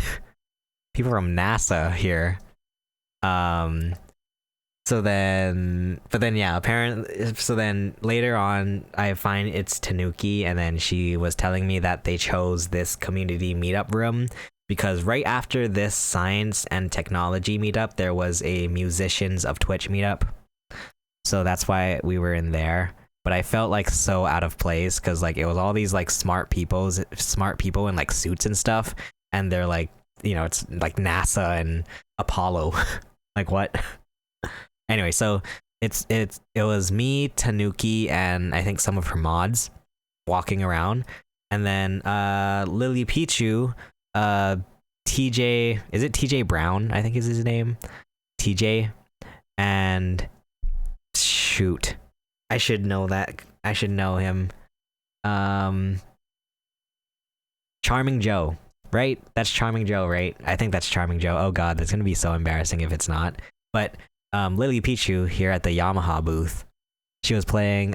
People from NASA here. So then later on I find it's Tanuki, and then she was telling me that they chose this community meetup room because right after this science and technology meetup there was a musicians of Twitch meetup. So that's why we were in there. But I felt like so out of place because like it was all these like smart people in like suits and stuff, and they're like, you know, it's like NASA and Apollo. Like what? Anyway, so it was me, Tanuki, and I think some of her mods walking around, and then Lily Pichu, TJ, is it TJ Brown? I think is his name, TJ, and shoot, I should know him. Charming Joe, right? That's Charming Joe, right? I think that's Charming Joe. Oh god, that's gonna be so embarrassing if it's not. But Lily Pichu here at the Yamaha booth, she was playing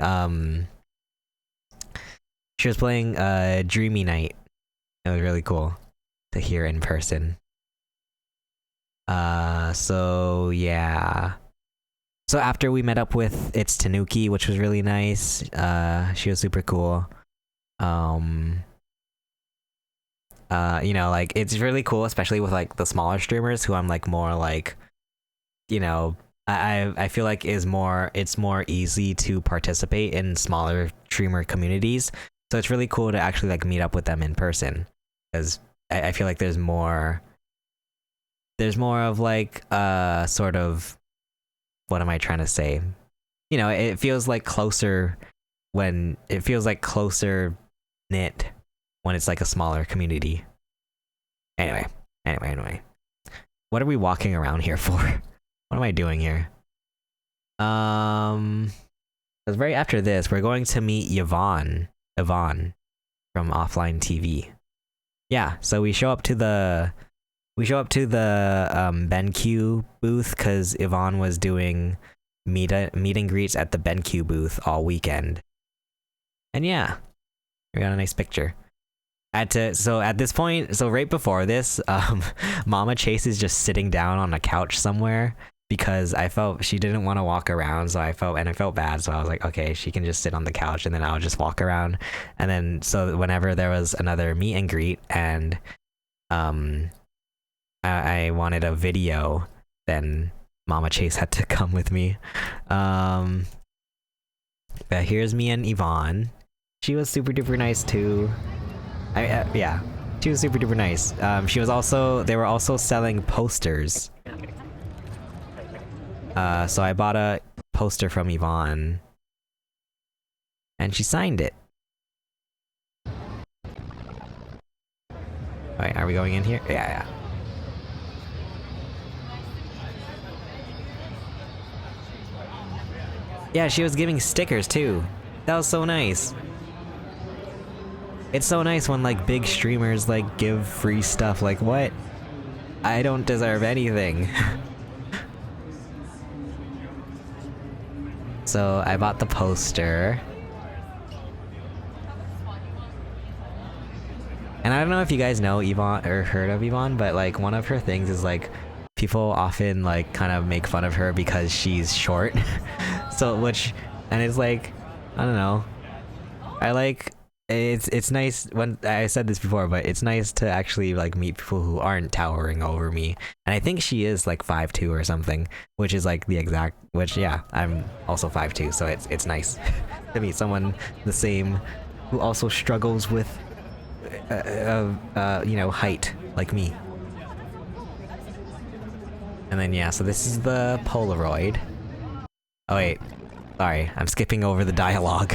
Dreamy Night. It was really cool to hear in person. So yeah. So after we met up with it's Tanuki, which was really nice. She was super cool. You know, like it's really cool, especially with like the smaller streamers who I'm like more like, you know, I feel like it's more easy to participate in smaller streamer communities. So it's really cool to actually like meet up with them in person, because I feel like there's more of like sort of, what am I trying to say? You know, it feels like closer knit when it's like a smaller community. Anyway. What are we walking around here for? What am I doing here? Because right after this, we're going to meet Yvonne from Offline TV. Yeah, so we show up to the BenQ booth because Yvonne was doing meet and greets at the BenQ booth all weekend. And yeah, we got a nice picture. So at this point, so right before this, Mama Chase is just sitting down on a couch somewhere because I felt she didn't want to walk around, so I felt bad, so I was like, okay, she can just sit on the couch and then I'll just walk around. And then so whenever there was another meet and greet and I wanted a video, then Mama Chase had to come with me. But here's me and Yvonne. She was super duper nice too. Yeah, she was super duper nice. They were also selling posters. So I bought a poster from Yvonne, and she signed it. Alright, are we going in here? Yeah. Yeah, she was giving stickers too. That was so nice. It's so nice when like big streamers like give free stuff. Like what? I don't deserve anything. So I bought the poster. And I don't know if you guys know Yvonne or heard of Yvonne, but like one of her things is like people often like kind of make fun of her because she's short. And it's like, I don't know. I like it's nice when I said this before, but it's nice to actually like meet people who aren't towering over me. And I think she is like 5'2" or something, which is like the exact, which yeah, I'm also 5'2", so it's nice to meet someone the same who also struggles with you know, height like me. And then yeah, so this is the Polaroid. Oh wait, sorry, I'm skipping over the dialogue.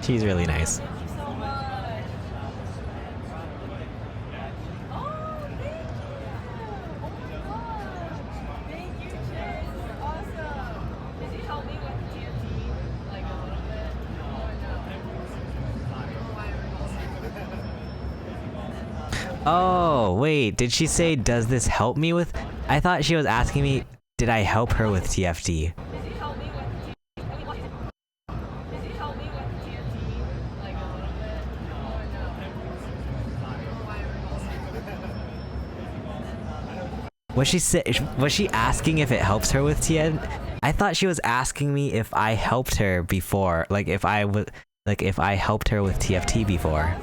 She's really nice. Oh, wait, did she say, does this help me with? I thought she was asking me, did I help her with TFT? Was she asking if it helps her with TN? I thought she was asking me if I helped her before, like if I helped her with TFT before.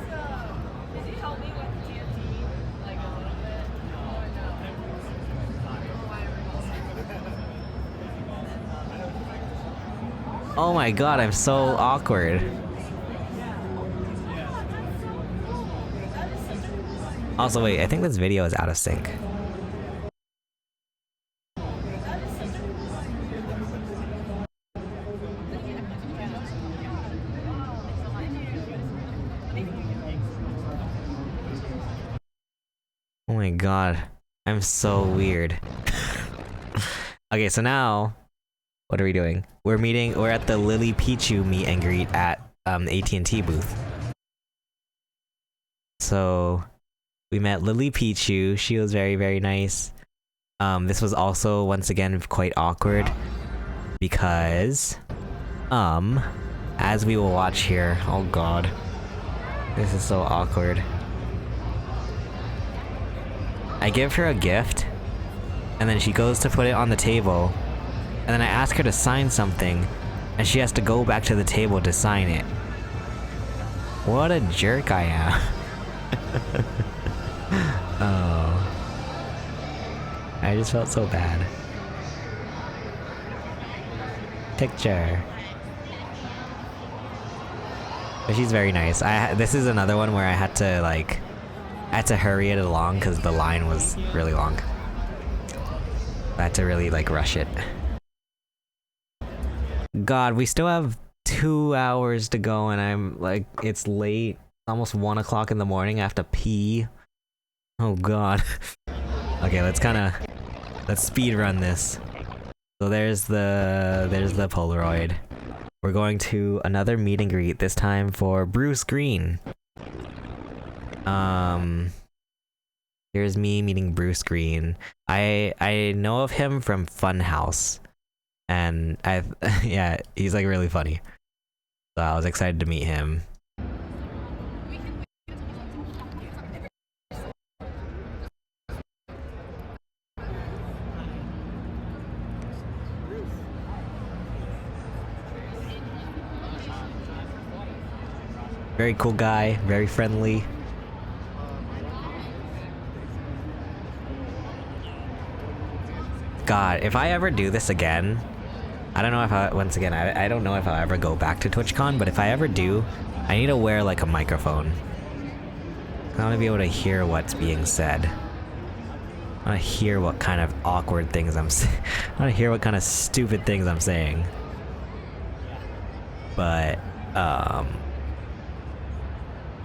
Oh my god, I'm so awkward. Also, wait, I think this video is out of sync. Oh my god, I'm so weird. Okay, so now, what are we doing? We're at the Lily Pichu meet and greet at AT&T booth. So we met Lily Pichu. She was very, very nice. This was also once again quite awkward because as we will watch here, oh god, this is so awkward. I give her a gift and then she goes to put it on the table. And then I ask her to sign something, and she has to go back to the table to sign it. What a jerk I am. Oh. I just felt so bad. Picture. But she's very nice. This is another one where I had to hurry it along because the line was really long. I had to really like rush it. God, we still have 2 hours to go and I'm like, it's late. Almost 1 o'clock in the morning. I have to pee. Oh god. Okay, let's speed run this. So there's the Polaroid. We're going to another meet and greet, this time for Bruce Green. Here's me meeting Bruce Green. I know of him from Funhouse, and yeah, he's like really funny. So I was excited to meet him. Very cool guy, very friendly. God, if I ever do this again, I don't know if I don't know if I'll ever go back to TwitchCon, but if I ever do, I need to wear like a microphone. I want to be able to hear what's being said. I want to hear what kind of awkward things I'm saying. I want to hear what kind of stupid things I'm saying. But,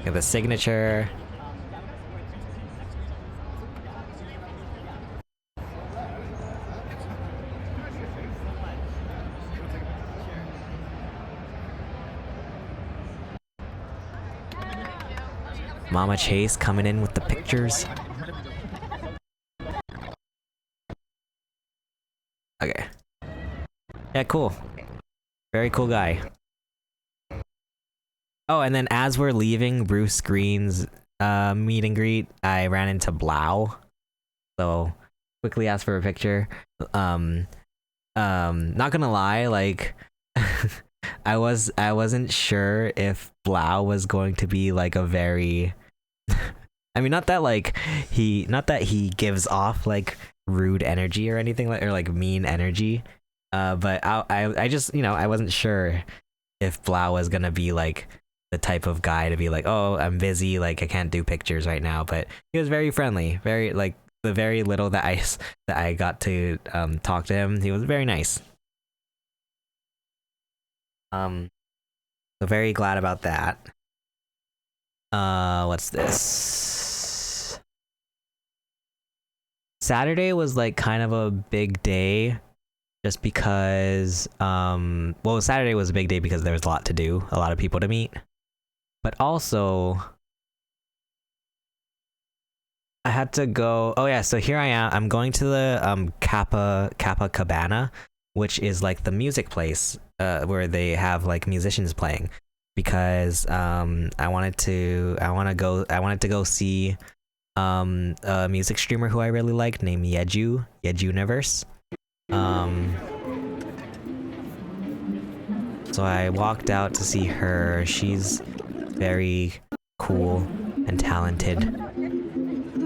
get the signature. Mama Chase coming in with the pictures. Okay. Yeah, cool. Very cool guy. Oh, and then as we're leaving Bruce Green's meet and greet, I ran into Blau. So quickly asked for a picture. Not gonna lie, like I wasn't sure if Blau was going to be like a very I mean, not that he gives off like rude energy or anything like, or like mean energy. But I just, you know, I wasn't sure if Blau was gonna be like the type of guy to be like, oh, I'm busy, like I can't do pictures right now. But he was very friendly, very like the very little that I got to talk to him, he was very nice. So very glad about that. What's this? Saturday was like kind of a big day just because well, Saturday was a big day because there was a lot to do, a lot of people to meet. But also I had to go. Oh yeah, so here I am. I'm going to the Kappa Cabana, which is like the music place where they have like musicians playing, because I wanted to go see a music streamer who I really like named Yejuniverse. So I walked out to see her. She's very cool and talented.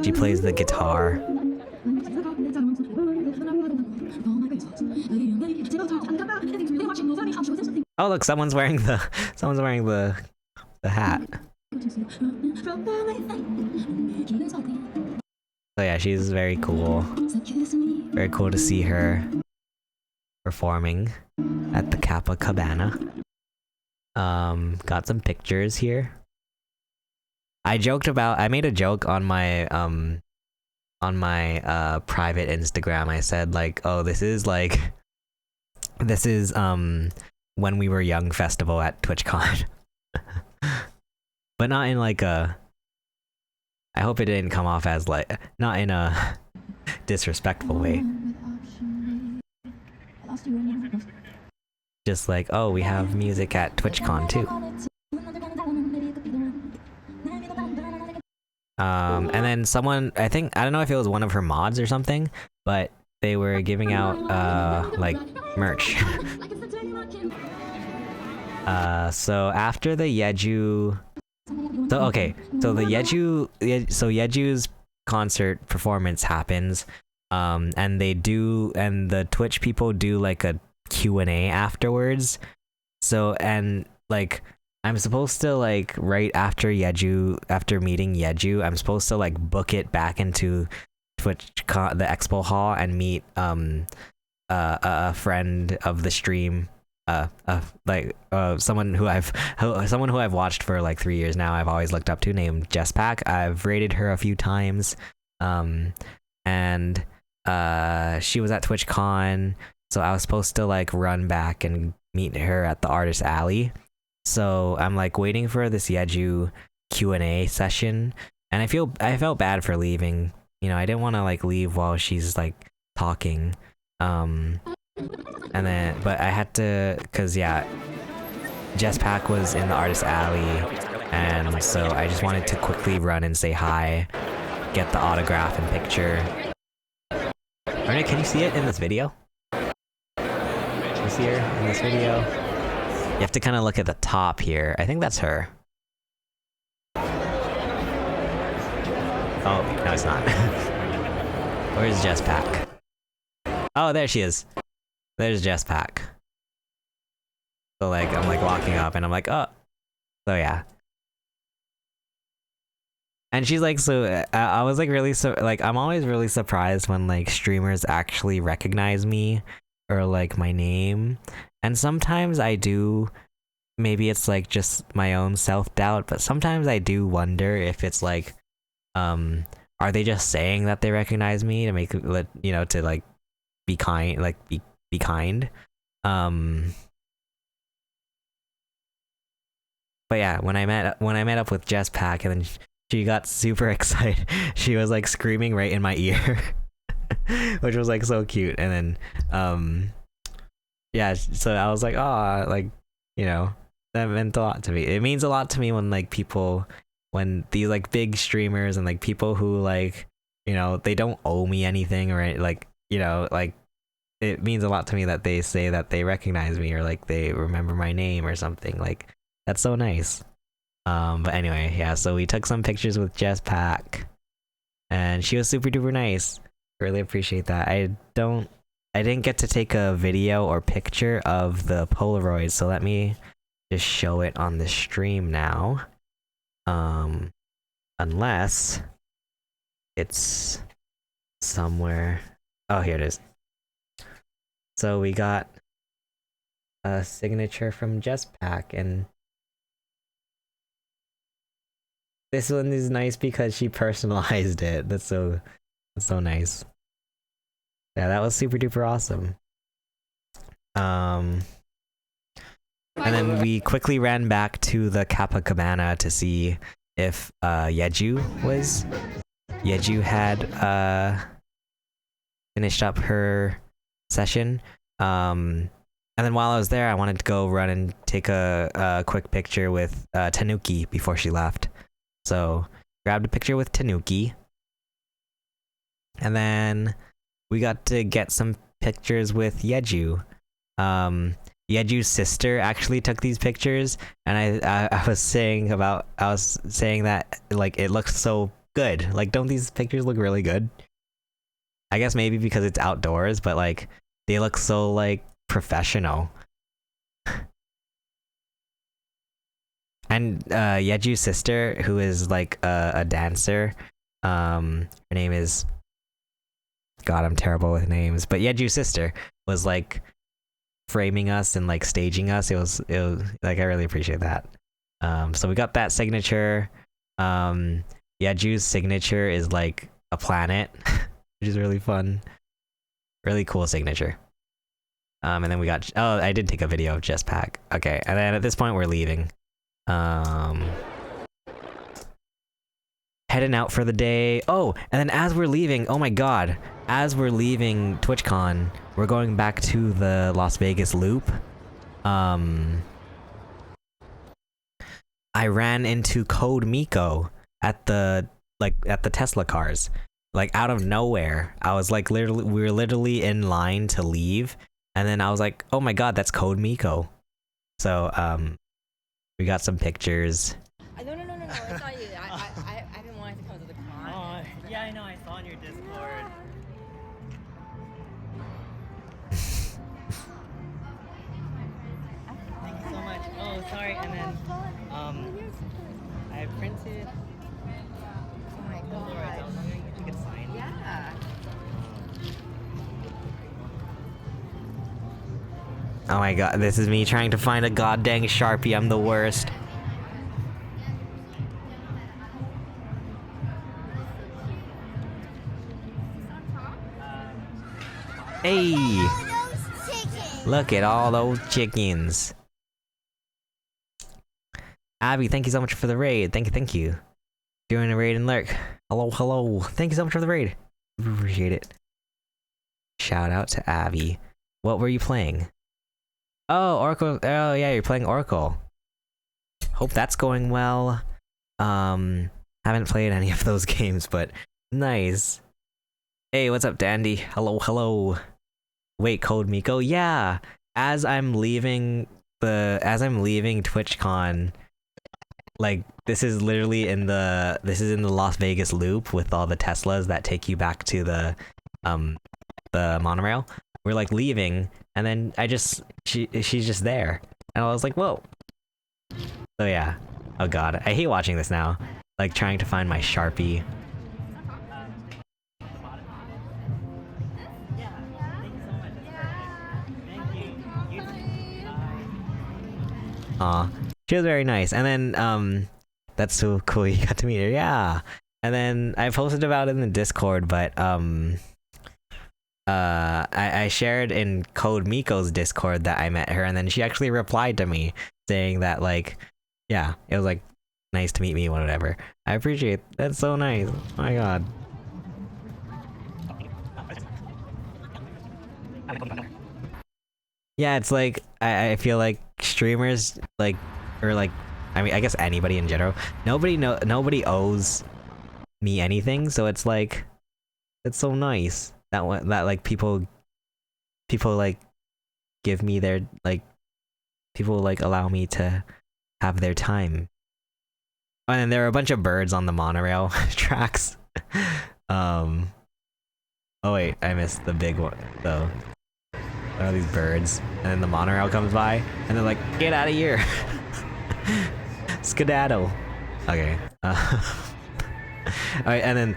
She plays the guitar. Oh look, someone's wearing the hat. So yeah, she's very cool. Very cool to see her performing at the Kappa Cabana. Got some pictures here. I made a joke on my private Instagram. I said like, oh, this is when we were young festival at TwitchCon. But not in like a, I hope it didn't come off as like, not in a disrespectful way. Just like, oh, we have music at TwitchCon too. And then someone, I don't know if it was one of her mods or something, but they were giving out like merch. So after the Yeju, Yeju's concert performance happens, and the Twitch people do like a Q&A afterwards. So, and like, I'm supposed to like right after meeting Yeju, I'm supposed to like book it back into TwitchCon, the expo hall, and meet a friend of the stream, someone who I've watched for like 3 years now. I've always looked up to, named Jesspack. I've rated her a few times, and she was at TwitchCon. So I was supposed to like run back and meet her at the artist alley. So I'm like waiting for this Yeju Q&A session, and I felt bad for leaving. You know, I didn't want to like leave while she's like talking. And then, but I had to, cause yeah, Jesspack was in the artist alley, and so I just wanted to quickly run and say hi, get the autograph and picture. Arne, can you see it in this video? Can you see her in this video? You have to kind of look at the top here. I think that's her. Oh, no, it's not. Where's Jesspack? Oh, there she is. There's Jesspack. So like, I'm like walking up and I'm like, oh. So yeah. And she's like, so I was like really, so like, I'm always really surprised when like streamers actually recognize me or like my name. And sometimes I do, maybe it's like just my own self-doubt, but sometimes I do wonder if it's like, are they just saying that they recognize me to make, you know, to like be kind, like be kind. But yeah, when I met up with Jesspack, and then she got super excited. She was like screaming right in my ear, which was like so cute. And then yeah, so I was like, oh, like, you know, that meant a lot to me. It means a lot to me when like people, when these like big streamers and like people who like, you know, they don't owe me anything, or like, you know, like it means a lot to me that they say that they recognize me or like they remember my name or something. Like, that's so nice. But anyway, yeah, so we took some pictures with Jesspack, and she was super duper nice. Really appreciate that. I didn't get to take a video or picture of the Polaroid, so let me just show it on the stream now. Unless it's somewhere. Oh, here it is. So we got a signature from Jesspack, and this one is nice because she personalized it. That's so nice. Yeah, that was super duper awesome. And then we quickly ran back to the Kappa Cabana to see if Yeju had finished up her session. And then while I was there, I wanted to go run and take a quick picture with Tanuki before she left. So grabbed a picture with Tanuki, and then we got to get some pictures with Yeju. Yeju's sister actually took these pictures, and I was saying that like it looks so good. Like, don't these pictures look really good? I guess maybe because it's outdoors, but like they look so like professional. And Yeju's sister, who is like a dancer, her name is, God, I'm terrible with names, but Yeju's sister was like framing us and like staging us. It was like, I really appreciate that. So we got that signature. Yeju's signature is like a planet, which is really fun. Really cool signature. And then we got, oh, I did take a video of Jesspack. Okay, and then at this point we're leaving. Heading out for the day. Oh, and then as we're leaving, oh my god, as we're leaving TwitchCon, we're going back to the Las Vegas loop. I ran into Code Miko at the Tesla cars, like out of nowhere. I was like, we were literally in line to leave, and then I was like, oh my god, that's Code Miko. So we got some pictures. No, it's not you. I've been wanting to come to the con. Yeah, I know. I saw on your Discord. Thank you so much. Oh, sorry. And then, I printed. Oh my Polaroids. I was wondering if you could sign. Yeah. Oh my god, this is me trying to find a goddamn Sharpie. I'm the worst. Hey! Look at all those chickens. Abby, thank you so much for the raid. Thank you. Doing a raid and lurk. Hello. Thank you so much for the raid. Appreciate it. Shout out to Abby. What were you playing? Oh, Oracle. Oh yeah, you're playing Oracle. Hope that's going well. Haven't played any of those games, but nice. Hey, what's up, Dandy? Hello. Wait, Code Miko. Yeah, as I'm leaving TwitchCon, like this is in the Las Vegas loop with all the Teslas that take you back to the monorail. We're like leaving, and then she's just there, and I was like, whoa. So yeah. Oh god, I hate watching this now. Like trying to find my Sharpie. Aw, she was very nice. And then, that's so cool you got to meet her, yeah. And then I posted about it in the Discord, but, I shared in Code Miko's Discord that I met her, and then she actually replied to me saying that, like, yeah, it was, like, nice to meet me, whatever. I appreciate it. That's so nice. Oh my god. Yeah, it's like, I feel like streamers, like, or like, I mean, I guess anybody in general, nobody owes me anything, so it's like, it's so nice that like people like give me their, like, people like allow me to have their time. And there are a bunch of birds on the monorail tracks. Oh wait, I missed the big one though. There are these birds, and then the monorail comes by, and they're like, "Get out of here!" Skedaddle. Okay. Alright, and then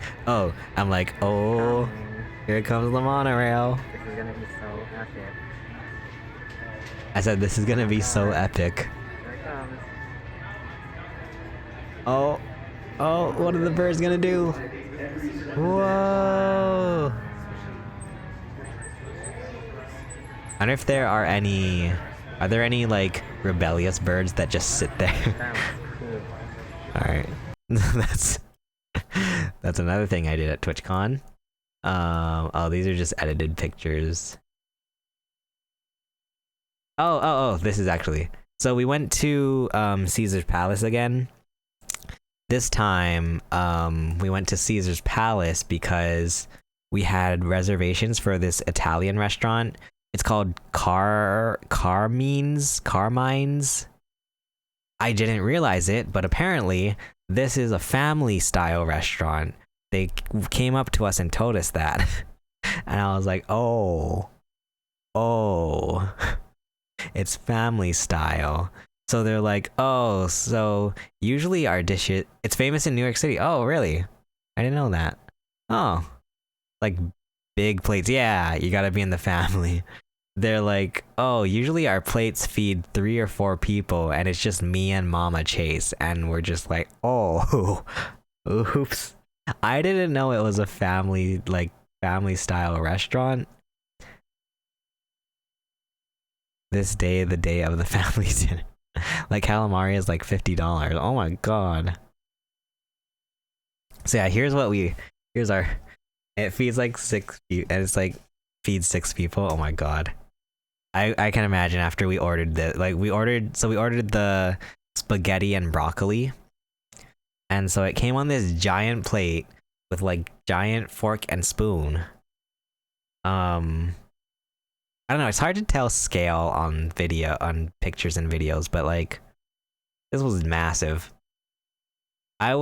I'm like, oh, here comes the monorail. This is gonna be so epic. I said this is gonna be so epic. Here it comes. Oh, what are the birds gonna do? Whoa! I wonder if there are any like rebellious birds that just sit there? That was cool. Alright. That's another thing I did at TwitchCon. Oh, these are just edited pictures. Oh, this is actually. So we went to Caesar's Palace again. This time, we went to Caesar's Palace because we had reservations for this Italian restaurant. It's called Carmine's. I didn't realize it, but apparently this is a family style restaurant. They came up to us and told us that. And I was like, oh, it's family style. So they're like, oh, so usually our dishes, it's famous in New York City. Oh, really? I didn't know that. Oh, like big plates. Yeah, you gotta be in the family. They're like, oh, usually our plates feed 3 or 4 people, and it's just me and Mama Chase, and we're just like, oh, oops. I didn't know it was a family style restaurant. This day, the day of the family dinner. Like calamari is like $50. Oh my god. So yeah, here's our, it feeds like 6 people, and it's like, feeds 6 people. Oh my god. I can imagine after we ordered we ordered the spaghetti and broccoli, and so it came on this giant plate with like giant fork and spoon. I don't know, it's hard to tell scale on pictures and videos, but like this was massive. I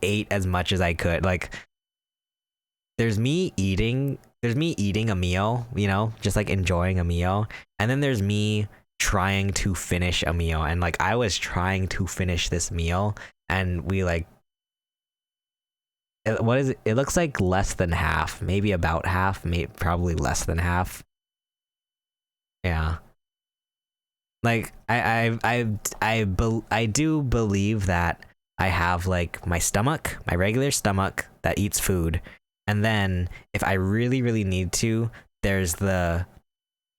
ate as much as I could. Like there's me eating a meal, you know, just like enjoying a meal, and then there's me trying to finish a meal, and like I was trying to finish this meal, and we like, what is it? It looks like less than half, maybe about half, probably less than half. Yeah. Like I do believe that I have like my regular stomach that eats food. And then if I really, really need to, there's the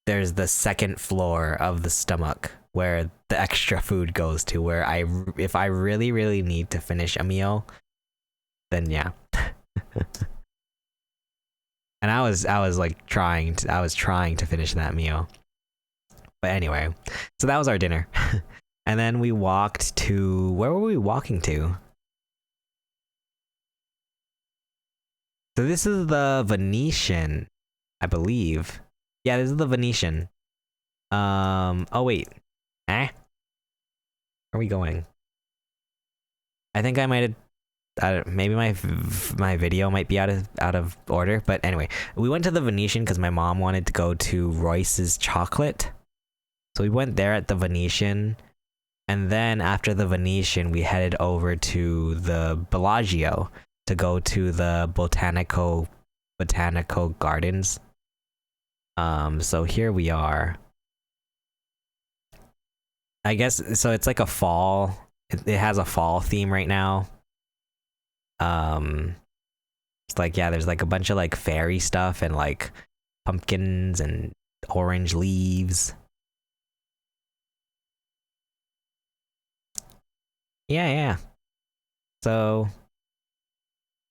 there's the second floor of the stomach where the extra food goes to, where if I really need to finish a meal, then yeah. And I was like trying to finish that meal. But anyway, so that was our dinner. And then we walked to, where were we walking to? So this is the Venetian, I believe. Yeah, this is the Venetian. Oh wait. Where are we going? I think I might have, maybe my video might be out of order, but anyway, we went to the Venetian because my mom wanted to go to Royce's Chocolate. So we went there at the Venetian, and then after the Venetian, we headed over to the Bellagio to go to the botanical gardens. So here we are. I guess so. It's like a fall. It has a fall theme right now. It's like, yeah, there's like a bunch of like fairy stuff and like pumpkins and orange leaves. Yeah. So,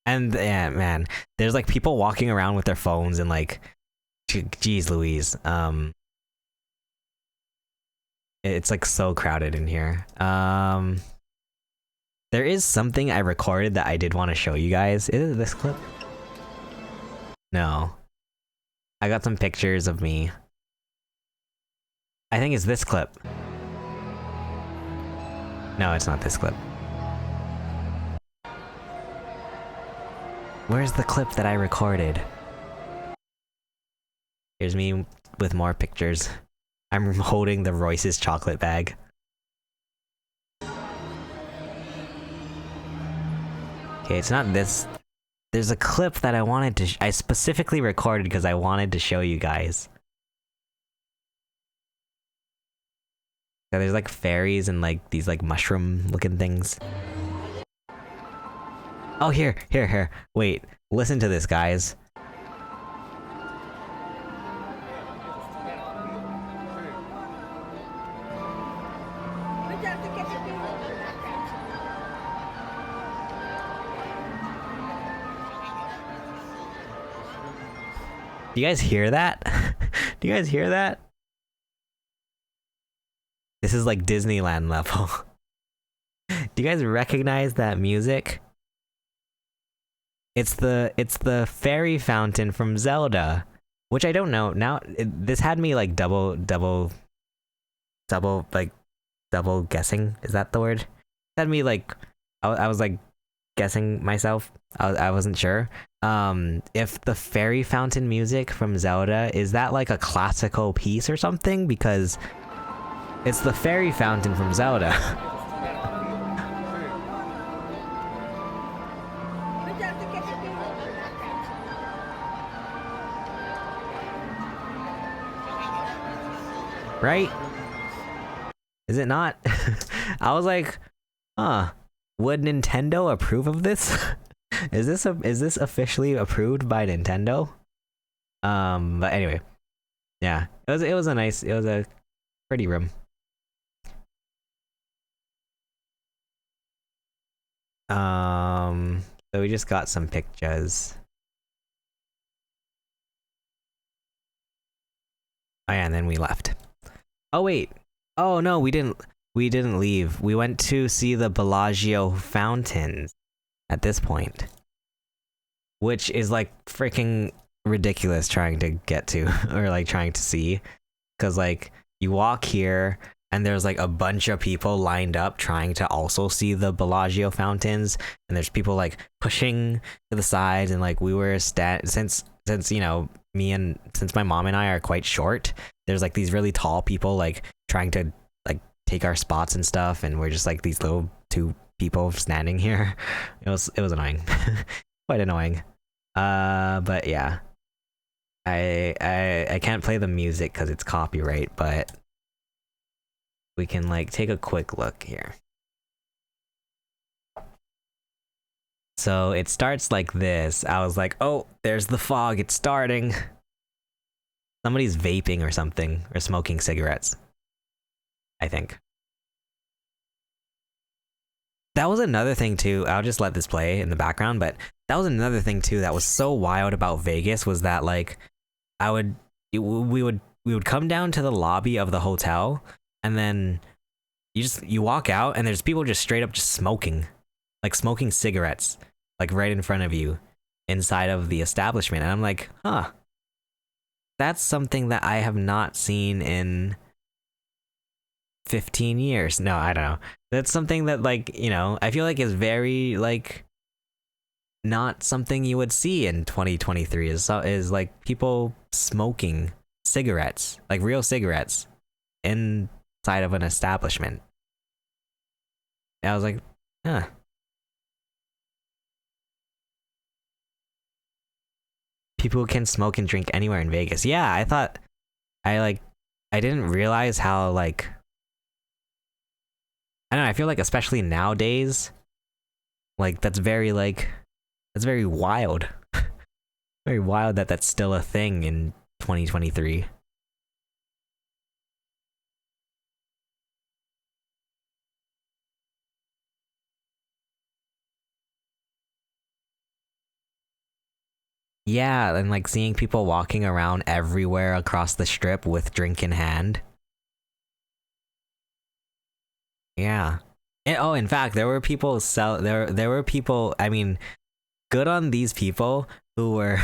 and yeah, man, there's like people walking around with their phones and like, geez Louise. It's like so crowded in here. There is something I recorded that I did want to show you guys. Is it this clip? No. I got some pictures of me. I think it's this clip. No, it's not this clip. Where's the clip that I recorded? Here's me with more pictures. I'm holding the Royce's chocolate bag. Okay, it's not this. There's a clip that I wanted to I specifically recorded because I wanted to show you guys. So there's like fairies and like these like mushroom looking things. Oh, here. Wait, listen to this, guys. Do you guys hear that? Do you guys hear that? This is like Disneyland level. Do you guys recognize that music? It's the fairy fountain from Zelda, which I don't know. Now this had me like double guessing. Is that the word? It had me like I was like guessing myself. I wasn't sure. If the fairy fountain music from Zelda, is that like a classical piece or something? Because it's the fairy fountain from Zelda. Right? Is it not? I was like, would Nintendo approve of this? Is this officially approved by Nintendo? But anyway, yeah, it was a pretty room. So we just got some pictures. Oh yeah, and then we left. Oh wait. Oh no, we didn't leave. We went to see the Bellagio fountains at this point, which is like freaking ridiculous trying to get to or like trying to see, because like you walk here and there's like a bunch of people lined up trying to also see the Bellagio fountains, and there's people like pushing to the sides, and like we were since you know since my mom and I are quite short, there's like these really tall people like trying to like take our spots and stuff, and we're just like these little two people standing here. It was annoying. Quite annoying. But yeah, I can't play the music because it's copyright, but we can like take a quick look here. So it starts like this. I was like, oh, there's the fog, it's starting. Somebody's vaping or something, or smoking cigarettes. I think. That was another thing too. I'll just let this play in the background, but that was another thing too that was so wild about Vegas was that like we would come down to the lobby of the hotel, and then you walk out and there's people just straight up just smoking, like smoking cigarettes, like right in front of you inside of the establishment. And I'm like, huh, that's something that I have not seen in 15 years. No, I don't know. That's something that, like, you know, I feel like is very, like, not something you would see in 2023 is like people smoking cigarettes, like real cigarettes inside of an establishment. And I was like, huh. People can smoke and drink anywhere in Vegas. Yeah, I didn't realize how, like, I don't know, I feel like especially nowadays, like that's very wild. Very wild that that's still a thing in 2023. Yeah, and like seeing people walking around everywhere across the strip with drink in hand. Yeah. In fact, there were people there were people, I mean, good on these people who were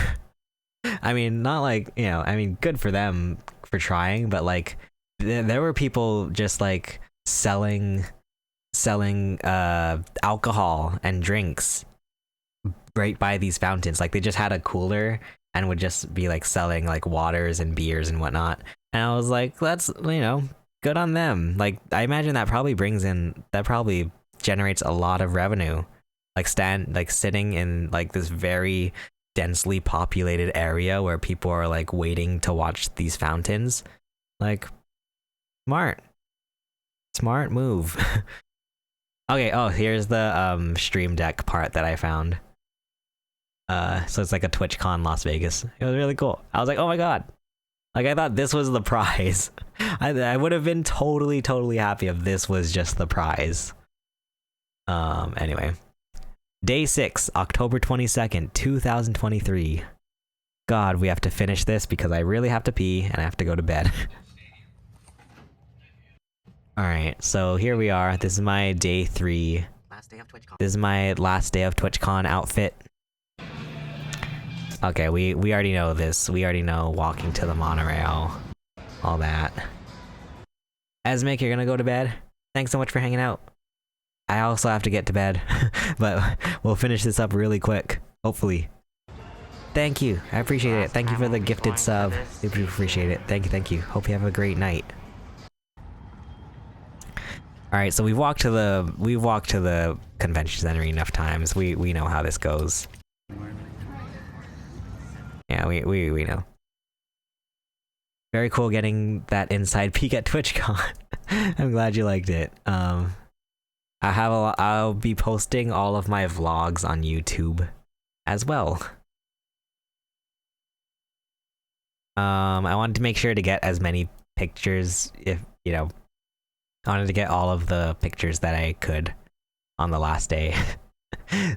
I mean, not like, you know, I mean, good for them for trying, but like there were people just like selling alcohol and drinks right by these fountains. Like they just had a cooler and would just be like selling like waters and beers and whatnot. And I was like, that's, you know, good on them. Like I imagine that probably generates a lot of revenue. Like sitting in like this very densely populated area where people are like waiting to watch these fountains. Like smart move. Okay, oh, here's the stream deck part that I found. So it's like a TwitchCon Las Vegas. It was really cool. I was like, oh my god. Like I thought this was the prize. I would have been totally happy if this was just the prize. Anyway. Day 6, October 22nd, 2023. God, we have to finish this because I really have to pee and I have to go to bed. Alright, so here we are. This is my day 3. Last day of TwitchCon. This is my last day of TwitchCon outfit. Okay, we already know this. We already know walking to the monorail. All that. Esmic, you're gonna go to bed? Thanks so much for hanging out. I also have to get to bed, but we'll finish this up really quick, hopefully. Thank you, I appreciate it. Thank you for the gifted sub. Super appreciate it. Thank you. Hope you have a great night. All right, so we've walked to the convention center enough times. We know how this goes. Yeah, we know. Very cool getting that inside peek at TwitchCon. I'm glad you liked it. I'll be posting all of my vlogs on YouTube as well. I wanted to make sure to get as many pictures, if you know, I wanted to get all of the pictures that I could on the last day.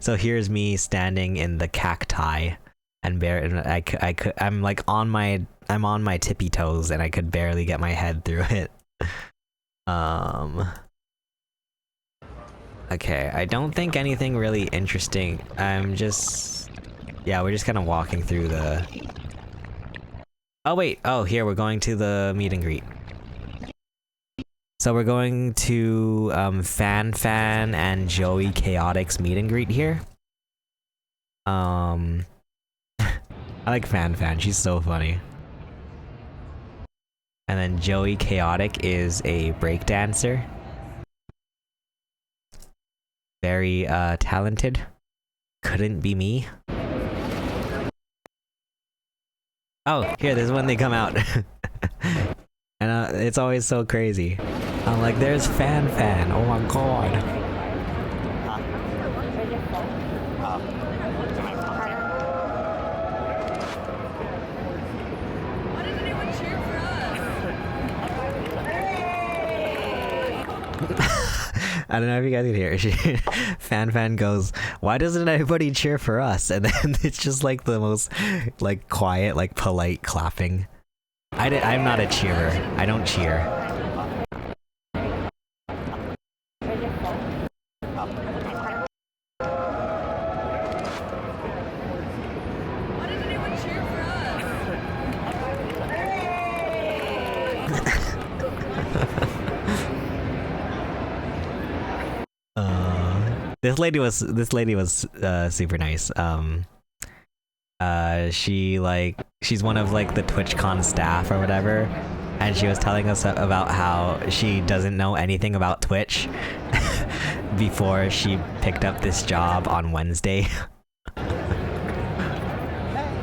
So here's me standing in the cacti and I'm on my tippy toes and I could barely get my head through it. Okay, I don't think anything really interesting. We're just kind of walking through the... Oh wait, here, we're going to the meet and greet. So we're going to Fan and Joey Chaotic's meet and greet here. I like Fan, she's so funny. And then Joey Chaotic is a breakdancer. Very talented. Couldn't be me. Oh, here, this is when they come out. And it's always so crazy. I'm like, there's Fan. Oh my god. I don't know if you guys can hear. Fan goes, "Why doesn't anybody cheer for us?" And then it's just like the most like quiet, like polite clapping. I'm not a cheerer. I don't cheer. This lady was super nice. She's one of like the TwitchCon staff or whatever, and she was telling us about how she doesn't know anything about Twitch before she picked up this job on Wednesday.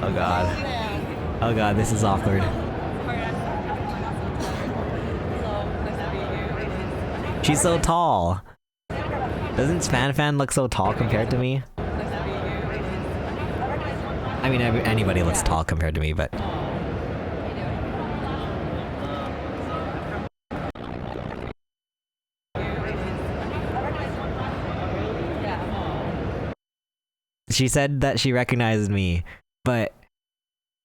Oh god, this is awkward. She's so tall. Doesn't Fan look so tall compared to me? I mean, anybody looks tall compared to me, but... She said that she recognized me, but...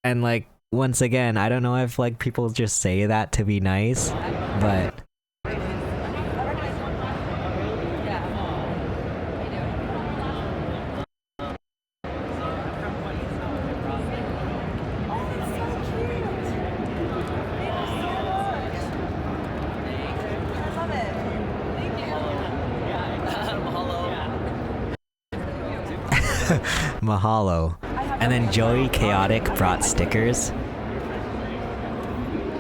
And like, once again, I don't know if like people just say that to be nice, but... Mahalo. And then Joey Chaotic brought stickers.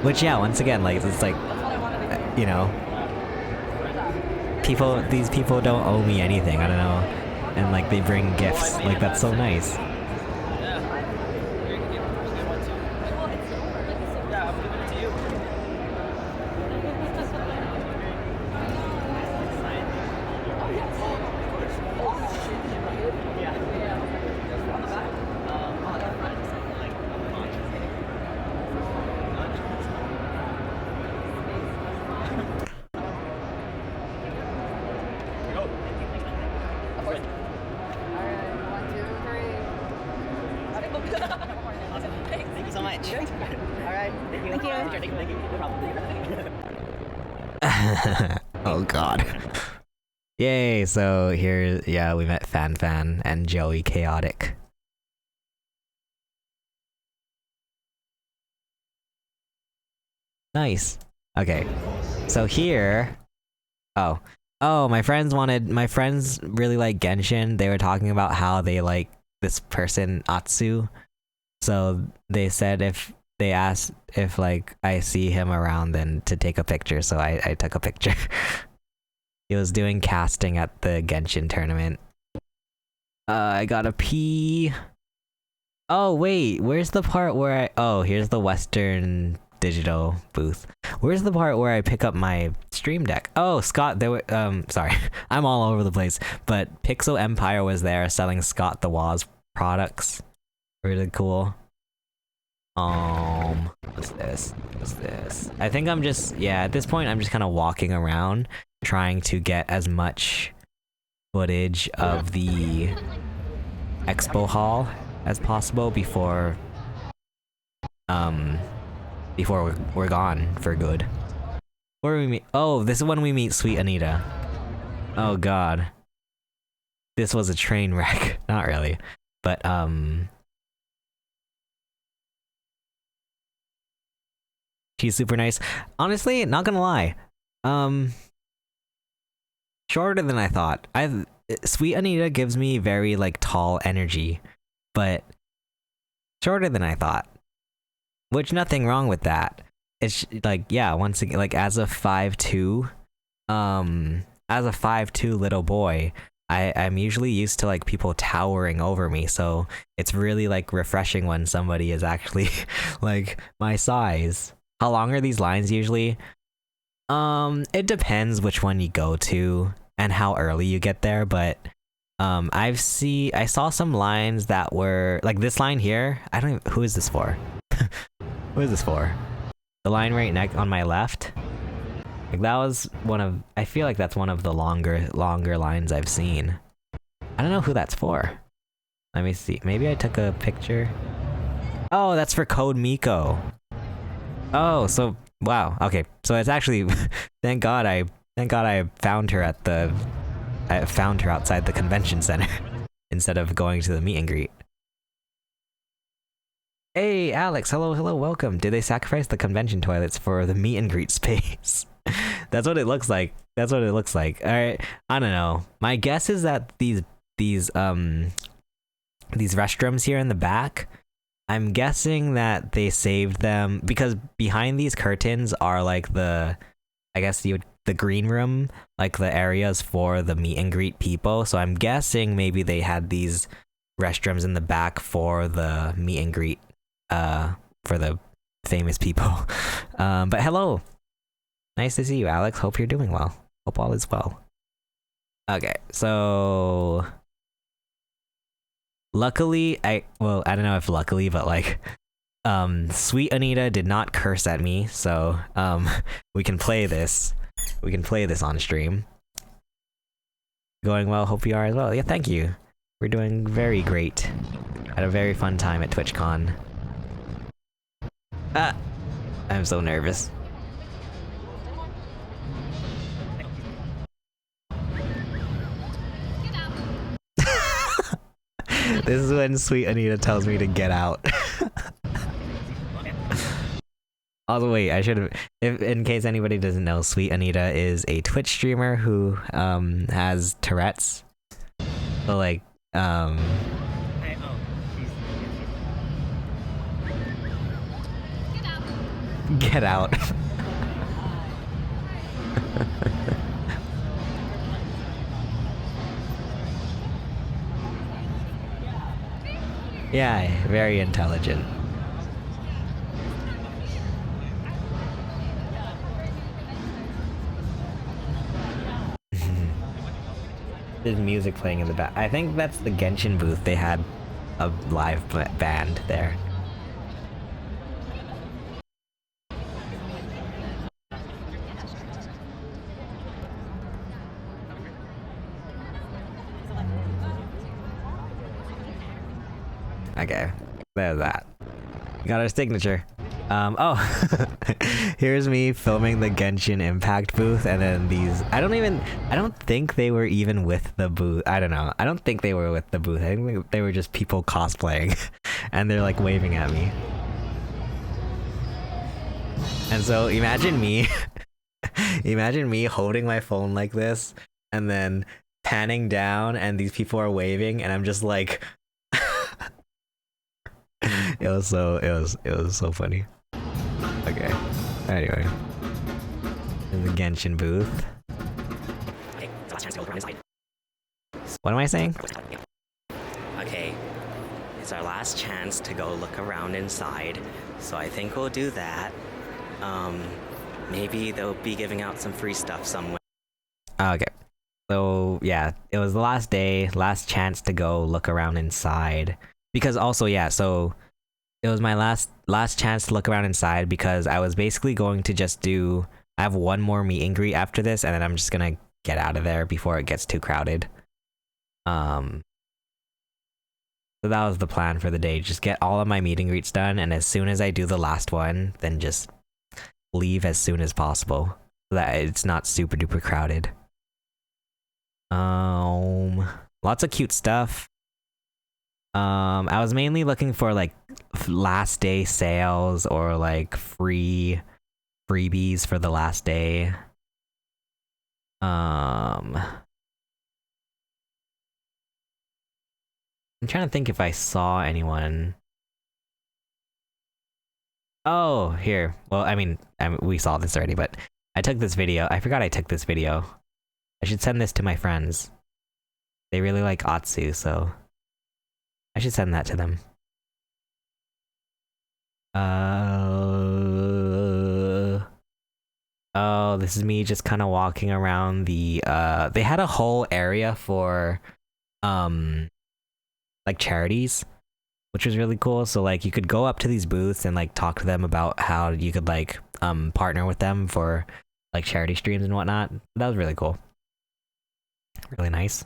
Which, yeah, once again, like, it's like, you know, these people don't owe me anything, I don't know. And like, they bring gifts, like, that's so nice. Oh god. Yay, so here, yeah, we met Fan and Joey Chaotic. Nice. Okay, so here... Oh, my friends really like Genshin. They were talking about how they like this person, Atsu. So they said they asked if like I see him around, then to take a picture, so I took a picture. He was doing casting at the Genshin tournament. I gotta pee. Oh wait, where's the part where here's the Western Digital booth. Where's the part where I pick up my Stream Deck? Oh, Scott, sorry, I'm all over the place, but Pixel Empire was there selling Scott the Woz products. Really cool. What's this? I think I'm just, at this point I'm just kind of walking around trying to get as much footage of the expo hall as possible before we're gone for good. Where we meet? Oh, this is when we meet Sweet Anita. Oh god. This was a train wreck. Not really. But she's super nice. Honestly, not gonna lie. Shorter than I thought. Sweet Anita gives me very like tall energy, but shorter than I thought. Which nothing wrong with that. It's like, yeah, once again, like as a 5'2", little boy, I'm usually used to like people towering over me, so it's really like refreshing when somebody is actually like my size. How long are these lines usually? It depends which one you go to and how early you get there, but I saw some lines that were like this line here. Who is this for? Who is this for? The line right next on my left. Like that was one of, I feel like that's one of the longer lines I've seen. I don't know who that's for. Let me see. Maybe I took a picture. Oh, that's for Code Miko. Oh, so wow. Okay, so it's actually thank God I found her at the outside the convention center instead of going to the meet and greet. Hey, Alex. Hello, welcome. Did they sacrifice the convention toilets for the meet and greet space? That's what it looks like. All right. I don't know. My guess is that these restrooms here in the back, I'm guessing that they saved them because behind these curtains are like the green room, like the areas for the meet and greet people. So I'm guessing maybe they had these restrooms in the back for the meet and greet, for the famous people. But hello. Nice to see you, Alex. Hope you're doing well. Hope all is well. Okay, so luckily, I don't know if luckily, but like, Sweet Anita did not curse at me, so we can play this. We can play this on stream. Going well. Hope you are as well. Yeah, thank you. We're doing very great. Had a very fun time at TwitchCon. I'm so nervous. This is when Sweet Anita tells me to get out. Also, wait, I should have, if in case anybody doesn't know, Sweet Anita is a Twitch streamer who has Tourette's. So like get out. Yeah, very intelligent. There's music playing in the back. I think that's the Genshin booth. They had a live band there. Okay, there's that. Got our signature. Oh, here's me filming the Genshin Impact booth, and then these. I don't think they were even with the booth. I don't know. I don't think they were with the booth. I think they were just people cosplaying, and they're like waving at me. And so imagine me, imagine me holding my phone like this, and then panning down, and these people are waving, and I'm just like. It was so funny. Okay. Anyway. In the Genshin booth. What am I saying? Okay, it's our last chance to go look around inside, so I think we'll do that. Maybe they'll be giving out some free stuff somewhere. Okay. So yeah, it was the last day, last chance to go look around inside. Because also, yeah, so it was my last chance to look around inside because I was basically going to just do, I have one more meet and greet after this, and then I'm just gonna get out of there before it gets too crowded. So that was the plan for the day, just get all of my meet and greets done, and as soon as I do the last one, then just leave as soon as possible so that it's not super duper crowded. Lots of cute stuff. I was mainly looking for like last day sales or like freebies for the last day. I'm trying to think if I saw anyone. Oh, here. Well, I mean, we saw this already, but I took this video. I forgot I took this video. I should send this to my friends. They really like Atsu, so I should send that to them. Oh, this is me just kind of walking around the, they had a whole area for, like charities, which was really cool. So like you could go up to these booths and like talk to them about how you could like, partner with them for like charity streams and whatnot. That was really cool. Really nice.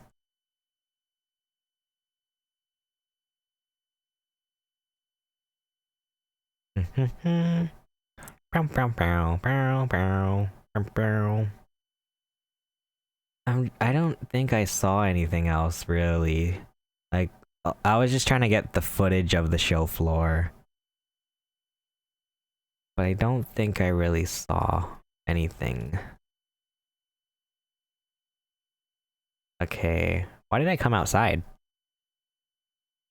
I don't think I saw anything else really. Like, I was just trying to get the footage of the show floor. But I don't think I really saw anything. Okay, why did I come outside?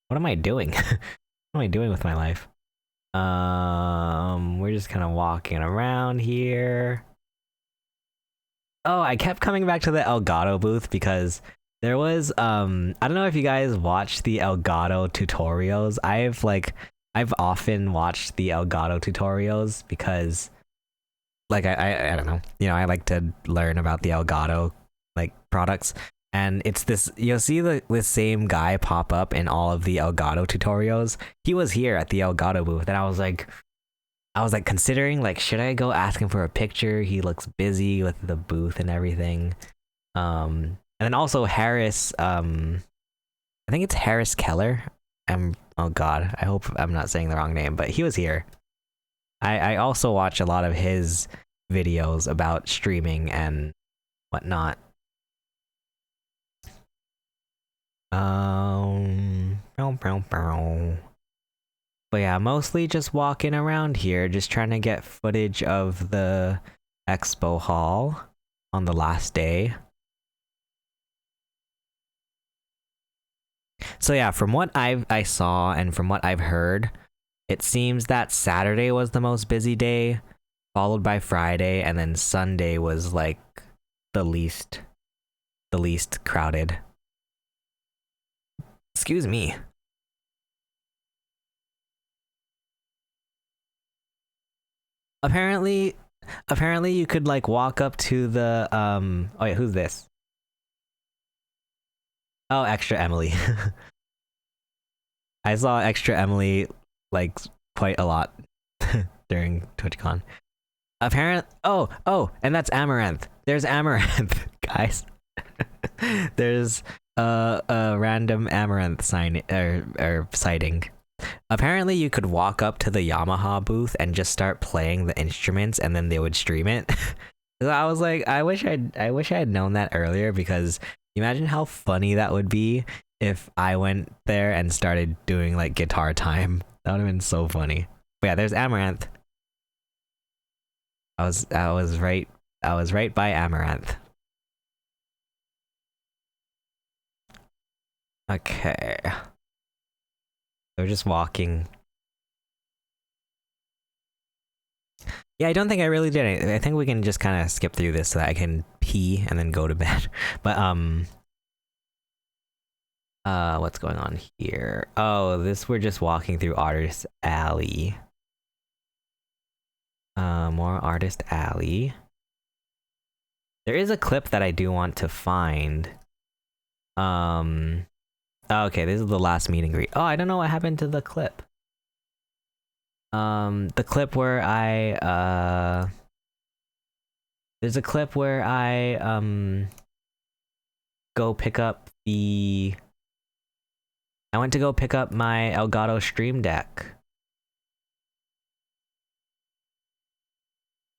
What am I doing? What am I doing with my life? We're just kind of walking around here. Oh, I kept coming back to the Elgato booth because there was, I don't know if you guys watch the Elgato tutorials. I've often watched the Elgato tutorials because, like, I don't know, you know, I like to learn about the Elgato, like, products. And it's this, you'll see the same guy pop up in all of the Elgato tutorials. He was here at the Elgato booth, and I was like considering, like, should I go ask him for a picture? He looks busy with the booth and everything. And then also Harris, I think it's Harris Keller. Oh god, I hope I'm not saying the wrong name, but he was here. I also watch a lot of his videos about streaming and whatnot. But yeah, mostly just walking around here, just trying to get footage of the expo hall on the last day. So yeah, from what I saw and from what I've heard, it seems that Saturday was the most busy day, followed by Friday, and then Sunday was like the least crowded. Excuse me. Apparently you could like walk up to the oh yeah, who's this? Oh, Extra Emily. I saw Extra Emily like quite a lot during TwitchCon. Oh, and that's Amaranth. There's Amaranth, guys. There's a random Amaranth sighting. Apparently you could walk up to the Yamaha booth and just start playing the instruments and then they would stream it. So I was like, I wish I had known that earlier, because imagine how funny that would be if I went there and started doing like guitar time. That would have been so funny. But yeah, there's Amaranth. I was right by Amaranth. Okay. We're just walking. Yeah, I don't think I really did it. I think we can just kind of skip through this so that I can pee and then go to bed. But what's going on here? Oh, we're just walking through Artist Alley. More Artist Alley. There is a clip that I do want to find. Okay, this is the last meet and greet. Oh, I don't know what happened to the clip. The clip where there's a clip where I go pick up I went to go pick up my Elgato Stream Deck.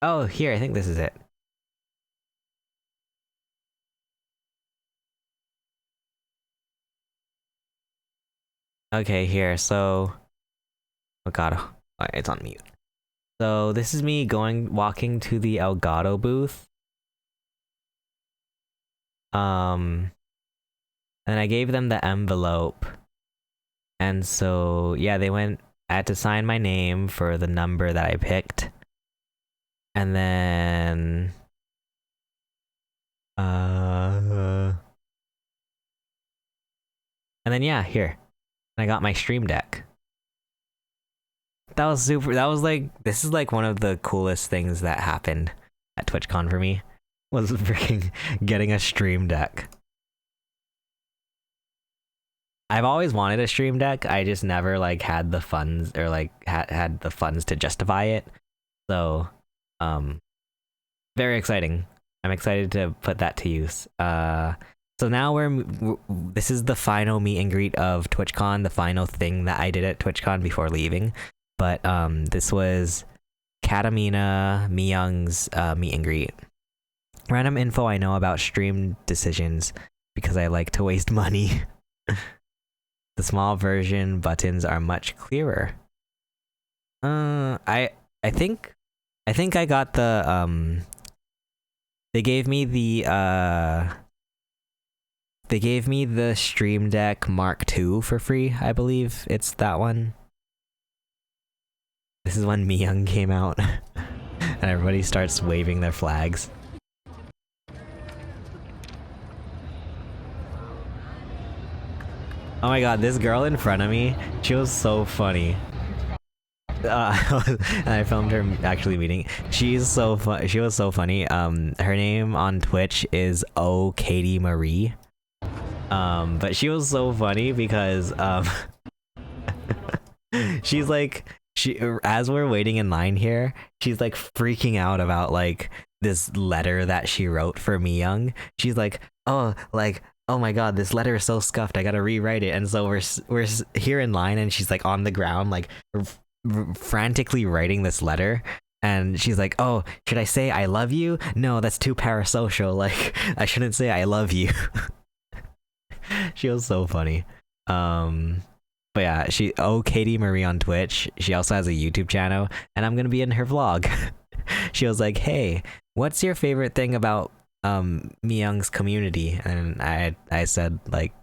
Oh, here, I think this is it. Okay, here, so... Oh god, it's on mute. So this is me walking to the Elgato booth. And I gave them the envelope. And so, yeah, I had to sign my name for the number that I picked. And then... And then, yeah, here. I got my Stream Deck. That was this is like one of the coolest things that happened at TwitchCon for me, was freaking getting a Stream Deck. I've always wanted a Stream Deck, I just never like had the funds, or like had the funds to justify it. So, very exciting. I'm excited to put that to use. So now this is the final meet and greet of TwitchCon, the final thing that I did at TwitchCon before leaving. But this was Katamina Miyoung's meet and greet. Random info I know about stream decisions because I like to waste money. The small version buttons are much clearer. I think I got the they gave me the Stream Deck Mark II for free, I believe. It's that one. This is when Miyoung came out. And everybody starts waving their flags. Oh my god, this girl in front of me, she was so funny. And I filmed her actually meeting. She's so fun. She was so funny. Her name on Twitch is Katie Marie. But she was so funny because she's like, as we're waiting in line here, she's like freaking out about like this letter that she wrote for Miyoung. She's like, oh my god, this letter is so scuffed, I gotta rewrite it. And so we're here in line, and she's like on the ground like frantically writing this letter, and she's like, oh, should I say I love you? No, that's too parasocial, like I shouldn't say I love you. She was so funny. But yeah, Katie Marie on Twitch. She also has a YouTube channel, and I'm gonna be in her vlog. She was like, hey, what's your favorite thing about Miyoung's community? And I said like,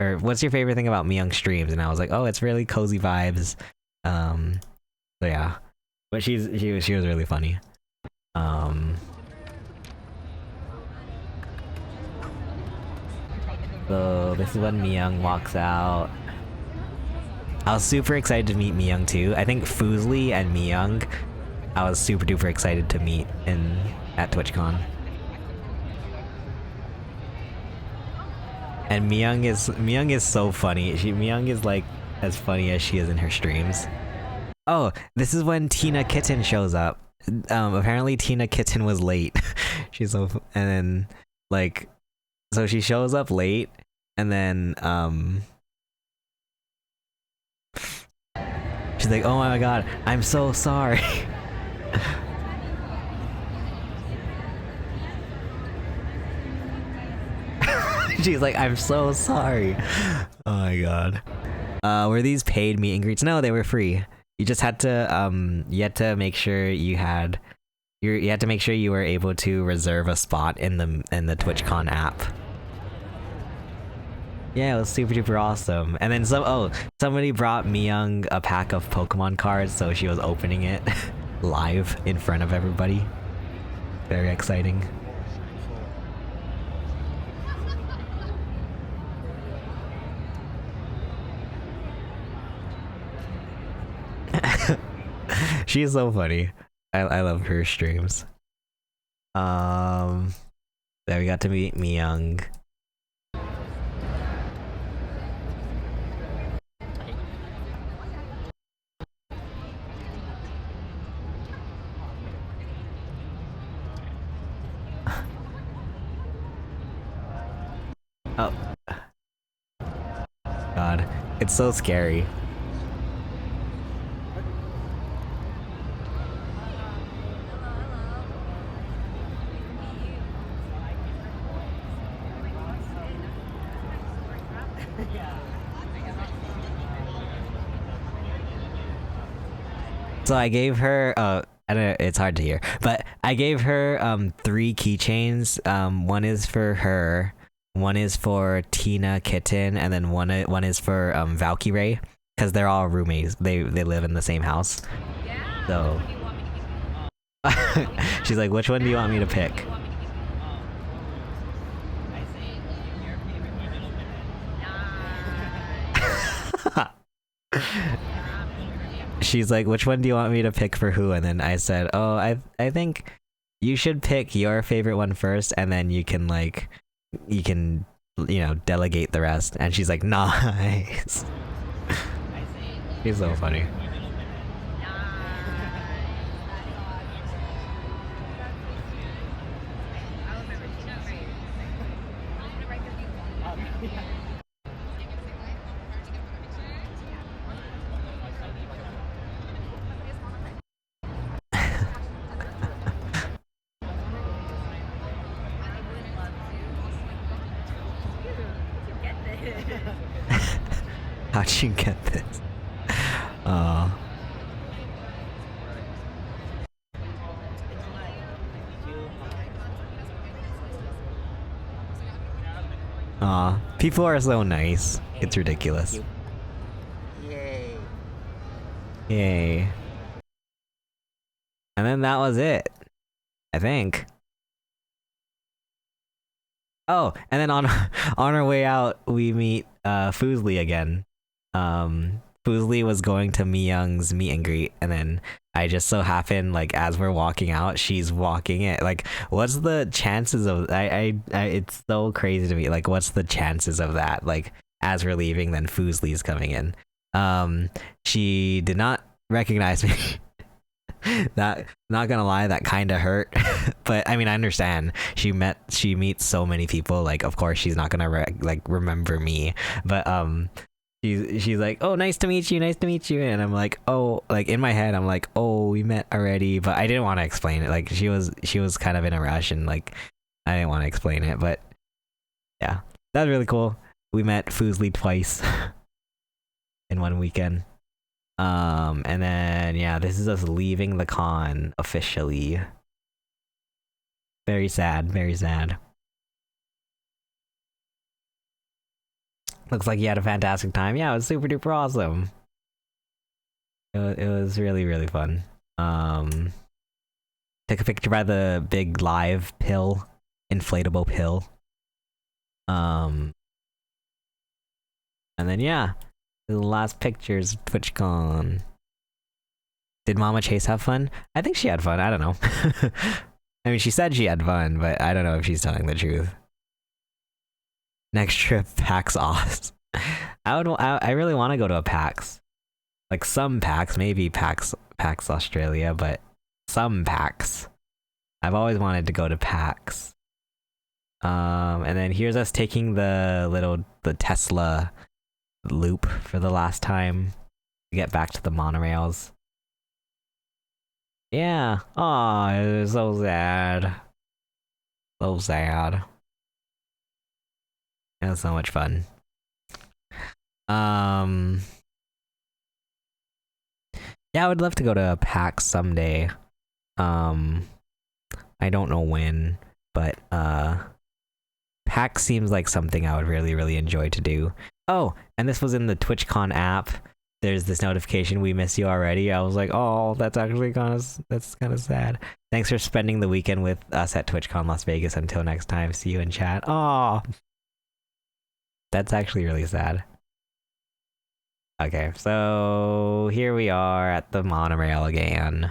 or what's your favorite thing about Miyoung streams? And I was like, oh, it's really cozy vibes. So yeah, but she was really funny. So this is when Miyoung walks out. I was super excited to meet Miyoung too. I think Fuslie and Miyoung, I was super duper excited to meet at TwitchCon. And Miyoung is so funny. Miyoung is like as funny as she is in her streams. Oh, this is when Tina Kitten shows up. Apparently Tina Kitten was late. And then like, so she shows up late, and then she's like, oh my god, I'm so sorry. She's like, I'm so sorry. Oh my god. Were these paid meet and greets? No, they were free. You just had to make sure you had to make sure you were able to reserve a spot in the TwitchCon app. Yeah, it was super duper awesome. And then somebody brought Miyoung a pack of Pokemon cards, so she was opening it live in front of everybody. Very exciting. She's so funny. I love her streams. There we got to meet Miyoung. Oh. God, it's so scary. So I gave her I don't know, it's hard to hear, but I gave her 3 keychains. One is for her, one is for Tina Kitten, and then one is for Valkyrie, because they're all roommates. They live in the same house. So she's like, which one do you want me to pick? She's like, which one do you want me to pick for who? And then I said, oh, I think you should pick your favorite one first, and then you can delegate the rest. And she's like, nice. She's so funny. how'd you get this? People are so nice. It's ridiculous. Yay. Yay. And then that was it. I think. Oh, and then on our way out, we meet Foosley again. Foosley was going to Mi Young's meet and greet, and then I just so happened, like, as we're walking out, she's walking it. Like, what's the chances of it's so crazy to me. Like, what's the chances of that? Like, as we're leaving, then Foosley's coming in. She did not recognize me. That, not gonna lie, that kind of hurt. But I mean, I understand. She meets so many people. Like, of course, she's not gonna remember me. But she's like, oh, nice to meet you, and I'm like, oh, like in my head, I'm like, oh, we met already. But I didn't want to explain it. Like, she was kind of in a rush, and like, I didn't want to explain it. But yeah, that was really cool. We met Foosley twice in one weekend. And then, yeah, this is us leaving the con officially. Very sad, very sad. Looks like you had a fantastic time. Yeah, it was super duper awesome. It was really, really fun. Took a picture by the big live pill, inflatable pill. And then, yeah. The last pictures of TwitchCon. Did Mama Chase have fun? I think she had fun. I don't know. I mean, she said she had fun, but I don't know if she's telling the truth. Next trip, PAX Oz. I really want to go to a PAX. Like some PAX, maybe PAX Australia, but some PAX. I've always wanted to go to PAX. And then here's us taking the Tesla loop for the last time to get back to the monorails. Yeah. Oh, it was so sad. So sad. It was so much fun. Yeah, I would love to go to a PAX someday. I don't know when, but PAX seems like something I would really, really enjoy to do. Oh, and this was in the TwitchCon app. There's this notification, we miss you already. I was like, oh, that's actually kind of sad. Thanks for spending the weekend with us at TwitchCon Las Vegas. Until next time, see you in chat. Oh, that's actually really sad. Okay, so here we are at the monorail again.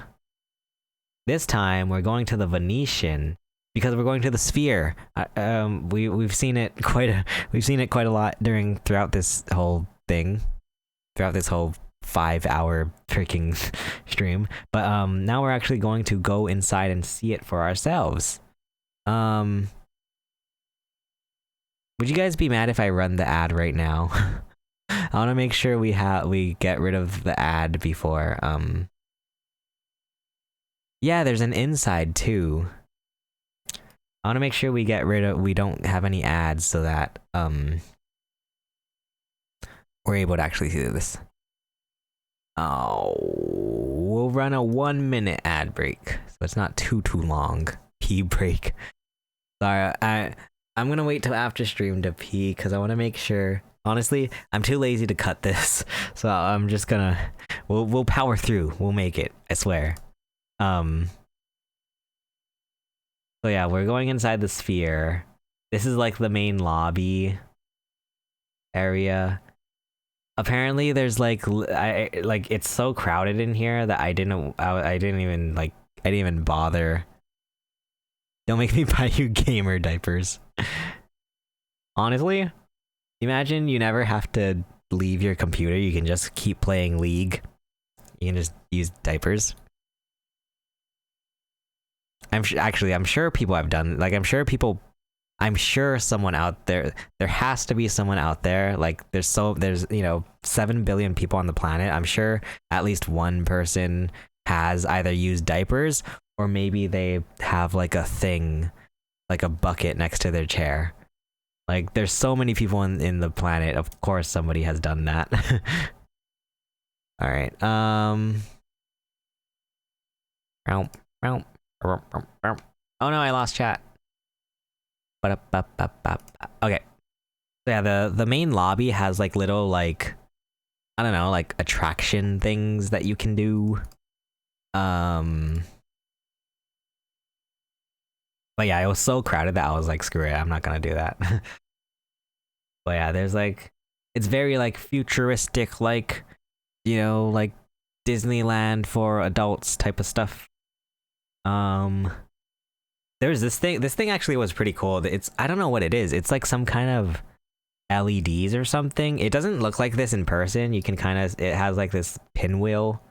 This time we're going to the Venetian because we're going to the Sphere. We've seen it quite a lot throughout this whole thing, throughout this whole 5-hour freaking stream. But now we're actually going to go inside and see it for ourselves. Would you guys be mad if I run the ad right now? I want to make sure we get rid of the ad before. Yeah, there's an inside too. I want to make sure we don't have any ads so that we're able to actually see this. Oh, we'll run a 1-minute ad break, so it's not too long. Pee break. Sorry, I'm gonna wait till after stream to pee because I want to make sure. Honestly, I'm too lazy to cut this, so I'm just gonna. We'll power through. We'll make it. I swear. So yeah, we're going inside the Sphere. This is like the main lobby area. Apparently, there's like it's so crowded in here that I didn't even bother. Don't make me buy you gamer diapers. Honestly, imagine you never have to leave your computer. You can just keep playing League. You can just use diapers. I'm sure people have done, like, I'm sure someone out there has to be someone out there, like, there's 7 billion people on the planet. I'm sure at least one person has either used diapers or maybe they have like a thing, like a bucket next to their chair. Like, there's so many people in the planet. Of course, somebody has done that. All right. Oh no, I lost chat. Okay. So yeah, the main lobby has like little like, I don't know, like attraction things that you can do. But yeah, it was so crowded that I was like, screw it, I'm not gonna do that. But yeah, there's like, it's very like futuristic, like, you know, like Disneyland for adults type of stuff. There's this thing actually was pretty cool. It's, I don't know what it is. It's like some kind of LEDs or something. It doesn't look like this in person. You can kind of, it has like this pinwheel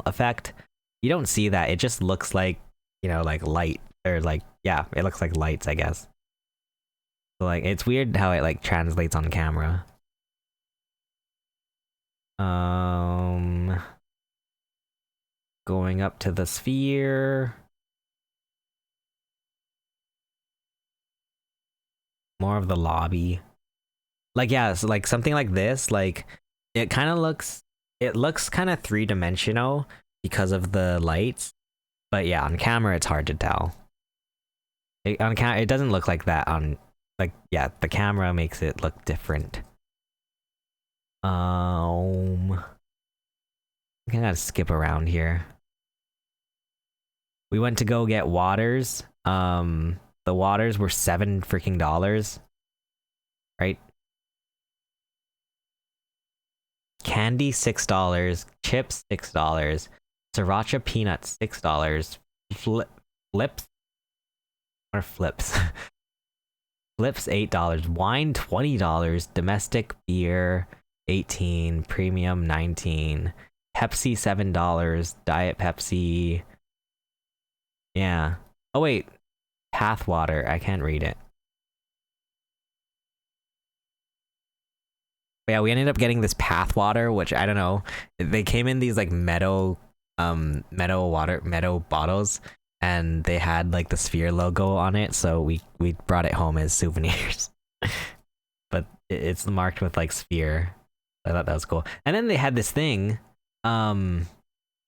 effect. You don't see that. It just looks like, you know, like light, or like, yeah, it looks like lights, I guess. So like, it's weird how it like translates on camera. Going up to the sphere. More of the lobby. Like, yeah, so like something like this, like it kind of looks, it looks kind of three-dimensional because of the lights. But yeah, on camera it's hard to tell. It doesn't look like that on, like, yeah, the camera makes it look different. I gotta skip around here. We went to go get waters. The waters were $7 freaking, right? Candy $6, chips $6, sriracha peanuts $6, flips or flips flips $8, wine $20, domestic beer $18, premium $19, Pepsi $7, diet Pepsi. Yeah. Oh wait, path water. I can't read it. But yeah, we ended up getting this path water, which I don't know. They came in these like metal bottles, and they had like the sphere logo on it, so we brought it home as souvenirs. But it's marked with like sphere. I thought that was cool. And then they had this thing. Okay,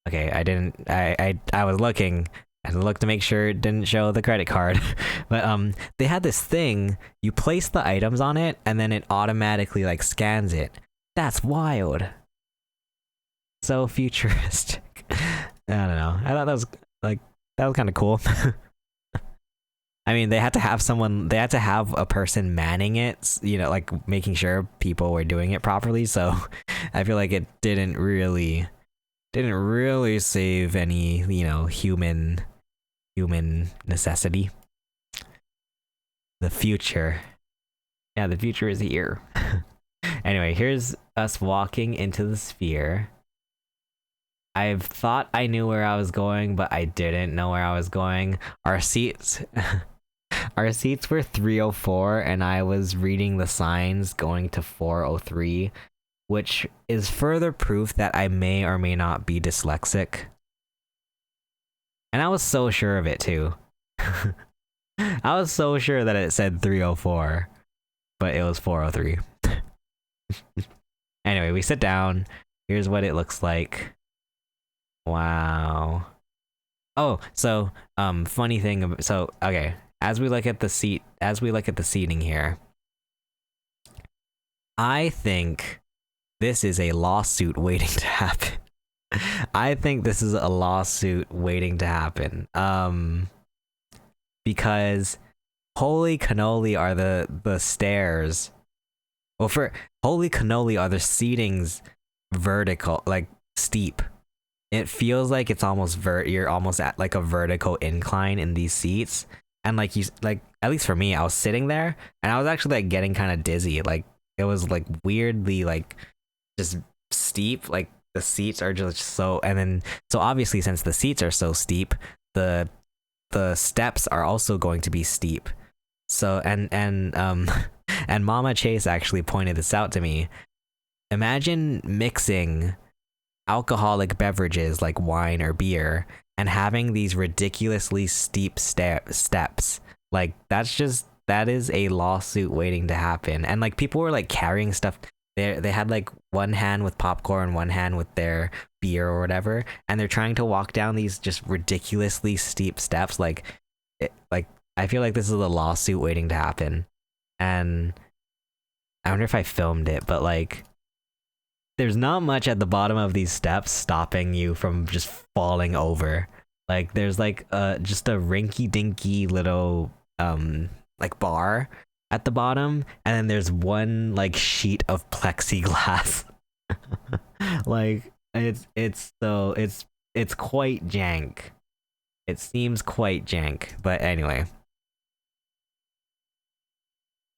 I was looking. I had to look to make sure it didn't show the credit card. But they had this thing, you place the items on it and then it automatically like scans it. That's wild. So futuristic. I don't know. I thought that was like, that was kind of cool. I mean, they had to have a person manning it, you know, like making sure people were doing it properly. So I feel like it didn't really save any, you know, human necessity. The future. Yeah, the future is here. Anyway, here's us walking into the sphere. I've thought I knew where I was going, but I didn't know where I was going. Our seats were 304, and I was reading the signs going to 403, which is further proof that I may or may not be dyslexic. And I was so sure of it too. I was so sure that it said 304, but it was 403. Anyway, we sit down. Here's what it looks like. Wow. Oh, so funny thing. So okay, as we look at the seating here, I think this is a lawsuit waiting to happen. I think this is a lawsuit waiting to happen. Because holy cannoli are the stairs. Well, for holy cannoli are the seatings vertical, like steep. It feels like it's almost you're almost at like a vertical incline in these seats. And like at least for me, I was sitting there and I was actually like getting kind of dizzy. Like it was like weirdly like just steep. Like the seats are just so, and then so obviously since the seats are so steep, the steps are also going to be steep. So and Mama Chase actually pointed this out to me. Imagine mixing alcoholic beverages like wine or beer and having these ridiculously steep steps. Like that's just that is a lawsuit waiting to happen. And like people were like carrying stuff. They had like one hand with popcorn, one hand with their beer or whatever, and they're trying to walk down these just ridiculously steep steps. Like I feel like this is a lawsuit waiting to happen. And I wonder if I filmed it, but like there's not much at the bottom of these steps stopping you from just falling over. Like there's like just a rinky dinky little like bar at the bottom, and then there's one like sheet of plexiglass. Like it's quite jank. It seems quite jank, but anyway.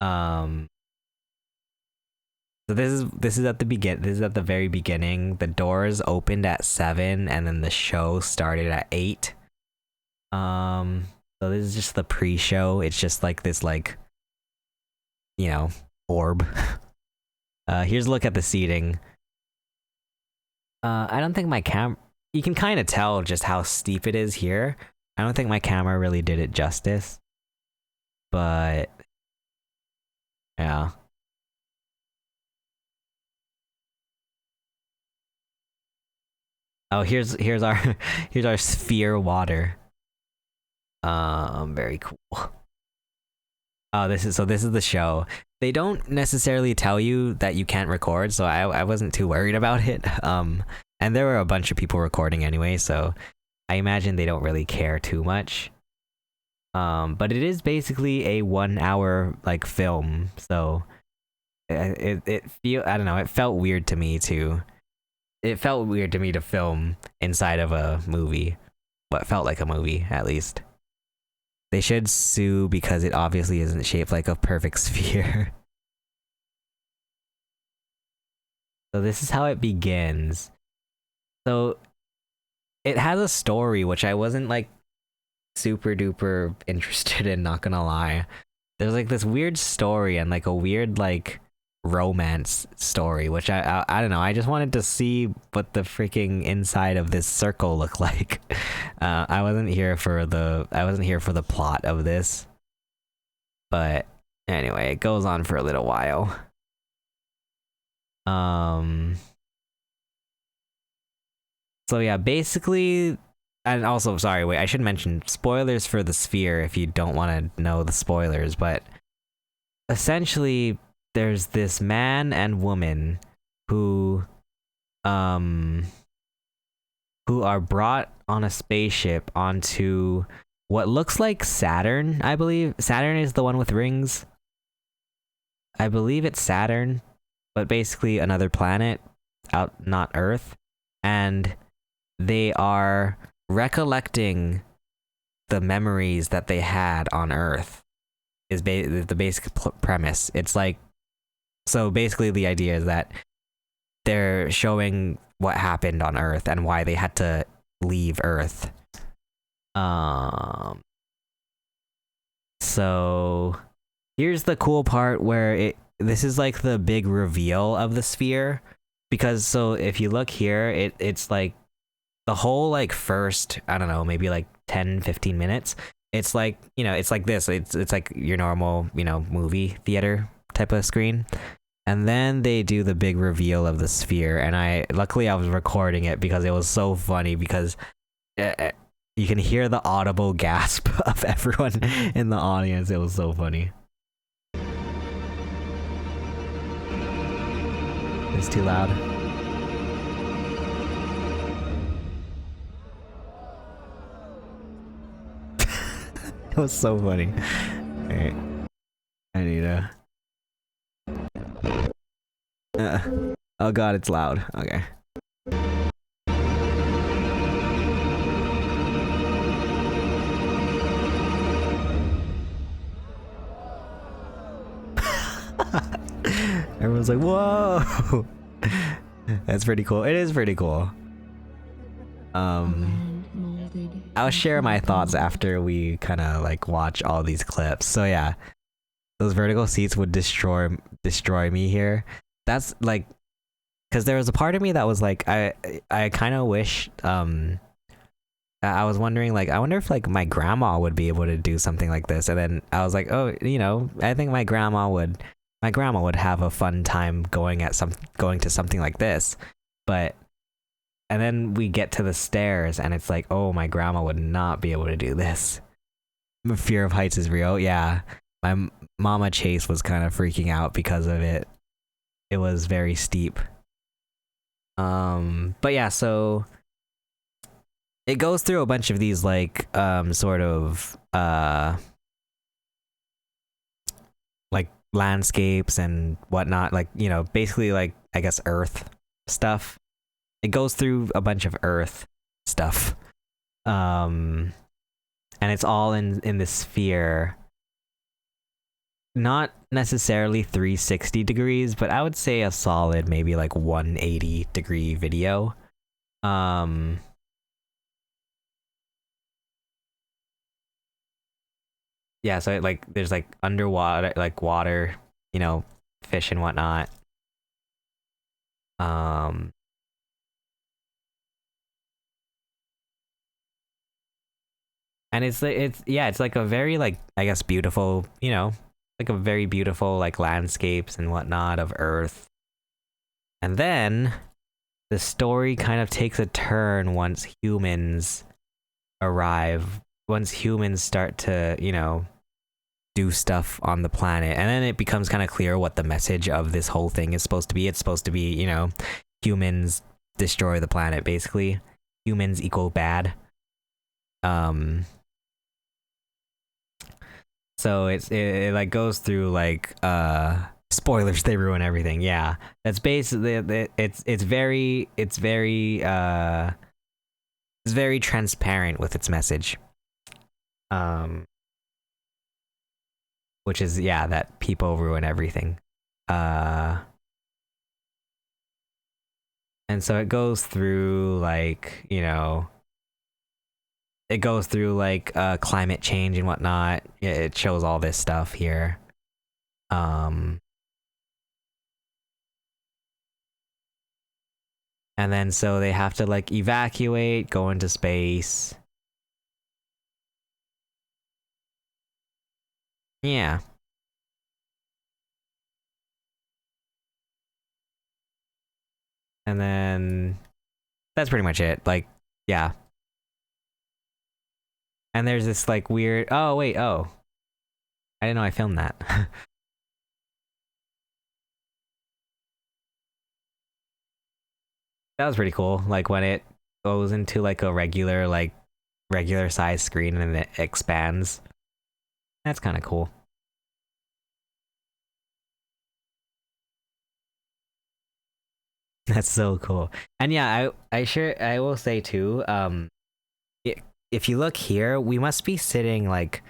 So this is at the This is at the very beginning. The doors opened at 7, and then the show started at 8. So this is just the pre-show. It's just like this, like, you know, orb. Here's a look at the seating. I don't think my you can kind of tell just how steep it is here. I don't think my camera really did it justice, but yeah. Oh, here's our here's our sphere water. Very cool. Oh, this is the show. They don't necessarily tell you that you can't record, so I wasn't too worried about it. And there were a bunch of people recording anyway, so I imagine they don't really care too much. But it is basically a 1 hour like film, so I don't know, it felt weird to me to film inside of a movie. What felt like a movie, at least. They should sue because it obviously isn't shaped like a perfect sphere. So this is how it begins. So it has a story, which I wasn't like super duper interested in, not gonna lie. There's like this weird story and like a weird like romance story, which I don't know. I just wanted to see what the freaking inside of this circle looked like. I wasn't here for the plot of this. But anyway, it goes on for a little while. So yeah, basically, and also, sorry, wait, I should mention spoilers for the sphere if you don't want to know the spoilers, but essentially there's this man and woman who are brought on a spaceship onto what looks like Saturn, I believe. Saturn is the one with rings. I believe it's Saturn, but basically another planet, not Earth. And they are recollecting the memories that they had on Earth, is the basic premise. It's like, so basically the idea is that they're showing what happened on Earth and why they had to leave Earth. So here's the cool part where this is like the big reveal of the sphere, because so if you look here, it's like the whole like first, I don't know, maybe like 10-15 minutes, it's like, you know, it's like this, it's like your normal, you know, movie theater type of screen. And then they do the big reveal of the sphere, and luckily I was recording it because it was so funny, because you can hear the audible gasp of everyone in the audience. It was so funny. It's too loud. It was so funny. Alright. I need to... oh god, it's loud. Okay. Everyone's like, whoa! That's pretty cool. It is pretty cool. I'll share my thoughts after we kind of like watch all these clips. So yeah, those vertical seats would destroy me here. That's like, because there was a part of me that was like, I kind of wish I was wondering, like, I wonder if like my grandma would be able to do something like this. And then I was like, oh, you know, I think my grandma would have a fun time going to something like this. But and then we get to the stairs and it's like, oh, my grandma would not be able to do this. Fear of heights is real. Yeah. My mama Chase was kind of freaking out because of it. It was very steep. But yeah, so it goes through a bunch of these like sort of like landscapes and whatnot, like, you know, basically like I guess Earth stuff. It goes through a bunch of Earth stuff. And it's all in this sphere. Not necessarily 360 degrees, but I would say a solid maybe like 180 degree video. Yeah, so like there's like underwater, like water, you know, fish and whatnot. And it's like a very like, I guess, beautiful, you know, like a very beautiful like landscapes and whatnot of Earth. And then the story kind of takes a turn once humans arrive, once humans start to, you know, do stuff on the planet. And then it becomes kind of clear what the message of this whole thing is supposed to be. It's supposed to be, you know, humans destroy the planet, basically. Humans equal bad. So it like goes through like spoilers, they ruin everything. Yeah. That's basically it's very transparent with its message. Which is, yeah, that people ruin everything. And so it goes through like, you know, it goes through like climate change and whatnot. It shows all this stuff here. And then so they have to like evacuate, go into space. Yeah. And then that's pretty much it. Like, yeah. And there's this like weird, oh wait, oh. I didn't know I filmed that. That was pretty cool. Like when it goes into like a regular size screen and it expands. That's kind of cool. That's so cool. And yeah, I will say too, if you look here, we must be sitting like,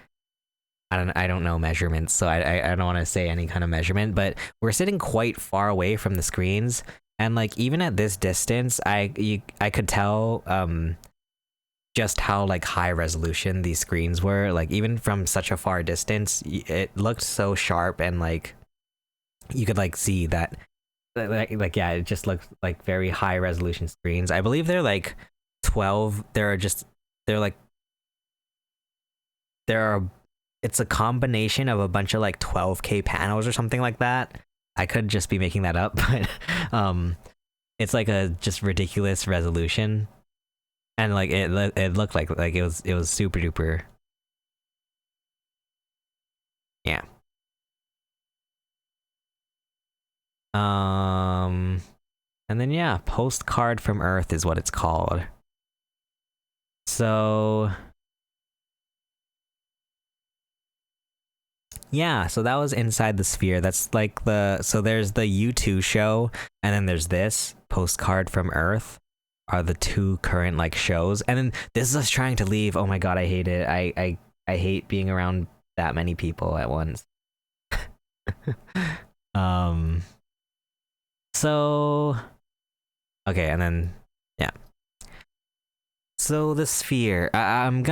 I don't know measurements, so I don't want to say any kind of measurement, but we're sitting quite far away from the screens, and like even at this distance, I could tell just how like high resolution these screens were. Like even from such a far distance, it looked so sharp, and like you could like see that like yeah, it just looks like very high resolution screens. I believe they're like 12. It's a combination of a bunch of like 12K panels or something like that. I could just be making that up, but it's like a just ridiculous resolution, and like it looked like it was super duper. Yeah. And then yeah, Postcard from Earth is what it's called. So yeah, so that was Inside the Sphere. That's like so there's the U2 show, and then there's this Postcard from Earth are the two current like shows. And then this is us trying to leave. Oh my god, I hate it. I hate being around that many people at once. So okay, and then yeah. So the sphere, I will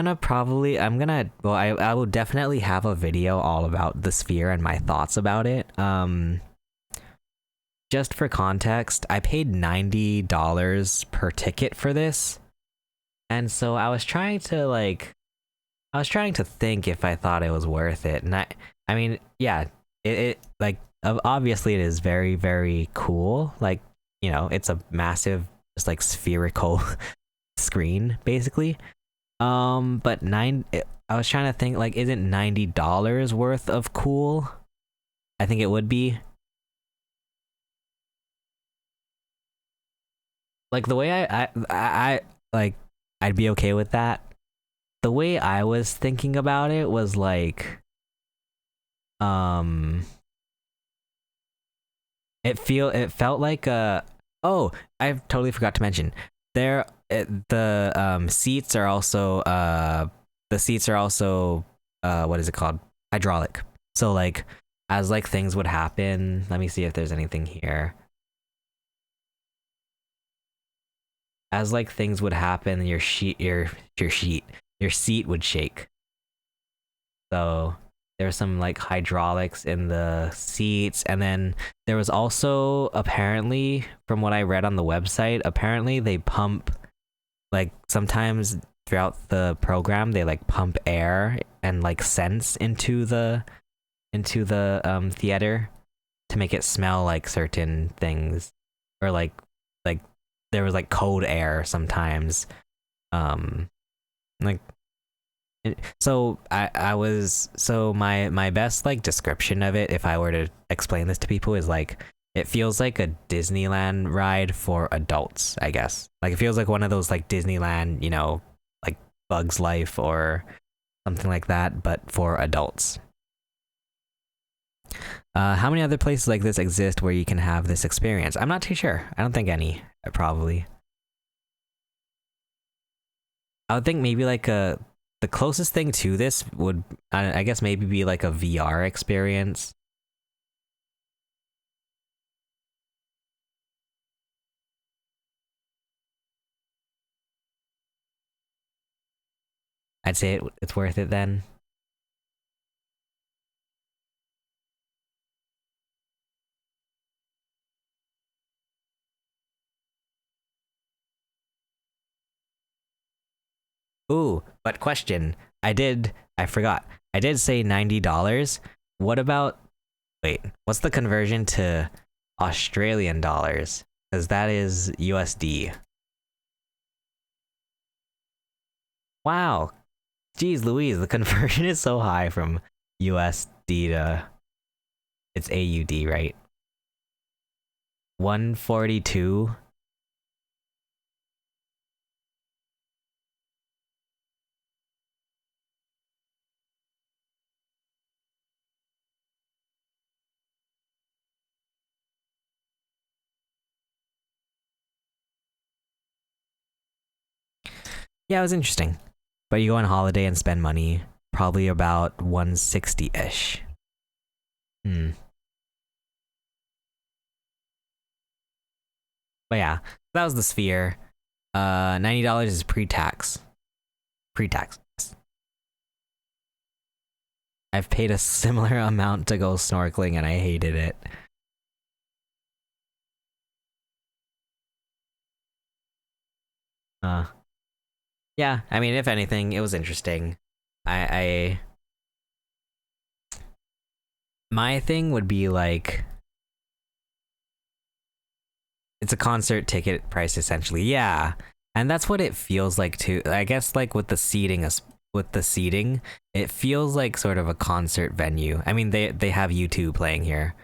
definitely have a video all about the sphere and my thoughts about it. Just for context, I paid $90 per ticket for this. And so I was trying to think if I thought it was worth it, and I mean, yeah, it like obviously it is very, very cool. Like, you know, it's a massive, just like spherical screen basically. But I was trying to think, like, isn't $90 worth of cool? I think it would be. Like the way I like, I'd be okay with that. The way I was thinking about it was like, it felt like oh, I totally forgot to mention the seats are also what is it called, hydraulic. So like, as like things would happen, let me see if there's anything here. As like things would happen, your seat would shake. So there's some like hydraulics in the seats, and then there was also, apparently, from what I read on the website, apparently they pump, like, sometimes throughout the program they like pump air and like scents into the theater to make it smell like certain things, or like there was like cold air sometimes, like, so my best like description of it, if I were to explain this to people, is like, it feels like a Disneyland ride for adults, I guess. Like, it feels like one of those like Disneyland, you know, like Bugs Life or something like that, but for adults. How many other places like this exist where you can have this experience? I'm not too sure. I don't think any, probably. I would think maybe like the closest thing to this would, I guess, maybe be like a VR experience. I'd say it's worth it then. Ooh, but question. I forgot. I did say $90. What about, wait, what's the conversion to Australian dollars? Because that is USD. Wow. Jeez Louise, the conversion is so high from USD to, it's AUD, right? 142. Yeah, it was interesting. But you go on holiday and spend money, probably about 160-ish. But yeah, that was the Sphere. $90 is pre-tax. Pre-tax. I've paid a similar amount to go snorkeling and I hated it. Yeah, I mean, if anything, it was interesting. My thing would be like, it's a concert ticket price essentially. Yeah, and that's what it feels like too. I guess like with the seating, it feels like sort of a concert venue. I mean, they have U2 playing here.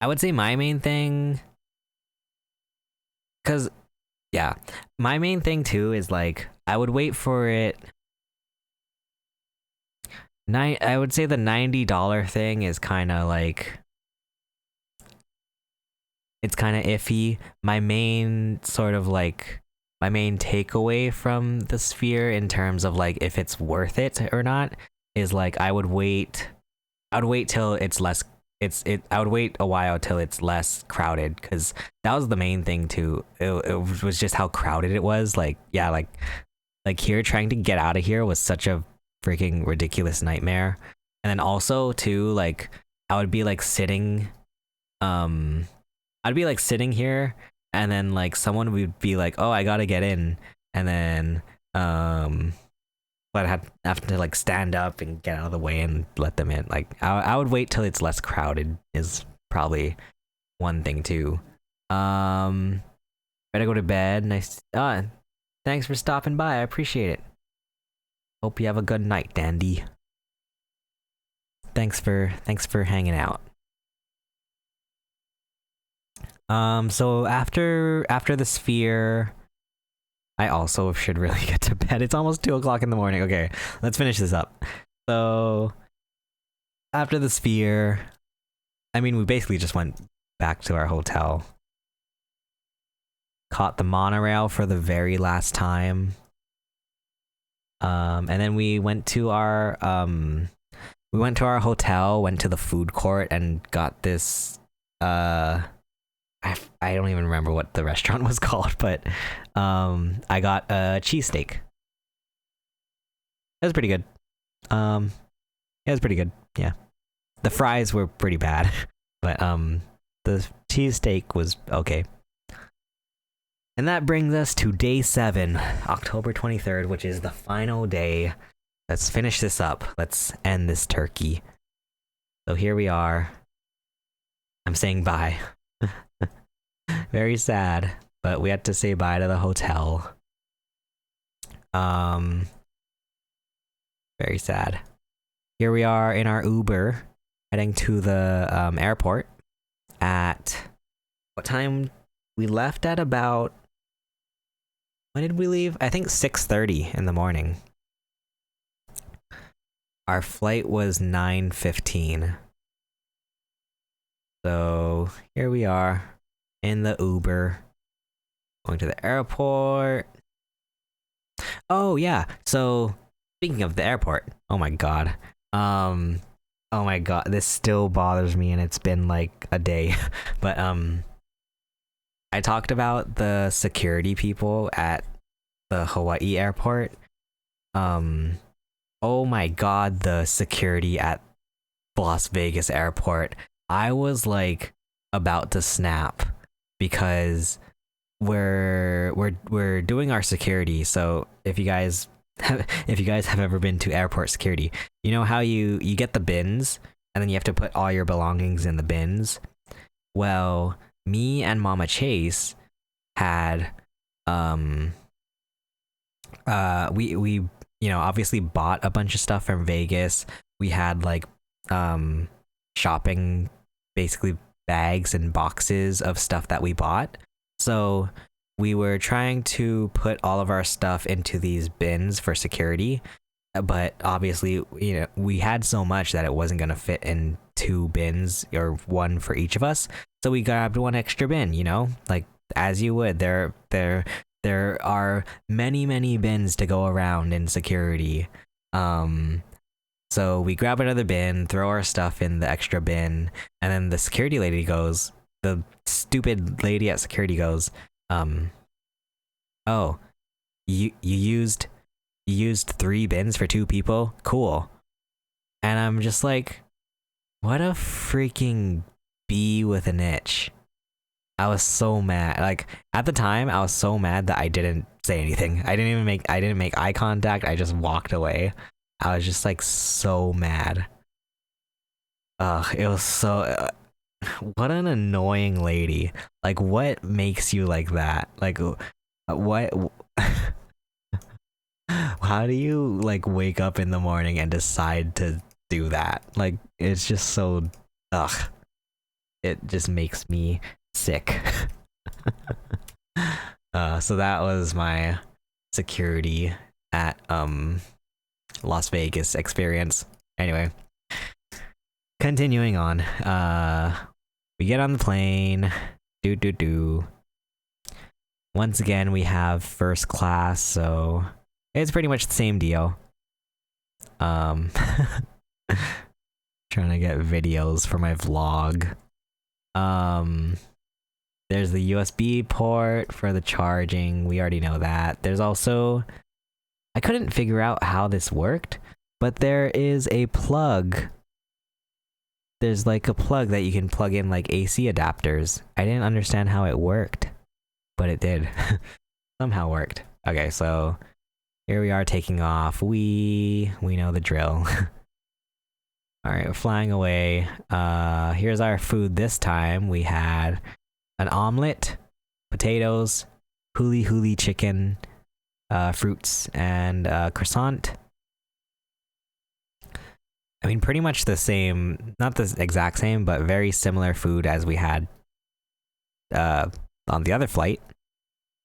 I would say my main thing, because yeah, my main thing too is like, I would wait for it. I would say the $90 thing is kind of like, it's kind of iffy. My main takeaway from the Sphere in terms of like if it's worth it or not is like, I would wait till it's less. I would wait a while till it's less crowded, because that was the main thing too. It was just how crowded it was. Like, yeah, like here, trying to get out of here was such a freaking ridiculous nightmare. And then also too, like I would be like sitting I'd be like sitting here, and then like someone would be like, "Oh, I gotta get in," and then but I'd have to like stand up and get out of the way and let them in. Like I would wait till it's less crowded is probably one thing too. Better go to bed. Nice. Thanks for stopping by. I appreciate it. Hope you have a good night, Dandy. Thanks for hanging out. So after the sphere, I also should really get to bed. It's almost 2 o'clock in the morning. Okay, let's finish this up. So after the sphere, I mean, we basically just went back to our hotel. Caught the monorail for the very last time. And then we went to our hotel, went to the food court and got this I don't even remember what the restaurant was called, but I got a cheesesteak. It was pretty good. It was pretty good. Yeah. The fries were pretty bad, but the cheesesteak was okay. And that brings us to day 7, October 23rd, which is the final day. Let's finish this up. Let's end this turkey. So here we are. I'm saying bye. Very sad, but we had to say bye to the hotel. Very sad. Here we are in our Uber, heading to the airport. At what time? We left at about... When did we leave? I think 6:30 in the morning. Our flight was 9:15. So here we are in the Uber, going to the airport. Oh yeah, so speaking of the airport, oh my god, this still bothers me, and it's been like a day. But I talked about the security people at the Hawaii airport. Oh my god, the security at Las Vegas airport. I was like about to snap because we're doing our security. So if you guys have ever been to airport security, you know how you get the bins and then you have to put all your belongings in the bins. Well, me and Mama Chase had we obviously bought a bunch of stuff from Vegas. We had like shopping, basically bags and boxes of stuff that we bought. So we were trying to put all of our stuff into these bins for security, but obviously, we had so much that it wasn't going to fit in 2 bins or 1 for each of us. So we grabbed 1 extra bin, like as you would. There are many bins to go around in security. So we grab another bin, throw our stuff in the extra bin, and then the security lady goes, the stupid lady at security goes, oh, you used 3 bins for 2 people? Cool. And I'm just like, what a freaking bee with an itch. I was so mad. Like at the time, I was so mad that I didn't say anything. I didn't make eye contact. I just walked away. I was just like so mad. It was so... what an annoying lady. Like, what makes you like that? Like, what... how do you, like, wake up in the morning and decide to do that? Like, it's just so... ugh. It just makes me sick. So that was my security at, Las Vegas experience. Anyway, continuing on. We get on the plane. Once again, we have first class, so it's pretty much the same deal. Trying to get videos for my vlog. There's the USB port for the charging. We already know that. There's also... I couldn't figure out how this worked, But there is a plug. There's like a plug that you can plug in like AC adapters. I didn't understand how it worked, but it did. Somehow worked. Okay, so here we are taking off. We know the drill. Alright, we're flying away. Here's our food this time. We had an omelet, potatoes, huli chicken, fruits, and croissant. I mean, pretty much the same, not the exact same, but very similar food as we had on the other flight.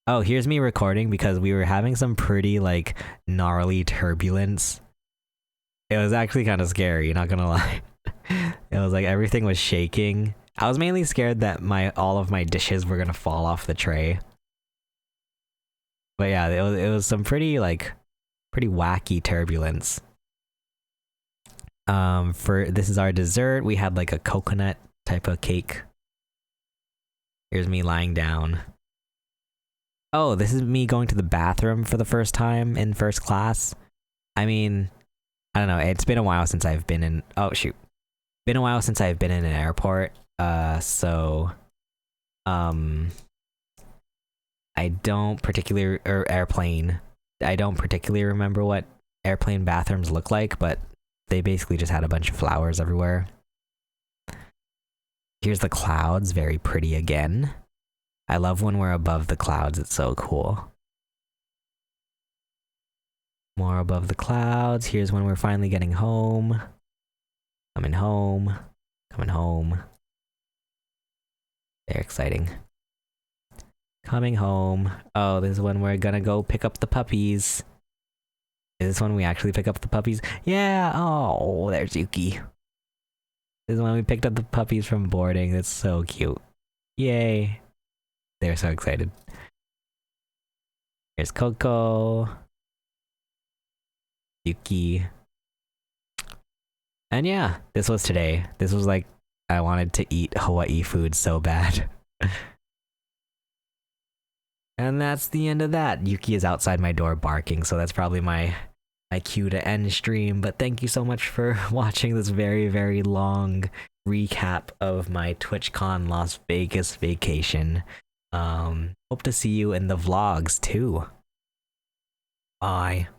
Oh, here's me recording because we were having some pretty, like, gnarly turbulence. It was actually kind of scary, not gonna lie. It was like everything was shaking. I was mainly scared that all of my dishes were gonna fall off the tray. But yeah, it was some pretty wacky turbulence. This is our dessert. We had like a coconut type of cake. Here's me lying down. Oh, this is me going to the bathroom for the first time in first class. I mean, I don't know. It's been a while since I've been in. Oh shoot, been a while since I've been in an airport. So, I don't particularly airplane. I don't particularly remember what airplane bathrooms look like, but they basically just had a bunch of flowers everywhere. Here's the clouds, very pretty again. I love when we're above the clouds, it's so cool. More above the clouds. Here's when we're finally getting home. Coming home. Coming home. Very exciting. Coming home. Oh, this is when we're gonna go pick up the puppies. Is this when we actually pick up the puppies? Yeah! Oh, there's Yuki. This is when we picked up the puppies from boarding. That's so cute. Yay. They're so excited. Here's Coco. Yuki. And yeah, this was today. This was like, I wanted to eat Hawaii food so bad. And that's the end of that. Yuki is outside my door barking, so that's probably my cue to end stream. But thank you so much for watching this very, very long recap of my TwitchCon Las Vegas vacation. Hope to see you in the vlogs too. Bye.